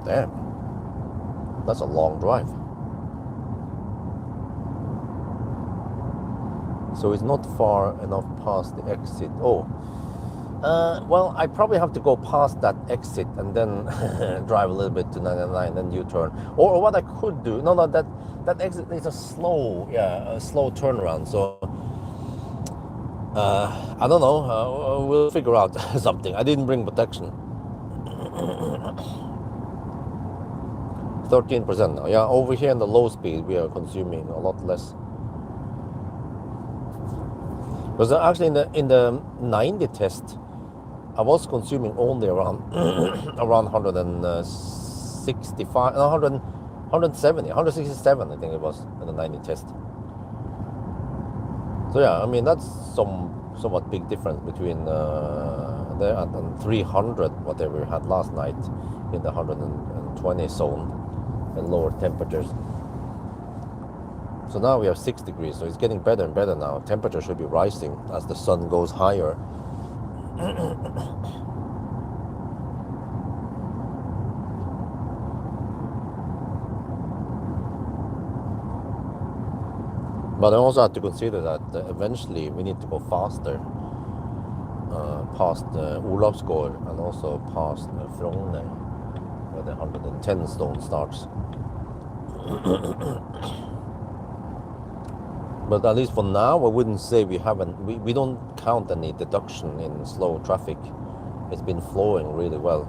Damn. That's a long drive. So it's not far enough past the exit. Oh. Well, I probably have to go past that exit and then drive a little bit to 99, then U-turn. Or what I could do, no, that exit is a slow turnaround. So I don't know. We'll figure out something. I didn't bring protection. 13% now. Yeah, over here in the low speed, we are consuming a lot less. Because actually in the 90 test, I was consuming only around around 165, no, 100, 170, 167, I think it was in the 90 test. So yeah, I mean that's somewhat big difference between there and 300, whatever we had last night, in the 120 zone and lower temperatures. So now we have 6 degrees, so it's getting better and better now. Temperature should be rising as the sun goes higher. But I also have to consider that eventually we need to go faster past Olavsgård and also past Frogner, where the 110 zone starts. But at least for now, I wouldn't say we don't count any deduction in slow traffic. It's been flowing really well.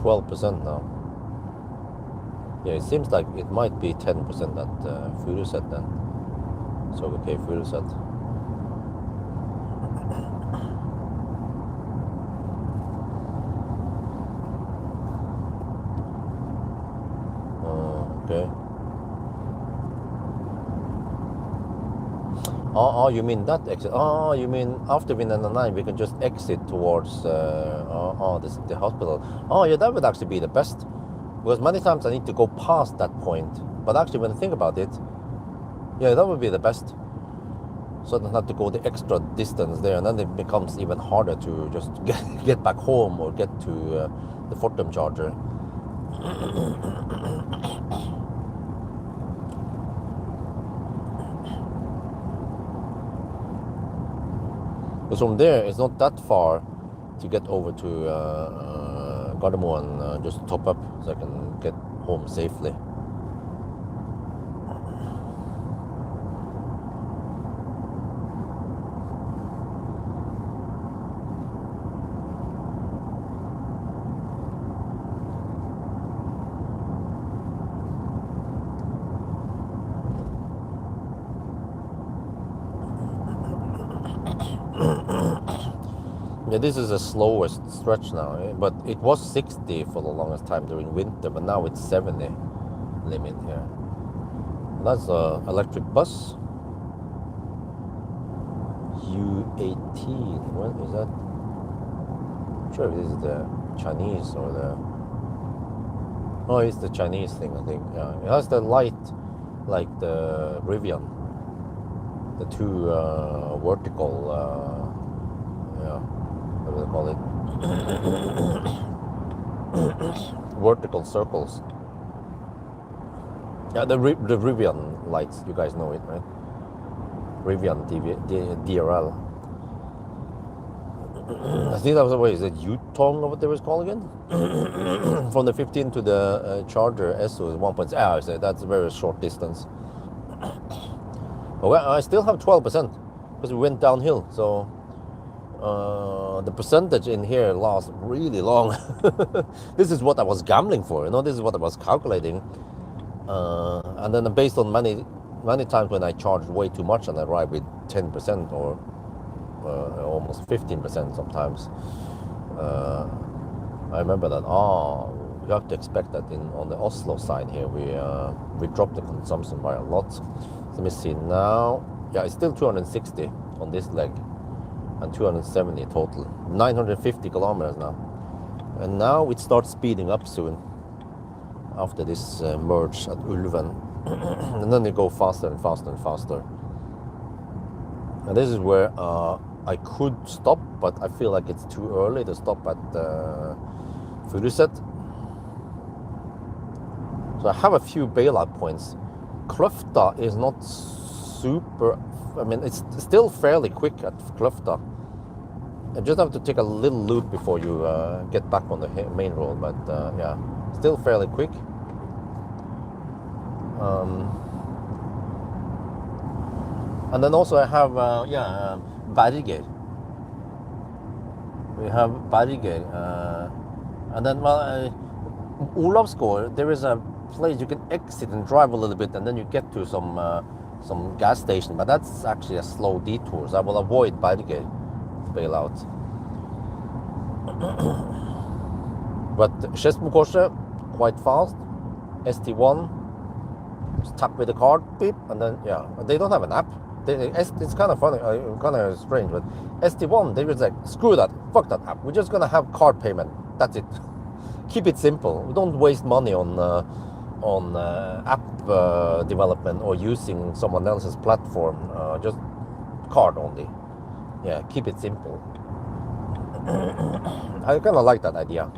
%12 now. Yeah, it seems like it might be 10% at Furuset then. So okay, Furuset. Okay. Oh, you mean that exit? Oh, you mean after Vinland 9 we can just exit towards the hospital? Oh yeah, that would actually be the best. Because many times I need to go past that point. But actually, when I think about it, yeah, that would be the best. So I don't have to go the extra distance there, and then it becomes even harder to just get back home or get to the Fortum charger. Because from there, it's not that far to get over to Gardermoen and just top up so I can get home safely. Yeah, this is the slowest stretch now, but it was 60 for the longest time during winter, but now it's 70 limit here. That's an electric bus. U18, what is that? I'm sure if this is the Chinese or the... Oh, it's the Chinese thing, I think. Yeah, it has the light like the Rivian. The two vertical, what do they call it? Vertical circles. Yeah, the Rivian lights, you guys know it, right? Rivian DRL. I think that was, what is it, Yutong or what they was called again? From the 15 to the Charger SO is 1.6. I say that's a very short distance. Well, I still have 12% because we went downhill, so the percentage in here lasts really long. This is what I was gambling for, you know. This is what I was calculating, and then based on many times when I charged way too much and I arrived with 10% or almost 15% sometimes. I remember that. You have to expect that on the Oslo side here we dropped the consumption by a lot. So let me see now. Yeah, it's still 260 on this leg and 270 total. 950 kilometers now. And now it starts speeding up soon after this merge at Ulven. And then they go faster and faster and faster. And this is where I could stop, but I feel like it's too early to stop at Furuset. So I have a few bailout points. Kløfta is not super, I mean, it's still fairly quick at Kløfta. I just have to take a little loop before you get back on the main road, but yeah, still fairly quick. And then also I have Berger. We have Berger, and then Olavsgård. There is a place you can exit and drive a little bit, and then you get to some gas station. But that's actually a slow detour, so I will avoid Berger bailout. But Skedsmokorset, quite fast. ST1, just tap with the card, beep, and then yeah, they don't have an app. It's kind of funny, kind of strange, but ST1, they just like, screw that, fuck that app. We're just gonna have card payment. That's it. Keep it simple. We don't waste money on app development or using someone else's platform. Just card only. Yeah, keep it simple. I kind of like that idea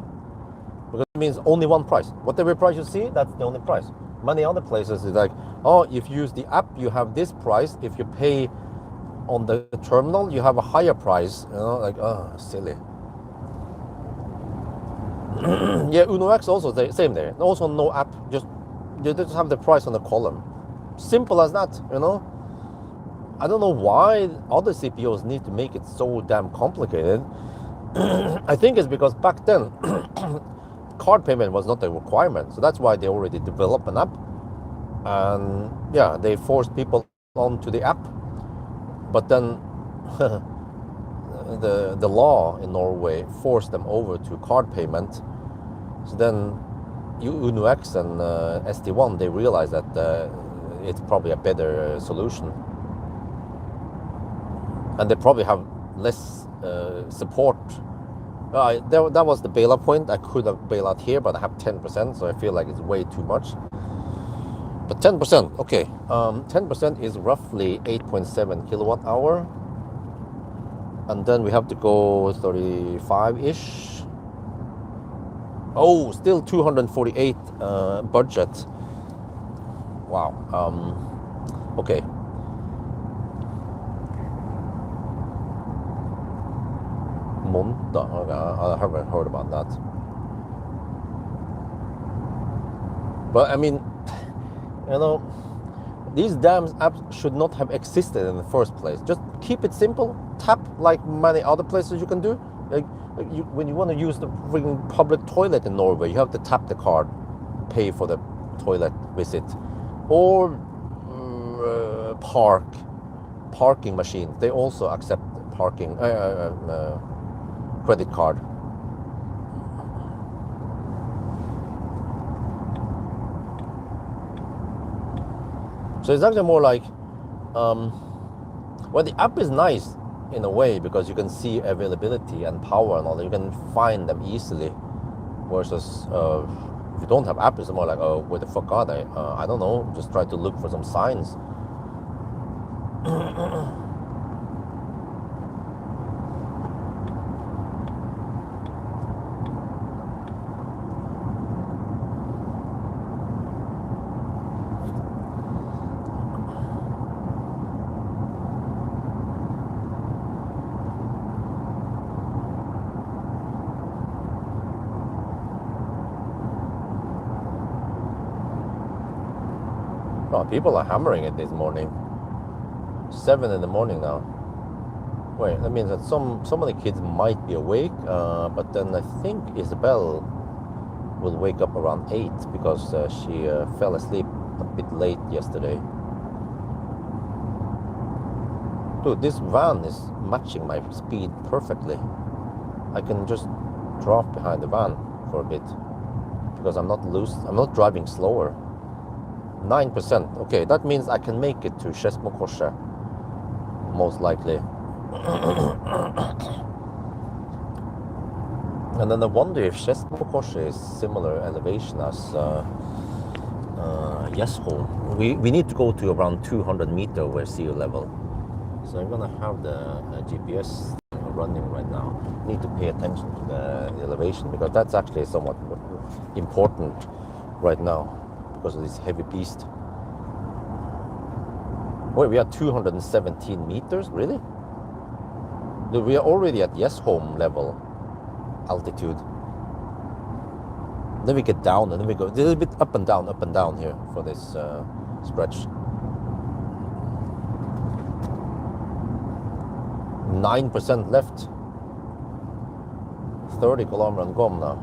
because it means only one price. Whatever price you see, that's the only price. Many other places is like, oh, if you use the app, you have this price. If you pay on the terminal, you have a higher price. You know, like, oh, silly. Yeah, Uno X also the same there. Also no app. You just have the price on the column. Simple as that. You know. I don't know why other CPOs need to make it so damn complicated. I think it's because back then card payment was not a requirement, so that's why they already developed an app, and yeah, they forced people onto the app. But then the law in Norway forced them over to card payment. So then Uno X and ST1, they realized that it's probably a better solution, and they probably have less support. That was the bailout point. I could have bailed out here, but I have 10%, so I feel like it's way too much. But 10%, okay. 10% is roughly 8.7 kilowatt hour. And then we have to go 35-ish. Oh, still 248 budget. Wow. Okay. Monta. Okay, I haven't heard about that. But I mean, you know, these damn apps should not have existed in the first place. Just keep it simple. Tap like many other places you can do. Like when you want to use the freaking public toilet in Norway, you have to tap the card, pay for the toilet visit, or parking machines. They also accept parking. Credit card. So it's actually more like, well, the app is nice in a way because you can see availability and power and all that. You can find them easily. Versus if you don't have app, it's more like, oh, where the fuck are they? I don't know. Just try to look for some signs. Oh, people are hammering it this morning. 7 in the morning now. Wait, that means that some of the kids might be awake, but then I think Isabel will wake up around 8 because she fell asleep a bit late yesterday. Dude, this van is matching my speed perfectly. I can just drop behind the van for a bit because I'm not driving slower. 9%. Okay, that means I can make it to Skedsmokorset, most likely. And then I wonder if Skedsmokorset is similar elevation as Gjesholm. We need to go to around 200 meters over sea level. So I'm gonna have the GPS running right now. Need to pay attention to the elevation because that's actually somewhat important right now. Because of this heavy beast. Wait, we are 217 meters? Really? We are already at yes home level altitude. Then we get down and then we go a little bit up and down here for this stretch. 9% left. 30 kilometers and gone now.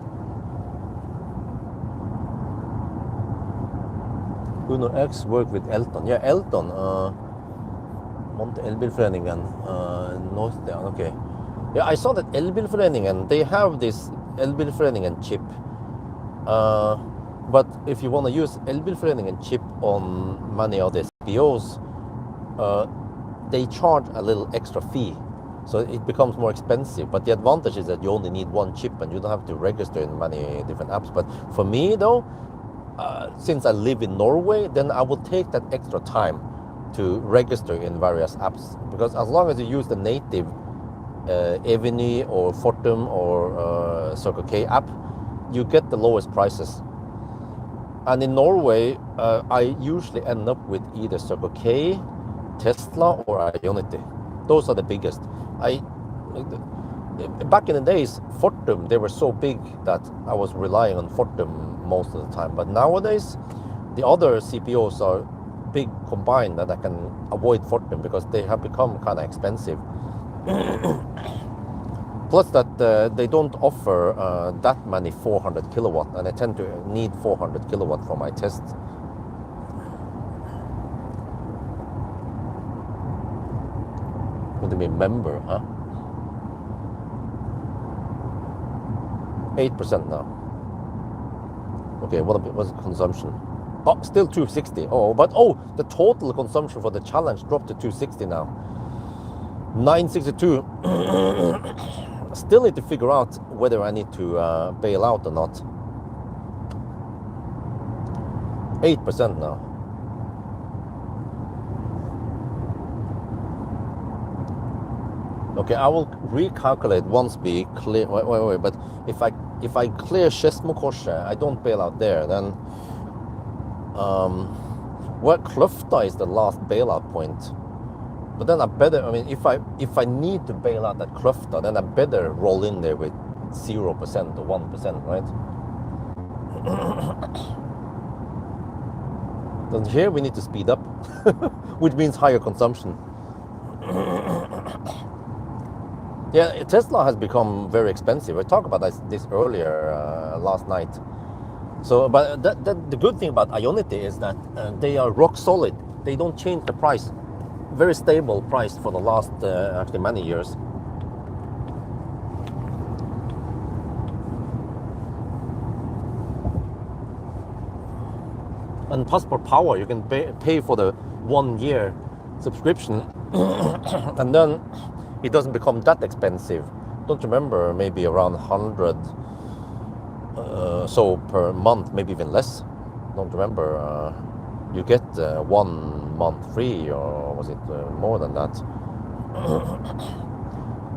Uno X work with Elton. Yeah, Elton. Monte Elbilforeningen. North there. Okay. Yeah, I saw that Elbilforeningen. They have this Elbilforeningen chip. But if you want to use Elbilforeningen chip on many of the CPOs, they charge a little extra fee. So it becomes more expensive, but the advantage is that you only need one chip and you don't have to register in many different apps. But for me though, since I live in Norway, then I will take that extra time to register in various apps, because as long as you use the native Eveny or Fortum or Circle K app, you get the lowest prices. And in Norway, I usually end up with either Circle K, Tesla or Ionity. Those are the biggest. Back in the days, Fortum, they were so big that I was relying on Fortum most of the time. But nowadays, the other CPOs are big combined that I can avoid Fortum because they have become kind of expensive. Plus that they don't offer that many 400 kilowatt, and I tend to need 400 kilowatt for my test. What do you mean member, huh? 8% now. Okay, what's the consumption? Oh, still 260. Oh, but the total consumption for the challenge dropped to 260 now. 962. Still need to figure out whether I need to bail out or not. 8% now. Okay, I will recalculate once we clear. Wait. But if I clear Skedsmokorset, I don't bail out there. Then, Kløfta is the last bailout point. But then I better. I mean, if I need to bail out at Kløfta, then I better roll in there with 0% or 1%, right? Then here we need to speed up, which means higher consumption. Yeah, Tesla has become very expensive. I talked about this earlier last night. So, but the good thing about Ionity is that they are rock solid. They don't change the price. Very stable price for the last actually many years. And Passport Power, you can pay for the 1 year subscription, and then it doesn't become that expensive. Don't remember, maybe around 100 so per month, maybe even less. Don't remember. You get 1 month free, or was it more than that?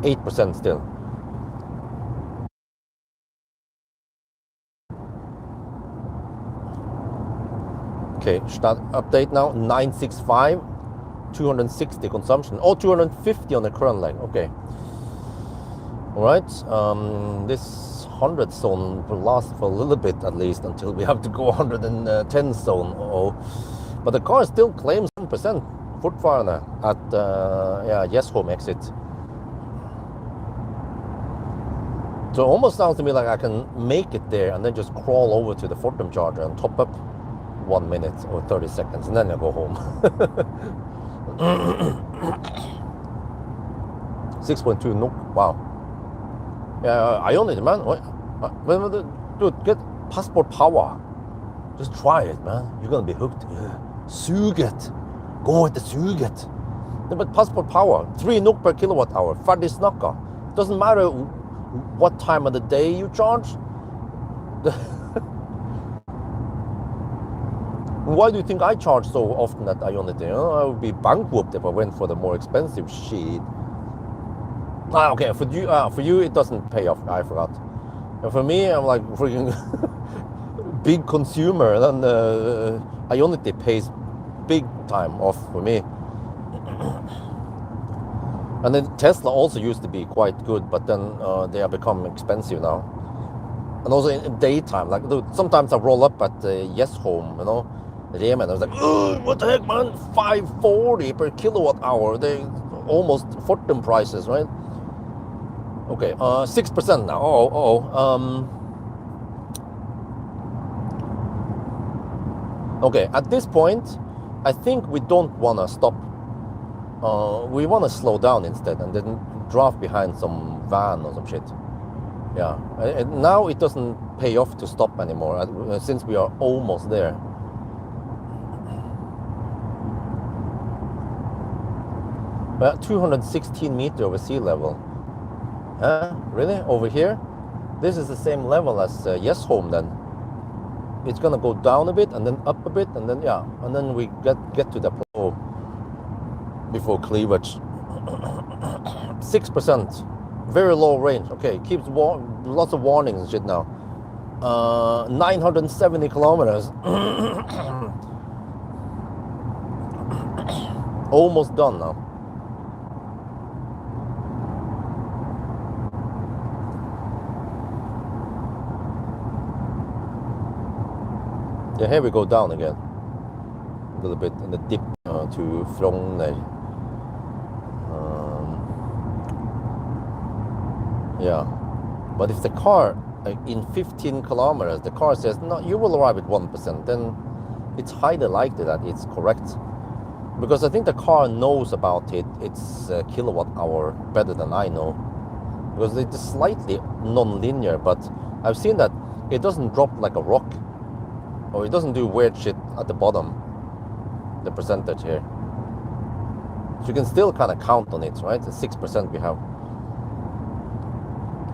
8% still. Okay, start update now. 965. 260 consumption. Oh, 250 on the current leg. Okay. All right. This 100 zone will last for a little bit at least until we have to go 110 zone. But the car still claims 1% fortfarande at yes home exit. So it almost sounds to me like I can make it there and then just crawl over to the Fortum charger and top up 1 minute or 30 seconds, and then I go home. 6.2 NOK. Wow. Yeah, I only man. Dude, get Passport Power. Just try it, man. You're gonna be hooked. Suget. Gå etter suget. But Passport Power, 3 NOK per kilowatt hour. Ferdig snakka. Doesn't matter what time of the day you charge. Why do you think I charge so often at Ionity? I would be bankrupt if I went for the more expensive shit. Okay, for you it doesn't pay off. I forgot. And for me, I'm like freaking big consumer. Then Ionity pays big time off for me. And then Tesla also used to be quite good, but then they have become expensive now. And also in daytime, like sometimes I roll up at Yes Home, you know, Yemen. I was like, oh, what the heck, man? 540 per kilowatt hour. They almost Fortune prices, right? Okay, 6% now. Okay, at this point, I think we don't want to stop. We want to slow down instead and then drive behind some van or some shit. Yeah, and now it doesn't pay off to stop anymore since we are almost there. Well, 216 meters over sea level. Huh? Really? Over here? This is the same level as Yes Home then. It's gonna go down a bit and then up a bit and then yeah, and then we get to the plateau before cleavage. 6%, very low range. Okay, keeps lots of warnings and shit now. 970 kilometers. Almost done now. Yeah, here we go down again. A little bit in the dip to Frogner. Yeah, but if the car in 15 kilometers, the car says no, you will arrive at 1%, then it's highly likely that it's correct. Because I think the car knows about its kilowatt hour better than I know. Because it's slightly non-linear, but I've seen that it doesn't drop like a rock. Or it doesn't do weird shit at the bottom, the percentage here. So you can still kind of count on it, right? The 6% we have.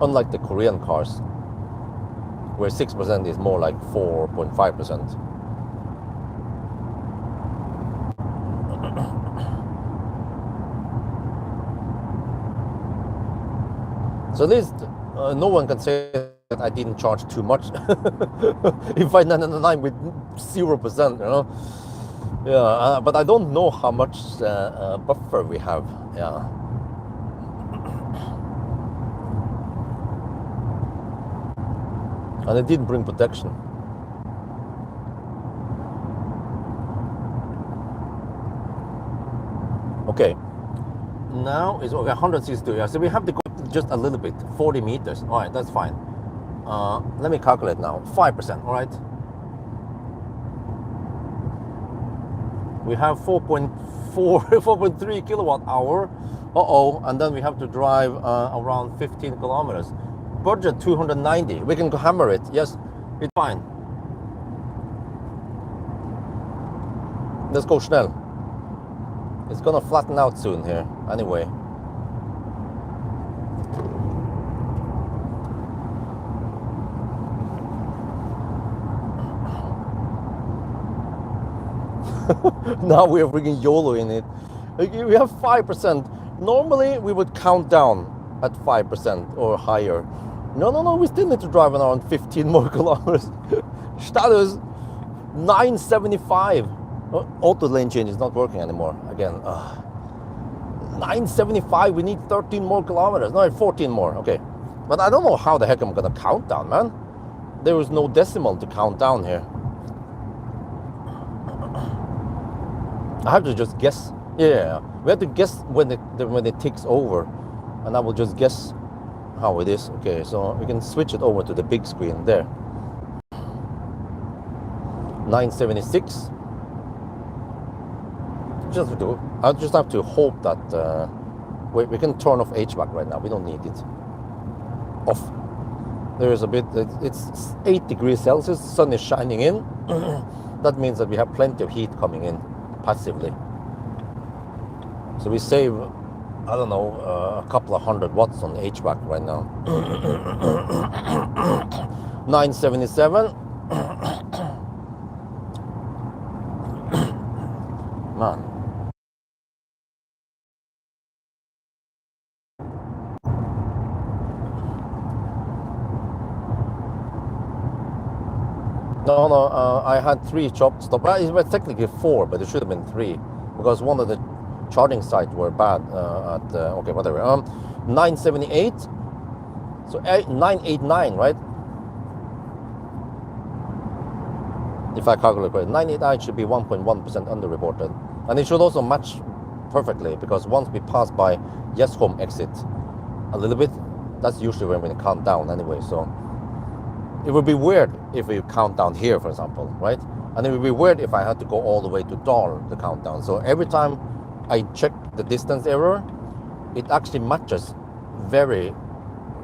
Unlike the Korean cars, where 6% is more like 4.5%. So at least no one can say that I didn't charge too much. If I 999 with 0%, you know. Yeah, but I don't know how much buffer we have. Yeah. And it didn't bring protection. Okay. Now it's okay, 162. Yeah, so we have to go just a little bit, 40 meters. All right, that's fine. Let me calculate now. 5%. All right. We have 4.3 kilowatt hour. And then we have to drive around 15 kilometers. Budget 290. We can hammer it. Yes, it's fine. Let's go schnell. It's gonna flatten out soon here. Anyway. Now we are bringing YOLO in it. We have 5%. Normally we would count down at 5% or higher. No, we still need to drive around 15 more kilometers. Status 975. Auto lane change is not working anymore. Again, 975, we need 13 more kilometers. No, 14 more, okay. But I don't know how the heck I'm gonna count down, man. There is no decimal to count down here. I have to just guess. Yeah, we have to guess when it ticks over. And I will just guess how it is. Okay, so we can switch it over to the big screen there. 976. I just have to hope that we can turn off HVAC right now. We don't need it. Off. There is a bit. It's 8 degrees Celsius. Sun is shining in. That means that we have plenty of heat coming in passively. So we save, I don't know, a couple of 100 watts on HVAC right now. 977. Man. No, I had 3 chop stop. It was technically 4, but it should have been 3 because one of the charging site were bad at, okay, whatever. 978, so 989, right? If I calculate correctly, 989 should be 1.1% underreported. And it should also match perfectly, because once we pass by yes home exit a little bit, that's usually when we count down anyway. So it would be weird if we count down here, for example, right? And it would be weird if I had to go all the way to Dal to count down. So every time I check the distance error, it actually matches very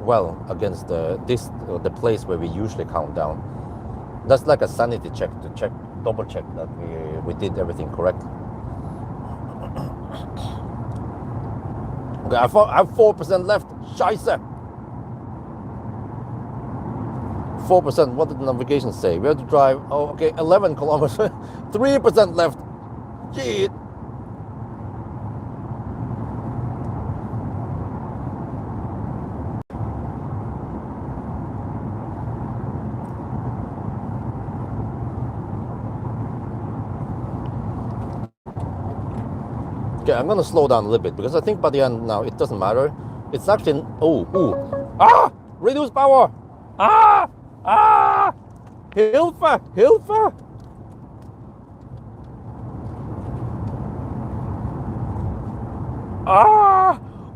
well against the place where we usually count down. That's like a sanity check to double check that we did everything correct. Okay, I have 4% left. Scheiße. 4%, what did the navigation say? We have to drive, oh, okay, 11 kilometers. 3% left. Shit. Okay, I'm gonna slow down a little bit because I think by the end now it doesn't matter. It's actually, reduce power. Hilfe, Hilfe.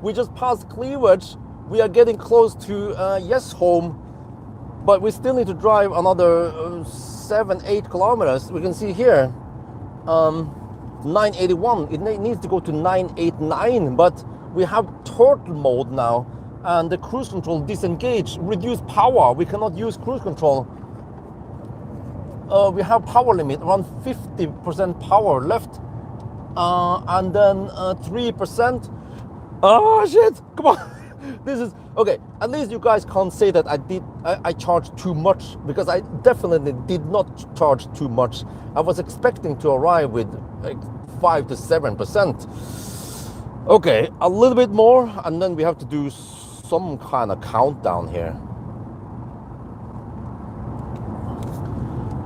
We just passed cleavage. We are getting close to yes home, but we still need to drive another 7-8 kilometers. We can see here 981. It needs to go to 989, but we have turtle mode now, and the cruise control disengaged. Reduce power. We cannot use cruise control. We have power limit, around 50% power left, and then 3%. Oh shit! Come on. This is okay. At least you guys can't say that I charged too much, because I definitely did not charge too much. I was expecting to arrive with like 5 to 7%. Okay, a little bit more, and then we have to do some kind of countdown here.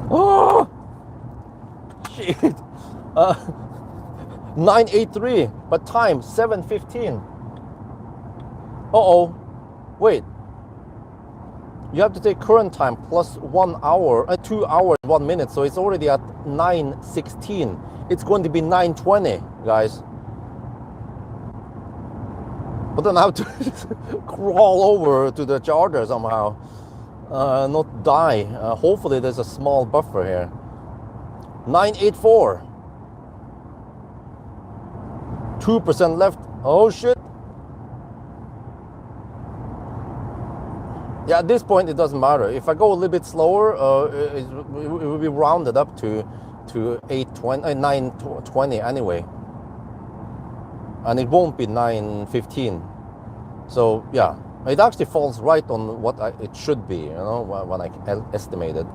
Oh shit! 983, but time 7:15. Wait. You have to take current time plus 1 hour, 2 hours, 1 minute. So it's already at 9:16. It's going to be 9:20, guys. But then I have to crawl over to the charger somehow, not die. Hopefully there's a small buffer here. 984. 2% left. Oh shit. Yeah, at this point it doesn't matter. If I go a little bit slower, it will be rounded up to 920 anyway, and it won't be 915. So yeah, it actually falls right on what it should be, you know, when I estimated.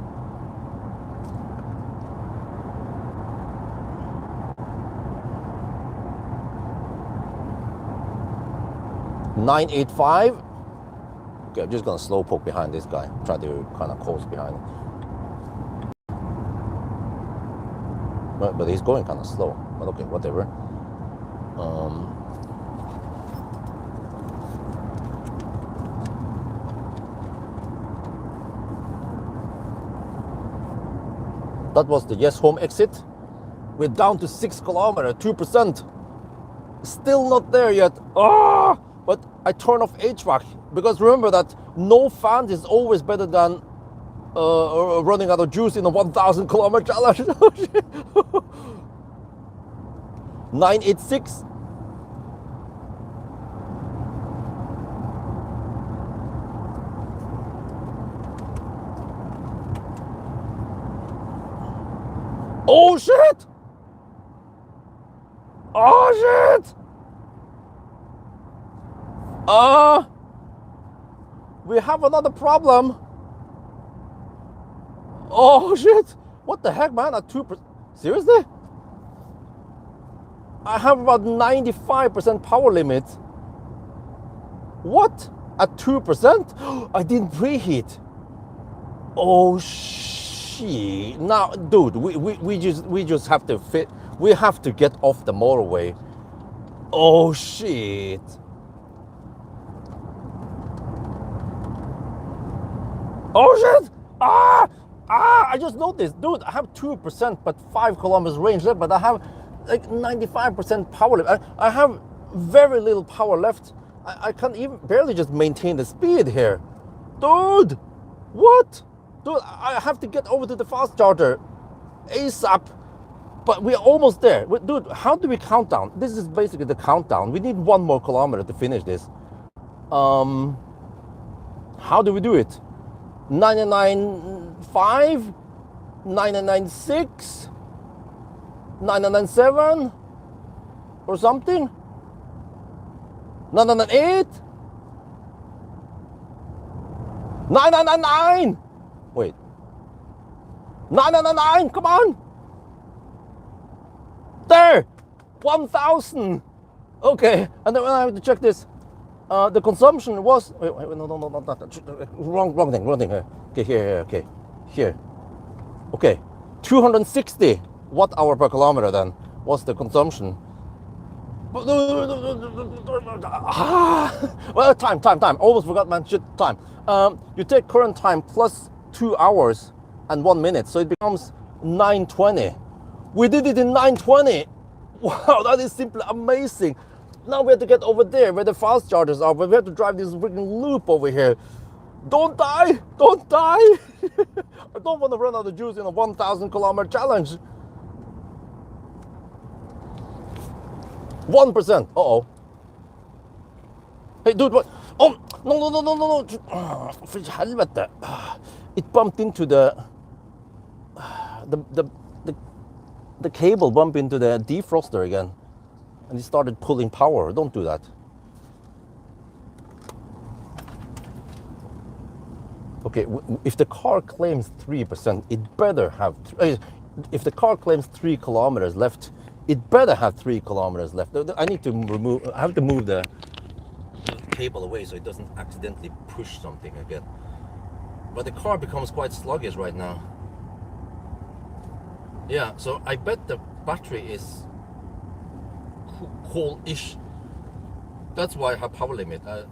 $985. Okay, I'm just gonna slow poke behind this guy. Try to kind of coast behind. But he's going kind of slow. But okay, whatever. That was the yes home exit. We're down to 6 kilometers, 2%. Still not there yet. But I turn off HVAC, because remember that no fans is always better than running out of juice in a 1,000 kilometer challenge. 986. Oh shit! Oh shit! We have another problem. Oh shit! What the heck, man? At 2%? Seriously? I have about 95% power limit. What? At 2%? I didn't preheat. Oh shit! Now, dude, we just have to fit. We have to get off the motorway. Oh shit. Oh shit! I just noticed, dude. I have 2%, but 5 kilometers range left. But I have like 95% power left. I have very little power left. I can't even barely just maintain the speed here, dude. What, dude? I have to get over to the fast charger ASAP. But we're almost there, dude. How do we count down? This is basically the countdown. We need 1 more kilometer to finish this. How do we do it? 995, 996, 997, or something? 998, 999. Wait, 999. Come on. There, 1,000. Okay, and then I have to check this. The consumption was wait, no, not that. Wrong thing. Okay, here. Here. Okay, 260 watt hour per kilometer. Then was the consumption. Well, time. Almost forgot, man. Shit, time. You take current time plus 2 hours and 1 minute, so it becomes 920. We did it in 920. Wow, that is simply amazing. Now we have to get over there where the fast chargers are, but we have to drive this freaking loop over here. Don't die! Don't die! I don't want to run out of juice in a 1,000 kilometer challenge. 1%. Uh-oh. Hey, dude, what? Oh, no. For helvete. It bumped into the cable bumped into the defroster again. And it started pulling power. Don't do that. Okay, if the car claims 3%, it better have... If the car claims 3 kilometers left, it better have 3 kilometers left. I need to I have to move the cable away so it doesn't accidentally push something again. But the car becomes quite sluggish right now. Yeah, so I bet the battery is cool-ish. That's why I have power limit. I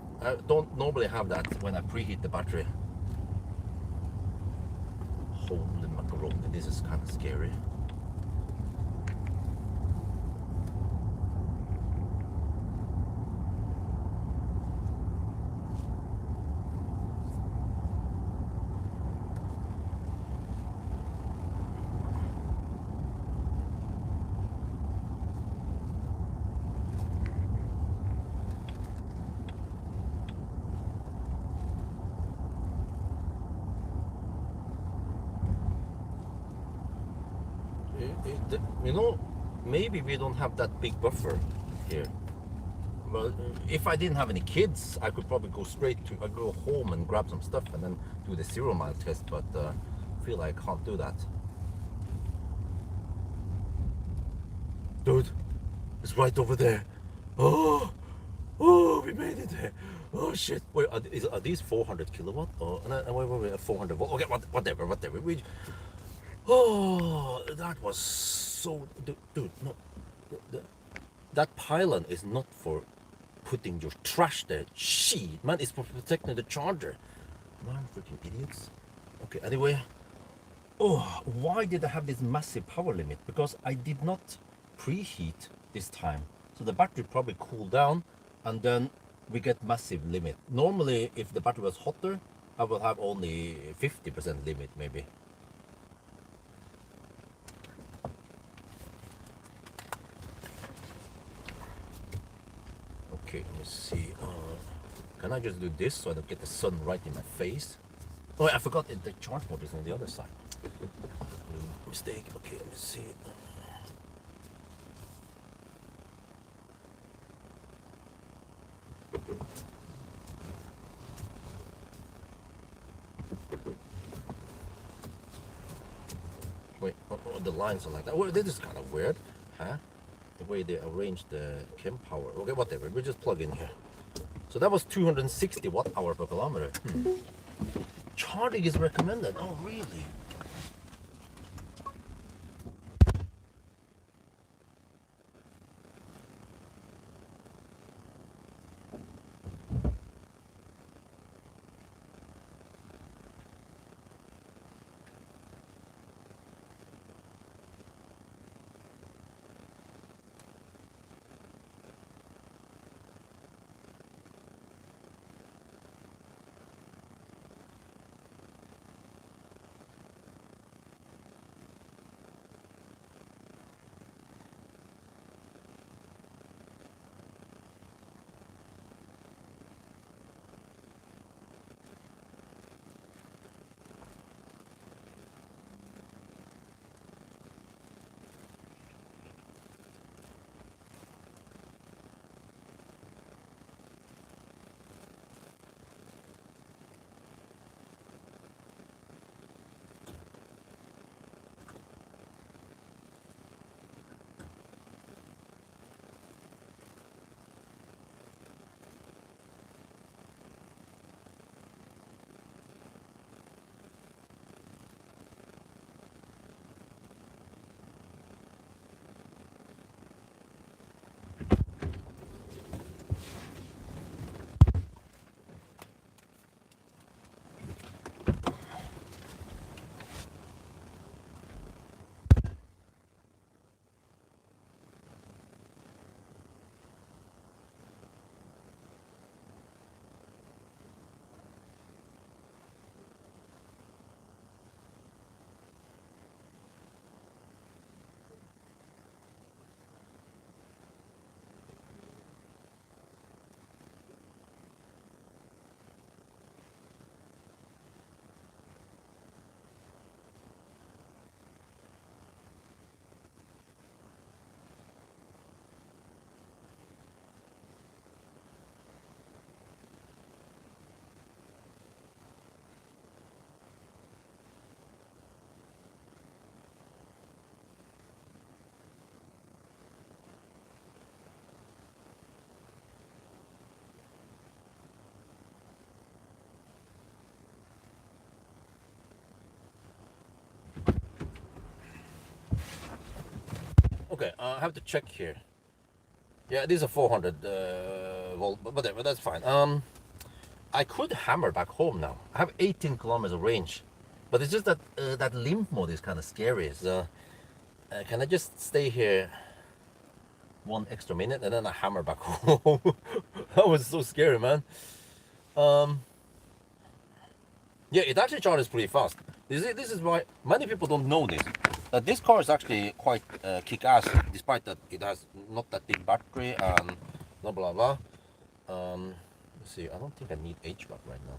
don't normally have that when I preheat the battery. Holy macaroni, this is kind of scary. You know, maybe we don't have that big buffer here. Well, if I didn't have any kids, I could probably go go home and grab some stuff and then do the 0 mile test, but I feel like I can't do that. Dude, it's right over there. Oh, we made it there. Oh shit. Wait, are these 400 kilowatt? Oh, wait, 400 volt. Okay, whatever. Oh, that was so... Dude, no. That pylon is not for putting your trash there. Shit, man, it's for protecting the charger. Man, freaking idiots. Okay, anyway. Oh, why did I have this massive power limit? Because I did not preheat this time. So the battery probably cooled down and then we get massive limit. Normally, if the battery was hotter, I will have only 50% limit maybe. Okay, let me see. Can I just do this so I don't get the sun right in my face? Oh, I forgot the charge port is on the other side. Mistake. Okay, let me see. Wait, the lines are like that. Well, this is kind of weird, huh? The way they arranged the chem power. Okay, whatever. We just plug in here. So that was 260 watt hour per kilometer. Charging is recommended. Oh, really? Okay, I have to check here. Yeah, these are 400 volt, but whatever, that's fine. I could hammer back home now. I have 18 kilometers of range, but it's just that that limp mode is kind of scary. So can I just stay here one extra minute and then I hammer back home? That was so scary, man. Yeah, it actually charges pretty fast. This is why many people don't know this. That this car is actually quite kick-ass, despite that it has not that big battery and blah blah blah. Let's see, I don't think I need HVAC right now.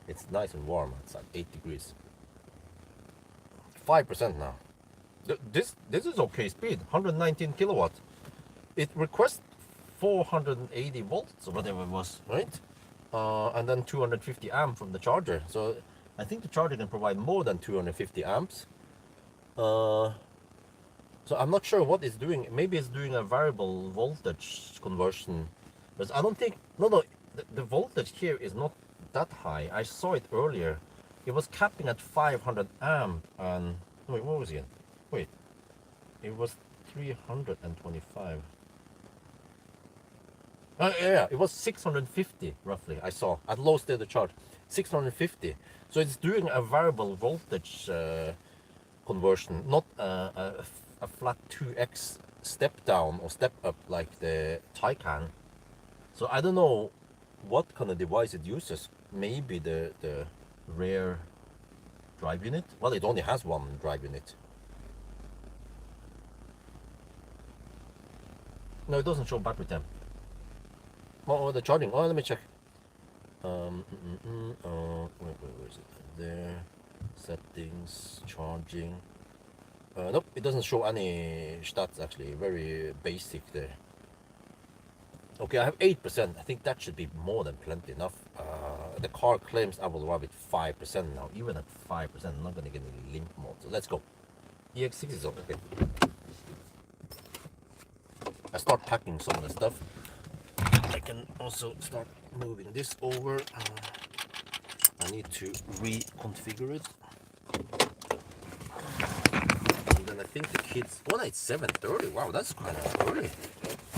It's nice and warm. It's like 8 degrees. 5% now. This is okay speed. 119 kilowatts. It requests 480 volts or whatever it was, right? And then 250 amp from the charger. So I think the charger can provide more than 250 amps. So I'm not sure what it's doing. Maybe it's doing a variable voltage conversion. But I don't think, no, the voltage here is not that high. I saw it earlier. It was capping at 500 amp and, wait, what was it? Wait, it was 325. Yeah, it was 650 roughly. I saw at low state of charge, 650. So it's doing a variable voltage conversion, not a flat 2x step down or step up like the Taycan. So I don't know what kind of device it uses. Maybe the rear drive unit. Well, it only has one drive unit. No, it doesn't show battery temp. Oh, the charging. Oh, let me check. Where is it? There. Settings, charging. Nope, it doesn't show any stats actually. Very basic there. Okay, I have 8%. I think that should be more than plenty enough. The car claims I will arrive at 5% now. Even at 5%, I'm not going to get any limp mode. So let's go. EX6 is okay. I start packing some of the stuff. I can also start moving this over. I need to reconfigure it. And then I think the kids, well, it's 7:30. Wow, that's kind of early.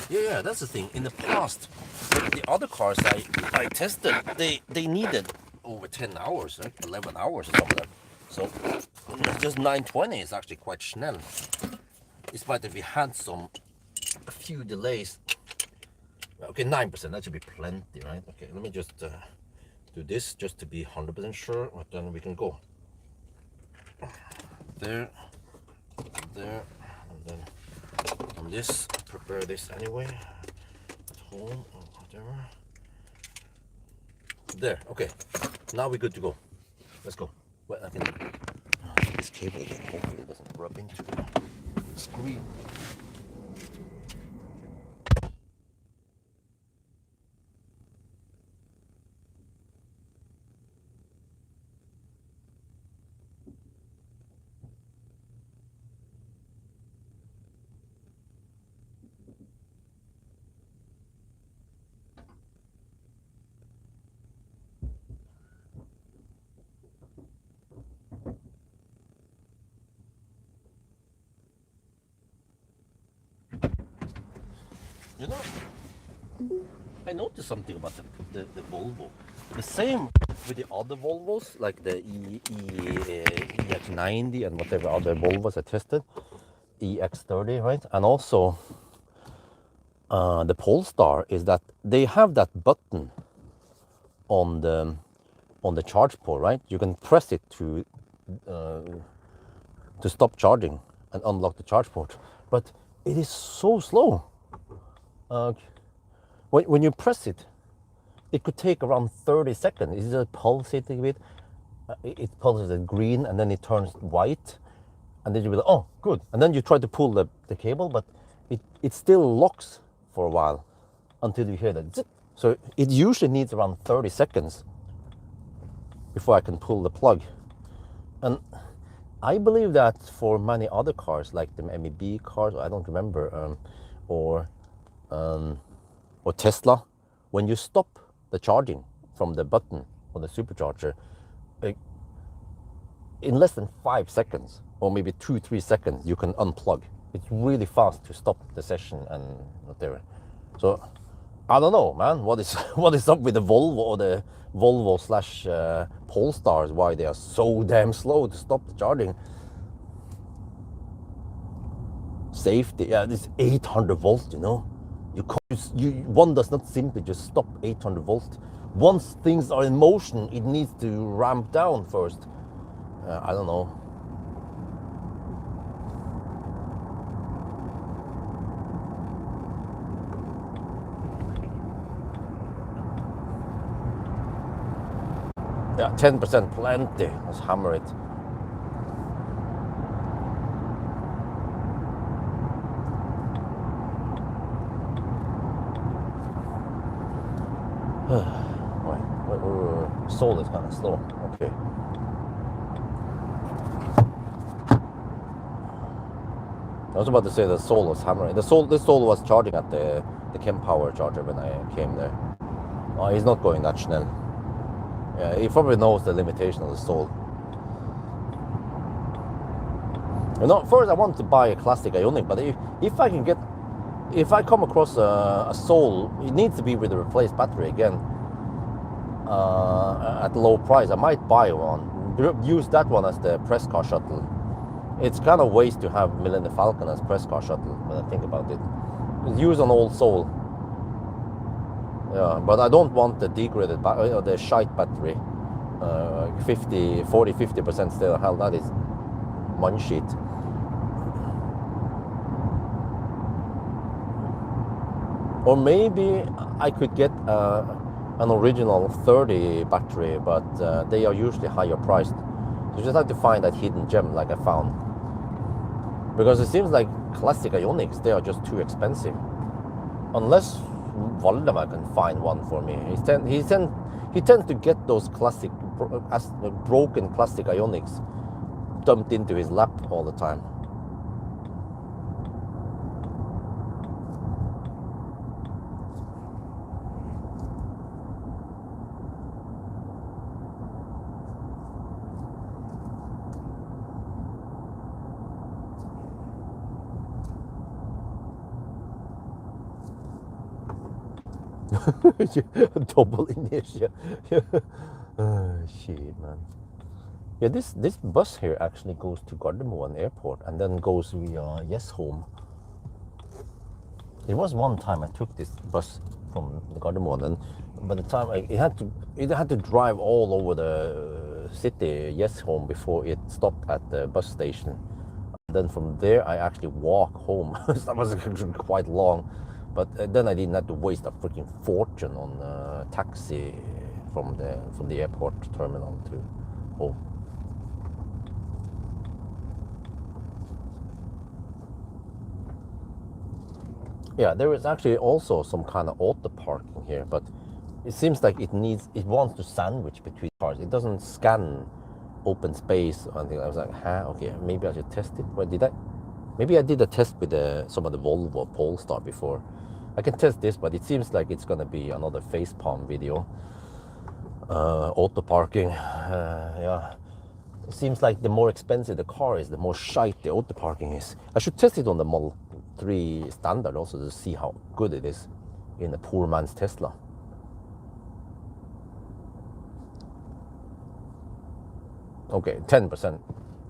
Yeah, that's the thing. In the past, the other cars I tested, they needed over 10 hours, right? 11 hours or something. So just 920 is actually quite snel. Despite that we had a few delays. Okay, 9%, that should be plenty, right? Okay, let me just do this just to be 100% sure, but then we can go. There, and then on this, prepare this anyway, at home or whatever. There, okay, now we're good to go. Let's go. Well, I can, this cable again, hopefully it doesn't rub into the screen. You know, I noticed something about the Volvo. The same with the other Volvos, like the EX90 and whatever other Volvos I tested, EX30, right? And also the Polestar is that they have that button on the charge port, right? You can press it to stop charging and unlock the charge port, but it is so slow. When you press it, it could take around 30 seconds. It's just pulsating a bit. It pulses at green and then it turns white. And then you'll be like, oh, good. And then you try to pull the cable, but it still locks for a while until you hear that zip. So it usually needs around 30 seconds before I can pull the plug. And I believe that for many other cars, like the MEB cars, I don't remember, or Tesla, when you stop the charging from the button on the supercharger, in less than 5 seconds, or maybe 2-3 seconds, you can unplug. It's really fast to stop the session and whatever. So I don't know, man. What is what is up with the Volvo or the Volvo slash Polestars? Why they are so damn slow to stop the charging? Safety, yeah, this 800 volts. You know, one does not simply just stop 800 volts. Once things are in motion, it needs to ramp down first. I don't know. Yeah, 10% plenty. Let's hammer it. Wait, soul is kind of slow. Okay. I was about to say the soul was hammering. This soul was charging at the Chem Power charger when I came there. Oh, he's not going that schnell. Yeah, he probably knows the limitation of the soul. You know, first I want to buy a classic Ioniq, but if I come across a soul, it needs to be with a replaced battery again at a low price. I might buy one. Use that one as the press car shuttle. It's kind of waste to have Millennium Falcon as press car shuttle when I think about it. Use an old soul. Yeah, but I don't want the degraded, the shite battery. 50% still. Hell, that is man shit. Or maybe I could get an original 30 battery, but they are usually higher priced. You just have to find that hidden gem like I found. Because it seems like classic Ioniqs, they are just too expensive. Unless Valdemar can find one for me. He tends to get those classic, broken classic Ioniqs dumped into his lap all the time. Double inertia. Shit, man. Yeah, this bus here actually goes to Gardermoen Airport and then goes via Yes Home. There was one time I took this bus from the Gardermoen, and by the time it had to drive all over the city Yes Home before it stopped at the bus station. And then from there I actually walk home. So that was quite long. But then I didn't have to waste a freaking fortune on taxi from the airport terminal to home. Yeah, there is actually also some kind of auto parking here, but it seems like it wants to sandwich between cars. It doesn't scan open space or anything. I was like, okay, maybe I should test it. But maybe I did a test with some of the Volvo Polestar before. I can test this, but it seems like it's gonna be another facepalm video. Auto parking, yeah. It seems like the more expensive the car is, the more shite the auto parking is. I should test it on the Model 3 standard also to see how good it is in a poor man's Tesla. Okay, 10%.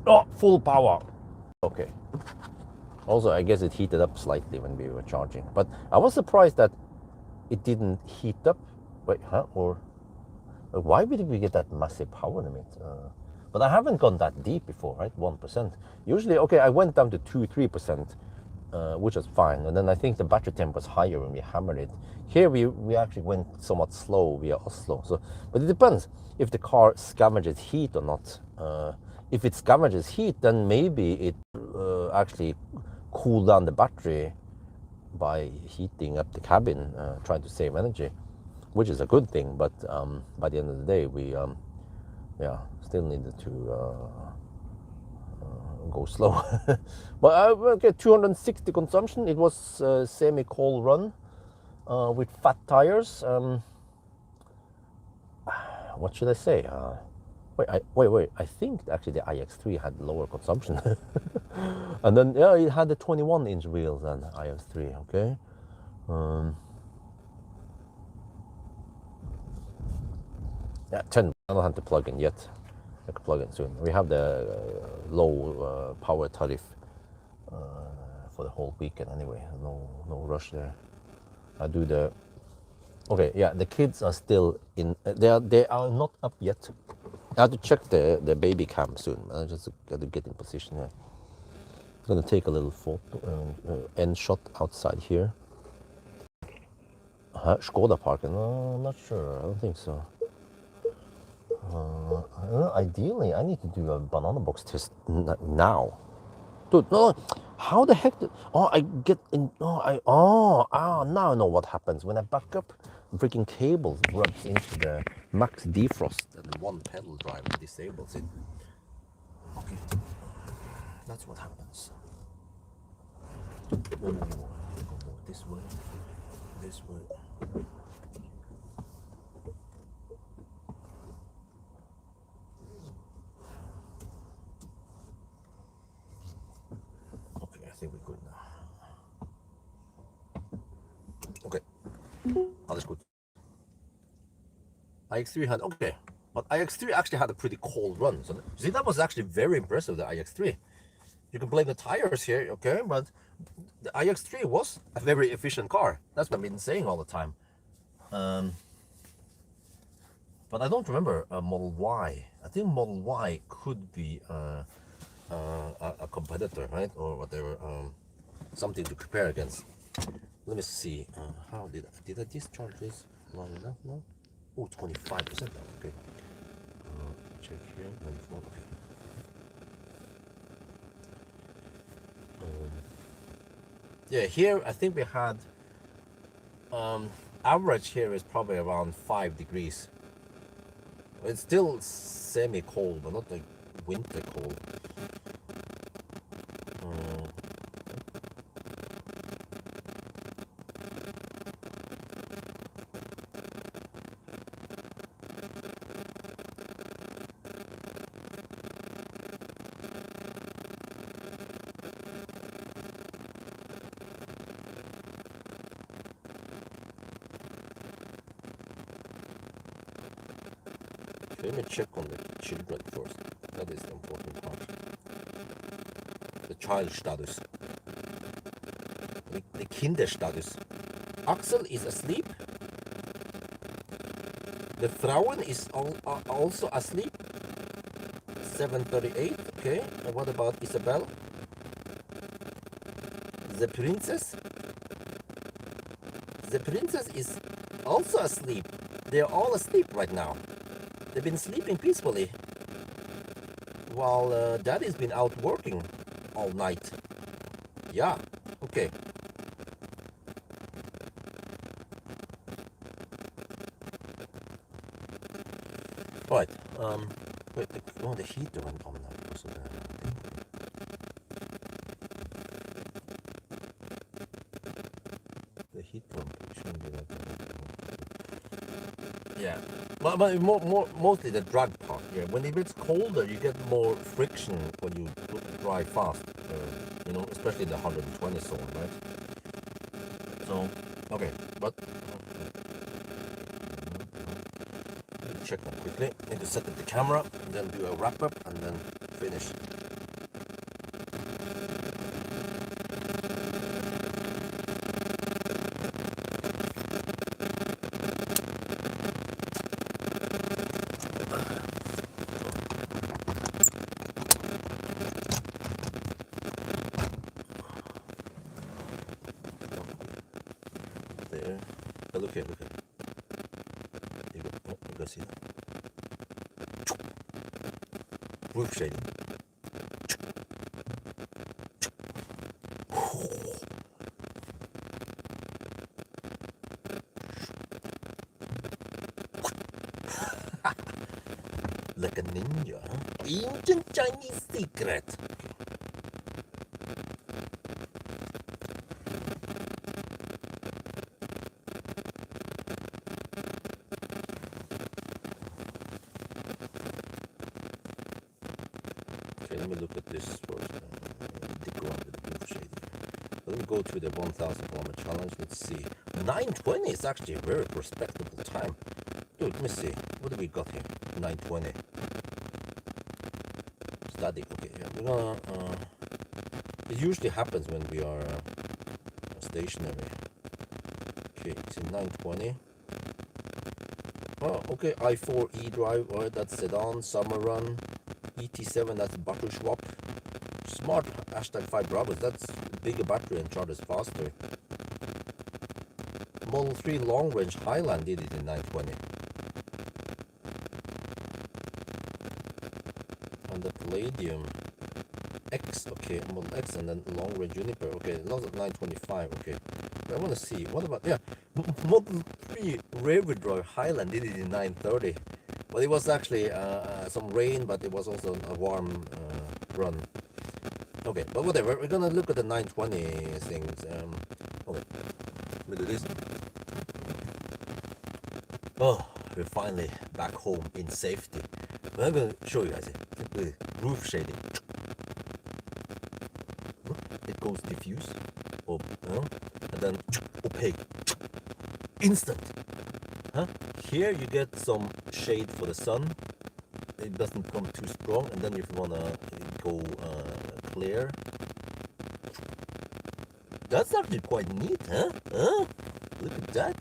Oh, full power. Okay. Also, I guess it heated up slightly when we were charging. But I was surprised that it didn't heat up. Wait, huh? Or why did we get that massive power limit? But I haven't gone that deep before, right? 1%. Usually, okay, I went down to 2-3%, which was fine. And then I think the battery temp was higher when we hammered it. Here we actually went somewhat slow via Oslo. So, but it depends if the car scavenges heat or not. If it scavenges heat, then maybe it actually cool down the battery by heating up the cabin, trying to save energy, which is a good thing. But by the end of the day, we still needed to go slow. But okay, 260 consumption. It was semi-cold run with fat tires. What should I say? Wait, I think actually the iX3 had lower consumption. And then yeah, it had the 21-inch wheels and iX3. Okay. Yeah, 10. I don't have to plug in yet. I can plug in soon. We have the low power tariff for the whole weekend anyway. No rush there. I do the. Okay, yeah. The kids are still in. They are not up yet. I have to check the baby cam soon. I just got to get in position here. I'm gonna take a little photo end shot outside here. Skoda parking? No, I'm not sure. I don't think so. Ideally, I need to do a banana box test now. Dude, no, how the heck did, oh, I get in, now I know what happens. When I back up, freaking cable rubs into the max defrost and one pedal drive disables it. Okay, that's what happens. Oh, this way, this way. Okay, I think we're good now. Okay, alles gut. iX3 had, okay, but iX3 actually had a pretty cold run. So see, that was actually very impressive, the iX3. You can blame the tires here, okay, but the iX3 was a very efficient car. That's what I've been saying all the time. But I don't remember a Model Y. I think Model Y could be a competitor, right? Or whatever, something to compare against. Let me see. How did I discharge this long enough? No? Oh, 25% now. Okay. Check here. 94. Okay. Yeah, here I think we had average here is probably around 5 degrees. It's still semi-cold, but not like winter cold. Let me check on the children first. That is the important part. The child status. The Kinderstatus. Axel is asleep. The Frauen is also asleep. 7:38. Okay. And what about Isabel? The princess. The princess is also asleep. They're all asleep right now. They've been sleeping peacefully while Daddy's been out working all night. Yeah, okay. Right, wait, the heater went on now. So the heat pump shouldn't be that bad. Yeah, but mostly the drag part. Yeah, when it gets colder, you get more friction when you drive fast. You know, especially the 120 zone, right? So, okay, but check that quickly. Need to set up the camera, and then do a wrap up, and then finish. There. Oh, look here, look here. You go see that. Roof shading. Like a ninja, huh? Ancient Chinese secret. Okay, let me look at this first. Let me go to the 1,000-kilometer challenge. Let's see. 9:20 is actually a very respectable time. Dude, let me see. What do we got here? 9:20. Static. Okay, yeah. We're gonna. It usually happens when we are stationary. Okay, it's in 9:20. Oh, okay. i4 e-drive. Alright, that's sedan. Summer run. ET7. That's battery swap. Smart #5 Bravo. That's bigger battery and charges faster. Model 3 long range Highland did it in 9:20. And the Palladium X, okay, Model X, and then long range Juniper, okay, lots of 9:25, okay. But I want to see, what about, yeah, Model 3 rear-wheel drive Highland did it in 9:30. But it was actually some rain, but it was also a warm run. Okay, but whatever, we're gonna look at the 9:20 things. Okay, let me do this. Oh, we're finally back home in safety. But I'm gonna show you guys the roof shading. It goes diffuse, and then opaque, instant. Here you get some shade for the sun. It doesn't come too strong, and then if you wanna go clear, that's actually quite neat, huh? Look at that.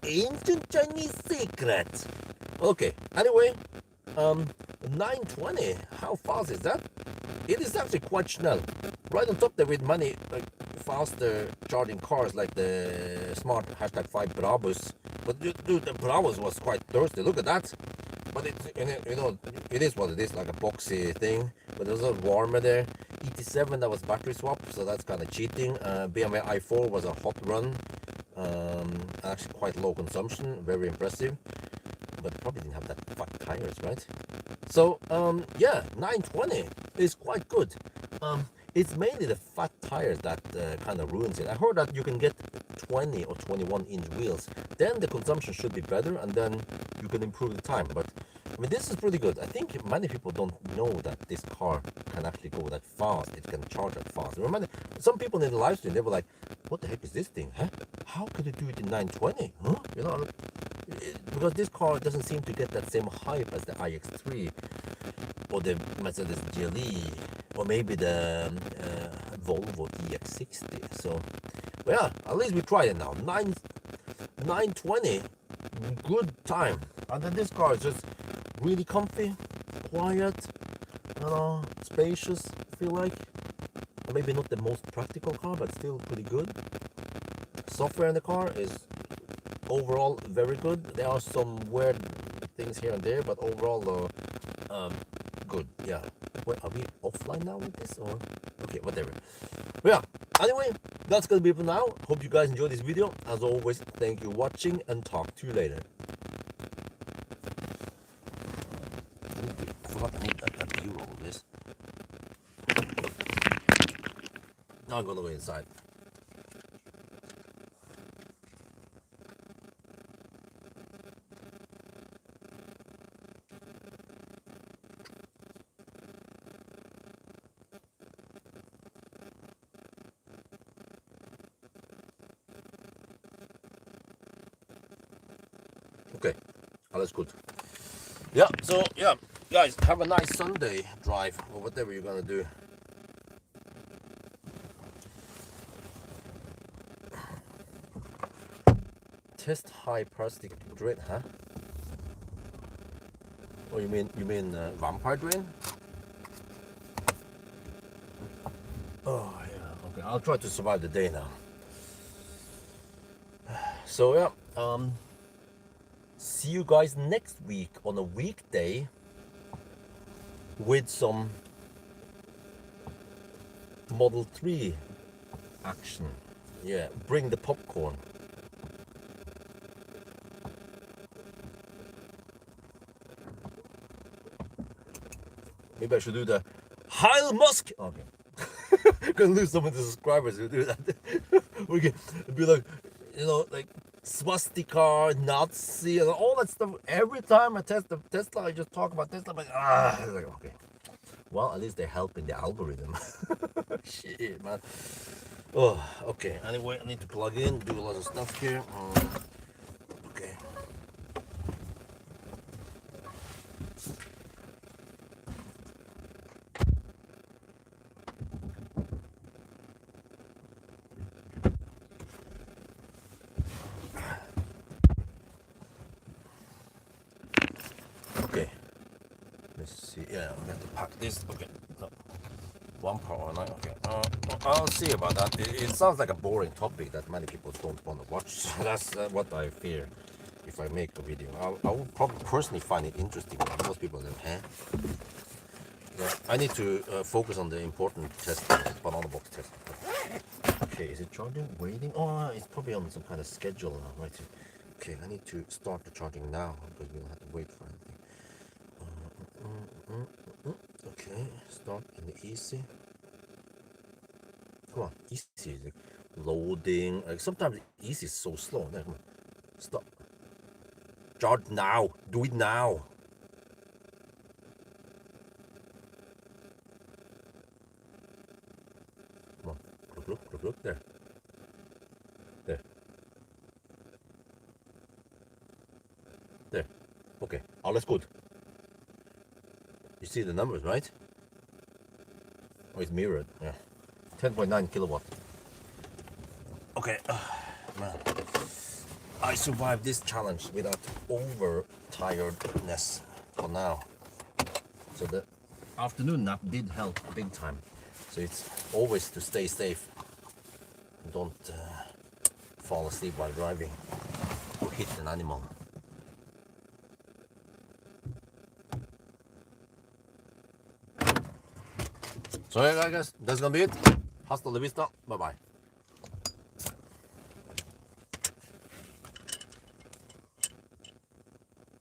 Ancient Chinese secret. Okay, anyway, 9:20, how fast is that? It is actually quite snel. Right on top there with many faster charging cars like the smart #5 Brabus. But dude, the Brabus was quite thirsty. Look at that. But it's, you know, it is what it is, like a boxy thing. But there's a warmer there. ET7, that was battery swap, so that's kind of cheating. BMW i4 was a hot run. Actually quite low consumption, very impressive. But probably didn't have that fat tires, right? So, yeah, 9:20 is quite good. It's mainly the fat tires that kind of ruins it. I heard that you can get 20 or 21-inch wheels. Then the consumption should be better, and then you can improve the time. But I mean, this is pretty good. I think many people don't know that this car can actually go that fast. It can charge that fast. Remember, some people in the live stream, they were like, "What the heck is this thing? Huh? How could it do it in 9:20? Huh?" You know, because this car doesn't seem to get that same hype as the iX3 or the Mercedes GLE or maybe the Volvo EX60. So, well, yeah, at least we tried it now. 9:20, good time. And then this car is just really comfy, quiet, spacious, I feel like. Maybe not the most practical car, but still pretty good. Software in the car is overall very good. There are some weird things here and there, but overall though, good. Yeah. Wait, are we offline now with this, or okay, whatever. But yeah, anyway, that's gonna be it for now. Hope you guys enjoyed this video. As always, thank you for watching, and talk to you later. I forgot I need that view of this. Now I'm gonna go inside. Okay, alles gut. Yeah, so yeah, guys, have a nice Sunday drive or whatever you're gonna do. Test high plastic drain, huh? Oh, you mean vampire drain? Oh yeah, okay. I'll try to survive the day now. So yeah, see you guys next week on a weekday with some Model 3 action. Yeah, bring the popcorn. Maybe I should do the Heil Musk. Okay. Gonna lose some of the subscribers who do that. We can be like, you know, like swastika, Nazi, and all that stuff. Every time I test the Tesla, I just talk about Tesla. Like, okay. Well, at least they help in the algorithm. Shit, man. Oh, okay. Anyway, I need to plug in, do a lot of stuff here. Okay. Okay. Let's see. Yeah, I'm going to pack this. Okay. No. One power line. Okay. I'll see about that. It sounds like a boring topic that many people don't want to watch. That's what I fear. If I make a video, I will probably personally find it interesting. Most people say, "Huh?" Yeah, I need to focus on the important test, banana box test. Okay, is it charging? Waiting? Oh, it's probably on some kind of schedule now, right? Okay, I need to start the charging now because we don't have to wait for anything. Okay, start in the easy. Come on, easy is like loading. Like sometimes easy is so slow. There, come on. Stop. Charge now. Do it now. Come on. Look. There. There. There. Okay. All is good. You see the numbers, right? Oh, it's mirrored. Yeah. 10.9 kilowatt. Okay. Man. I survived this challenge without over-tiredness for now. So the afternoon nap did help big time. So it's always to stay safe. Don't fall asleep while driving or hit an animal. So yeah, guys, that's gonna be it. Hasta la vista. Bye bye.